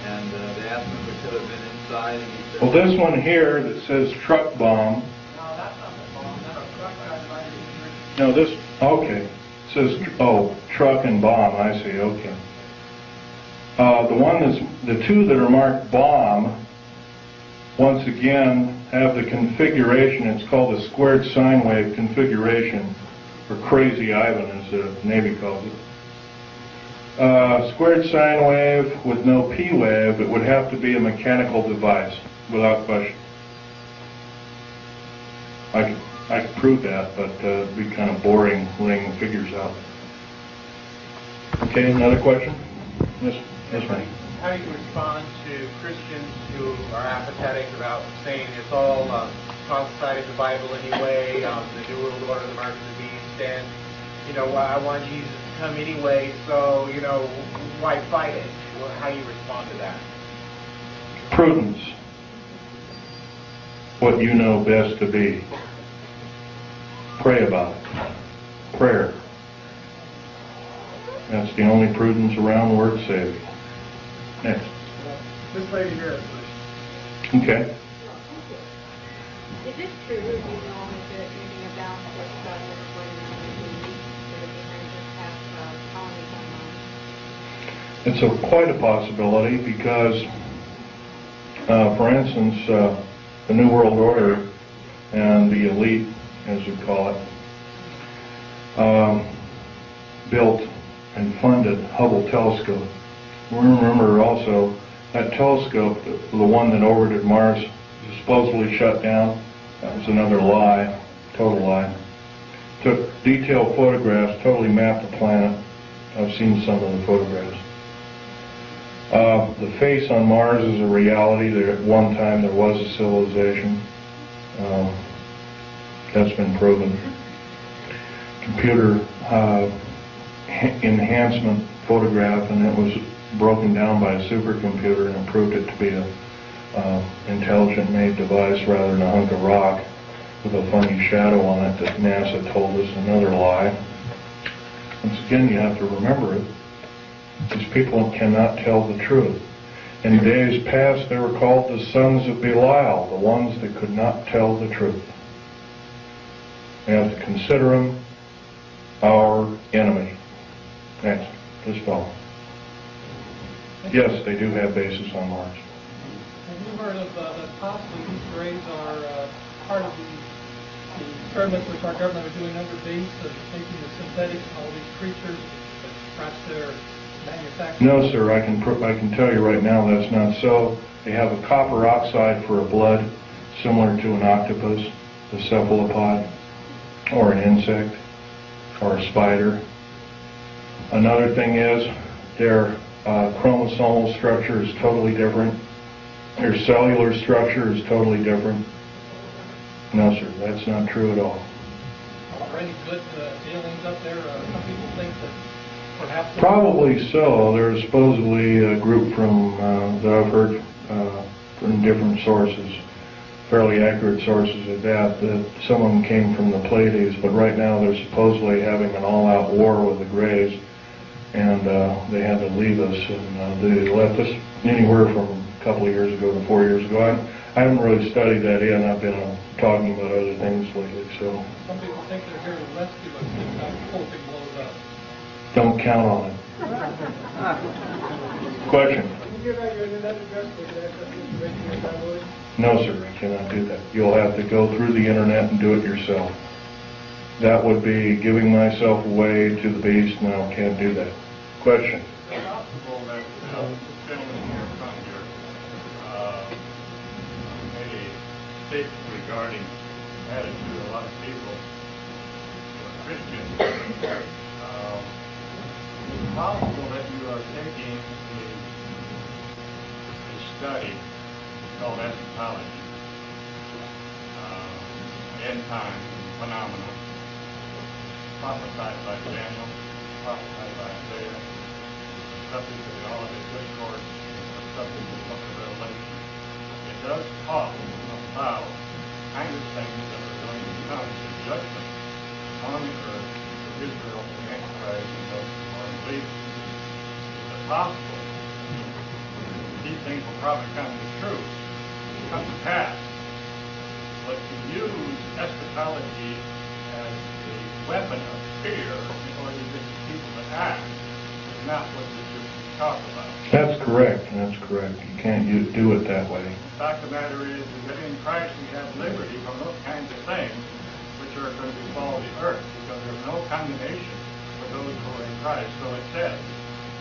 and they asked him if it could have been inside, and he said... Well, this one here that says truck bomb. No, that's not the bomb. That's a truck drive by the university. No, this, okay. It says, oh, truck and bomb. I see. Okay. The two that are marked bomb, once again, have the configuration. It's called the squared sine wave configuration, or Crazy Ivan, as the Navy calls it. Squared sine wave with no P wave, it would have to be a mechanical device, without question. I could prove that, but it'd be kind of boring laying the figures out. Okay, another question? Yes, ma'am. How do you respond to Christians who are apathetic about saying it's all prophesied in the Bible anyway, the New World Order, the Mark of the Beast, and, I want Jesus to come anyway, so, why fight it? How do you respond to that? Prudence. What you know best to be. Pray about it. Prayer. That's the only prudence around worth saving. Next. This lady here. Okay. Is it true that you know anything about what God was going on in the East, that they just have colonies on Mars? It's quite a possibility because, for instance, the New World Order and the elite, as we call it, built and funded Hubble telescope. Remember also that telescope, the one that orbited Mars, supposedly shut down. That was another lie, total lie. Took detailed photographs, totally mapped the planet. I've seen some of the photographs. The face on Mars is a reality. There, at one time there was a civilization. That's been proven. Computer enhancement photograph, and it was broken down by a supercomputer and proved it to be a intelligent made device rather than a hunk of rock with a funny shadow on it that NASA told us. Another lie. Once again, you have to remember it. These people cannot tell the truth. In days past, they were called the sons of Belial, the ones that could not tell the truth. We have to consider them our enemy. Next, this fellow. Yes, they do have bases on Mars. Have you heard of that possibly these rays are part of the experiments which our government are doing under base of taking the synthetics and all these creatures, but perhaps they're manufactured? No, sir. I can tell you right now that's not so. They have a copper oxide for a blood, similar to an octopus, a cephalopod, or an insect, or a spider. Another thing is their chromosomal structure is totally different. Their cellular structure is totally different. No, sir, that's not true at all. Are there any good aliens up there? Some people think that perhaps... Probably so. There's supposedly a group from that I've heard from different sources, fairly accurate sources at that some of them came from the Pleiades, but right now they're supposedly having an all-out war with the Greys, and they had to leave us, and they left us anywhere from a couple of years ago to 4 years ago. I haven't really studied that in. I've been talking about other things lately, so... Some people think they're here to rescue us if the whole thing blows up. Don't count on it. Question? No, sir, I cannot do that. You'll have to go through the internet and do it yourself. That would be giving myself away to the beast. No, can't do that. Question? Is it possible that this gentleman here from here made a statement regarding attitude of a lot of people who are Christians? Is it possible that you are taking a study called eschatology, end time phenomena, prophesied by Daniel, prophesied by Isaiah, subject to the Olivet Discourse, subject to the book of Revelation. It does talk about kind of things that are going to come to judgment on the earth for Israel, the Antichrist, and those who are unbelievers. Is it possible these things will probably come to truth, come to pass, but to use eschatology as a weapon of fear in order to get people to act is not what the scriptures talk about. That's correct. That's correct. You can't do it that way. The fact of the matter is that in Christ we have liberty from those kinds of things which are going to befall the earth, because there's no condemnation for those who are in Christ. So it says,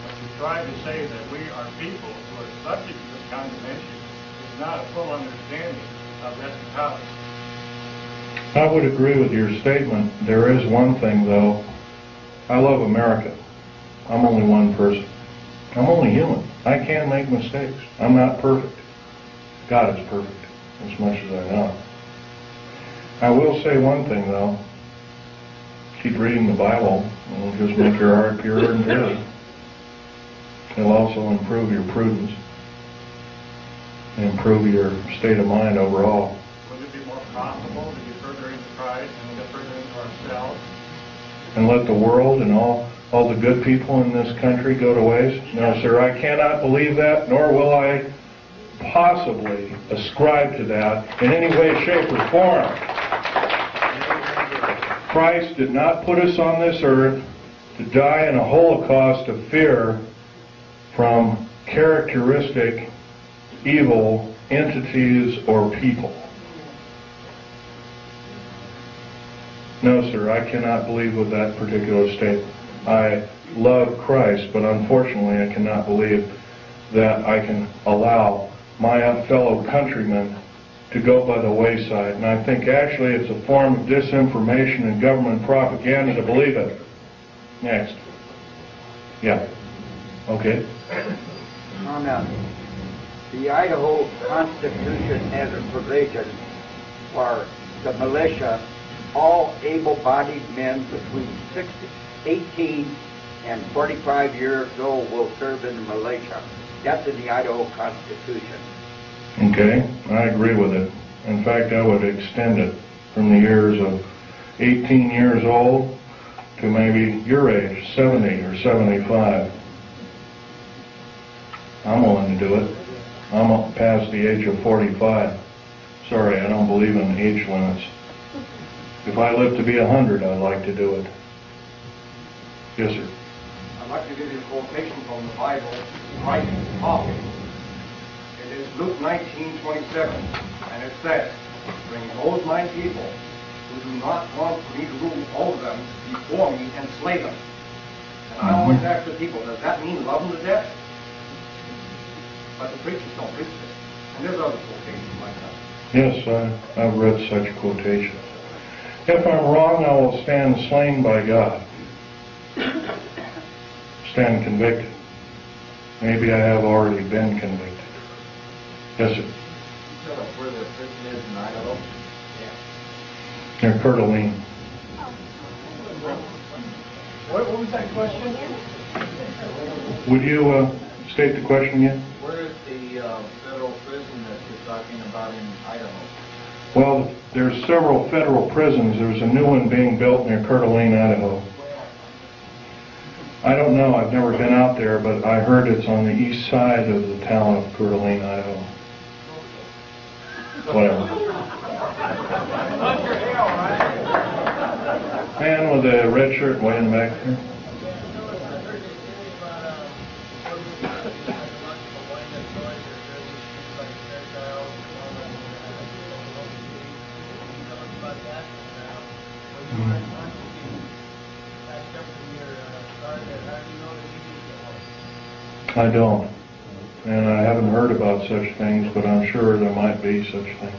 but to try to say that we are people who are subject to this condemnation is not a full understanding of eschatology. I would agree with your statement. There is one thing, though. I love America. I'm only one person. I'm only human. I can make mistakes. I'm not perfect. God is perfect, as much as I know. I will say one thing, though. Keep reading the Bible. It'll just make your heart purer and purer. It'll also improve your prudence and improve your state of mind overall. Would it be more profitable to get further into Christ and get further into ourselves? And let the world and all the good people in this country go to waste? No, sir, I cannot believe that, nor will I possibly ascribe to that in any way, shape, or form. Christ did not put us on this earth to die in a holocaust of fear from characteristic evil entities or people. No, sir, I cannot believe with that particular statement. I love Christ, but unfortunately I cannot believe that I can allow my fellow countrymen to go by the wayside. And I think actually it's a form of disinformation and government propaganda to believe it. Next. Yeah. Okay. On the Idaho Constitution has a provision for the militia. All able-bodied men between 18 and 45 years old will serve in the militia. That's in the Idaho Constitution. Okay, I agree with it. In fact, I would extend it from the years of 18 years old to maybe your age, 70 or 75. I'm willing to do it. I'm up past the age of 45. Sorry, I don't believe in age limits. If I live to be 100, I'd like to do it. Yes, sir. I'd like to give you a quotation from the Bible, Christ talking. It is Luke 19:27, and it says, "Bring those my people who do not want me to rule over them before me and slay them." And I always ask the people, does that mean love them to death? But the preachers don't preach this. And there's other quotations like that. Yes, I've read such quotations. If I'm wrong, I will stand slain by God. Stand convicted. Maybe I have already been convicted. Yes, sir. You tell us where the prison is in Idaho? Yeah. Near Coeur d'Alene. What was that question? Would you state the question again? Where is the federal prison that you're talking about in Idaho? Well, there's several federal prisons. There's a new one being built near Coeur d'Alene, Idaho. I don't know. I've never been out there, but I heard it's on the east side of the town of Coeur d'Alene, Idaho. Whatever. Man with a red shirt way in the back there. I don't. And I haven't heard about such things, but I'm sure there might be such things.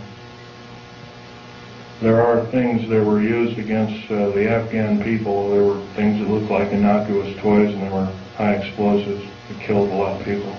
There are things that were used against the Afghan people. There were things that looked like innocuous toys, and there were high explosives that killed a lot of people.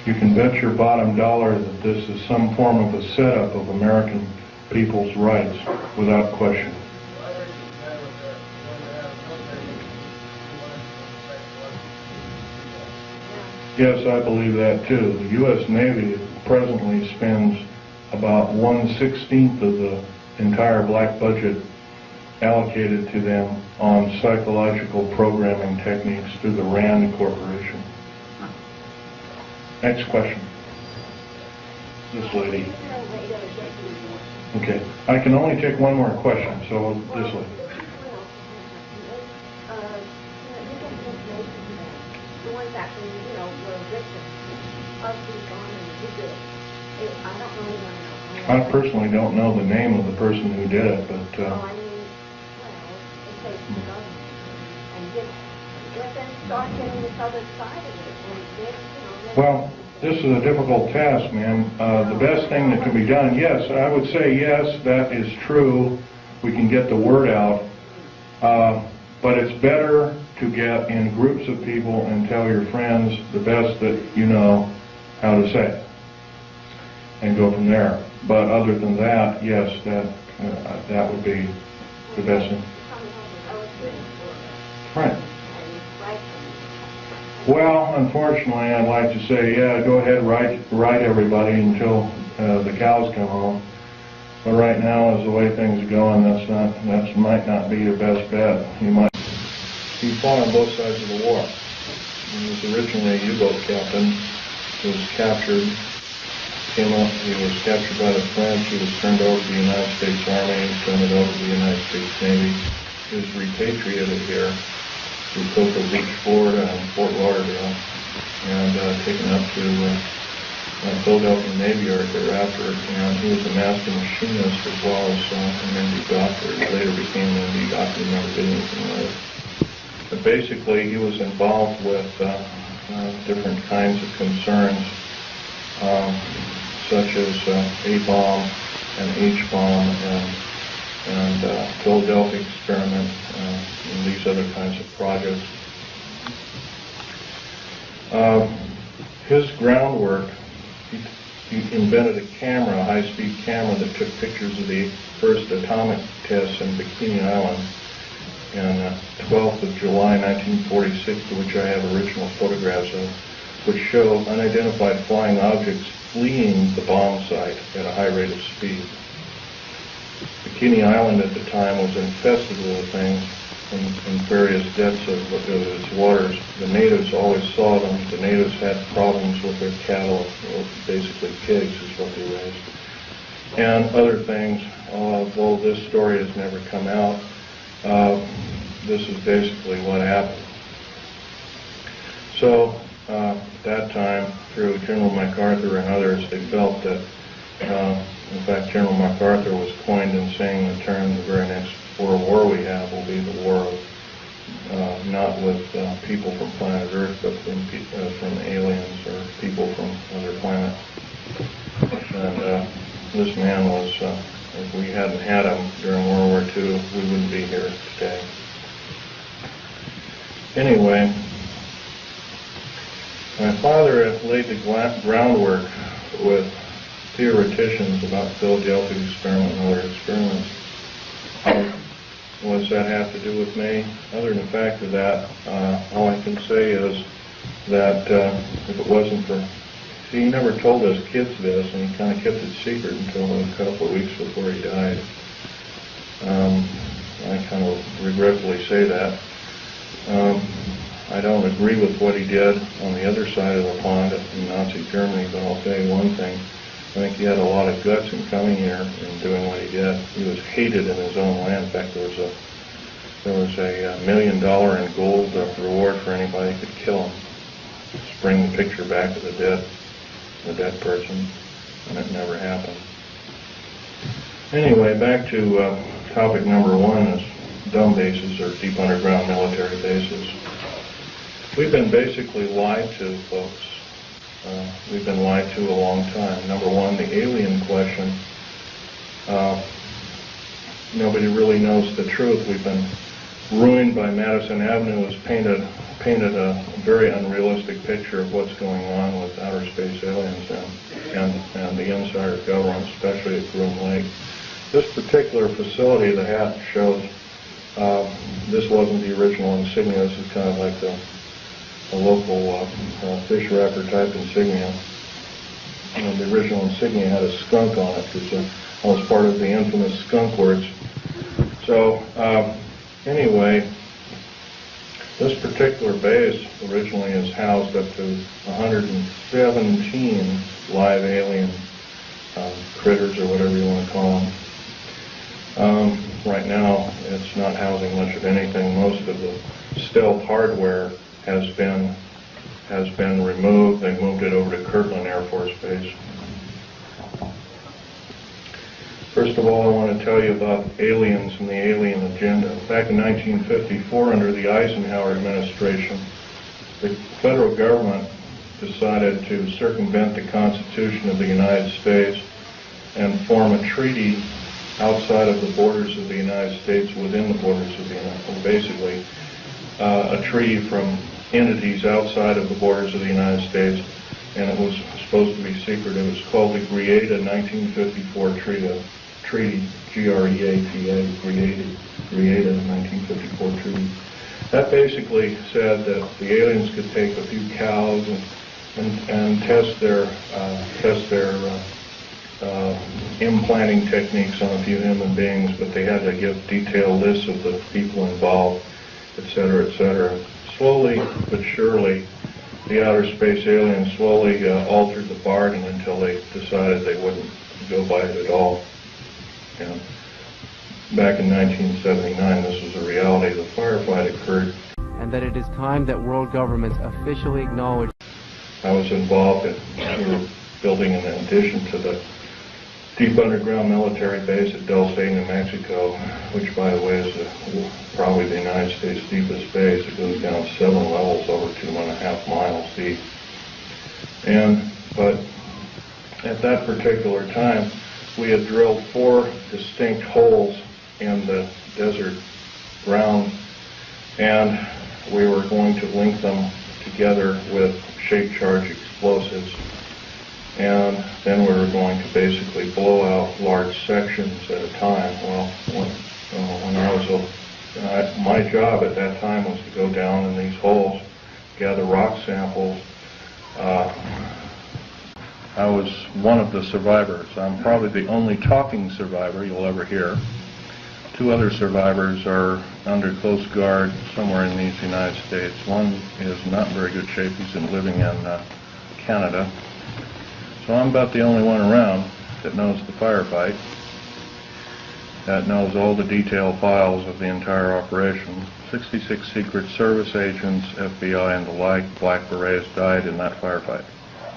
You can bet your bottom dollar that this is some form of a setup of American people's rights, without question. Yes, I believe that too. The U.S. Navy presently spends about 1/16 of the entire black budget allocated to them on psychological programming techniques through the RAND Corporation. Next question. This lady. Okay. I can only take one more question, so this lady. The ones that, were victims of the bombing who did it. I don't really want to know. I personally don't know the name of the person who did it, but... it takes the government. And let them start getting this other side of it. And Well, this is a difficult task, ma'am. The best thing that can be done, yes, I would say yes, that is true. We can get the word out. But it's better to get in groups of people and tell your friends the best that you know how to say, and go from there. But other than that, yes, that would be the best thing. Right. Well, unfortunately, I'd like to say, yeah, go ahead, write everybody until the cows come home. But right now, as the way things are going, that might not be your best bet. He fought on both sides of the war. He was originally a U-boat captain. He was captured. He was captured by the French. He was turned over to the United States Army. He was turned over to the United States Navy. He was repatriated here to Cocoa Beach, Florida, and Fort Lauderdale, and taken up to Philadelphia Navy Yard thereafter. And he was a master machinist as well as an MD doctor. He later became an MD doctor and never did anything with it. But basically, he was involved with different kinds of concerns, such as A-bomb and H-bomb and Philadelphia experiment and these other kinds of projects. His groundwork, he invented a camera, a high-speed camera that took pictures of the first atomic tests in Bikini Island on 12th of July 1946, to which I have original photographs of, which show unidentified flying objects fleeing the bomb site at a high rate of speed. Bikini Island at the time was infested with things in various depths of its waters. The natives always saw them. The natives had problems with their cattle, basically pigs is what they raised, and other things. Although this story has never come out, this is basically what happened. So at that time, through General MacArthur and others, they felt that, in fact, General MacArthur was coined in saying the term, the very next world war we have will be the war of, not with people from planet Earth, but from aliens or people from other planets. And this man was, if we hadn't had him during World War II, we wouldn't be here today. Anyway, my father laid the groundwork with theoreticians about Philadelphia experiment and other experiments. What does that have to do with me? Other than the fact of that, all I can say is that if it wasn't for... See, he never told us kids this, and he kind of kept it secret until a couple of weeks before he died. I kind of regretfully say that. I don't agree with what he did on the other side of the pond in Nazi Germany, but I'll tell you one thing. I think he had a lot of guts in coming here and doing what he did. He was hated in his own land. In fact, there was a $1 million in gold reward for anybody who could kill him. bring the picture back of the dead person, and it never happened. Anyway, back to topic number one is dumb bases or deep underground military bases. We've been basically lied to, folks. We've been lied to a long time. Number one, the alien question. Nobody really knows the truth. We've been ruined by Madison Avenue has painted a very unrealistic picture of what's going on with outer space aliens and the insider government, especially at Groom Lake. This particular facility, the hat shows, this wasn't the original insignia. This is kind of like a local fish wrapper type insignia. And the original insignia had a skunk on it because that was part of the infamous skunk words. So anyway, this particular base originally is housed up to 117 live alien critters, or whatever you want to call them. Right now, it's not housing much of anything. Most of the stealth hardware has been removed. They moved it over to Kirtland Air Force Base. First of all, I want to tell you about aliens and the alien agenda. Back in 1954, under the Eisenhower administration, the federal government decided to circumvent the Constitution of the United States and form a treaty outside of the borders of the United States within the borders of the United States. Basically, a treaty from entities outside of the borders of the United States, and it was supposed to be secret. It was called the Greada 1954 Treaty, G-R-E-A-T-A, Greada 1954 Treaty. That basically said that the aliens could take a few cows and test their implanting techniques on a few human beings, but they had to give detailed lists of the people involved, etc., etc. Slowly but surely, the outer space aliens slowly altered the bargain until they decided they wouldn't go by it at all. And back in 1979, this was a reality. The firefight occurred. And that it is time that world governments officially acknowledge. I was involved in, we were building an addition to the deep underground military base at Del State, New Mexico, which, by the way, is probably the United States' deepest base. It goes down 7 levels over 2.5 miles deep. But at that particular time, we had drilled 4 distinct holes in the desert ground, and we were going to link them together with shape charge explosives. And then we were going to basically blow out large sections at a time. Well, when I was my job at that time was to go down in these holes, gather rock samples. I was one of the survivors. I'm probably the only talking survivor you'll ever hear. 2 other survivors are under close guard somewhere in the United States. One is not in very good shape. He's living in Canada. So I'm about the only one around that knows the firefight, that knows all the detailed files of the entire operation. 66 Secret Service agents, FBI and the like, Black Berets died in that firefight.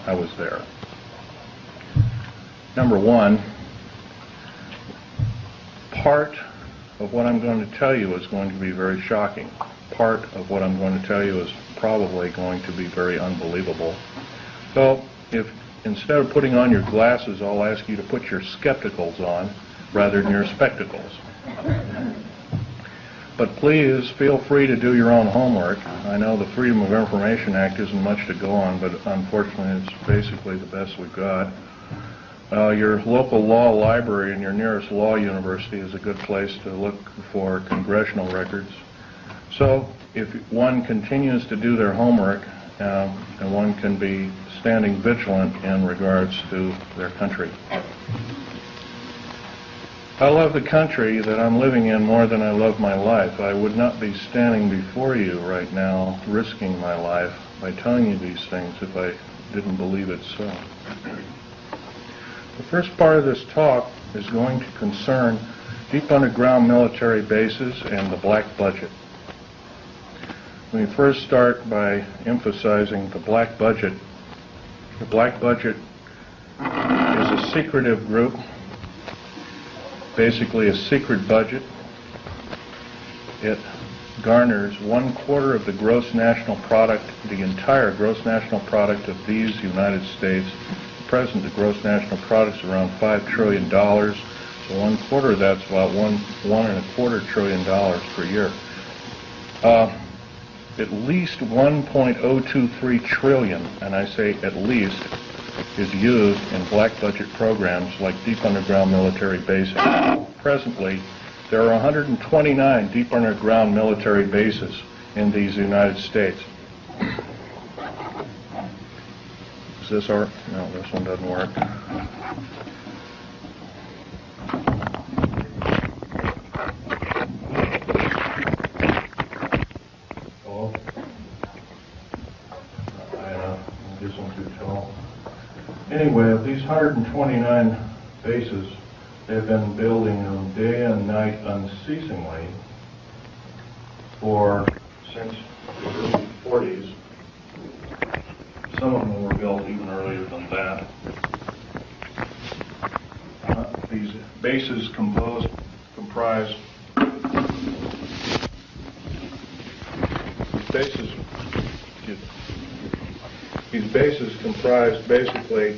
I was there. Number one, part of what I'm going to tell you is going to be very shocking. Part of what I'm going to tell you is probably going to be very unbelievable. So if instead of putting on your glasses, I'll ask you to put your skepticals on rather than your spectacles. But please feel free to do your own homework. I know the Freedom of Information Act isn't much to go on, but unfortunately it's basically the best we've got. Your local law library and your nearest law university is a good place to look for congressional records. So if one continues to do their homework, and one can be standing vigilant in regards to their country. I love the country that I'm living in more than I love my life. I would not be standing before you right now risking my life by telling you these things if I didn't believe it so. The first part of this talk is going to concern deep underground military bases and the black budget. Let me first start by emphasizing the black budget. The black budget is a secretive group, basically a secret budget. It garners 1/4 of the gross national product, the entire gross national product of these United States. At present, the gross national product is around $5 trillion. So 1/4 of that's about $1.25 trillion per year. At least 1.023 trillion, and I say at least, is used in black budget programs like deep underground military basing. Presently, there are 129 deep underground military bases in these United States. Is this our? No, this one doesn't work. Anyway, of these 129 bases, they've been building them day and night unceasingly since the early 40s. Some of them were built even earlier than that. These bases comprise basically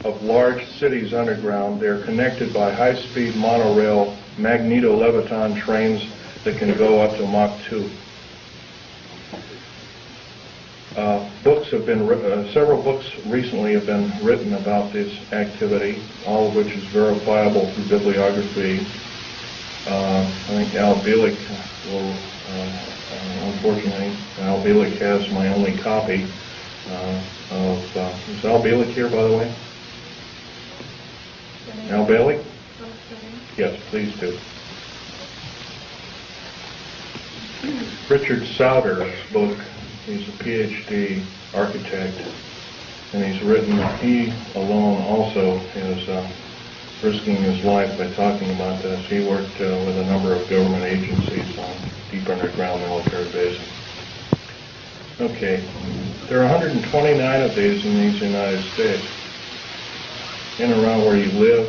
of large cities underground. They're connected by high-speed monorail magneto-leviton trains that can go up to Mach 2. Several books recently have been written about this activity, all of which is verifiable through bibliography. I think Al Bielek will, unfortunately, Al Bielek has my only copy. Is Al Bielek here, by the way? Al Bielek? Yes, please do. Richard Sauder's book, he's a PhD architect, and he alone also is risking his life by talking about this. He worked with a number of government agencies on deep underground military bases. Okay, there are 129 of these in these United States. In and around where you live,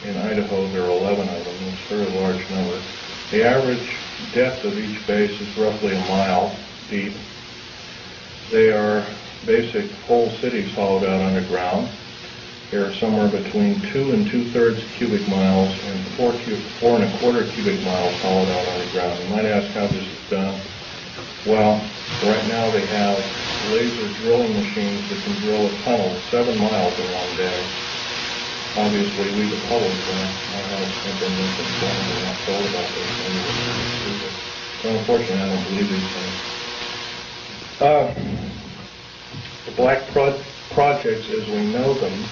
in Idaho, there are 11 of them. It's a very large number. The average depth of each base is roughly a mile deep. They are basic whole cities hollowed out underground. They are somewhere between 2 2/3 cubic miles and 4 1/4 cubic miles hollowed out underground. You might ask how this is done. Well, right now they have laser drilling machines that can drill a tunnel 7 miles in one day. Obviously, we the public have been misinformed and not told about those things. So unfortunately, I don't believe these things. The black projects, as we know them,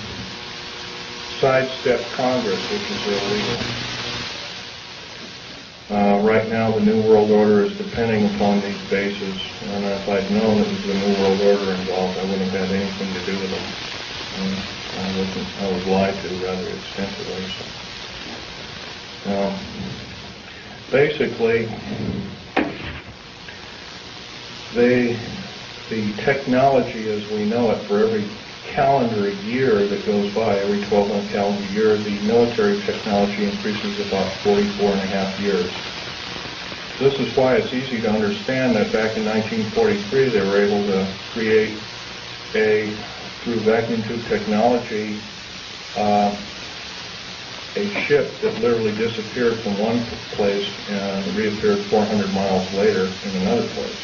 sidestep Congress, which is illegal. Right now, the New World Order is depending upon these bases, and if I'd known it was the New World Order involved, I wouldn't have had anything to do with them. I was lied to rather extensively. So. Basically, the technology as we know it for every calendar year that goes by, every 12-month calendar year, the military technology increases about 44.5 years. This is why it's easy to understand that back in 1943 they were able to create through vacuum tube technology, a ship that literally disappeared from one place and reappeared 400 miles later in another place.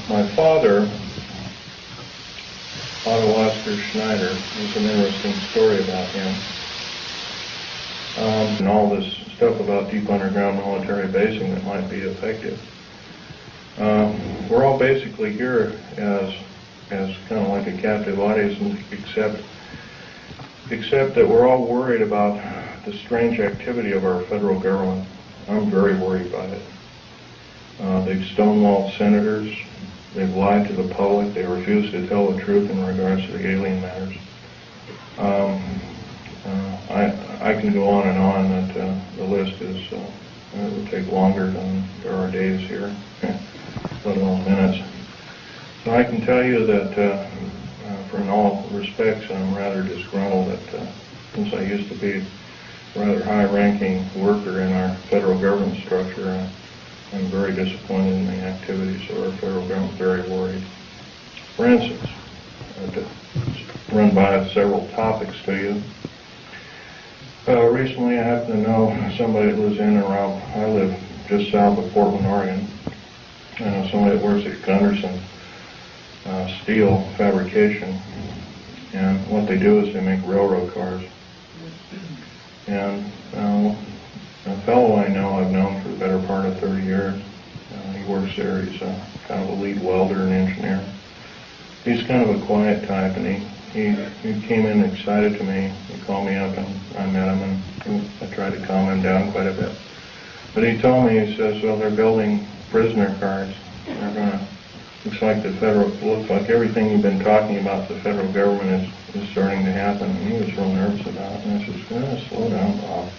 My father, Phil Schneider, there's an interesting story about him. And all this stuff about deep underground military basing that might be effective. We're all basically here as kind of like a captive audience, except that we're all worried about the strange activity of our federal government. I'm very worried about it. They've stonewalled senators. They've lied to the public. They refuse to tell the truth in regards to the alien matters. I can go on and on. That the list is It would take longer than there are days here, let alone minutes. So I can tell you that in all respects I'm rather disgruntled that since I used to be a rather high-ranking worker in our federal government structure, I'm very disappointed in the activities of our federal government, very worried. For instance, to run by several topics to you. Recently I happen to know somebody that lives in and around, I live just south of Portland, Oregon. I know somebody that works at Gunderson Steel Fabrication, and what they do is they make railroad cars. And a fellow I know, I've known for the better part of 30 years. He works there. He's kind of a lead welder and engineer. He's kind of a quiet type, and he came in excited to me. He called me up, and I met him, and I tried to calm him down quite a bit. But he told me, he says, well, they're building prisoner cars. They're going to, looks like everything you've been talking about the federal government is starting to happen. And he was real nervous about it. And I said, well, slow down, Bob.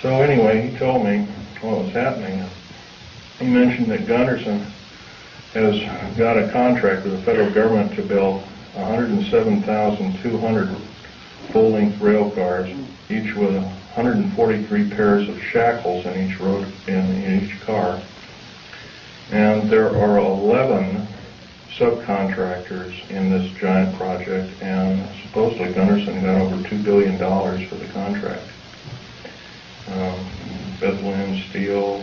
So anyway, he told me what was happening. He mentioned that Gunderson has got a contract with the federal government to build 107,200 full-length rail cars, each with 143 pairs of shackles in each car. And there are 11 subcontractors in this giant project, and supposedly Gunderson got over $2 billion for the contract. Bethlehem Steel,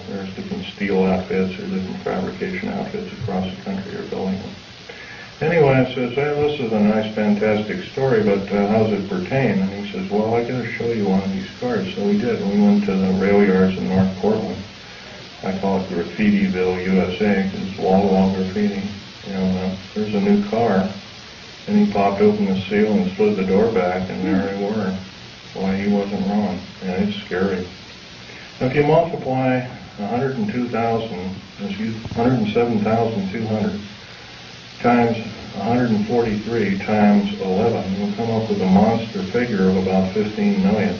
there's different steel outfits or different fabrication outfits across the country are building them. Anyway, I says, hey, this is a nice, fantastic story, but how does it pertain? And he says, well, I got to show you one of these cars. So we did. We went to the rail yards in North Portland. I call it Graffitiville, USA, because it's wall-to-wall graffiti. And there's a new car, and he popped open the seal and slid the door back, and there they were. Boy, he wasn't wrong. Yeah, it's scary. Now, if you multiply 107,200 times 143 times 11, you'll come up with a monster figure of about 15 million.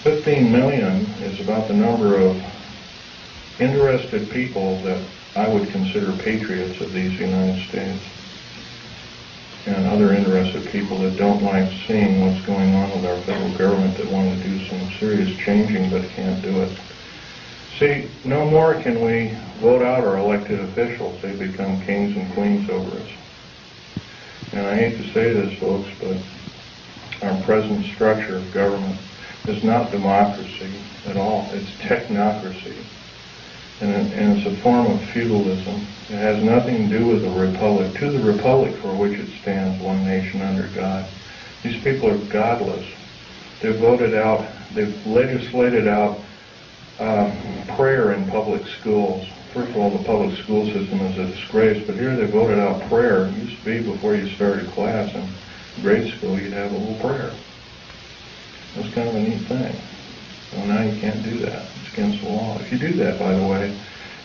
15 million is about the number of interested people that I would consider patriots of these United States, and other interested people that don't like seeing what's going on with our federal government, that want to do some serious changing but can't do it. See, no more can we vote out our elected officials. They become kings and queens over us. And I hate to say this, folks, but our present structure of government is not democracy at all. It's technocracy. And it's a form of feudalism. It has nothing to do with the republic. To the republic for which it stands, one nation under God. These people are godless. They've legislated out prayer in public schools. First of all, the public school system is a disgrace, but here they voted out prayer. It used to be before you started class in grade school, you'd have a little prayer. That's kind of a neat thing. Well, now you can't do that. It's against the law. If you do that, by the way,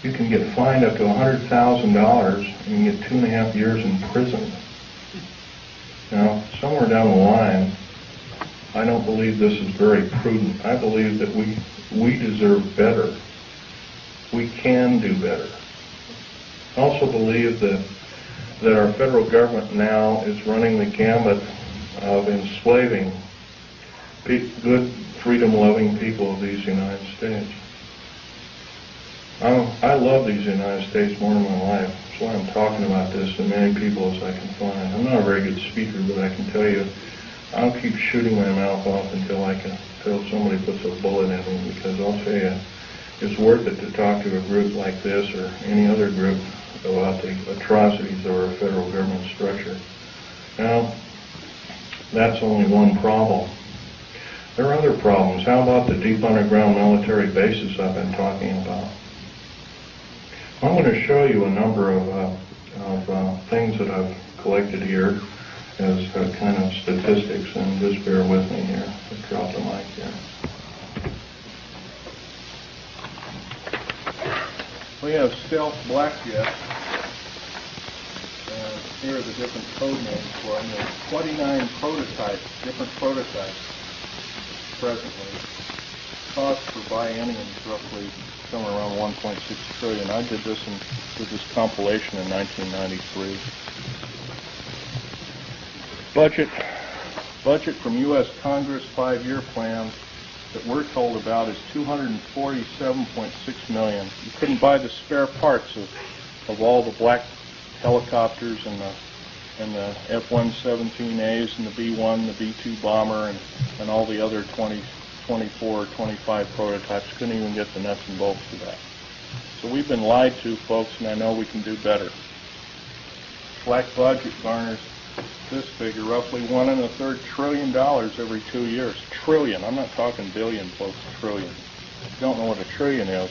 you can get fined up to $100,000 and you can get 2.5 years in prison. Now, somewhere down the line, I don't believe this is very prudent. I believe that we deserve better. We can do better. I also believe that our federal government now is running the gambit of enslaving good, freedom-loving people of these United States. I love these United States more than my life. That's why I'm talking about this to many people as I can find. I'm not a very good speaker, but I can tell you, I'll keep shooting my mouth off until somebody puts a bullet in me, because I'll tell you, it's worth it to talk to a group like this or any other group about the atrocities of our federal government structure. Now, that's only one problem. There are other problems. How about the deep underground military bases I've been talking about? I'm going to show you a number of things that I've collected here as kind of statistics, and just bear with me here. I'll drop the mic here. We have stealth black jets. Here are the different code names for them. There's 29 prototypes, different prototypes presently. cost for biennium is roughly somewhere around 1.6 trillion. I did this compilation in 1993. Budget from U.S. Congress 5-year plan that we're told about is $247.6 million. You couldn't buy the spare parts of all the black helicopters and the F-117As and the B-1, the B-2 bomber, and all the other 24, 25 prototypes. Couldn't even get the nuts and bolts for that. So we've been lied to, folks, and I know we can do better. Black budget garners this figure, roughly $1.25 trillion every 2 years. Trillion. I'm not talking billion, folks. Trillion. If you don't know what a trillion is,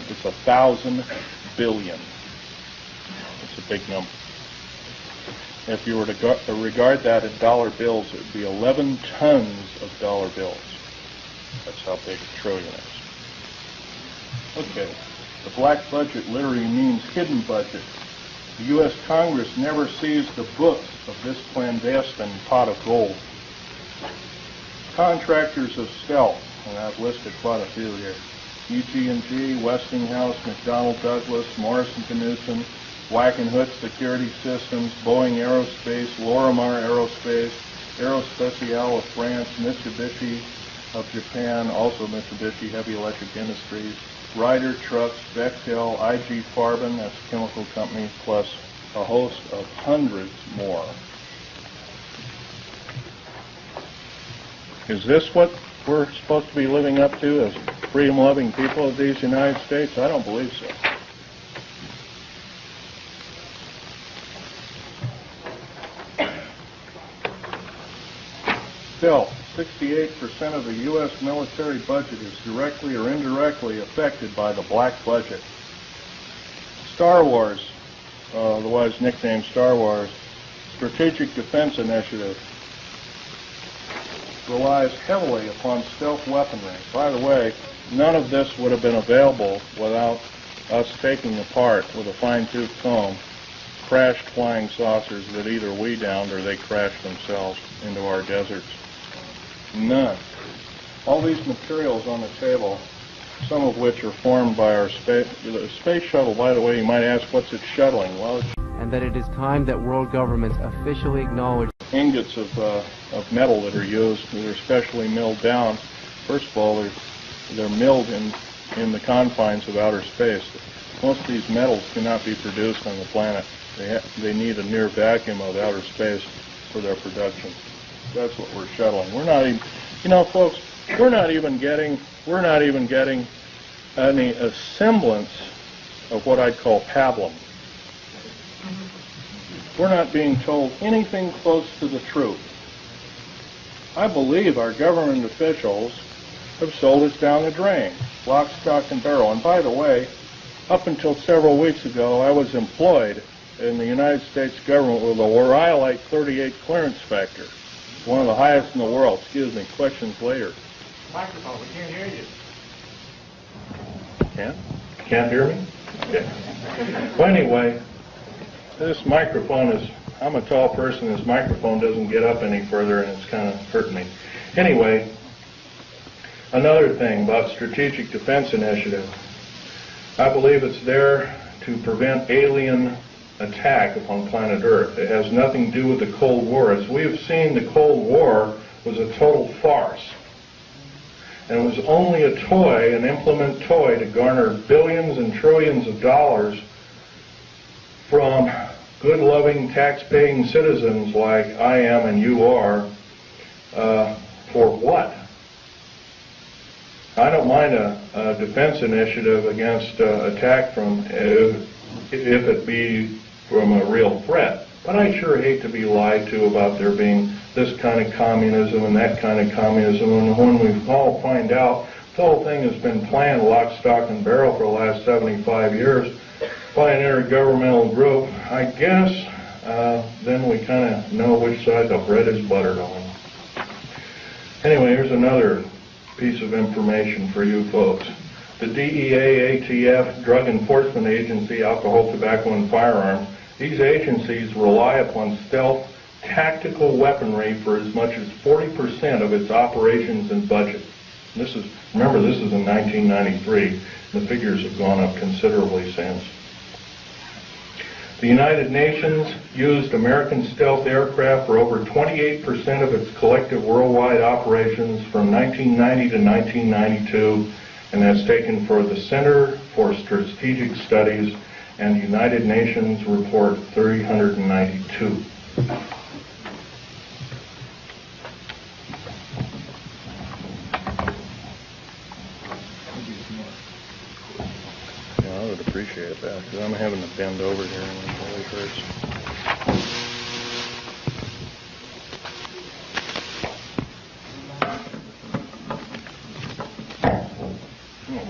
it's 1,000 billion. It's a big number. If you were to regard that in dollar bills, it would be 11 tons of dollar bills. That's how big a trillion is. Okay. The black budget literally means hidden budget. The U.S. Congress never sees the books of this clandestine pot of gold. Contractors of stealth, and I've listed quite a few here. UG&G, Westinghouse, McDonnell Douglas, Morrison-Knudsen, Wackenhut Security Systems, Boeing Aerospace, Lorimar Aerospace, Aerospatiale of France, Mitsubishi of Japan, also Mitsubishi Heavy Electric Industries, Ryder Trucks, Bechtel, IG Farben, that's a chemical company, plus a host of hundreds more. Is this what we're supposed to be living up to as freedom-loving people of these United States? I don't believe so. Still, 68% of the U.S. military budget is directly or indirectly affected by the black budget. Star Wars, otherwise nicknamed Star Wars, Strategic Defense Initiative, relies heavily upon stealth weaponry. By the way, none of this would have been available without us taking apart with a fine-tooth comb crashed flying saucers that either we downed or they crashed themselves into our deserts. None. All these materials on the table, some of which are formed by our space shuttle, by the way, you might ask, what's it shuttling? Well, it's and that it is time that world governments officially acknowledge ingots of metal that are used, that are specially milled down. First of all, they're milled in the confines of outer space. Most of these metals cannot be produced on the planet. They need a near vacuum of outer space for their production. That's what we're shuttling. We're not even, folks, we're not even getting a semblance of what I'd call pablum. We're not being told anything close to the truth. I believe our government officials have sold us down the drain, lock, stock, and barrel. And by the way, up until several weeks ago, I was employed in the United States government with a Rhyolite 38 clearance factor. One of the highest in the world. Excuse me, questions later. Microphone, we can't hear you. Can't hear me? Okay. Well, anyway, this microphone is, I'm a tall person, this microphone doesn't get up any further and it's kind of hurting me. Anyway, another thing about Strategic Defense Initiative. I believe it's there to prevent alien attack upon planet Earth. It has nothing to do with the Cold War. As we have seen, the Cold War was a total farce. And it was only a toy, an implement toy, to garner billions and trillions of dollars from good, loving, tax-paying citizens like I am and you are. For what? I don't mind a defense initiative against attack from, if it be from a real threat. But I sure hate to be lied to about there being this kind of communism and that kind of communism, and when we all find out the whole thing has been planned lock, stock, and barrel for the last 75 years by an intergovernmental group, I guess then we kind of know which side the bread is buttered on. Anyway, here's another piece of information for you folks. The DEA, ATF, Drug Enforcement Agency, Alcohol, Tobacco, and Firearms, these agencies rely upon stealth tactical weaponry for as much as 40% of its operations and budget. Remember, this is in 1993. The figures have gone up considerably since. The United Nations used American stealth aircraft for over 28% of its collective worldwide operations from 1990 to 1992, and that's taken for the Center for Strategic Studies and United Nations Report 392. Yeah, I would appreciate that, because I'm having to bend over here and it really hurts.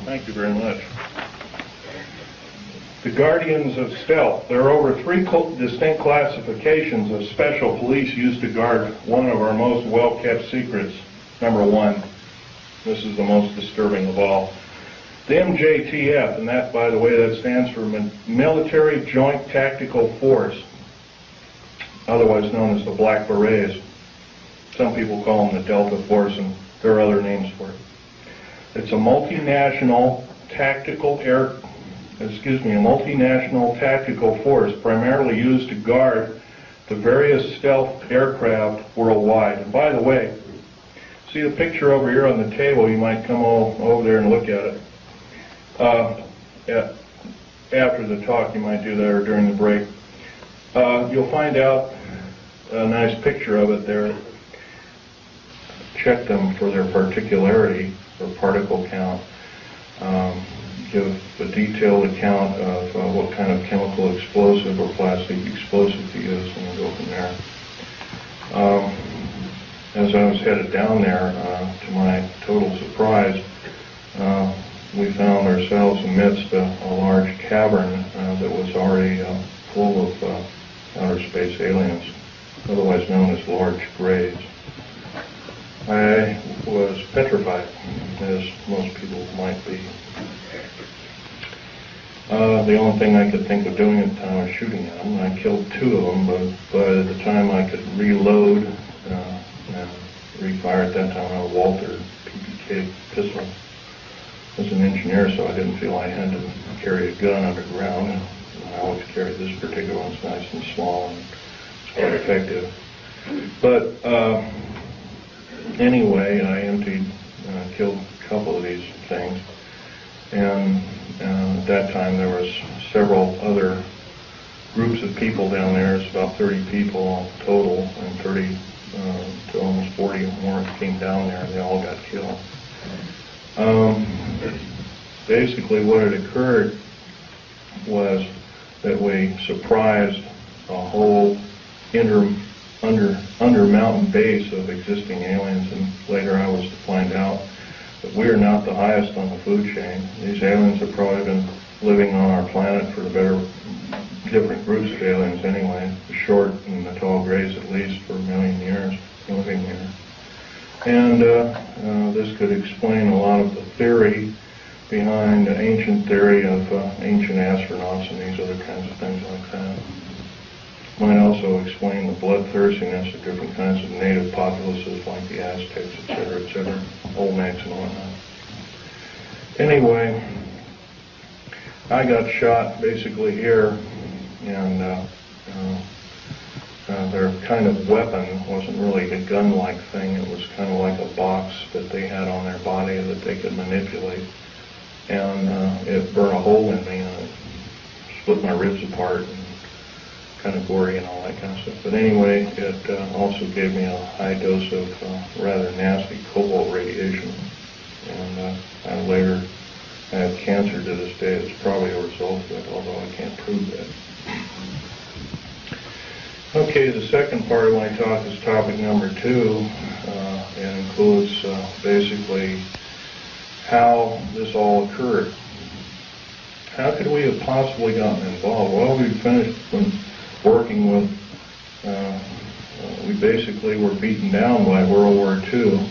Thank you very much. The Guardians of Stealth. There are over 3 distinct classifications of special police used to guard one of our most well-kept secrets. Number 1, this is the most disturbing of all. The MJTF, and that, by the way, that stands for Military Joint Tactical Force, otherwise known as the Black Berets. Some people call them the Delta Force, and there are other names for it. It's a multinational tactical force primarily used to guard the various stealth aircraft worldwide. And by the way, see the picture over here on the table? You might come over there and look at it. After the talk, you might do that, or during the break. You'll find out a nice picture of it there. Check them for their particularity or particle count. Give a detailed account of what kind of chemical explosive or plastic explosive to use, and we'll go from there. As I was headed down there, to my total surprise, we found ourselves amidst a large cavern that was already full of outer space aliens, otherwise known as large grays. I was petrified, as most people might be. The only thing I could think of doing at the time was shooting at them. I killed 2 of them, but by the time I could reload and refire at that time, I had a Walter PPK pistol. I was an engineer, so I didn't feel I had to carry a gun underground. And I always carried this particular one. It's nice and small, and it's quite effective. But anyway, I killed a couple of these things, and at that time there was several other groups of people down there. It's about 30 people total, and 30 to almost 40 more came down there, and they all got killed. Basically what had occurred was that we surprised a whole under mountain base of existing aliens, and later I was to find out that we are not the highest on the food chain. These aliens have probably been living on our planet for different groups of aliens anyway, the short and the tall grays at least, for 1 million years living here. And this could explain a lot of the theory behind the ancient theory of ancient astronauts and these other kinds of things like that. Might also explain the bloodthirstiness of different kinds of native populaces like the Aztecs, etc., Olmecs and whatnot. Anyway, I got shot basically here, and their kind of weapon wasn't really a gun-like thing. It was kind of like a box that they had on their body that they could manipulate. And it burned a hole in me, and it split my ribs apart, and kind of gory and all that kind of stuff. But anyway, it also gave me a high dose of rather nasty cobalt radiation. And I later had cancer to this day. It's probably a result of it, although I can't prove that. Okay, the second part of my talk is topic number 2. It includes basically how this all occurred. How could we have possibly gotten involved? Well, we finished working with, we basically were beaten down by World War II,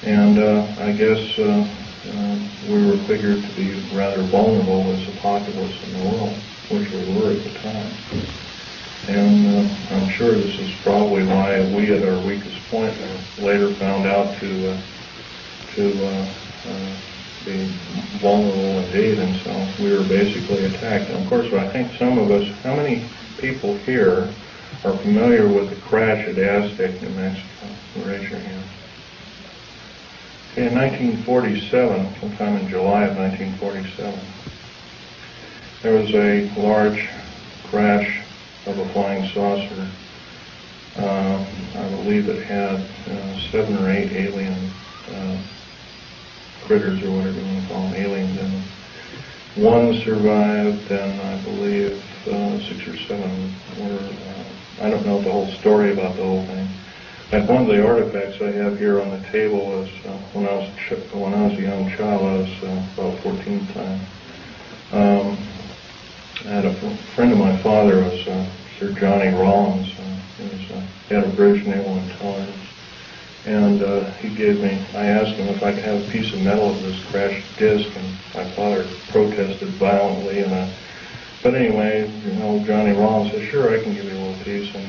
and I guess we were figured to be rather vulnerable as a populace in the world, which we were at the time. And I'm sure this is probably why we, at our weakest point, later found out to to be vulnerable indeed, and so we were basically attacked. And of course, I think some of us, how many people here are familiar with the crash at Aztec, New Mexico? Raise your hands. In 1947, sometime in July of 1947, there was a large crash of a flying saucer. I believe it had 7 or 8 alien critters, or whatever you want to call them, aliens in them. One survived, and I believe 6 or 7 were, I don't know the whole story about the whole thing. And one of the artifacts I have here on the table is when I was a young child, I was about 14 at the time. I had a friend of my father was Sir Johnny Rawlins. He had a British Naval Intelligence. And he gave me, I asked him if I could have a piece of metal of this crashed disc, and my father protested violently. But anyway, Johnny Rawlins said, sure, I can give you a little piece. And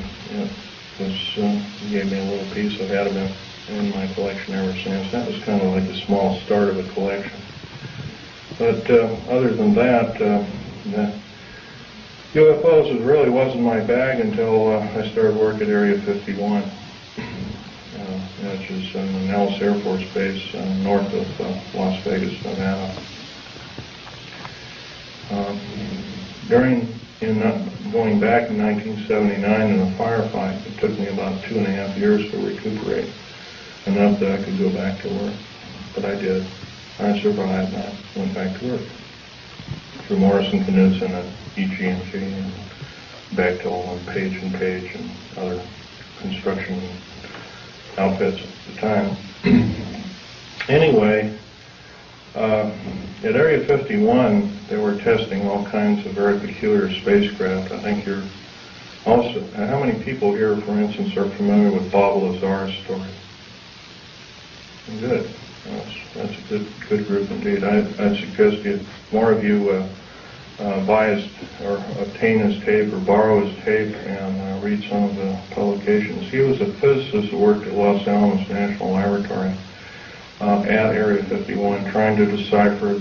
he gave me a little piece. I've had them in my collection ever since. That was kind of like the small start of a collection. But other than that, UFOs really wasn't my bag until I started work at Area 51, which is in the Nellis Air Force Base north of Las Vegas, Nevada. Going back in 1979 in a firefight, it took me about 2.5 years to recuperate, enough that I could go back to work. But I did. I survived, and I went back to work. Through Morrison Knudsen and EG&G, and Bechtel and Page and Page and other construction outfits at the time. Anyway, at Area 51, they were testing all kinds of very peculiar spacecraft. I think you're also, how many people here, for instance, are familiar with Bob Lazar's story? Good. That's a good group indeed. I'd suggest more of you buy his, or obtain his tape, or borrow his tape, and read some of the publications. He was a physicist who worked at Los Alamos National Laboratory at Area 51, trying to decipher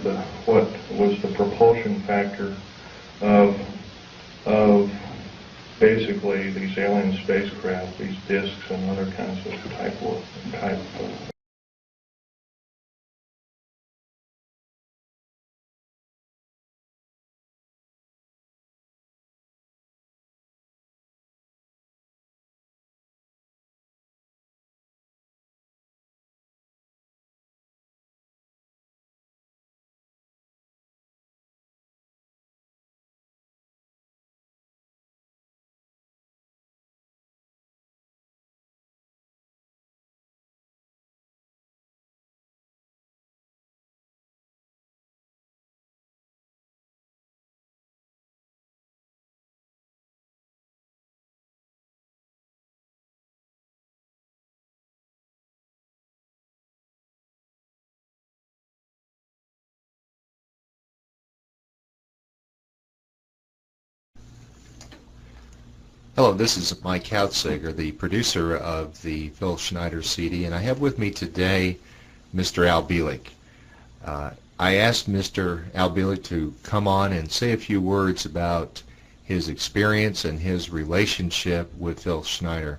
what was the propulsion factor of basically these alien spacecraft, these discs and other kinds of type of Hello, this is Mike Hautsager, the producer of the Phil Schneider CD, and I have with me today Mr. Al Bielek. I asked Mr. Al Bielek to come on and say a few words about his experience and his relationship with Phil Schneider.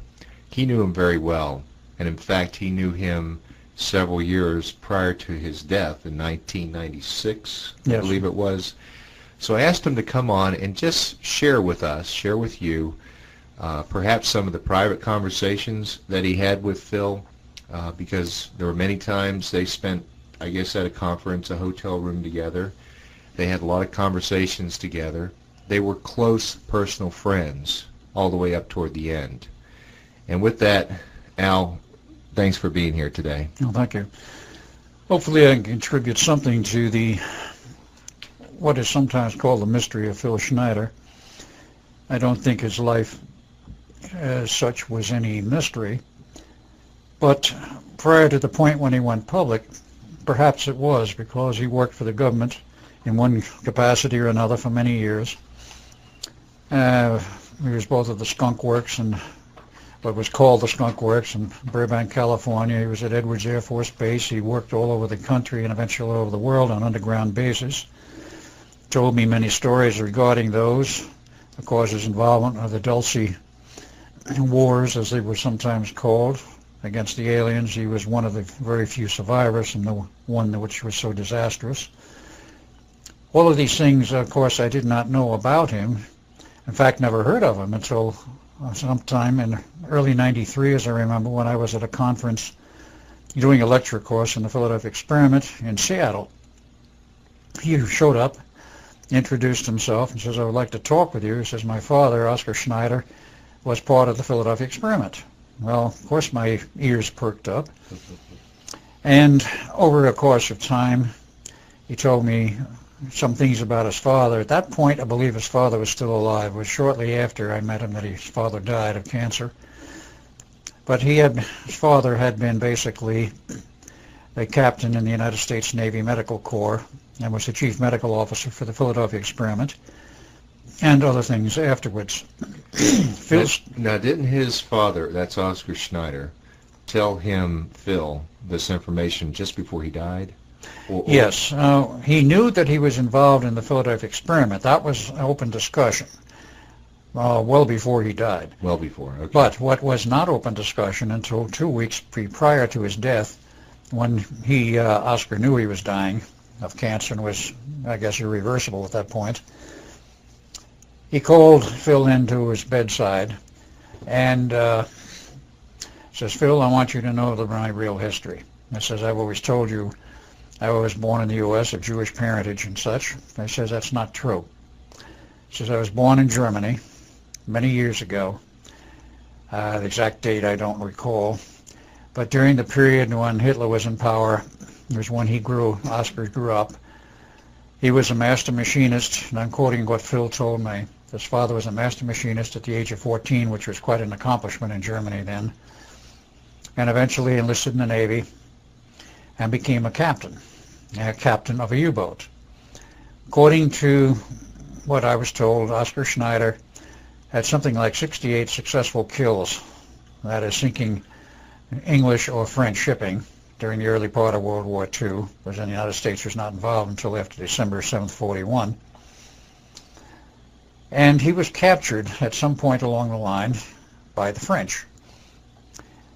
He knew him very well, and in fact he knew him several years prior to his death in 1996, yes. I believe it was. So I asked him to come on and just share with us, share with you, perhaps some of the private conversations that he had with Phil, because there were many times they spent, I guess, at a conference, a hotel room together. They had a lot of conversations together. They were close personal friends all the way up toward the end. And with that, Al, thanks for being here today. Oh, thank you. Hopefully I can contribute something to what is sometimes called the mystery of Phil Schneider. I don't think his life as such was any mystery, but prior to the point when he went public, perhaps it was, because he worked for the government in one capacity or another for many years. He was both at the Skunk Works and what was called the Skunk Works in Burbank, California. He was at Edwards Air Force Base. He worked all over the country and eventually all over the world on underground bases. Told me many stories regarding those. Of course, his involvement of the Dulce Wars, as they were sometimes called, against the aliens. He was one of the very few survivors, and the one which was so disastrous. All of these things, of course, I did not know about him. In fact, never heard of him until sometime in early '93, as I remember, when I was at a conference doing a lecture course in the Philadelphia Experiment in Seattle. He showed up, introduced himself, and says, "I would like to talk with you." He says, "My father, Oscar Schneider, was part of the Philadelphia Experiment." Well, of course, my ears perked up. And over a course of time, he told me some things about his father. At that point, I believe his father was still alive. It was shortly after I met him that his father died of cancer. But his father had been basically a captain in the United States Navy Medical Corps and was the chief medical officer for the Philadelphia Experiment and other things afterwards. Now, didn't his father, that's Oscar Schneider, tell him, Phil, this information just before he died? Yes. He knew that he was involved in the Philadelphia Experiment. That was an open discussion well before he died. Well before, okay. But what was not open discussion until 2 weeks prior to his death, when Oscar knew he was dying of cancer and was, I guess, irreversible at that point, he called Phil into his bedside and says, "Phil, I want you to know my real history." He says, "I've always told you I was born in the U.S. of Jewish parentage and such." He says, "That's not true." He says, "I was born in Germany many years ago. The exact date I don't recall. But during the period when Hitler was in power, it was when Oscar grew up. He was a master machinist," and I'm quoting what Phil told me. His father was a master machinist at the age of 14, which was quite an accomplishment in Germany then, and eventually enlisted in the Navy and became a captain of a U-boat. According to what I was told, Oscar Schneider had something like 68 successful kills, that is, sinking English or French shipping during the early part of World War II, because the United States was not involved until after December 7th, 41. And he was captured at some point along the line by the French.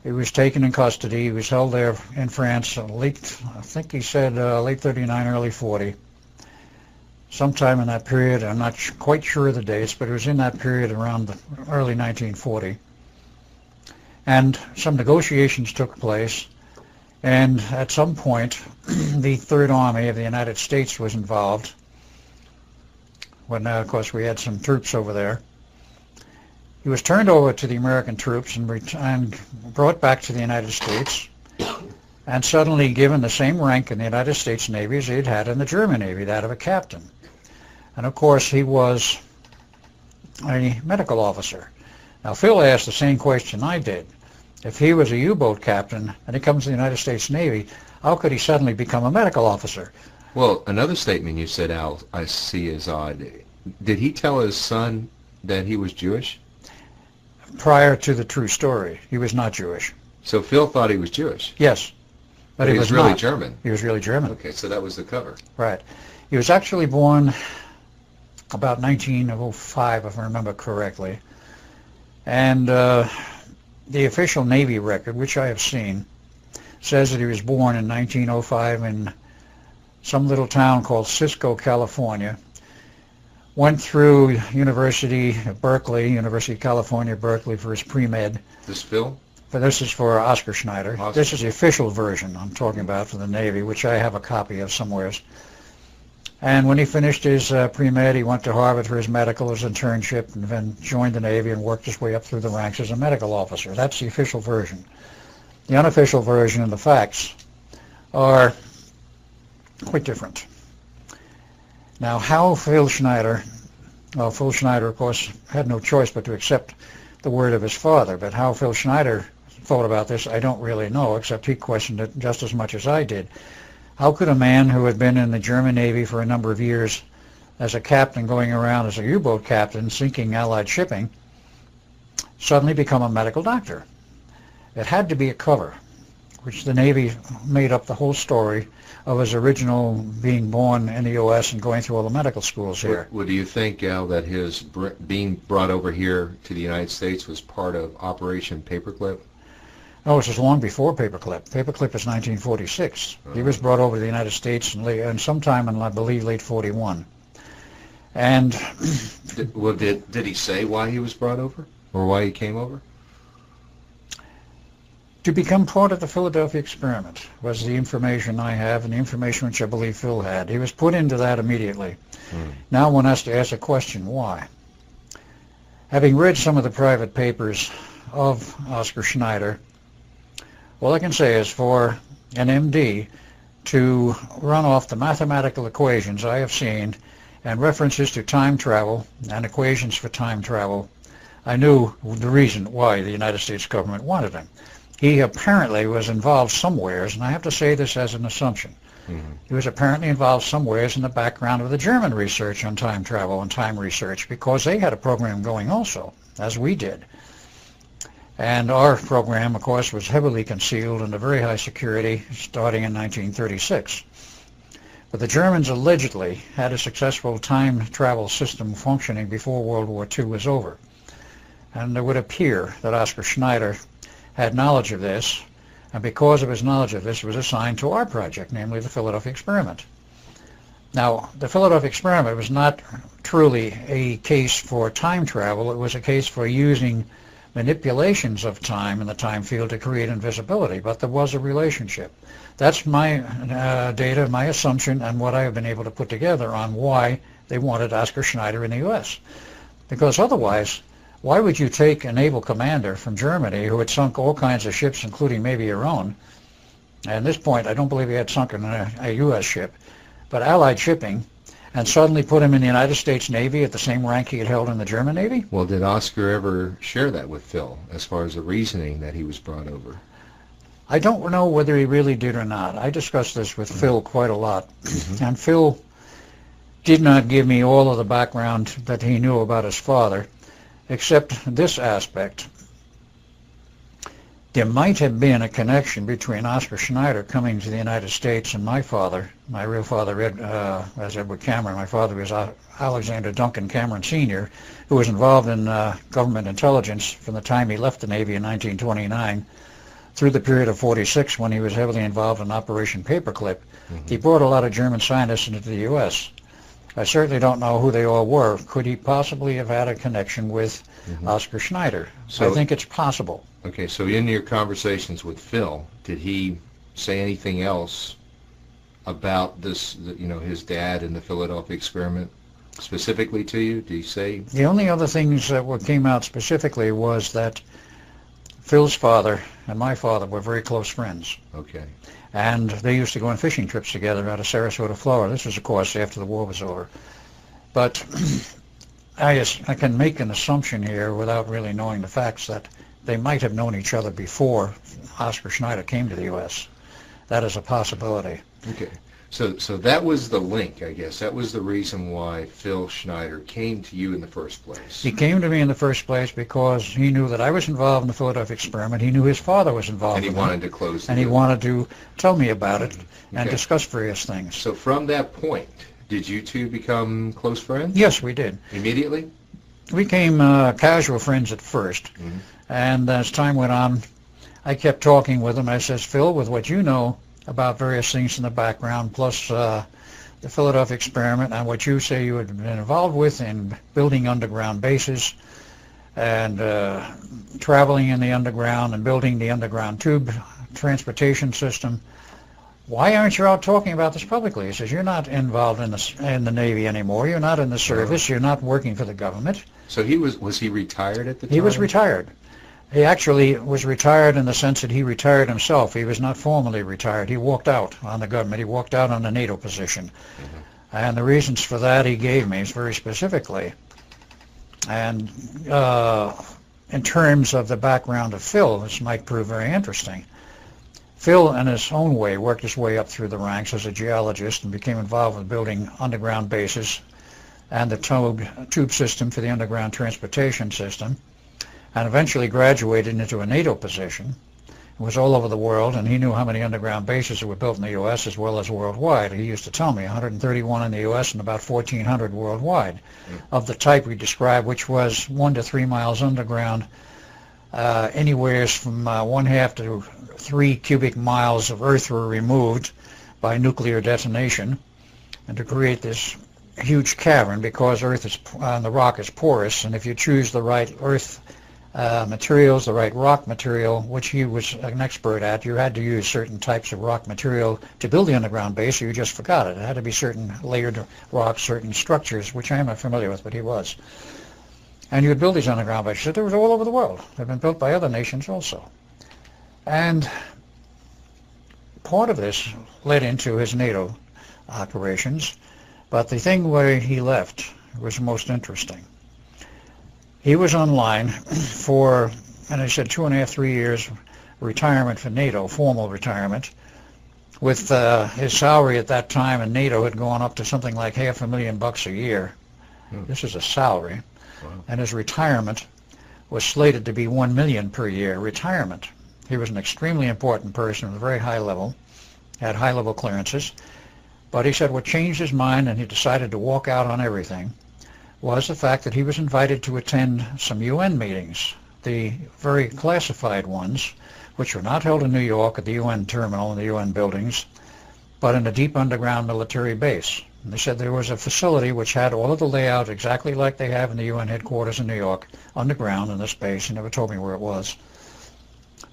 He was taken in custody. He was held there in France late 39, early 40. Sometime in that period, I'm not quite sure of the dates, but it was in that period around the early 1940. And some negotiations took place, and at some point, the Third Army of the United States was involved, when, of course, we had some troops over there. He was turned over to the American troops and brought back to the United States, and suddenly given the same rank in the United States Navy as he had had in the German Navy, that of a captain. And of course, he was a medical officer. Now, Phil asked the same question I did. If he was a U-boat captain and he comes to the United States Navy, how could he suddenly become a medical officer? Well, another statement you said, Al, I see is odd. Did he tell his son that he was Jewish? Prior to the true story, he was not Jewish. So Phil thought he was Jewish? Yes. But he was really German? He was really German. Okay, so that was the cover. Right. He was actually born about 1905, if I remember correctly. And the official Navy record, which I have seen, says that he was born in 1905 in some little town called Cisco, California. Went through University of California, Berkeley for his pre-med. This Phil? This is for Oscar Schneider. This is the official version I'm talking about for the Navy, which I have a copy of somewhere. And when he finished his pre-med, he went to Harvard for his medical, his internship, and then joined the Navy and worked his way up through the ranks as a medical officer. That's the official version. The unofficial version and the facts are quite different. Now, how Phil Schneider, of course, had no choice but to accept the word of his father, but how Phil Schneider thought about this, I don't really know, except he questioned it just as much as I did. How could a man who had been in the German Navy for a number of years as a captain, going around as a U-boat captain, sinking Allied shipping, suddenly become a medical doctor. It had to be a cover, which the Navy made up the whole story of his original being born in the U.S. and going through all the medical schools here. What do you think, Al, that his being brought over here to the United States was part of Operation Paperclip? No, this was long before Paperclip. Paperclip is 1946. He was brought over to the United States and sometime in, I believe, late 41. And did he say why he was brought over or why he came over? To become part of the Philadelphia experiment was the information I have and the information which I believe Phil had. He was put into that immediately. Now one has to ask a question, why? Having read some of the private papers of Oscar Schneider, all I can say is for an MD to run off the mathematical equations I have seen and references to time travel and equations for time travel, I knew the reason why the United States government wanted him. He apparently was involved somewheres, and I have to say this as an assumption. He was apparently involved somewheres in the background of the German research on time travel and time research, because they had a program going also, as we did. And our program, of course, was heavily concealed under very high security starting in 1936. But the Germans allegedly had a successful time travel system functioning before World War II was over. And it would appear that Oscar Schneider had knowledge of this, and because of his knowledge of this, was assigned to our project, namely the Philadelphia experiment. Now, the Philadelphia experiment was not truly a case for time travel. It was a case for using manipulations of time in the time field to create invisibility, but there was a relationship. That's my data, my assumption, and what I have been able to put together on why they wanted Oscar Schneider in the U.S. Because otherwise, why would you take a naval commander from Germany who had sunk all kinds of ships, including maybe your own? And at this point, I don't believe he had sunk a U.S. ship, but Allied shipping, and suddenly put him in the United States Navy at the same rank he had held in the German Navy? Well, did Oscar ever share that with Phil as far as the reasoning that he was brought over? I don't know whether he really did or not. I discussed this with Phil quite a lot, and Phil did not give me all of the background that he knew about his father, except this aspect. There might have been a connection between Oscar Schneider coming to the United States and my father. My real father was Edward Cameron. My father was Alexander Duncan Cameron Sr., who was involved in government intelligence from the time he left the Navy in 1929 through the period of 46 when he was heavily involved in Operation Paperclip. He brought a lot of German scientists into the U.S. I certainly don't know who they all were. Could he possibly have had a connection with Oscar Schneider? So I think it's possible. Okay, so in your conversations with Phil, did he say anything else about this, his dad and the Philadelphia experiment specifically to you? Did he say? The only other things that came out specifically was that Phil's father and my father were very close friends. Okay. And they used to go on fishing trips together out of Sarasota, Florida. This was, of course, after the war was over. But I can make an assumption here without really knowing the facts that they might have known each other before Oscar Schneider came to the U.S. That is a possibility. Okay. So that was the link, I guess. That was the reason why Phil Schneider came to you in the first place. He came to me in the first place because he knew that I was involved in the Philadelphia experiment. He knew his father was involved in it. And he wanted to close the And he wanted to tell me about it and Okay. discuss various things. So from that point, did you two become close friends? Yes, we did. Immediately? We became casual friends at first. And as time went on, I kept talking with him. I says, Phil, with what you know about various things in the background, plus the Philadelphia experiment and what you say you had been involved with in building underground bases and traveling in the underground and building the underground tube transportation system, why aren't you out talking about this publicly? He says, you're not involved in the Navy anymore. You're not in the service. You're not working for the government. So was he retired at the time? He was retired. He actually was retired in the sense that he retired himself. He was not formally retired. He walked out on the government. He walked out on the NATO position. And the reasons for that he gave me very specifically. And in terms of the background of Phil, this might prove very interesting. Phil, in his own way, worked his way up through the ranks as a geologist and became involved with building underground bases and the tube system for the underground transportation system. and eventually graduated into a NATO position. It was all over the world, and he knew how many underground bases were built in the U.S. as well as worldwide. He used to tell me 131 in the U.S. and about 1,400 worldwide, of the type we described, which was 1 to 3 miles underground, anywhere from 1/2 to 3 cubic miles of earth were removed by nuclear detonation, and to create this huge cavern, because earth is the rock is porous, and if you choose the right earth materials, the right rock material, which he was an expert at, you had to use certain types of rock material to build the underground base, or you just forgot it. It had to be certain layered rocks, certain structures, which I am not familiar with, but he was. And you would build these underground bases. They were all over the world. They've been built by other nations also. And part of this led into his NATO operations, but the thing where he left was most interesting. He was online for, and I said 2.5, 3 years retirement for NATO, formal retirement, with his salary at that time in NATO had gone up to something like $500,000 a year. This is a salary. Wow. And his retirement was slated to be $1 million per year retirement. He was an extremely important person at a very high level, had high-level clearances, but he said what changed his mind and he decided to walk out on everything was the fact that he was invited to attend some UN meetings, the very classified ones, which were not held in New York at the UN terminal and the UN buildings, but in a deep underground military base. And they said there was a facility which had all of the layout exactly like they have in the UN headquarters in New York, underground in this base. He never told me where it was.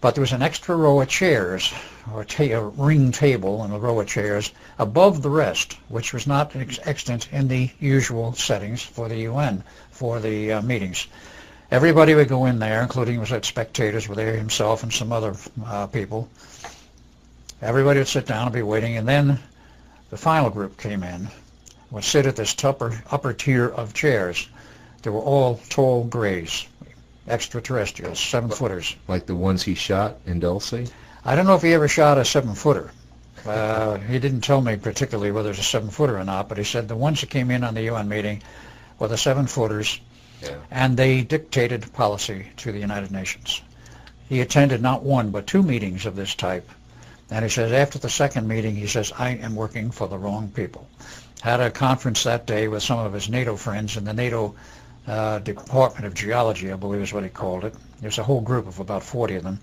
But there was an extra row of chairs, or a ring table and a row of chairs above the rest, which was not extant in the usual settings for the UN, for the meetings. Everybody would go in there, including spectators were there, himself and some other people. Everybody would sit down and be waiting, and then the final group came in, would sit at this upper tier of chairs. They were all tall grays, extraterrestrials, 7-footers. Like the ones he shot in Dulce? I don't know if he ever shot a 7-footer. He didn't tell me particularly whether it's a 7-footer or not, but he said the ones that came in on the UN meeting were the 7-footers, and they dictated policy to the United Nations. He attended not one but 2 meetings of this type. And he says after the second meeting, he says, I am working for the wrong people. Had a conference that day with some of his NATO friends in the NATO Department of Geology, I believe is what he called it. There's a whole group of about 40 of them.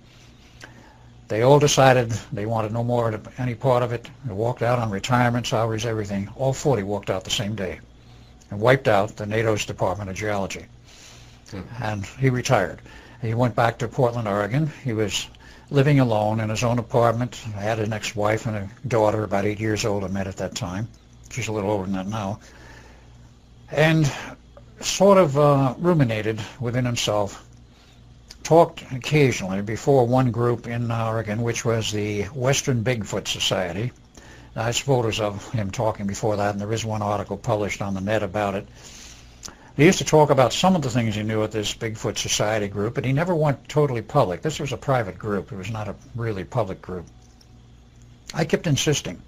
They all decided they wanted no more of any part of it. They walked out on retirement, salaries, everything. All 40 walked out the same day and wiped out the NATO's Department of Geology. And he retired. He went back to Portland, Oregon. He was living alone in his own apartment. I had an ex-wife and a daughter, about 8 years old, I met at that time. She's a little older than that now. And sort of ruminated within himself, talked occasionally before one group in Oregon, which was the Western Bigfoot Society. There's photos of him talking before that, and there is one article published on the net about it. He used to talk about some of the things he knew at this Bigfoot Society group, but he never went totally public. This was a private group. It was not a really public group. I kept insisting,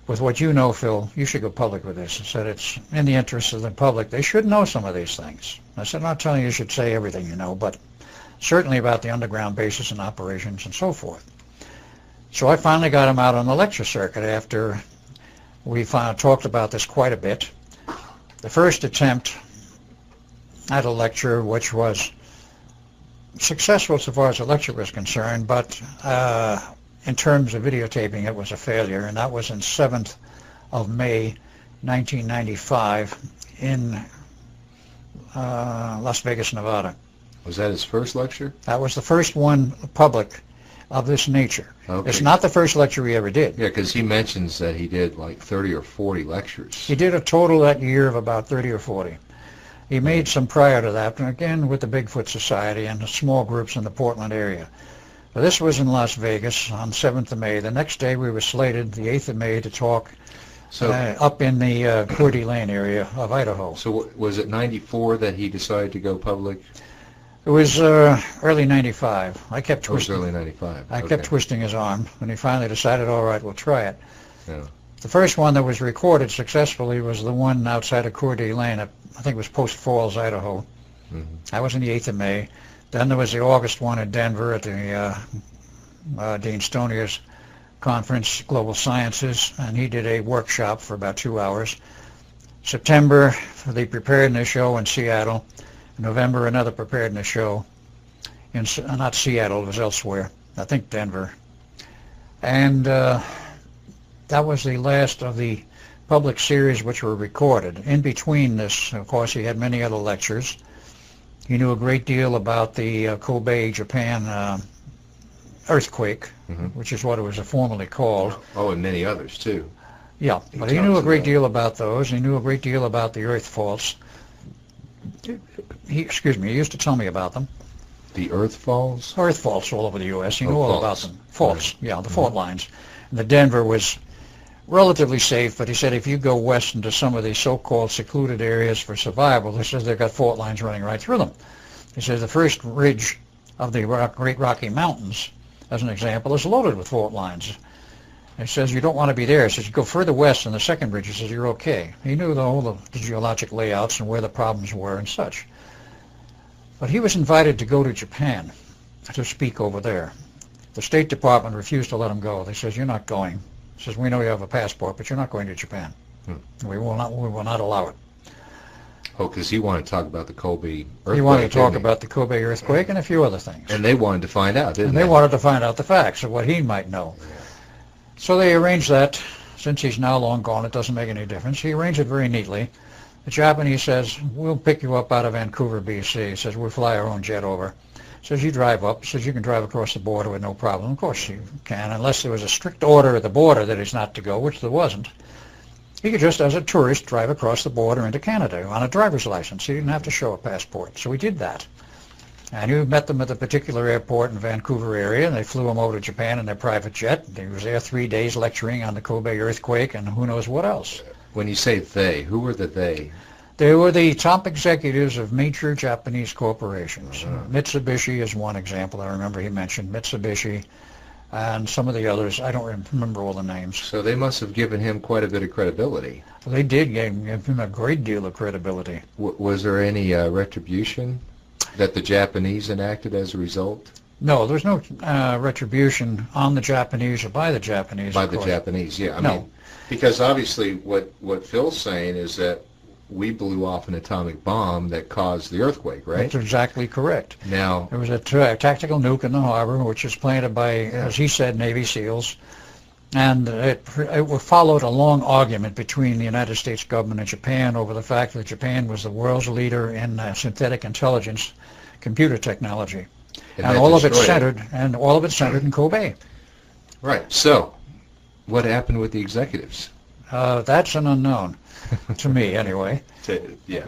with what you know, Phil, you should go public with this. I said it's in the interest of the public. They should know some of these things. I said, I'm not telling you should say everything you know, but certainly about the underground bases and operations and so forth. So I finally got him out on the lecture circuit after we talked about this quite a bit. The first attempt at a lecture, which was successful so far as the lecture was concerned, but in terms of videotaping, it was a failure, and that was on 7th of May, 1995, in Las Vegas, Nevada. Was that his first lecture? That was the first one public of this nature. Okay. It's not the first lecture he ever did. Yeah, because he mentions that he did like 30 or 40 lectures. He did a total that year of about 30 or 40. He made some prior to that, again with the Bigfoot Society and the small groups in the Portland area. But this was in Las Vegas on 7th of May. The next day we were slated, the 8th of May, to talk up in the Coeur d'Alene area of Idaho. So was it 94 that he decided to go public? It was early 95. I kept twisting. It was early 95. I kept twisting his arm, and he finally decided, all right, we'll try it. Yeah. The first one that was recorded successfully was the one outside of Coeur d'Alene. I think it was Post Falls, Idaho. Mm-hmm. That was on the 8th of May. Then there was the August one in Denver at the Dean Stonier's conference, Global Sciences, and he did a workshop for about 2 hours. September, for the preparedness show in Seattle. November, another preparedness show in, not Seattle, it was elsewhere, I think Denver. And that was the last of the public series which were recorded. In between this, of course, he had many other lectures. He knew a great deal about the Kobe, Japan earthquake, which is what it was formally called. Oh, and many others, too. Yeah, but he knew a great deal about those. He knew a great deal about the earth faults. He used to tell me about them. The earth faults? Earth faults all over the U.S. He knew all about them. Faults, yeah, the fault lines. And the Denver was relatively safe, but he said if you go west into some of these so-called secluded areas for survival, he says they've got fault lines running right through them. He says the first ridge of the Great Rocky Mountains, as an example, is loaded with fault lines. He says you don't want to be there. He says you go further west in the second ridge, he says you're okay. He knew all the geologic layouts and where the problems were and such. But he was invited to go to Japan to speak over there. The State Department refused to let him go. They says, you're not going. He says, we know you have a passport, but you're not going to Japan. We will not allow it. Oh, because he wanted to talk about the Kobe earthquake. He wanted to talk about the Kobe earthquake and a few other things. And they wanted to find out, didn't they? And they wanted to find out the facts of what he might know. Yeah. So they arranged that. Since he's now long gone, it doesn't make any difference. He arranged it very neatly. The Japanese says, we'll pick you up out of Vancouver, BC. He says, we'll fly our own jet over. Says, you drive up. Says, you can drive across the border with no problem. Of course you can, unless there was a strict order at the border that he's not to go, which there wasn't. He could just, as a tourist, drive across the border into Canada on a driver's license. He didn't have to show a passport. So he did that. And he met them at a particular airport in Vancouver area, and they flew him over to Japan in their private jet. He was there 3 days lecturing on the Kobe earthquake and who knows what else. When you say they, who were the they? They were the top executives of major Japanese corporations. Mitsubishi is one example. I remember he mentioned Mitsubishi and some of the others. I don't remember all the names. So they must have given him quite a bit of credibility. They did give him a great deal of credibility. Was there any retribution that the Japanese enacted as a result? No, there's no retribution on the Japanese or by the Japanese. By the Japanese, yeah. I mean, because obviously what Phil's saying is that we blew off an atomic bomb that caused the earthquake, right? That's exactly correct. Now, there was a tactical nuke in the harbor, which was planted by, as he said, Navy SEALs. And it followed a long argument between the United States government and Japan over the fact that Japan was the world's leader in synthetic intelligence computer technology. And all of it centered in Kobe. Right. So, what happened with the executives? That's an unknown, to me anyway. Yeah.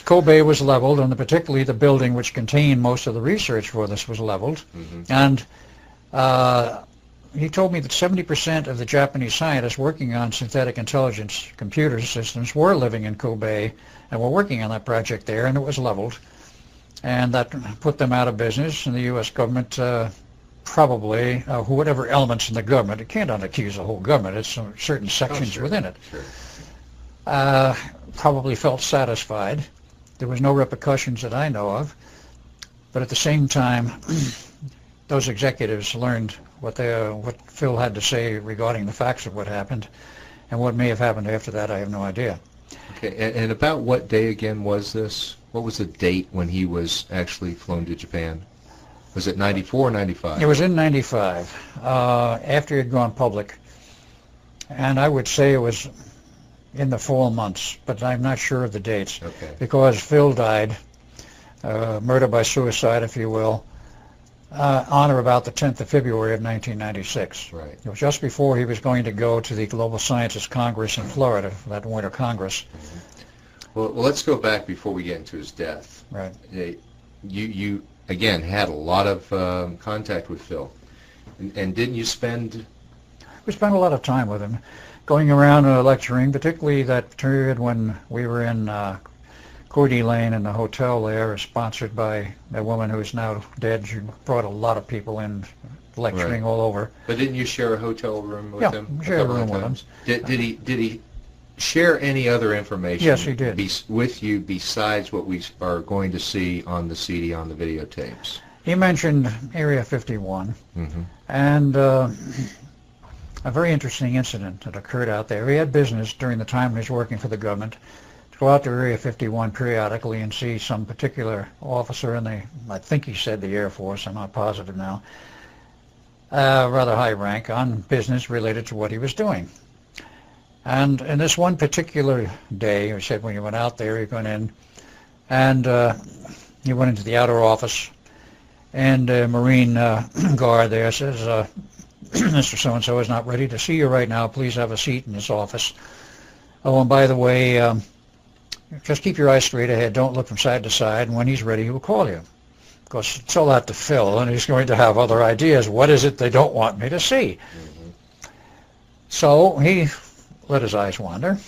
Kobe was leveled, and particularly the building which contained most of the research for this was leveled. And he told me that 70% of the Japanese scientists working on synthetic intelligence computer systems were living in Kobe and were working on that project there, and it was leveled. And that put them out of business, and the U.S. government probably, whatever elements in the government, it can't accuse the whole government, it's certain sections within it, probably felt satisfied. There was no repercussions that I know of, but at the same time, those executives learned what Phil had to say regarding the facts of what happened, and what may have happened after that, I have no idea. Okay, and about what day again was this? What was the date when he was actually flown to Japan? Was it 94 or 95? It was in 95, after he had gone public. And I would say it was in the fall months, but I'm not sure of the dates. Okay. Because Phil died, murder by suicide, if you will, on or about the 10th of February of 1996. Right. It was just before he was going to go to the Global Sciences Congress in Florida, that Winter Congress. Well, let's go back before we get into his death. Right. You again, had a lot of contact with Phil. And didn't you spend... We spent a lot of time with him, going around lecturing, particularly that period when we were in Coeur d'Alene in the hotel there, sponsored by a woman who is now dead. She brought a lot of people in lecturing all over. But didn't you share a hotel room with him? Yeah, share a room with him. Did he share any other information Yes, he did. With you besides what we are going to see on the CD, on the videotapes? He mentioned Area 51, Mm-hmm. and a very interesting incident that occurred out there. He had business during the time he was working for the government to go out to Area 51 periodically and see some particular officer in the, I think he said the Air Force, I'm not positive now, rather high rank, on business related to what he was doing. And in this one particular day, he said when he went out there, he went in, and he went into the outer office, and a Marine guard there says, Mr. So-and-so is not ready to see you right now. Please have a seat in his office. Oh, and by the way, just keep your eyes straight ahead. Don't look from side to side, and when he's ready, he will call you. Of course, tell that to Phil, and he's going to have other ideas. What is it they don't want me to see? Mm-hmm. So he let his eyes wander,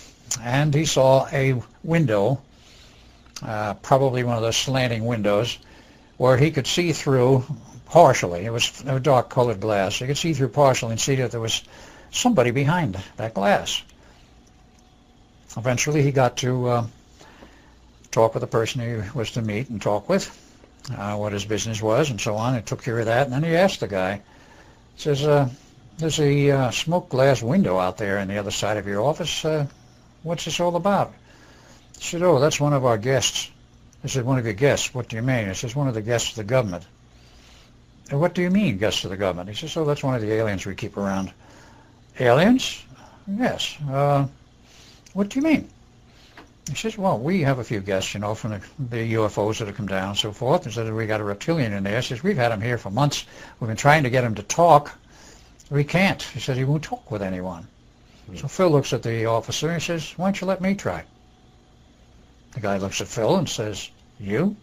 and he saw a window, probably one of those slanting windows, where he could see through partially. It was a dark-colored glass. He could see through partially and see that there was somebody behind that glass. Eventually, he got to talk with the person he was to meet and talk with, what his business was and so on. He took care of that, and then he asked the guy, he says, there's a smoked glass window out there on the other side of your office. What's this all about? He said, oh, that's one of our guests. I said, one of your guests? What do you mean? He says, one of the guests of the government. And what do you mean, guests of the government? He says, oh, that's one of the aliens we keep around. Aliens? Yes. What do you mean? He says, well, we have a few guests, you know, from the UFOs that have come down and so forth. He said, we got a reptilian in there. He says, we've had him here for months. We've been trying to get him to talk. We can't. He says, he won't talk with anyone. So Phil looks at the officer and says, why don't you let me try? The guy looks at Phil and says, you?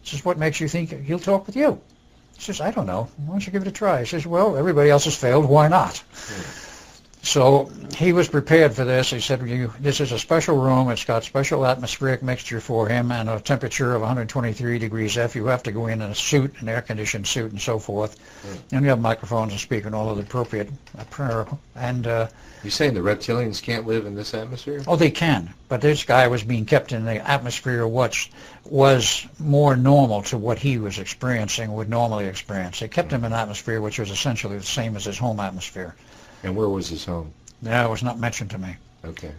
He says, what makes you think he'll talk with you? He says, I don't know. Why don't you give it a try? He says, well, everybody else has failed. Why not? So he was prepared for this. He said, this is a special room. It's got special atmospheric mixture for him and a temperature of 123 degrees F. You have to go in a suit, an air-conditioned suit and so forth. And you have microphones and speak and all of the appropriate. And you're saying the reptilians can't live in this atmosphere? Oh, they can. But this guy was being kept in the atmosphere which was more normal to what he was experiencing, would normally experience. They kept him in an atmosphere which was essentially the same as his home atmosphere. And where was his home? Yeah, it was not mentioned to me. Okay.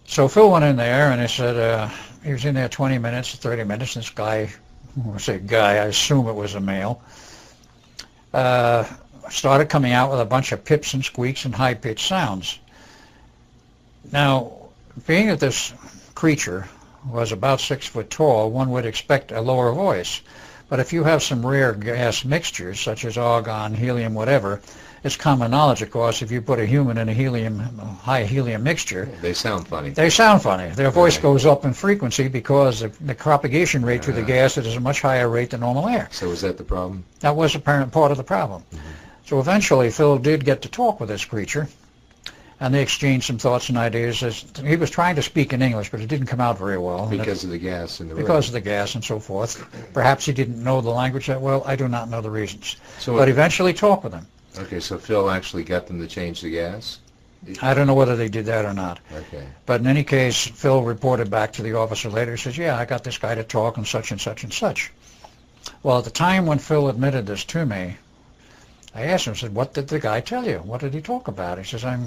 So Phil went in there, and he said he was in there 20 minutes, 30 minutes. This guy, when I say guy, I assume it was a male, started coming out with a bunch of pips and squeaks and high-pitched sounds. Now, being that this creature was about 6 foot tall, one would expect a lower voice. But if you have some rare gas mixtures, such as argon, helium, whatever, it's common knowledge, of course, if you put a human in a high helium mixture, they sound funny. They sound funny. Their voice goes up in frequency because the propagation rate through the gas is a much higher rate than normal air. So was that the problem? That was apparent part of the problem. Mm-hmm. So eventually Phil did get to talk with this creature, and they exchanged some thoughts and ideas. He was trying to speak in English, but it didn't come out very well. Because of the gas in the room. Because of the gas and so forth. Perhaps he didn't know the language that well. I do not know the reasons. But eventually talked with him. Okay, so Phil actually got them to change the gas? I don't know whether they did that or not. Okay. But in any case, Phil reported back to the officer later. He says, yeah, I got this guy to talk and such and such and such. Well, at the time when Phil admitted this to me, I asked him, I said, what did the guy tell you? What did he talk about? He says, I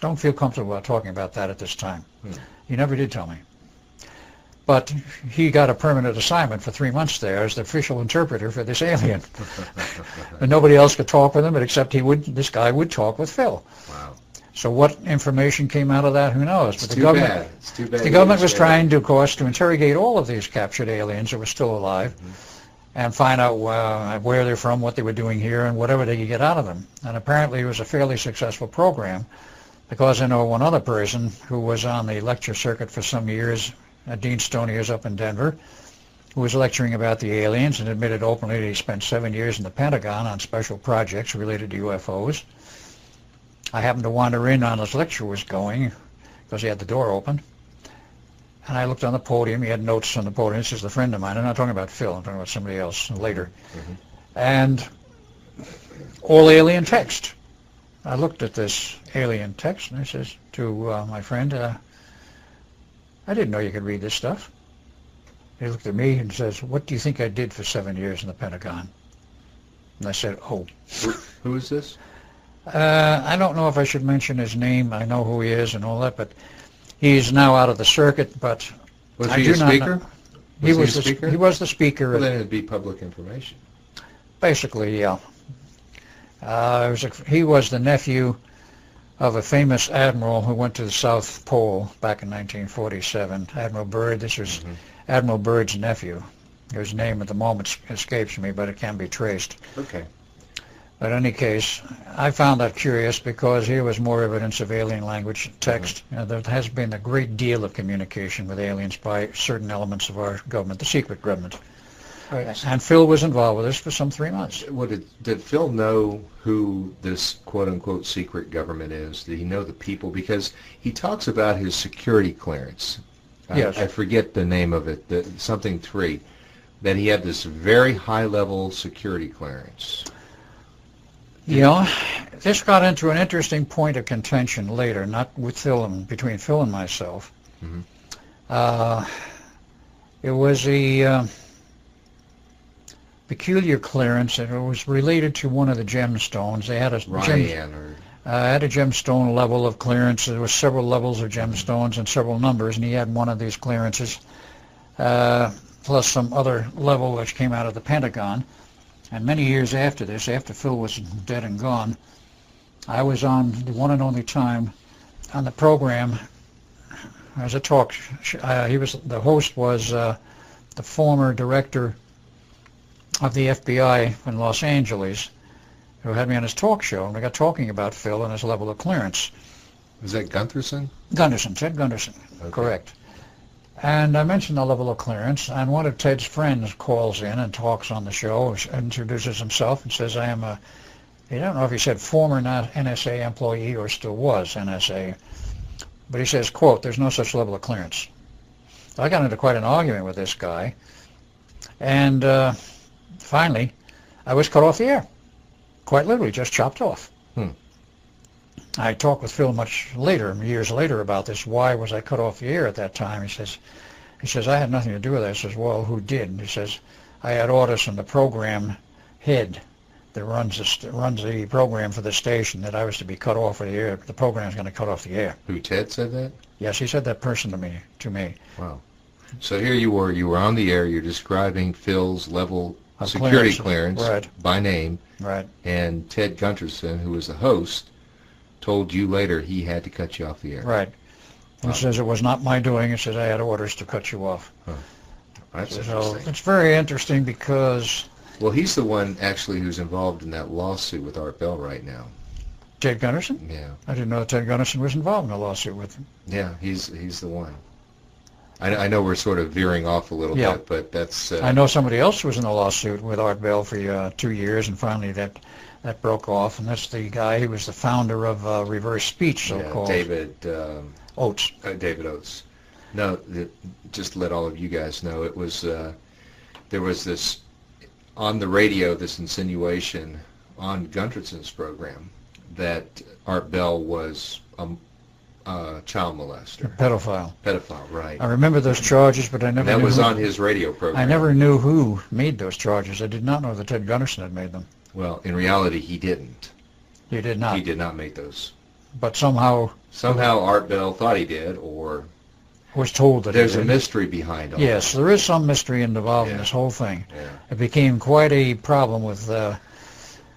don't feel comfortable about talking about that at this time. He never did tell me. But he got a permanent assignment for 3 months there as the official interpreter for this alien. And nobody else could talk with him, but except this guy would talk with Phil. Wow. So what information came out of that, who knows? But It's too bad. It's too bad. The government was trying to, of course, to interrogate all of these captured aliens that were still alive and find out where they're from, what they were doing here, and whatever they could get out of them. And apparently it was a fairly successful program, because I know one other person who was on the lecture circuit for some years, Dean Stonier's up in Denver, who was lecturing about the aliens and admitted openly that he spent 7 years in the Pentagon on special projects related to UFOs. I happened to wander in on his lecture was going, because he had the door open, and I looked on the podium. He had notes on the podium. This is a friend of mine. I'm not talking about Phil. I'm talking about somebody else later. And all alien text. I looked at this alien text, and I says to my friend, I didn't know you could read this stuff. He looked at me and says, what do you think I did for 7 years in the Pentagon? And I said, oh. Who is this? I don't know if I should mention his name. I know who he is and all that, but he's now out of the circuit, but Was I he do a not speaker? know. He was the speaker? He was the speaker. Well, then it'd be public information. Basically, yeah. He was the nephew of a famous admiral who went to the South Pole back in 1947, Admiral Byrd. This was Admiral Byrd's nephew. His name at the moment escapes me, but it can be traced. Okay. But in any case, I found that curious because here was more evidence of alien language text. There has been a great deal of communication with aliens by certain elements of our government, the secret government. Right. And Phil was involved with this for some 3 months. Well, did Phil know who this quote-unquote secret government is? Did he know the people? Because he talks about his security clearance. Yes. I forget the name of it, something 3, that he had this very high-level security clearance. You know, this got into an interesting point of contention later, not with Phil and between Phil and myself. It was a peculiar clearance, and it was related to one of the gemstones. They had a had a gemstone level of clearance. There were several levels of gemstones and several numbers, and he had one of these clearances, plus some other level which came out of the Pentagon. And many years after this, after Phil was dead and gone, I was on the one and only time on the program as a talk. The host was the former director of the FBI in Los Angeles, who had me on his talk show, and we got talking about Phil and his level of clearance. Was that Gunderson? Gunderson, Ted Gunderson, correct. And I mentioned the level of clearance, and one of Ted's friends calls in and talks on the show, introduces himself and says, I don't know if he said former NSA employee or still was NSA, but he says, quote, there's no such level of clearance. I got into quite an argument with this guy, and finally, I was cut off the air. Quite literally, just chopped off. I talked with Phil much later, years later, about this. Why was I cut off the air at that time? He says, I had nothing to do with that. I says, well, who did? He says, I had orders from the program head that runs the program for the station that I was to be cut off of the air. The program's going to cut off the air. Who, Ted said that? Yes, he said that person to me. Wow. So here you were on the air, you're describing Phil's level of security clearance by name. Right. And Ted Gunderson, who was the host, told you later he had to cut you off the air. Right. He says it was not my doing. He says I had orders to cut you off. That's interesting. It's very interesting because... Well, he's the one actually who's involved in that lawsuit with Art Bell right now. Ted Gunderson? Yeah. I didn't know that Ted Gunderson was involved in a lawsuit with him. Yeah, he's the one. I know we're sort of veering off a little bit, but that's... I know somebody else was in a lawsuit with Art Bell for 2 years, and finally that broke off, and that's the guy who was the founder of reverse speech, so-called. David Oates. David Oates. No, just to let all of you guys know, it was there was this on the radio, this insinuation on Gunderson's program that Art Bell was a child molester. Pedophile, right. I remember those charges, but I never knew. That was on his radio program. I never knew who made those charges. I did not know that Ted Gunderson had made them. Well, in reality, he didn't. He did not? He did not make those. But somehow Art Bell thought he did, or... was told that there's a mystery behind all that. Yes, there is some mystery involved in this whole thing. Yeah. It became quite a problem with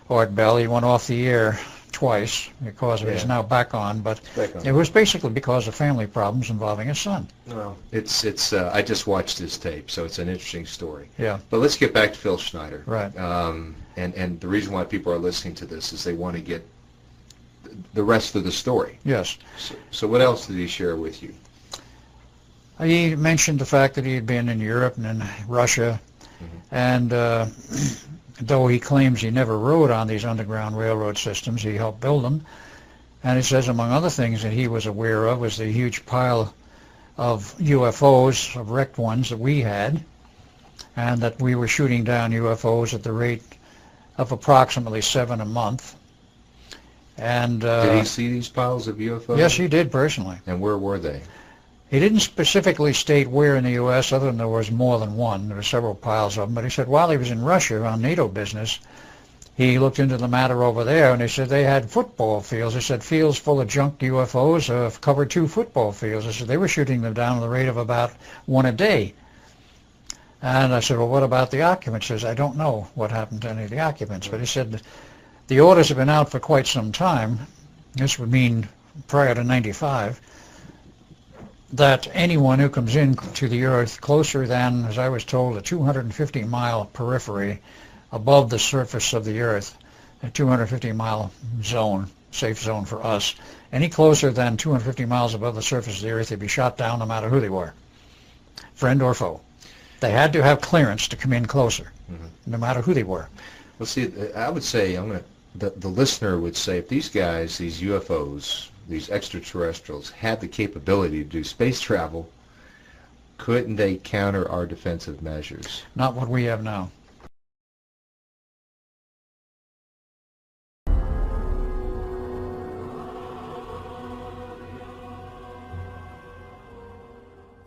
Art Bell. He went off the air twice because of it. He's now back on, but it was basically because of family problems involving his son. Well, it's I just watched his tape, so it's an interesting story. Yeah. But let's get back to Phil Schneider. Right. And the reason why people are listening to this is they want to get the rest of the story. Yes. So what else did he share with you? He mentioned the fact that he had been in Europe and in Russia, and though he claims he never rode on these underground railroad systems, he helped build them. And he says, among other things that he was aware of, was the huge pile of UFOs, of wrecked ones that we had, and that we were shooting down UFOs at the rate of approximately 7 a month. And did he see these piles of UFOs? Yes, he did personally. And where were they? He didn't specifically state where in the U.S., other than there was more than one. There were several piles of them. But he said while he was in Russia on NATO business, he looked into the matter over there, and he said they had football fields. He said fields full of junk UFOs covered 2 football fields. He said they were shooting them down at the rate of about 1 a day. And I said, well, what about the occupants? He says, I don't know what happened to any of the occupants. But he said the orders have been out for quite some time. This would mean prior to 95. That anyone who comes in to the Earth closer than, as I was told, a 250-mile periphery above the surface of the Earth, a 250-mile zone, safe zone for us, any closer than 250 miles above the surface of the Earth, they'd be shot down no matter who they were, friend or foe. They had to have clearance to come in closer, no matter who they were. Well, see, I would say, the listener would say, if these guys, these UFOs, these extraterrestrials, had the capability to do space travel, couldn't they counter our defensive measures? Not what we have now.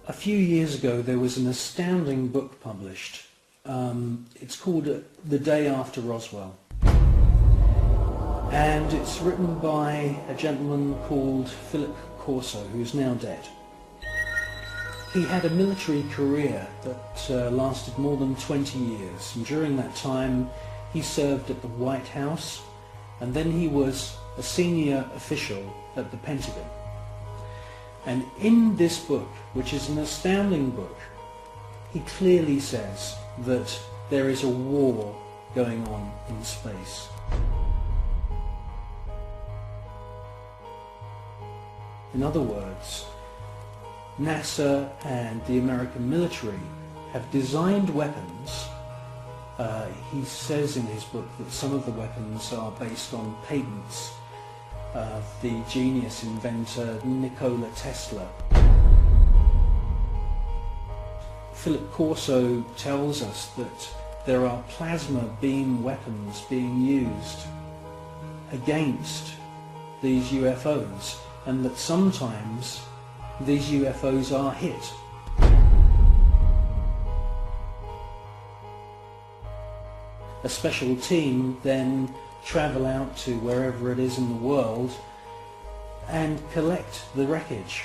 A few years ago there was an astounding book published. It's called The Day After Roswell. And it's written by a gentleman called Philip Corso, who's now dead. He had a military career that lasted more than 20 years, and during that time he served at the White House, and then he was a senior official at the Pentagon. And in this book, which is an astounding book, he clearly says that there is a war going on in space. In other words, NASA and the American military have designed weapons. He says in his book that some of the weapons are based on patents of the genius inventor Nikola Tesla. Philip Corso tells us that there are plasma beam weapons being used against these UFOs, and that sometimes these UFOs are hit. A special team then travel out to wherever it is in the world and collect the wreckage.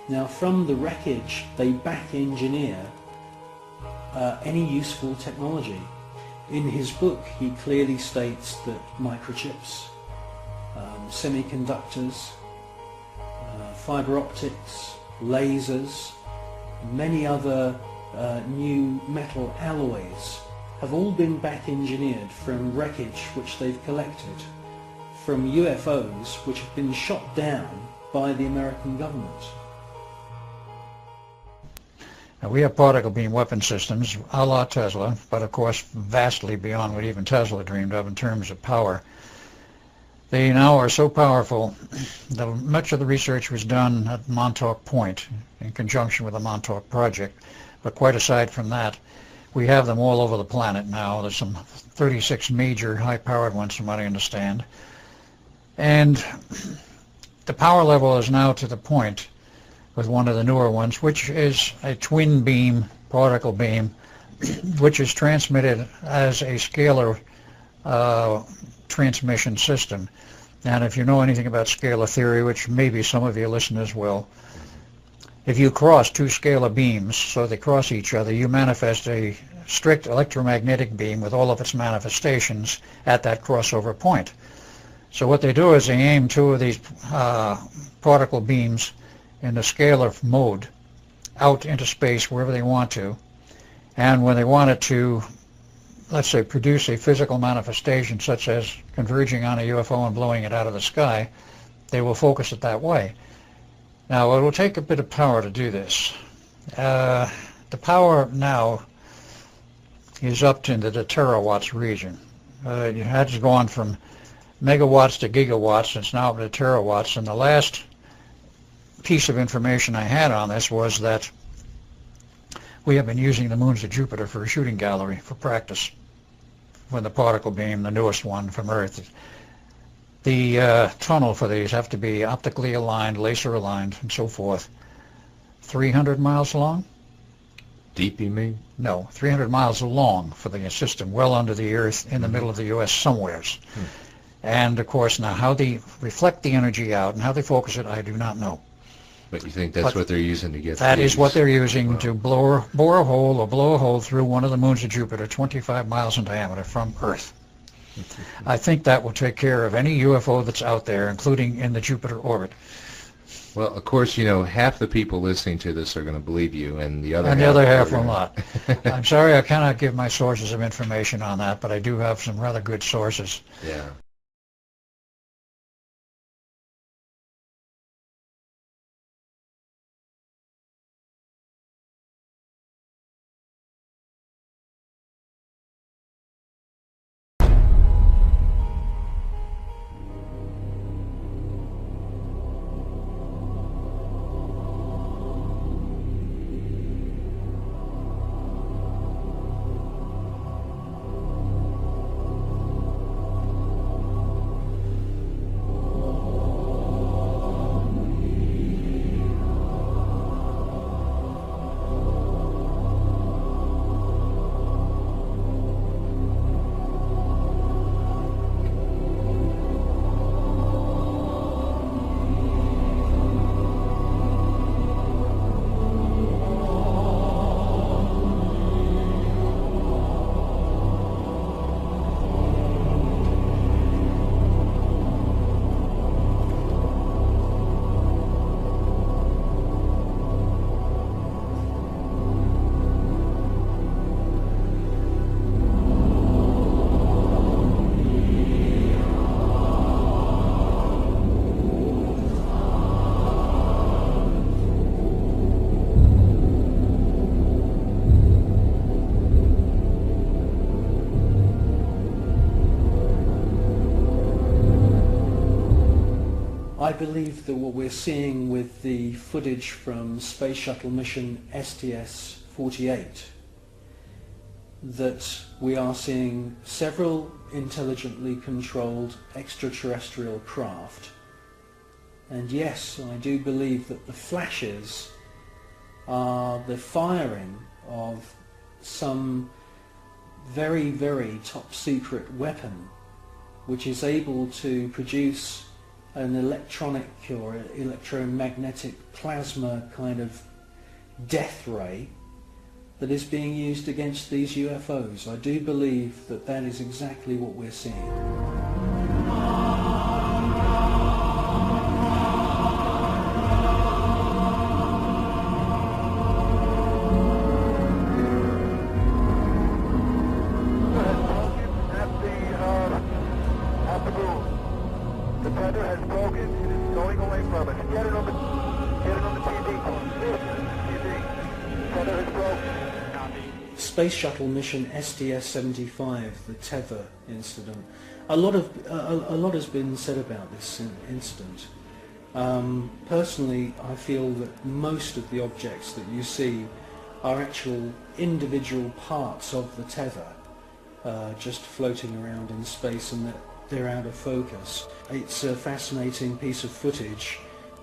Now from the wreckage they back engineer any useful technology. In his book he clearly states that microchips, semiconductors, fiber optics, lasers, many other new metal alloys have all been back engineered from wreckage which they've collected from UFOs which have been shot down by the American government. Now, we have particle beam weapon systems a la Tesla, but of course vastly beyond what even Tesla dreamed of in terms of power. They now are so powerful that much of the research was done at Montauk Point in conjunction with the Montauk Project. But quite aside from that, we have them all over the planet now. There's some 36 major high-powered ones from what I understand. And the power level is now to the point with one of the newer ones, which is a twin beam, particle beam, which is transmitted as a scalar transmission system. And if you know anything about scalar theory, which maybe some of your listeners will, if you cross two scalar beams so they cross each other, you manifest a strict electromagnetic beam with all of its manifestations at that crossover point. So what they do is they aim two of these particle beams in the scalar mode out into space wherever they want to, and when they want it to, let's say, produce a physical manifestation such as converging on a UFO and blowing it out of the sky, they will focus it that way. Now, it will take a bit of power to do this. The power now is up into the terawatts region. It has gone from megawatts to gigawatts. It's now up to terawatts. And the last piece of information I had on this was that we have been using the moons of Jupiter for a shooting gallery for practice when the particle beam, the newest one from Earth. The tunnel for these have to be optically aligned, laser aligned, and so forth. 300 miles long? Deep, you mean? No, 300 miles long for the system, well under the Earth, in the middle of the U.S. somewheres. And, of course, now how they reflect the energy out and how they focus it, I do not know. But you think that's what they're using to get That these? is what they're using to bore a hole or blow a hole through one of the moons of Jupiter, 25 miles in diameter from Earth. I think that will take care of any UFO that's out there, including in the Jupiter orbit. Well, of course, you know, half the people listening to this are going to believe you, and the other half will not. I'm sorry I cannot give my sources of information on that, but I do have some rather good sources. Yeah. I believe that what we're seeing with the footage from Space Shuttle mission STS-48, that we are seeing several intelligently controlled extraterrestrial craft. And yes, I do believe that the flashes are the firing of some very, very top secret weapon which is able to produce an electronic or electromagnetic plasma kind of death ray that is being used against these UFOs. I do believe that that is exactly what we're seeing. Space Shuttle mission STS-75, the tether incident. A lot has been said about this incident. Personally, I feel that most of the objects that you see are actual individual parts of the tether, just floating around in space, and that they're out of focus. It's a fascinating piece of footage,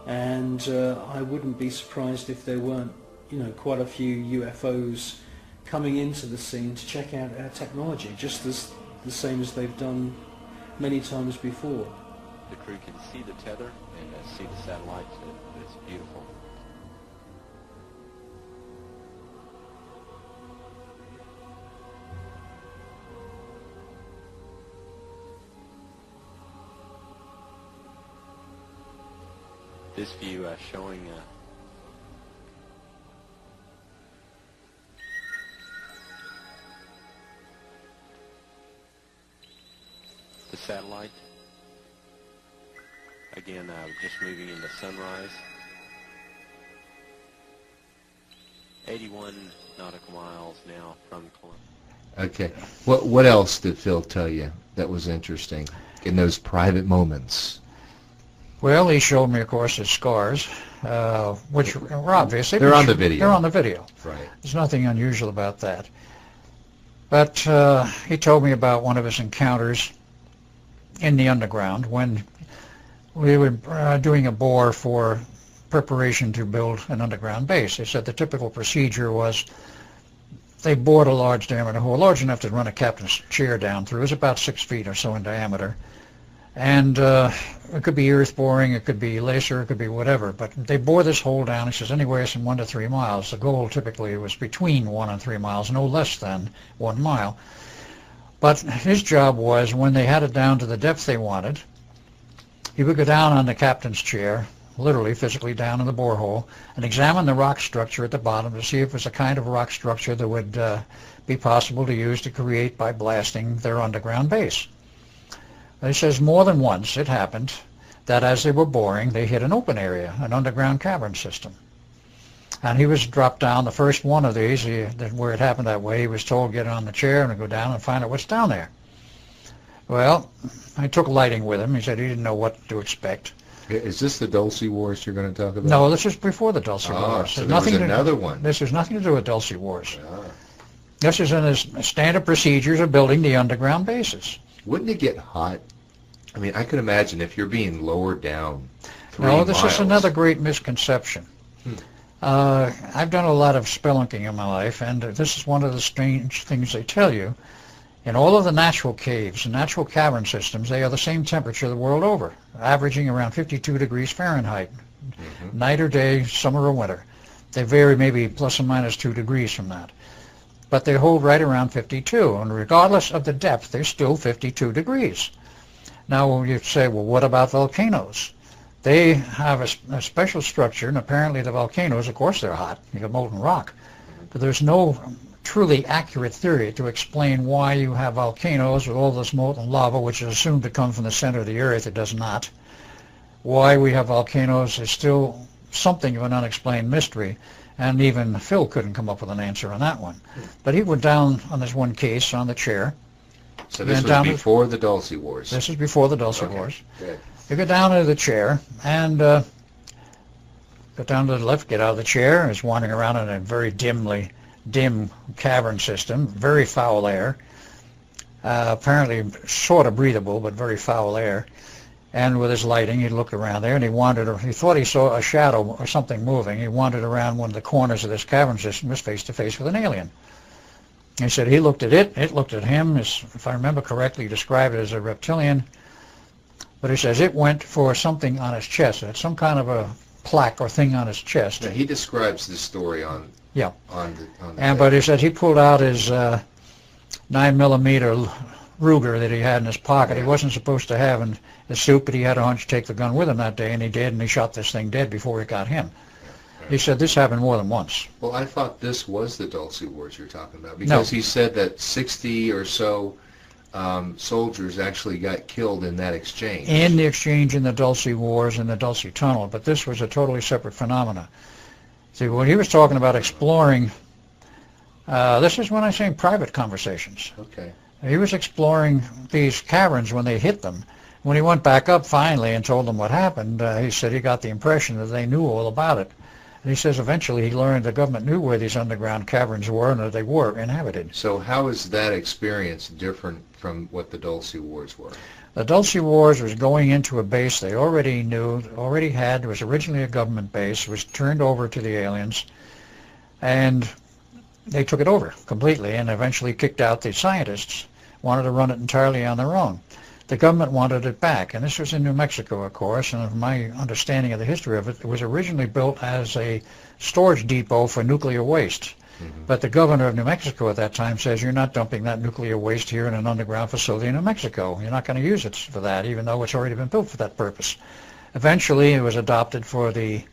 and I wouldn't be surprised if there weren't, quite a few UFOs coming into the scene to check out our technology, just as the same as they've done many times before. The crew can see the tether and see the satellite. It's beautiful. This view showing the satellite. Again, just moving into sunrise. 81 nautical miles now from Columbia. Okay. What else did Phil tell you that was interesting in those private moments? Well, he showed me, of course, his scars, which are obvious. They're on the video. They're on the video. Right. There's nothing unusual about that. But he told me about one of his encounters in the underground when we were doing a bore for preparation to build an underground base. They said the typical procedure was they bored a large diameter hole, large enough to run a captain's chair down through. It was about 6 feet or so in diameter. And it could be earth boring, it could be laser, it could be whatever. But they bore this hole down, he says, anywhere from 1 to 3 miles. The goal typically was between 1 and 3 miles, no less than 1 mile. But his job was, when they had it down to the depth they wanted, he would go down on the captain's chair, literally physically down in the borehole, and examine the rock structure at the bottom to see if it was a kind of rock structure that would be possible to use to create by blasting their underground base. He says more than once it happened that as they were boring, they hit an open area, an underground cavern system. And he was dropped down the first one of these, where it happened that way. He was told, get on the chair and go down and find out what's down there. Well, I took lighting with him. He said he didn't know what to expect. Is this the Dulce Wars you're going to talk about? No, this is before the Dulce Wars. So there was another one. This has nothing to do with Dulce Wars. This is in his standard procedures of building the underground bases. Wouldn't it get hot? I mean, I could imagine if you're being lowered down 3 No, this miles. is another great misconception. I've done a lot of spelunking in my life, and this is one of the strange things they tell you. In all of the natural caves and natural cavern systems, they are the same temperature the world over, averaging around 52 degrees Fahrenheit, night or day, summer or winter. They vary maybe plus or minus 2 degrees from that. But they hold right around 52, and regardless of the depth, they're still 52 degrees. Now you say, well, what about volcanoes? They have a special structure, and apparently the volcanoes, of course they're hot, you got molten rock, but there's no truly accurate theory to explain why you have volcanoes with all this molten lava, which is assumed to come from the center of the earth. It does not. Why we have volcanoes is still something of an unexplained mystery, and even Phil couldn't come up with an answer on that one. But he went down on this one case on the chair. So this was before the Dulce Wars. This is before the Dulce Wars. Good. You go down to the chair and go down to the left, get out of the chair. He's wandering around in a very dim cavern system, very foul air. Apparently sort of breathable, but very foul air. And with his lighting, he looked around there, and he thought he saw a shadow or something moving. He wandered around one of the corners of this cavern system, was face to face with an alien. He said he looked at it looked at him. If I remember correctly, he described it as a reptilian. But he says it went for something on his chest. It had some kind of a plaque or thing on his chest. Now, he describes this story on the but he said he pulled out his 9mm Ruger that he had in his pocket. He wasn't supposed to have in his suit, but he had a hunch to take the gun with him that day, and he did, and he shot this thing dead before it got him. He said this happened more than once. Well, I thought this was the Dulce Wars you're talking about, because he said that 60 or so soldiers actually got killed in that exchange. In the exchange in the Dulce Wars and the Dulce Tunnel, but this was a totally separate phenomena. See, when he was talking about exploring, this is when I'm saying private conversations. Okay. He was exploring these caverns when they hit them. When he went back up finally and told them what happened, he said he got the impression that they knew all about it. And he says eventually he learned the government knew where these underground caverns were and that they were inhabited. So how is that experience different from what the Dulce Wars were? The Dulce Wars was going into a base they already knew, already had. It was originally a government base. It was turned over to the aliens, and they took it over completely and eventually kicked out the scientists, wanted to run it entirely on their own. The government wanted it back, and this was in New Mexico, of course, and from my understanding of the history of it, it was originally built as a storage depot for nuclear waste. But the governor of New Mexico at that time says, you're not dumping that nuclear waste here in an underground facility in New Mexico. You're not going to use it for that, even though it's already been built for that purpose. Eventually, it was adopted for the,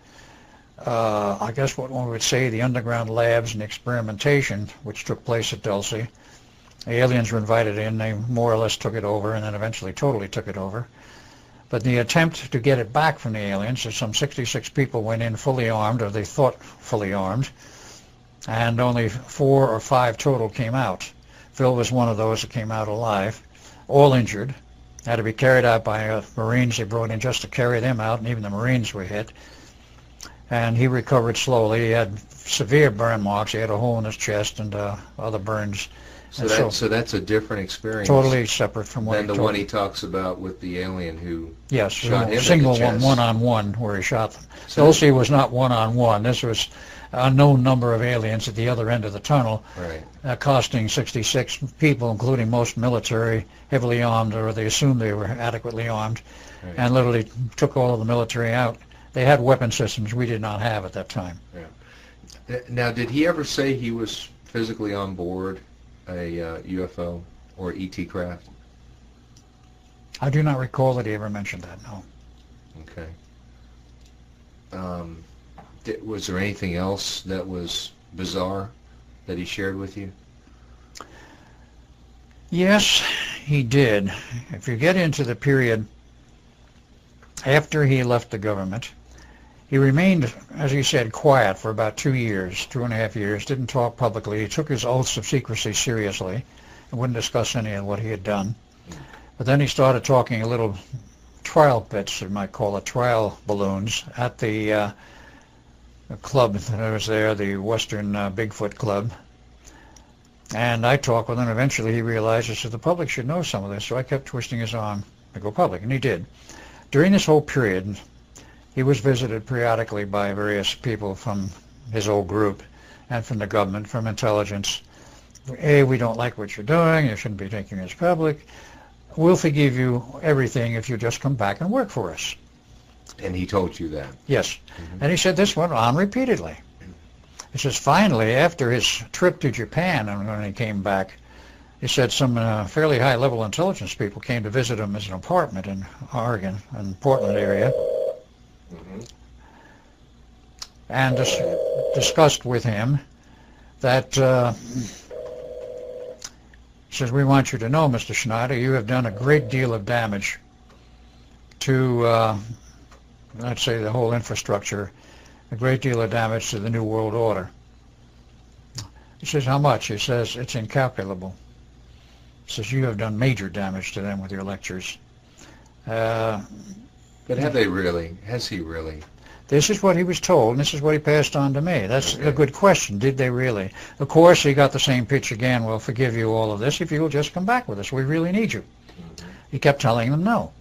I guess what one would say, the underground labs and experimentation, which took place at Dulce. The aliens were invited in. They more or less took it over, and then eventually totally took it over. But the attempt to get it back from the aliens, some 66 people went in fully armed, or they thought fully armed, and only 4 or 5 total came out. Phil was one of those that came out alive, all injured, had to be carried out by Marines they brought in just to carry them out, and even the Marines were hit. and he recovered slowly. He had severe burn marks. He had a hole in his chest and other burns. So that's a different experience. Totally separate from what than the one he talks about with the alien who shot him single in the chest. one-on-one where he shot them. Dulce was not one-on-one. This was a known number of aliens at the other end of the tunnel, costing 66 people, including most military, heavily armed, or they assumed they were adequately armed, and literally took all of the military out. They had weapon systems we did not have at that time. Yeah. Now, did he ever say he was physically on board a UFO or ET craft? I do not recall that he ever mentioned that, no. Okay. Was there anything else that was bizarre that he shared with you? Yes, he did. If you get into the period after he left the government, he remained, as he said, quiet for about 2 years, 2.5 years, didn't talk publicly. He took his oaths of secrecy seriously and wouldn't discuss any of what he had done. But then he started talking a little trial bits, you might call it, trial balloons, at the club that was there, the Western Bigfoot Club. And I talked with him. Eventually he realized, that the public should know some of this, so I kept twisting his arm to go public, and he did. During this whole period, he was visited periodically by various people from his old group and from the government, from intelligence. Hey, we don't like what you're doing. You shouldn't be taking this public. We'll forgive you everything if you just come back and work for us. And he told you that? Yes. And he said this went on repeatedly. He says finally, after his trip to Japan, and when he came back, he said some fairly high-level intelligence people came to visit him as an apartment in Oregon, in the Portland area, and discussed with him that, he says, we want you to know, Mr. Schneider, you have done a great deal of damage to, let's say, the whole infrastructure, a great deal of damage to the New World Order. He says, how much? He says, it's incalculable. He says, you have done major damage to them with your lectures. But have they really? Has he really? This is what he was told, and this is what he passed on to me. That's a good question. Did they really? Of course, he got the same pitch again. We'll forgive you all of this if you'll just come back with us. We really need you. He kept telling them no.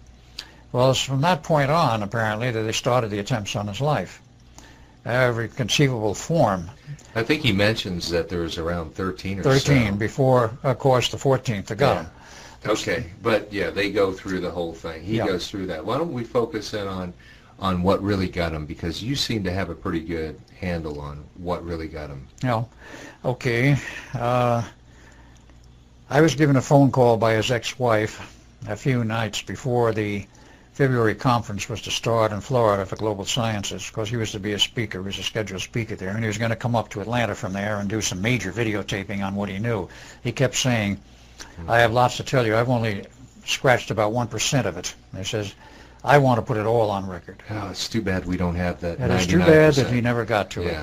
Well, it's from that point on, apparently, that they started the attempts on his life. Every conceivable form. I think he mentions that there was around 13 or 13 so. Before, of course, the 14th that got him. Okay, but yeah, they go through the whole thing. He goes through that. Why don't we focus in on what really got him, because you seem to have a pretty good handle on what really got him. Okay. I was given a phone call by his ex-wife a few nights before the February conference was to start in Florida for Global Sciences, because he was to be a speaker. He was a scheduled speaker there, and he was going to come up to Atlanta from there and do some major videotaping on what he knew. He kept saying, I have lots to tell you. I've only scratched about 1% of it. And he says, I want to put it all on record. Oh, it's too bad we don't have that. It is too bad that he never got to it.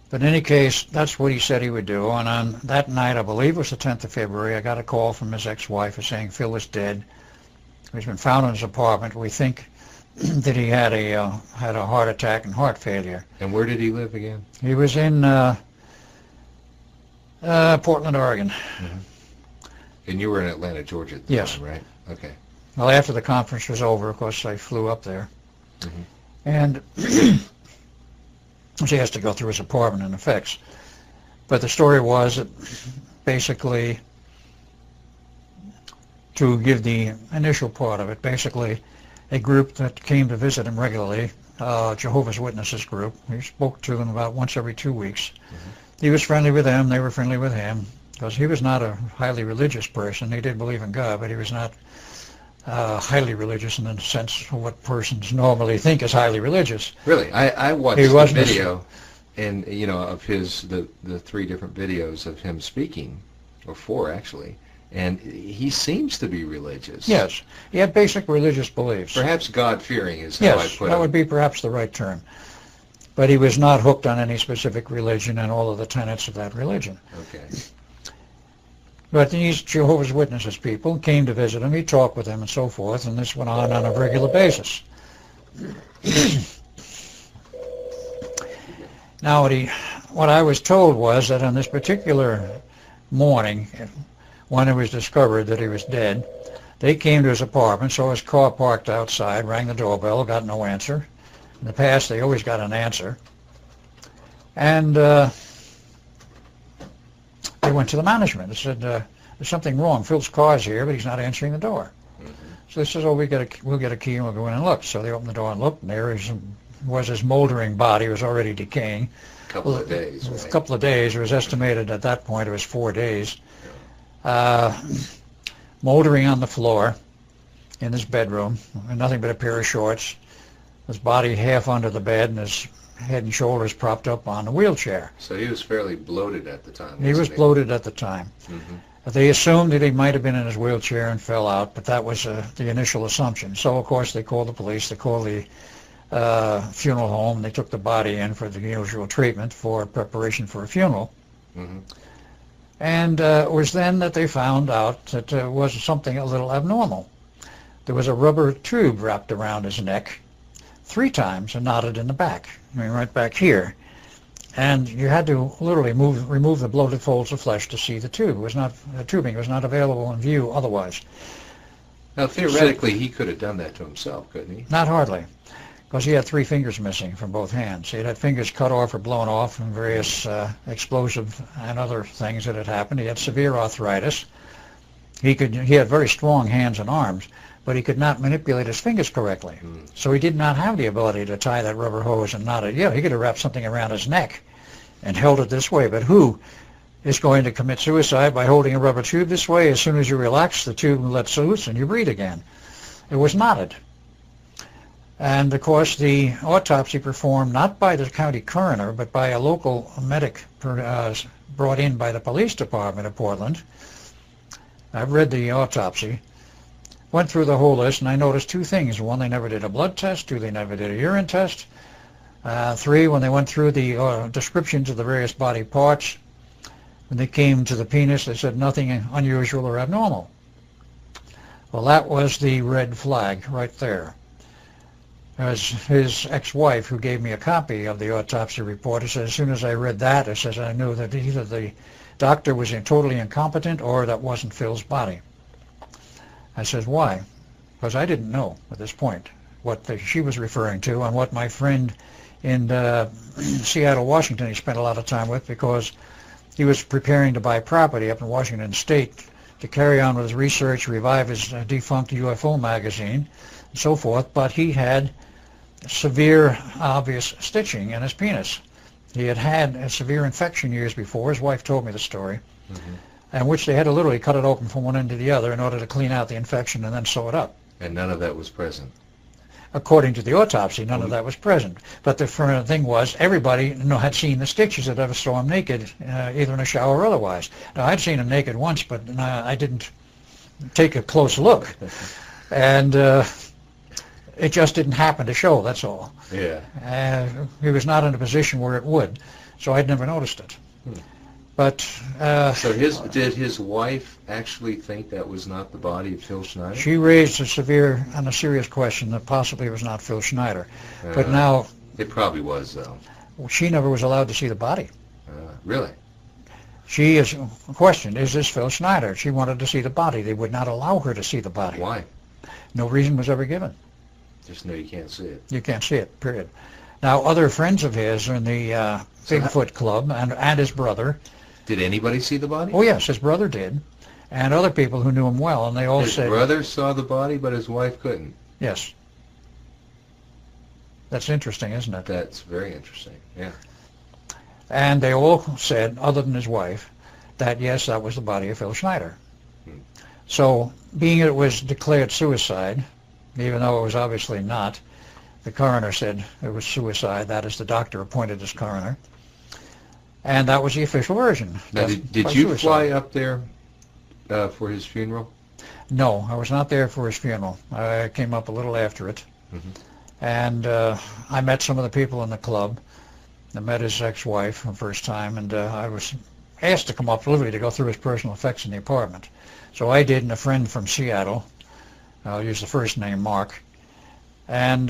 But in any case, that's what he said he would do. And on that night, I believe it was the 10th of February, I got a call from his ex-wife saying Phil is dead. He's been found in his apartment. We think that he had a heart attack and heart failure. And where did he live again? He was in Portland, Oregon. And you were in Atlanta, Georgia at the time, right? Okay. Well, after the conference was over, of course, I flew up there. And she has to go through his apartment and effects. But the story was that basically, to give the initial part of it, basically a group that came to visit him regularly, Jehovah's Witnesses group, he spoke to them about once every 2 weeks. He was friendly with them, they were friendly with him, because he was not a highly religious person. He did believe in God, but he was not highly religious in the sense of what persons normally think is highly religious. Really? I watched the video, and of his, the 3 different videos of him speaking, or 4 actually, and he seems to be religious. Yes, he had basic religious beliefs. Perhaps God-fearing is how I put it. Yes, that would be perhaps the right term. But he was not hooked on any specific religion and all of the tenets of that religion. Okay. But these Jehovah's Witnesses people came to visit him. He talked with them and so forth, and this went on a regular basis. Now, what I was told was that on this particular morning, when it was discovered that he was dead, they came to his apartment, saw his car parked outside, rang the doorbell, got no answer. In the past, they always got an answer. And they went to the management and said, there's something wrong. Phil's car's here, but he's not answering the door. So they said, oh, we'll get a key and we'll go in and look. So they opened the door and looked, and there was his moldering body. It was already decaying. A couple of days, right? A couple of days. It was estimated at that point it was 4 days. Moldering on the floor in his bedroom, nothing but a pair of shorts, his body half under the bed and his head and shoulders propped up on a wheelchair. So he was fairly bloated at the time. He was bloated at the time. They assumed that he might have been in his wheelchair and fell out, but that was the initial assumption. So, of course, they called the police, they called the funeral home, they took the body in for the usual treatment for preparation for a funeral. And it was then that they found out that there was something a little abnormal. There was a rubber tube wrapped around his neck 3 times and knotted in the back, I mean right back here. And you had to literally remove the bloated folds of flesh to see the tube. It was not, the tubing was not available in view otherwise. Now, theoretically, he could have done that to himself, couldn't he? Not hardly, because he had 3 fingers missing from both hands. He had fingers cut off or blown off from various explosive and other things that had happened. He had severe arthritis. He had very strong hands and arms, but he could not manipulate his fingers correctly. So he did not have the ability to tie that rubber hose and knot it. Yeah, he could have wrapped something around his neck and held it this way, but who is going to commit suicide by holding a rubber tube this way? As soon as you relax, the tube lets loose and you breathe again. It was knotted. And, of course, the autopsy performed not by the county coroner, but by a local medic brought in by the police department of Portland. I've read the autopsy, went through the whole list, and I noticed 2 things. 1, they never did a blood test. 2, they never did a urine test. 3, when they went through the descriptions of the various body parts, when they came to the penis, they said nothing unusual or abnormal. Well, that was the red flag right there. As his ex-wife, who gave me a copy of the autopsy report, he said, as soon as I read that, it says I knew that either the doctor was totally incompetent or that wasn't Phil's body. I says, why? Because I didn't know at this point what she was referring to and what my friend in Seattle, Washington, he spent a lot of time with, because he was preparing to buy property up in Washington State to carry on with his research, revive his defunct UFO magazine, and so forth, but he had severe, obvious stitching in his penis. He had had a severe infection years before. His wife told me the story, in which they had to literally cut it open from one end to the other in order to clean out the infection and then sew it up. And none of that was present. According to the autopsy, none of that was present. But the thing was, everybody had seen the stitches that ever saw him naked, either in a shower or otherwise. Now, I'd seen him naked once, but I didn't take a close look. And it just didn't happen to show, that's all. Yeah. He was not in a position where it would, so I'd never noticed it. But so did his wife actually think that was not the body of Phil Schneider? She raised a serious question that possibly it was not Phil Schneider. But now it probably was, though. She never was allowed to see the body. Really? She is questioned, is this Phil Schneider? She wanted to see the body. They would not allow her to see the body. Why? No reason was ever given. Just know you can't see it. You can't see it, period. Now, other friends of his in the Bigfoot Club and his brother. Did anybody see the body? Oh, yes, his brother did, and other people who knew him well, and they all said... His brother saw the body, but his wife couldn't? Yes. That's interesting, isn't it? That's very interesting, yeah. And they all said, other than his wife, that, yes, that was the body of Phil Schneider. So, being it was declared suicide, even though it was obviously not, the coroner said it was suicide. That is, the doctor appointed as coroner. And that was the official version. Now, did you fly up there for his funeral? No, I was not there for his funeral. I came up a little after it. And I met some of the people in the club. I met his ex-wife for the first time, and I was asked to come up literally to go through his personal effects in the apartment. So I did, and a friend from Seattle, I'll use the first name, Mark, and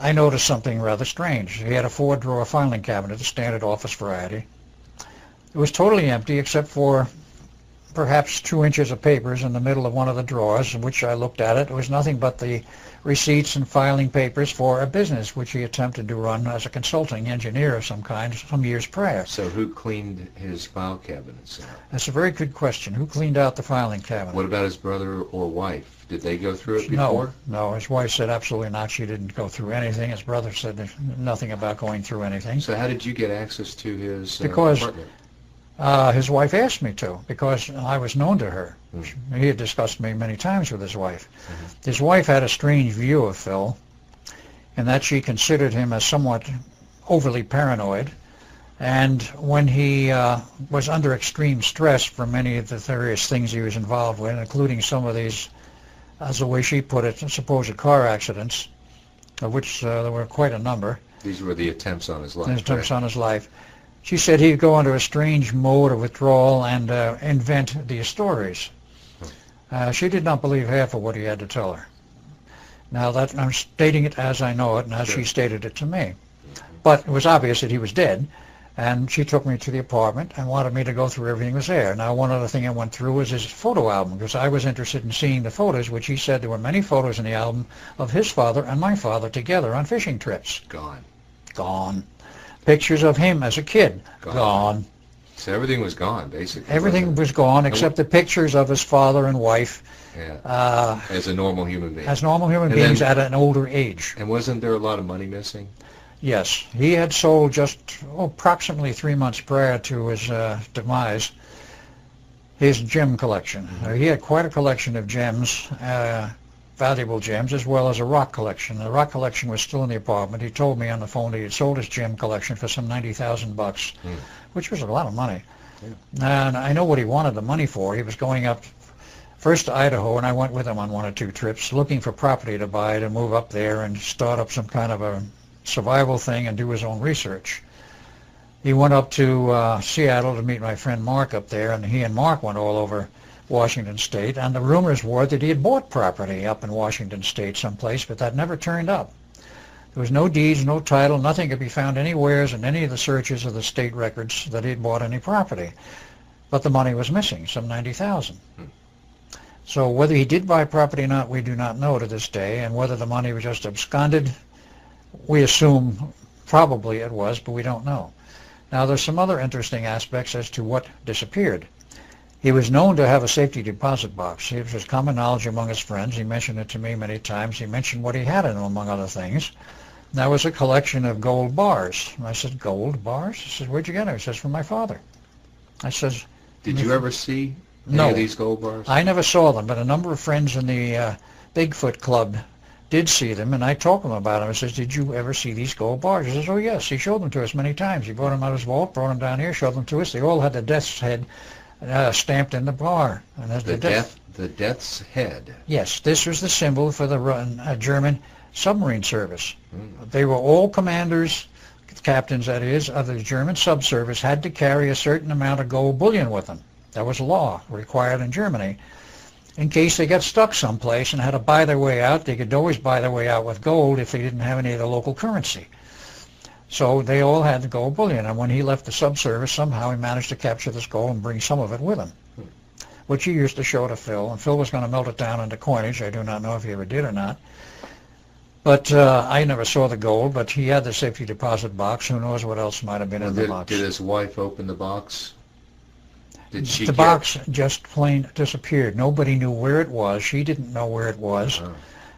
I noticed something rather strange. He had a 4-drawer filing cabinet, a standard office variety. It was totally empty except for perhaps 2 inches of papers in the middle of one of the drawers, in which I looked at it. It was nothing but the receipts and filing papers for a business which he attempted to run as a consulting engineer of some kind some years prior. So who cleaned his file cabinets out? That's a very good question. Who cleaned out the filing cabinet? What about his brother or wife? Did they go through it before? No. His wife said absolutely not. She didn't go through anything. His brother said there's nothing about going through anything. So how did you get access to his Because apartment? His wife asked me to, because I was known to her. He had discussed me many times with his wife. His wife had a strange view of Phil, in that she considered him as somewhat overly paranoid. And when he was under extreme stress for many of the various things he was involved with, including some of these, as the way she put it, supposed car accidents, of which there were quite a number. These were the attempts on his life. Attempts on his life. She said he'd go into a strange mode of withdrawal and invent these stories. She did not believe half of what he had to tell her. Now, that I'm stating it as I know it and as she stated it to me. But it was obvious that he was dead, and she took me to the apartment and wanted me to go through everything that was there. Now, one other thing I went through was his photo album, because I was interested in seeing the photos, which he said there were many photos in the album of his father and my father together on fishing trips. Gone. Pictures of him as a kid. Gone. So everything was gone, basically. Everything was gone except the pictures of his father and wife. As a normal human being. As normal human beings at an older age. And wasn't there a lot of money missing? Yes. He had sold just approximately 3 months prior to his demise his gem collection. He had quite a collection of gems, valuable gems, as well as a rock collection. The rock collection was still in the apartment. He told me on the phone that he had sold his gem collection for some $90,000, which was a lot of money. And I know what he wanted the money for. He was going up first to Idaho, and I went with him on 1 or 2 trips, looking for property to buy to move up there and start up some kind of a survival thing and do his own research. He went up to Seattle to meet my friend Mark up there, and he and Mark went all over Washington State, and the rumors were that he had bought property up in Washington State someplace, but that never turned up. There was no deeds, no title, nothing could be found anywhere in any of the searches of the state records that he had bought any property. But the money was missing, some $90,000. So whether he did buy property or not, we do not know to this day, and whether the money was just absconded, we assume probably it was, but we don't know. Now, there's some other interesting aspects as to what disappeared. He was known to have a safety deposit box. It was common knowledge among his friends. He mentioned it to me many times. He mentioned what he had in him, among other things. That was a collection of gold bars. And I said, gold bars? He said, where'd you get them? He says, from my father. I says, did you ever see any of these gold bars? I never saw them, but a number of friends in the Bigfoot Club did see them, and I told him about them. I says, did you ever see these gold bars? He says, oh, yes. He showed them to us many times. He brought them out of his vault, brought them down here, showed them to us. They all had the death's head stamped in the bar. And the death's head. Yes, this was the symbol for the German submarine service. They were all commanders, captains that is, of the German subservice had to carry a certain amount of gold bullion with them. That was law required in Germany. In case they got stuck someplace and had to buy their way out, they could always buy their way out with gold if they didn't have any of the local currency. So they all had the gold bullion, and when he left the subservice, somehow he managed to capture this gold and bring some of it with him, which he used to show to Phil, and Phil was going to melt it down into coinage. I do not know if he ever did or not. But I never saw the gold, but he had the safety deposit box. Who knows what else might have been in the box. Did his wife open the box? Did she the box just plain disappeared. Nobody knew where it was. She didn't know where it was.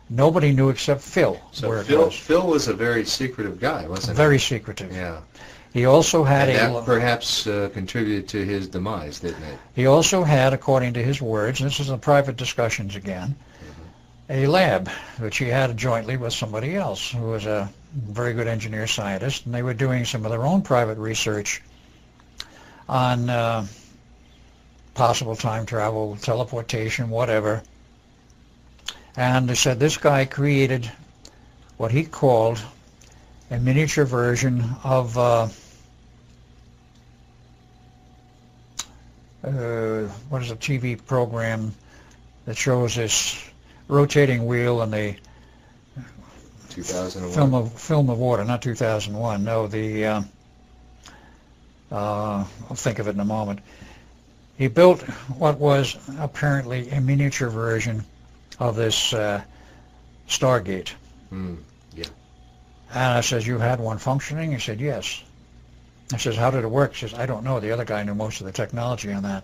Nobody knew except Phil where it was. Phil was a very secretive guy, wasn't he? Very secretive. Yeah. He also had and that perhaps contributed to his demise, didn't it? He also had, according to his words, and this is in private discussions again, a lab which he had jointly with somebody else who was a very good engineer scientist, and they were doing some of their own private research on possible time travel, teleportation, whatever. And they said this guy created what he called a miniature version of what is a TV program that shows this rotating wheel and the 2001? Film of Water, not 2001. No, I'll think of it in a moment. He built what was apparently a miniature version of this Stargate. Yeah. And I says, you had one functioning? He said, yes. I says, how did it work? He says, I don't know. The other guy knew most of the technology on that.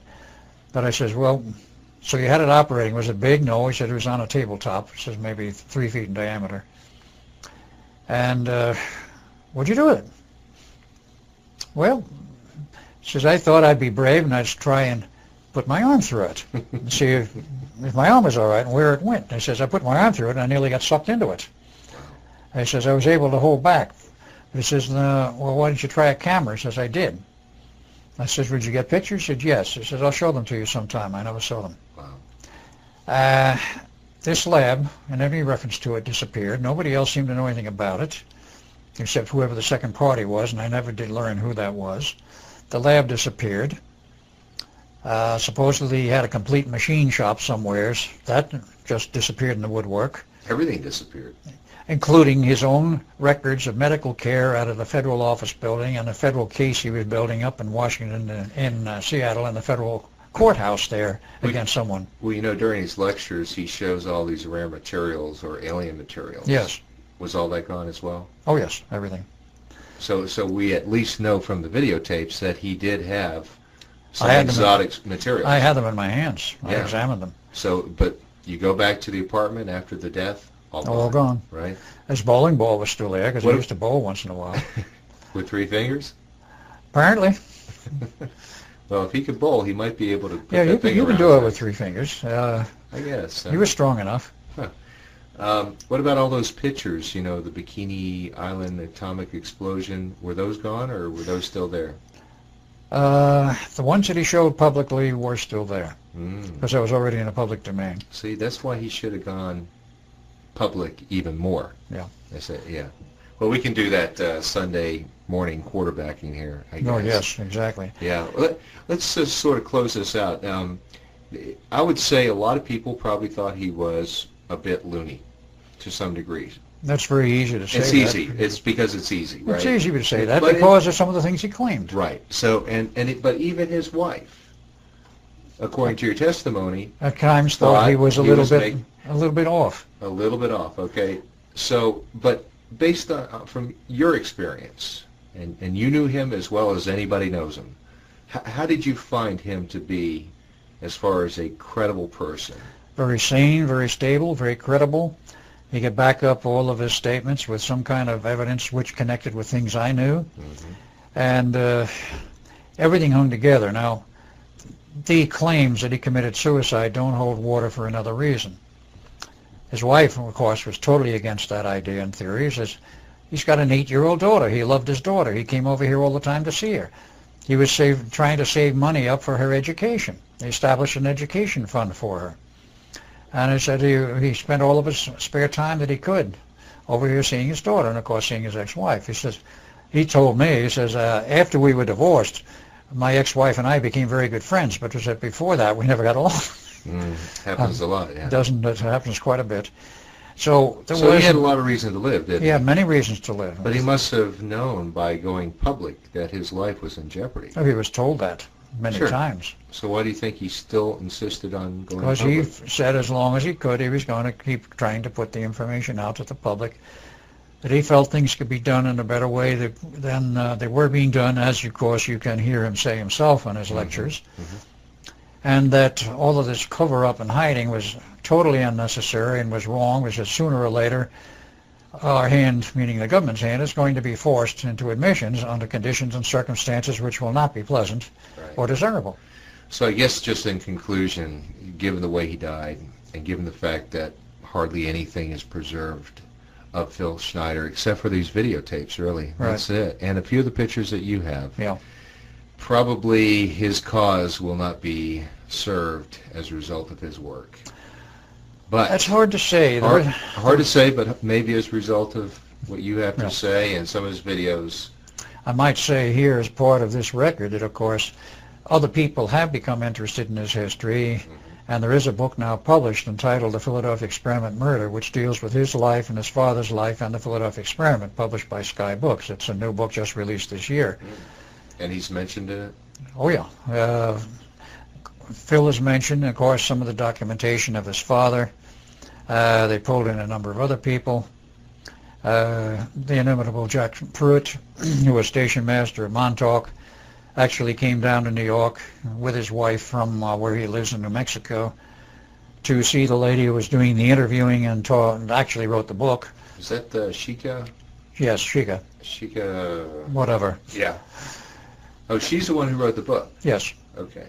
But I says, well, so you had it operating. Was it big? No. He said it was on a tabletop. He says maybe 3 feet in diameter. And what'd you do with it? Well, he says, I thought I'd be brave and I'd try and put my arm through it and see if my arm was all right and where it went. He says, I put my arm through it and I nearly got sucked into it. He says, I was able to hold back. He says, well, why didn't you try a camera? He says, I did. I says, would you get pictures? He said, yes. He says, I'll show them to you sometime. I never saw them. Wow. This lab, and any reference to it, disappeared. Nobody else seemed to know anything about it, except whoever the second party was, and I never did learn who that was. The lab disappeared. Supposedly he had a complete machine shop somewheres. That just disappeared in the woodwork. Everything disappeared. Including his own records of medical care out of the federal office building and the federal case he was building up in Washington, in Seattle, in the federal courthouse there against someone. Well, you know, during his lectures, he shows all these rare materials or alien materials. Yes. Was all that gone as well? Oh, yes, everything. So we at least know from the videotapes that he did have some exotic materials. I had them in my hands. I examined them. So, but you go back to the apartment after the death, all gone. Right. His bowling ball was still there because he used to bowl once in a while. With 3 fingers? Apparently. Well, if he could bowl, he might be able to put you can do it with 3 fingers. I guess. He was strong enough. Huh. What about all those pictures, you know, the Bikini Island atomic explosion? Were those gone or were those still there? The ones that he showed publicly were still there because that was already in the public domain. See, that's why he should have gone public even more. Yeah. I say, yeah. Well, we can do that Sunday morning quarterbacking here, I guess. Oh, yes, exactly. Yeah. Let's just sort of close this out. I would say a lot of people probably thought he was a bit loony to some degree. That's very easy to say. It's easy. It's because it's easy, right? It's easy to say that because of some of the things he claimed. Right. So, but even his wife, according to your testimony, at times thought he was a little bit off. A little bit off. Okay. So, but based on from your experience, and you knew him as well as anybody knows him, how did you find him to be, as far as a credible person? Very sane, very stable, very credible. He could back up all of his statements with some kind of evidence which connected with things I knew. And everything hung together. Now, the claims that he committed suicide don't hold water for another reason. His wife, of course, was totally against that idea and theory. He says, he's got an 8-year-old daughter. He loved his daughter. He came over here all the time to see her. He was trying to save money up for her education. He established an education fund for her. And he said he spent all of his spare time that he could over here seeing his daughter and, of course, seeing his ex-wife. He says, he told me, he says, after we were divorced, my ex-wife and I became very good friends, but he said before that we never got along. Happens a lot, yeah. It happens quite a bit. So he had a lot of reason to live, didn't he? He had many reasons to live. But he must have known by going public that his life was in jeopardy. Oh, he was told that many times. So why do you think he still insisted on going public? Because he said as long as he could, he was going to keep trying to put the information out to the public, that he felt things could be done in a better way than they were being done, as, of course, you can hear him say himself on his lectures. And that all of this cover-up and hiding was totally unnecessary and was wrong, because sooner or later our hand, meaning the government's hand, is going to be forced into admissions under conditions and circumstances which will not be pleasant or desirable. So I guess just in conclusion, given the way he died and given the fact that hardly anything is preserved of Phil Schneider except for these videotapes, really, that's it, and a few of the pictures that you have, probably his cause will not be served as a result of his work. But that's hard to say. Hard to say, but maybe as a result of what you have to say and some of his videos. I might say here, as part of this record, that of course other people have become interested in his history And there is a book now published entitled The Philadelphia Experiment Murder, which deals with his life and his father's life and the Philadelphia Experiment, published by Sky Books. It's a new book just released this year. And he's mentioned in it? Oh, yeah. Phil is mentioned, of course, some of the documentation of his father. They pulled in a number of other people. The inimitable Jack Pruitt, who was station master at Montauk, actually came down to New York with his wife from where he lives in New Mexico to see the lady who was doing the interviewing and actually wrote the book. Is that Sheikah? Yes, Sheikah. Sheikah... Whatever. Yeah. Oh, she's the one who wrote the book? Yes. Okay.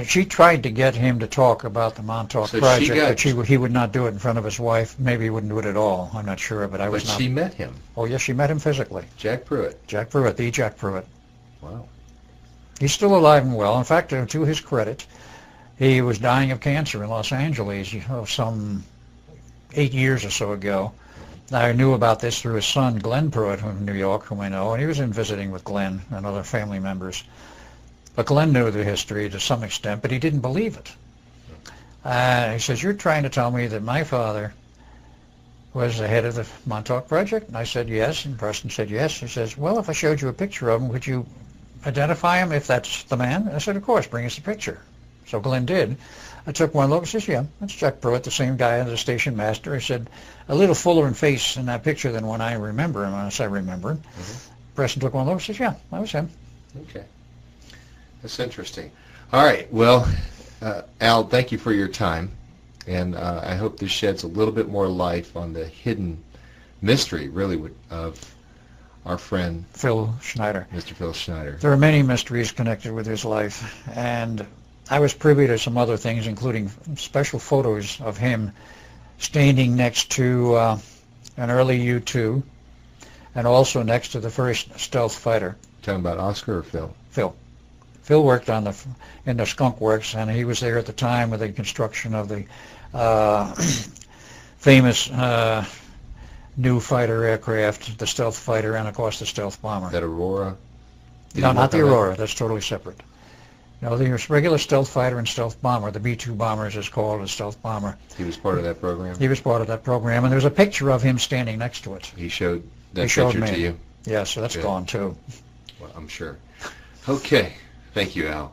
She tried to get him to talk about the Montauk project, but he would not do it in front of his wife. Maybe he wouldn't do it at all. I'm not sure, but I was not... But she met him? Oh, yes, she met him physically. Jack Pruitt? Jack Pruitt, the Jack Pruitt. Wow. He's still alive and well. In fact, to his credit, he was dying of cancer in Los Angeles some 8 years or so ago. I knew about this through his son, Glenn Pruitt, from New York, whom I know, and he was in visiting with Glenn and other family members. But Glenn knew the history to some extent, but he didn't believe it. He says, "You're trying to tell me that my father was the head of the Montauk Project?" And I said, "Yes." And Preston said, "Yes." He says, "Well, if I showed you a picture of him, would you identify him if that's the man?" And I said, "Of course, bring us the picture." So Glenn did. I took one look and says, "Yeah, that's Jack Pruitt, the same guy as the station master." I said, "A little fuller in face in that picture than when I remember him." And I said, "I remember him." Preston took one look and says, "Yeah, that was him." Okay. That's interesting. All right. Well, Al, thank you for your time. And I hope this sheds a little bit more light on the hidden mystery, really, of our friend Phil Schneider. Mr. Phil Schneider. There are many mysteries connected with his life, and I was privy to some other things, including special photos of him standing next to an early U-2 and also next to the first stealth fighter. Talking about Oscar or Phil? Phil. Phil worked in the Skunk Works, and he was there at the time with the construction of the famous new fighter aircraft, the stealth fighter, and of course the stealth bomber. That Aurora? No, not the Aurora. That's totally separate. No, the regular stealth fighter and stealth bomber, the B-2 bomber as it's called, a stealth bomber. He was part of that program? He was part of that program, and there's a picture of him standing next to it. He showed that picture to you? Yeah, so that's gone too. Well, I'm sure. Okay. Thank you, Al.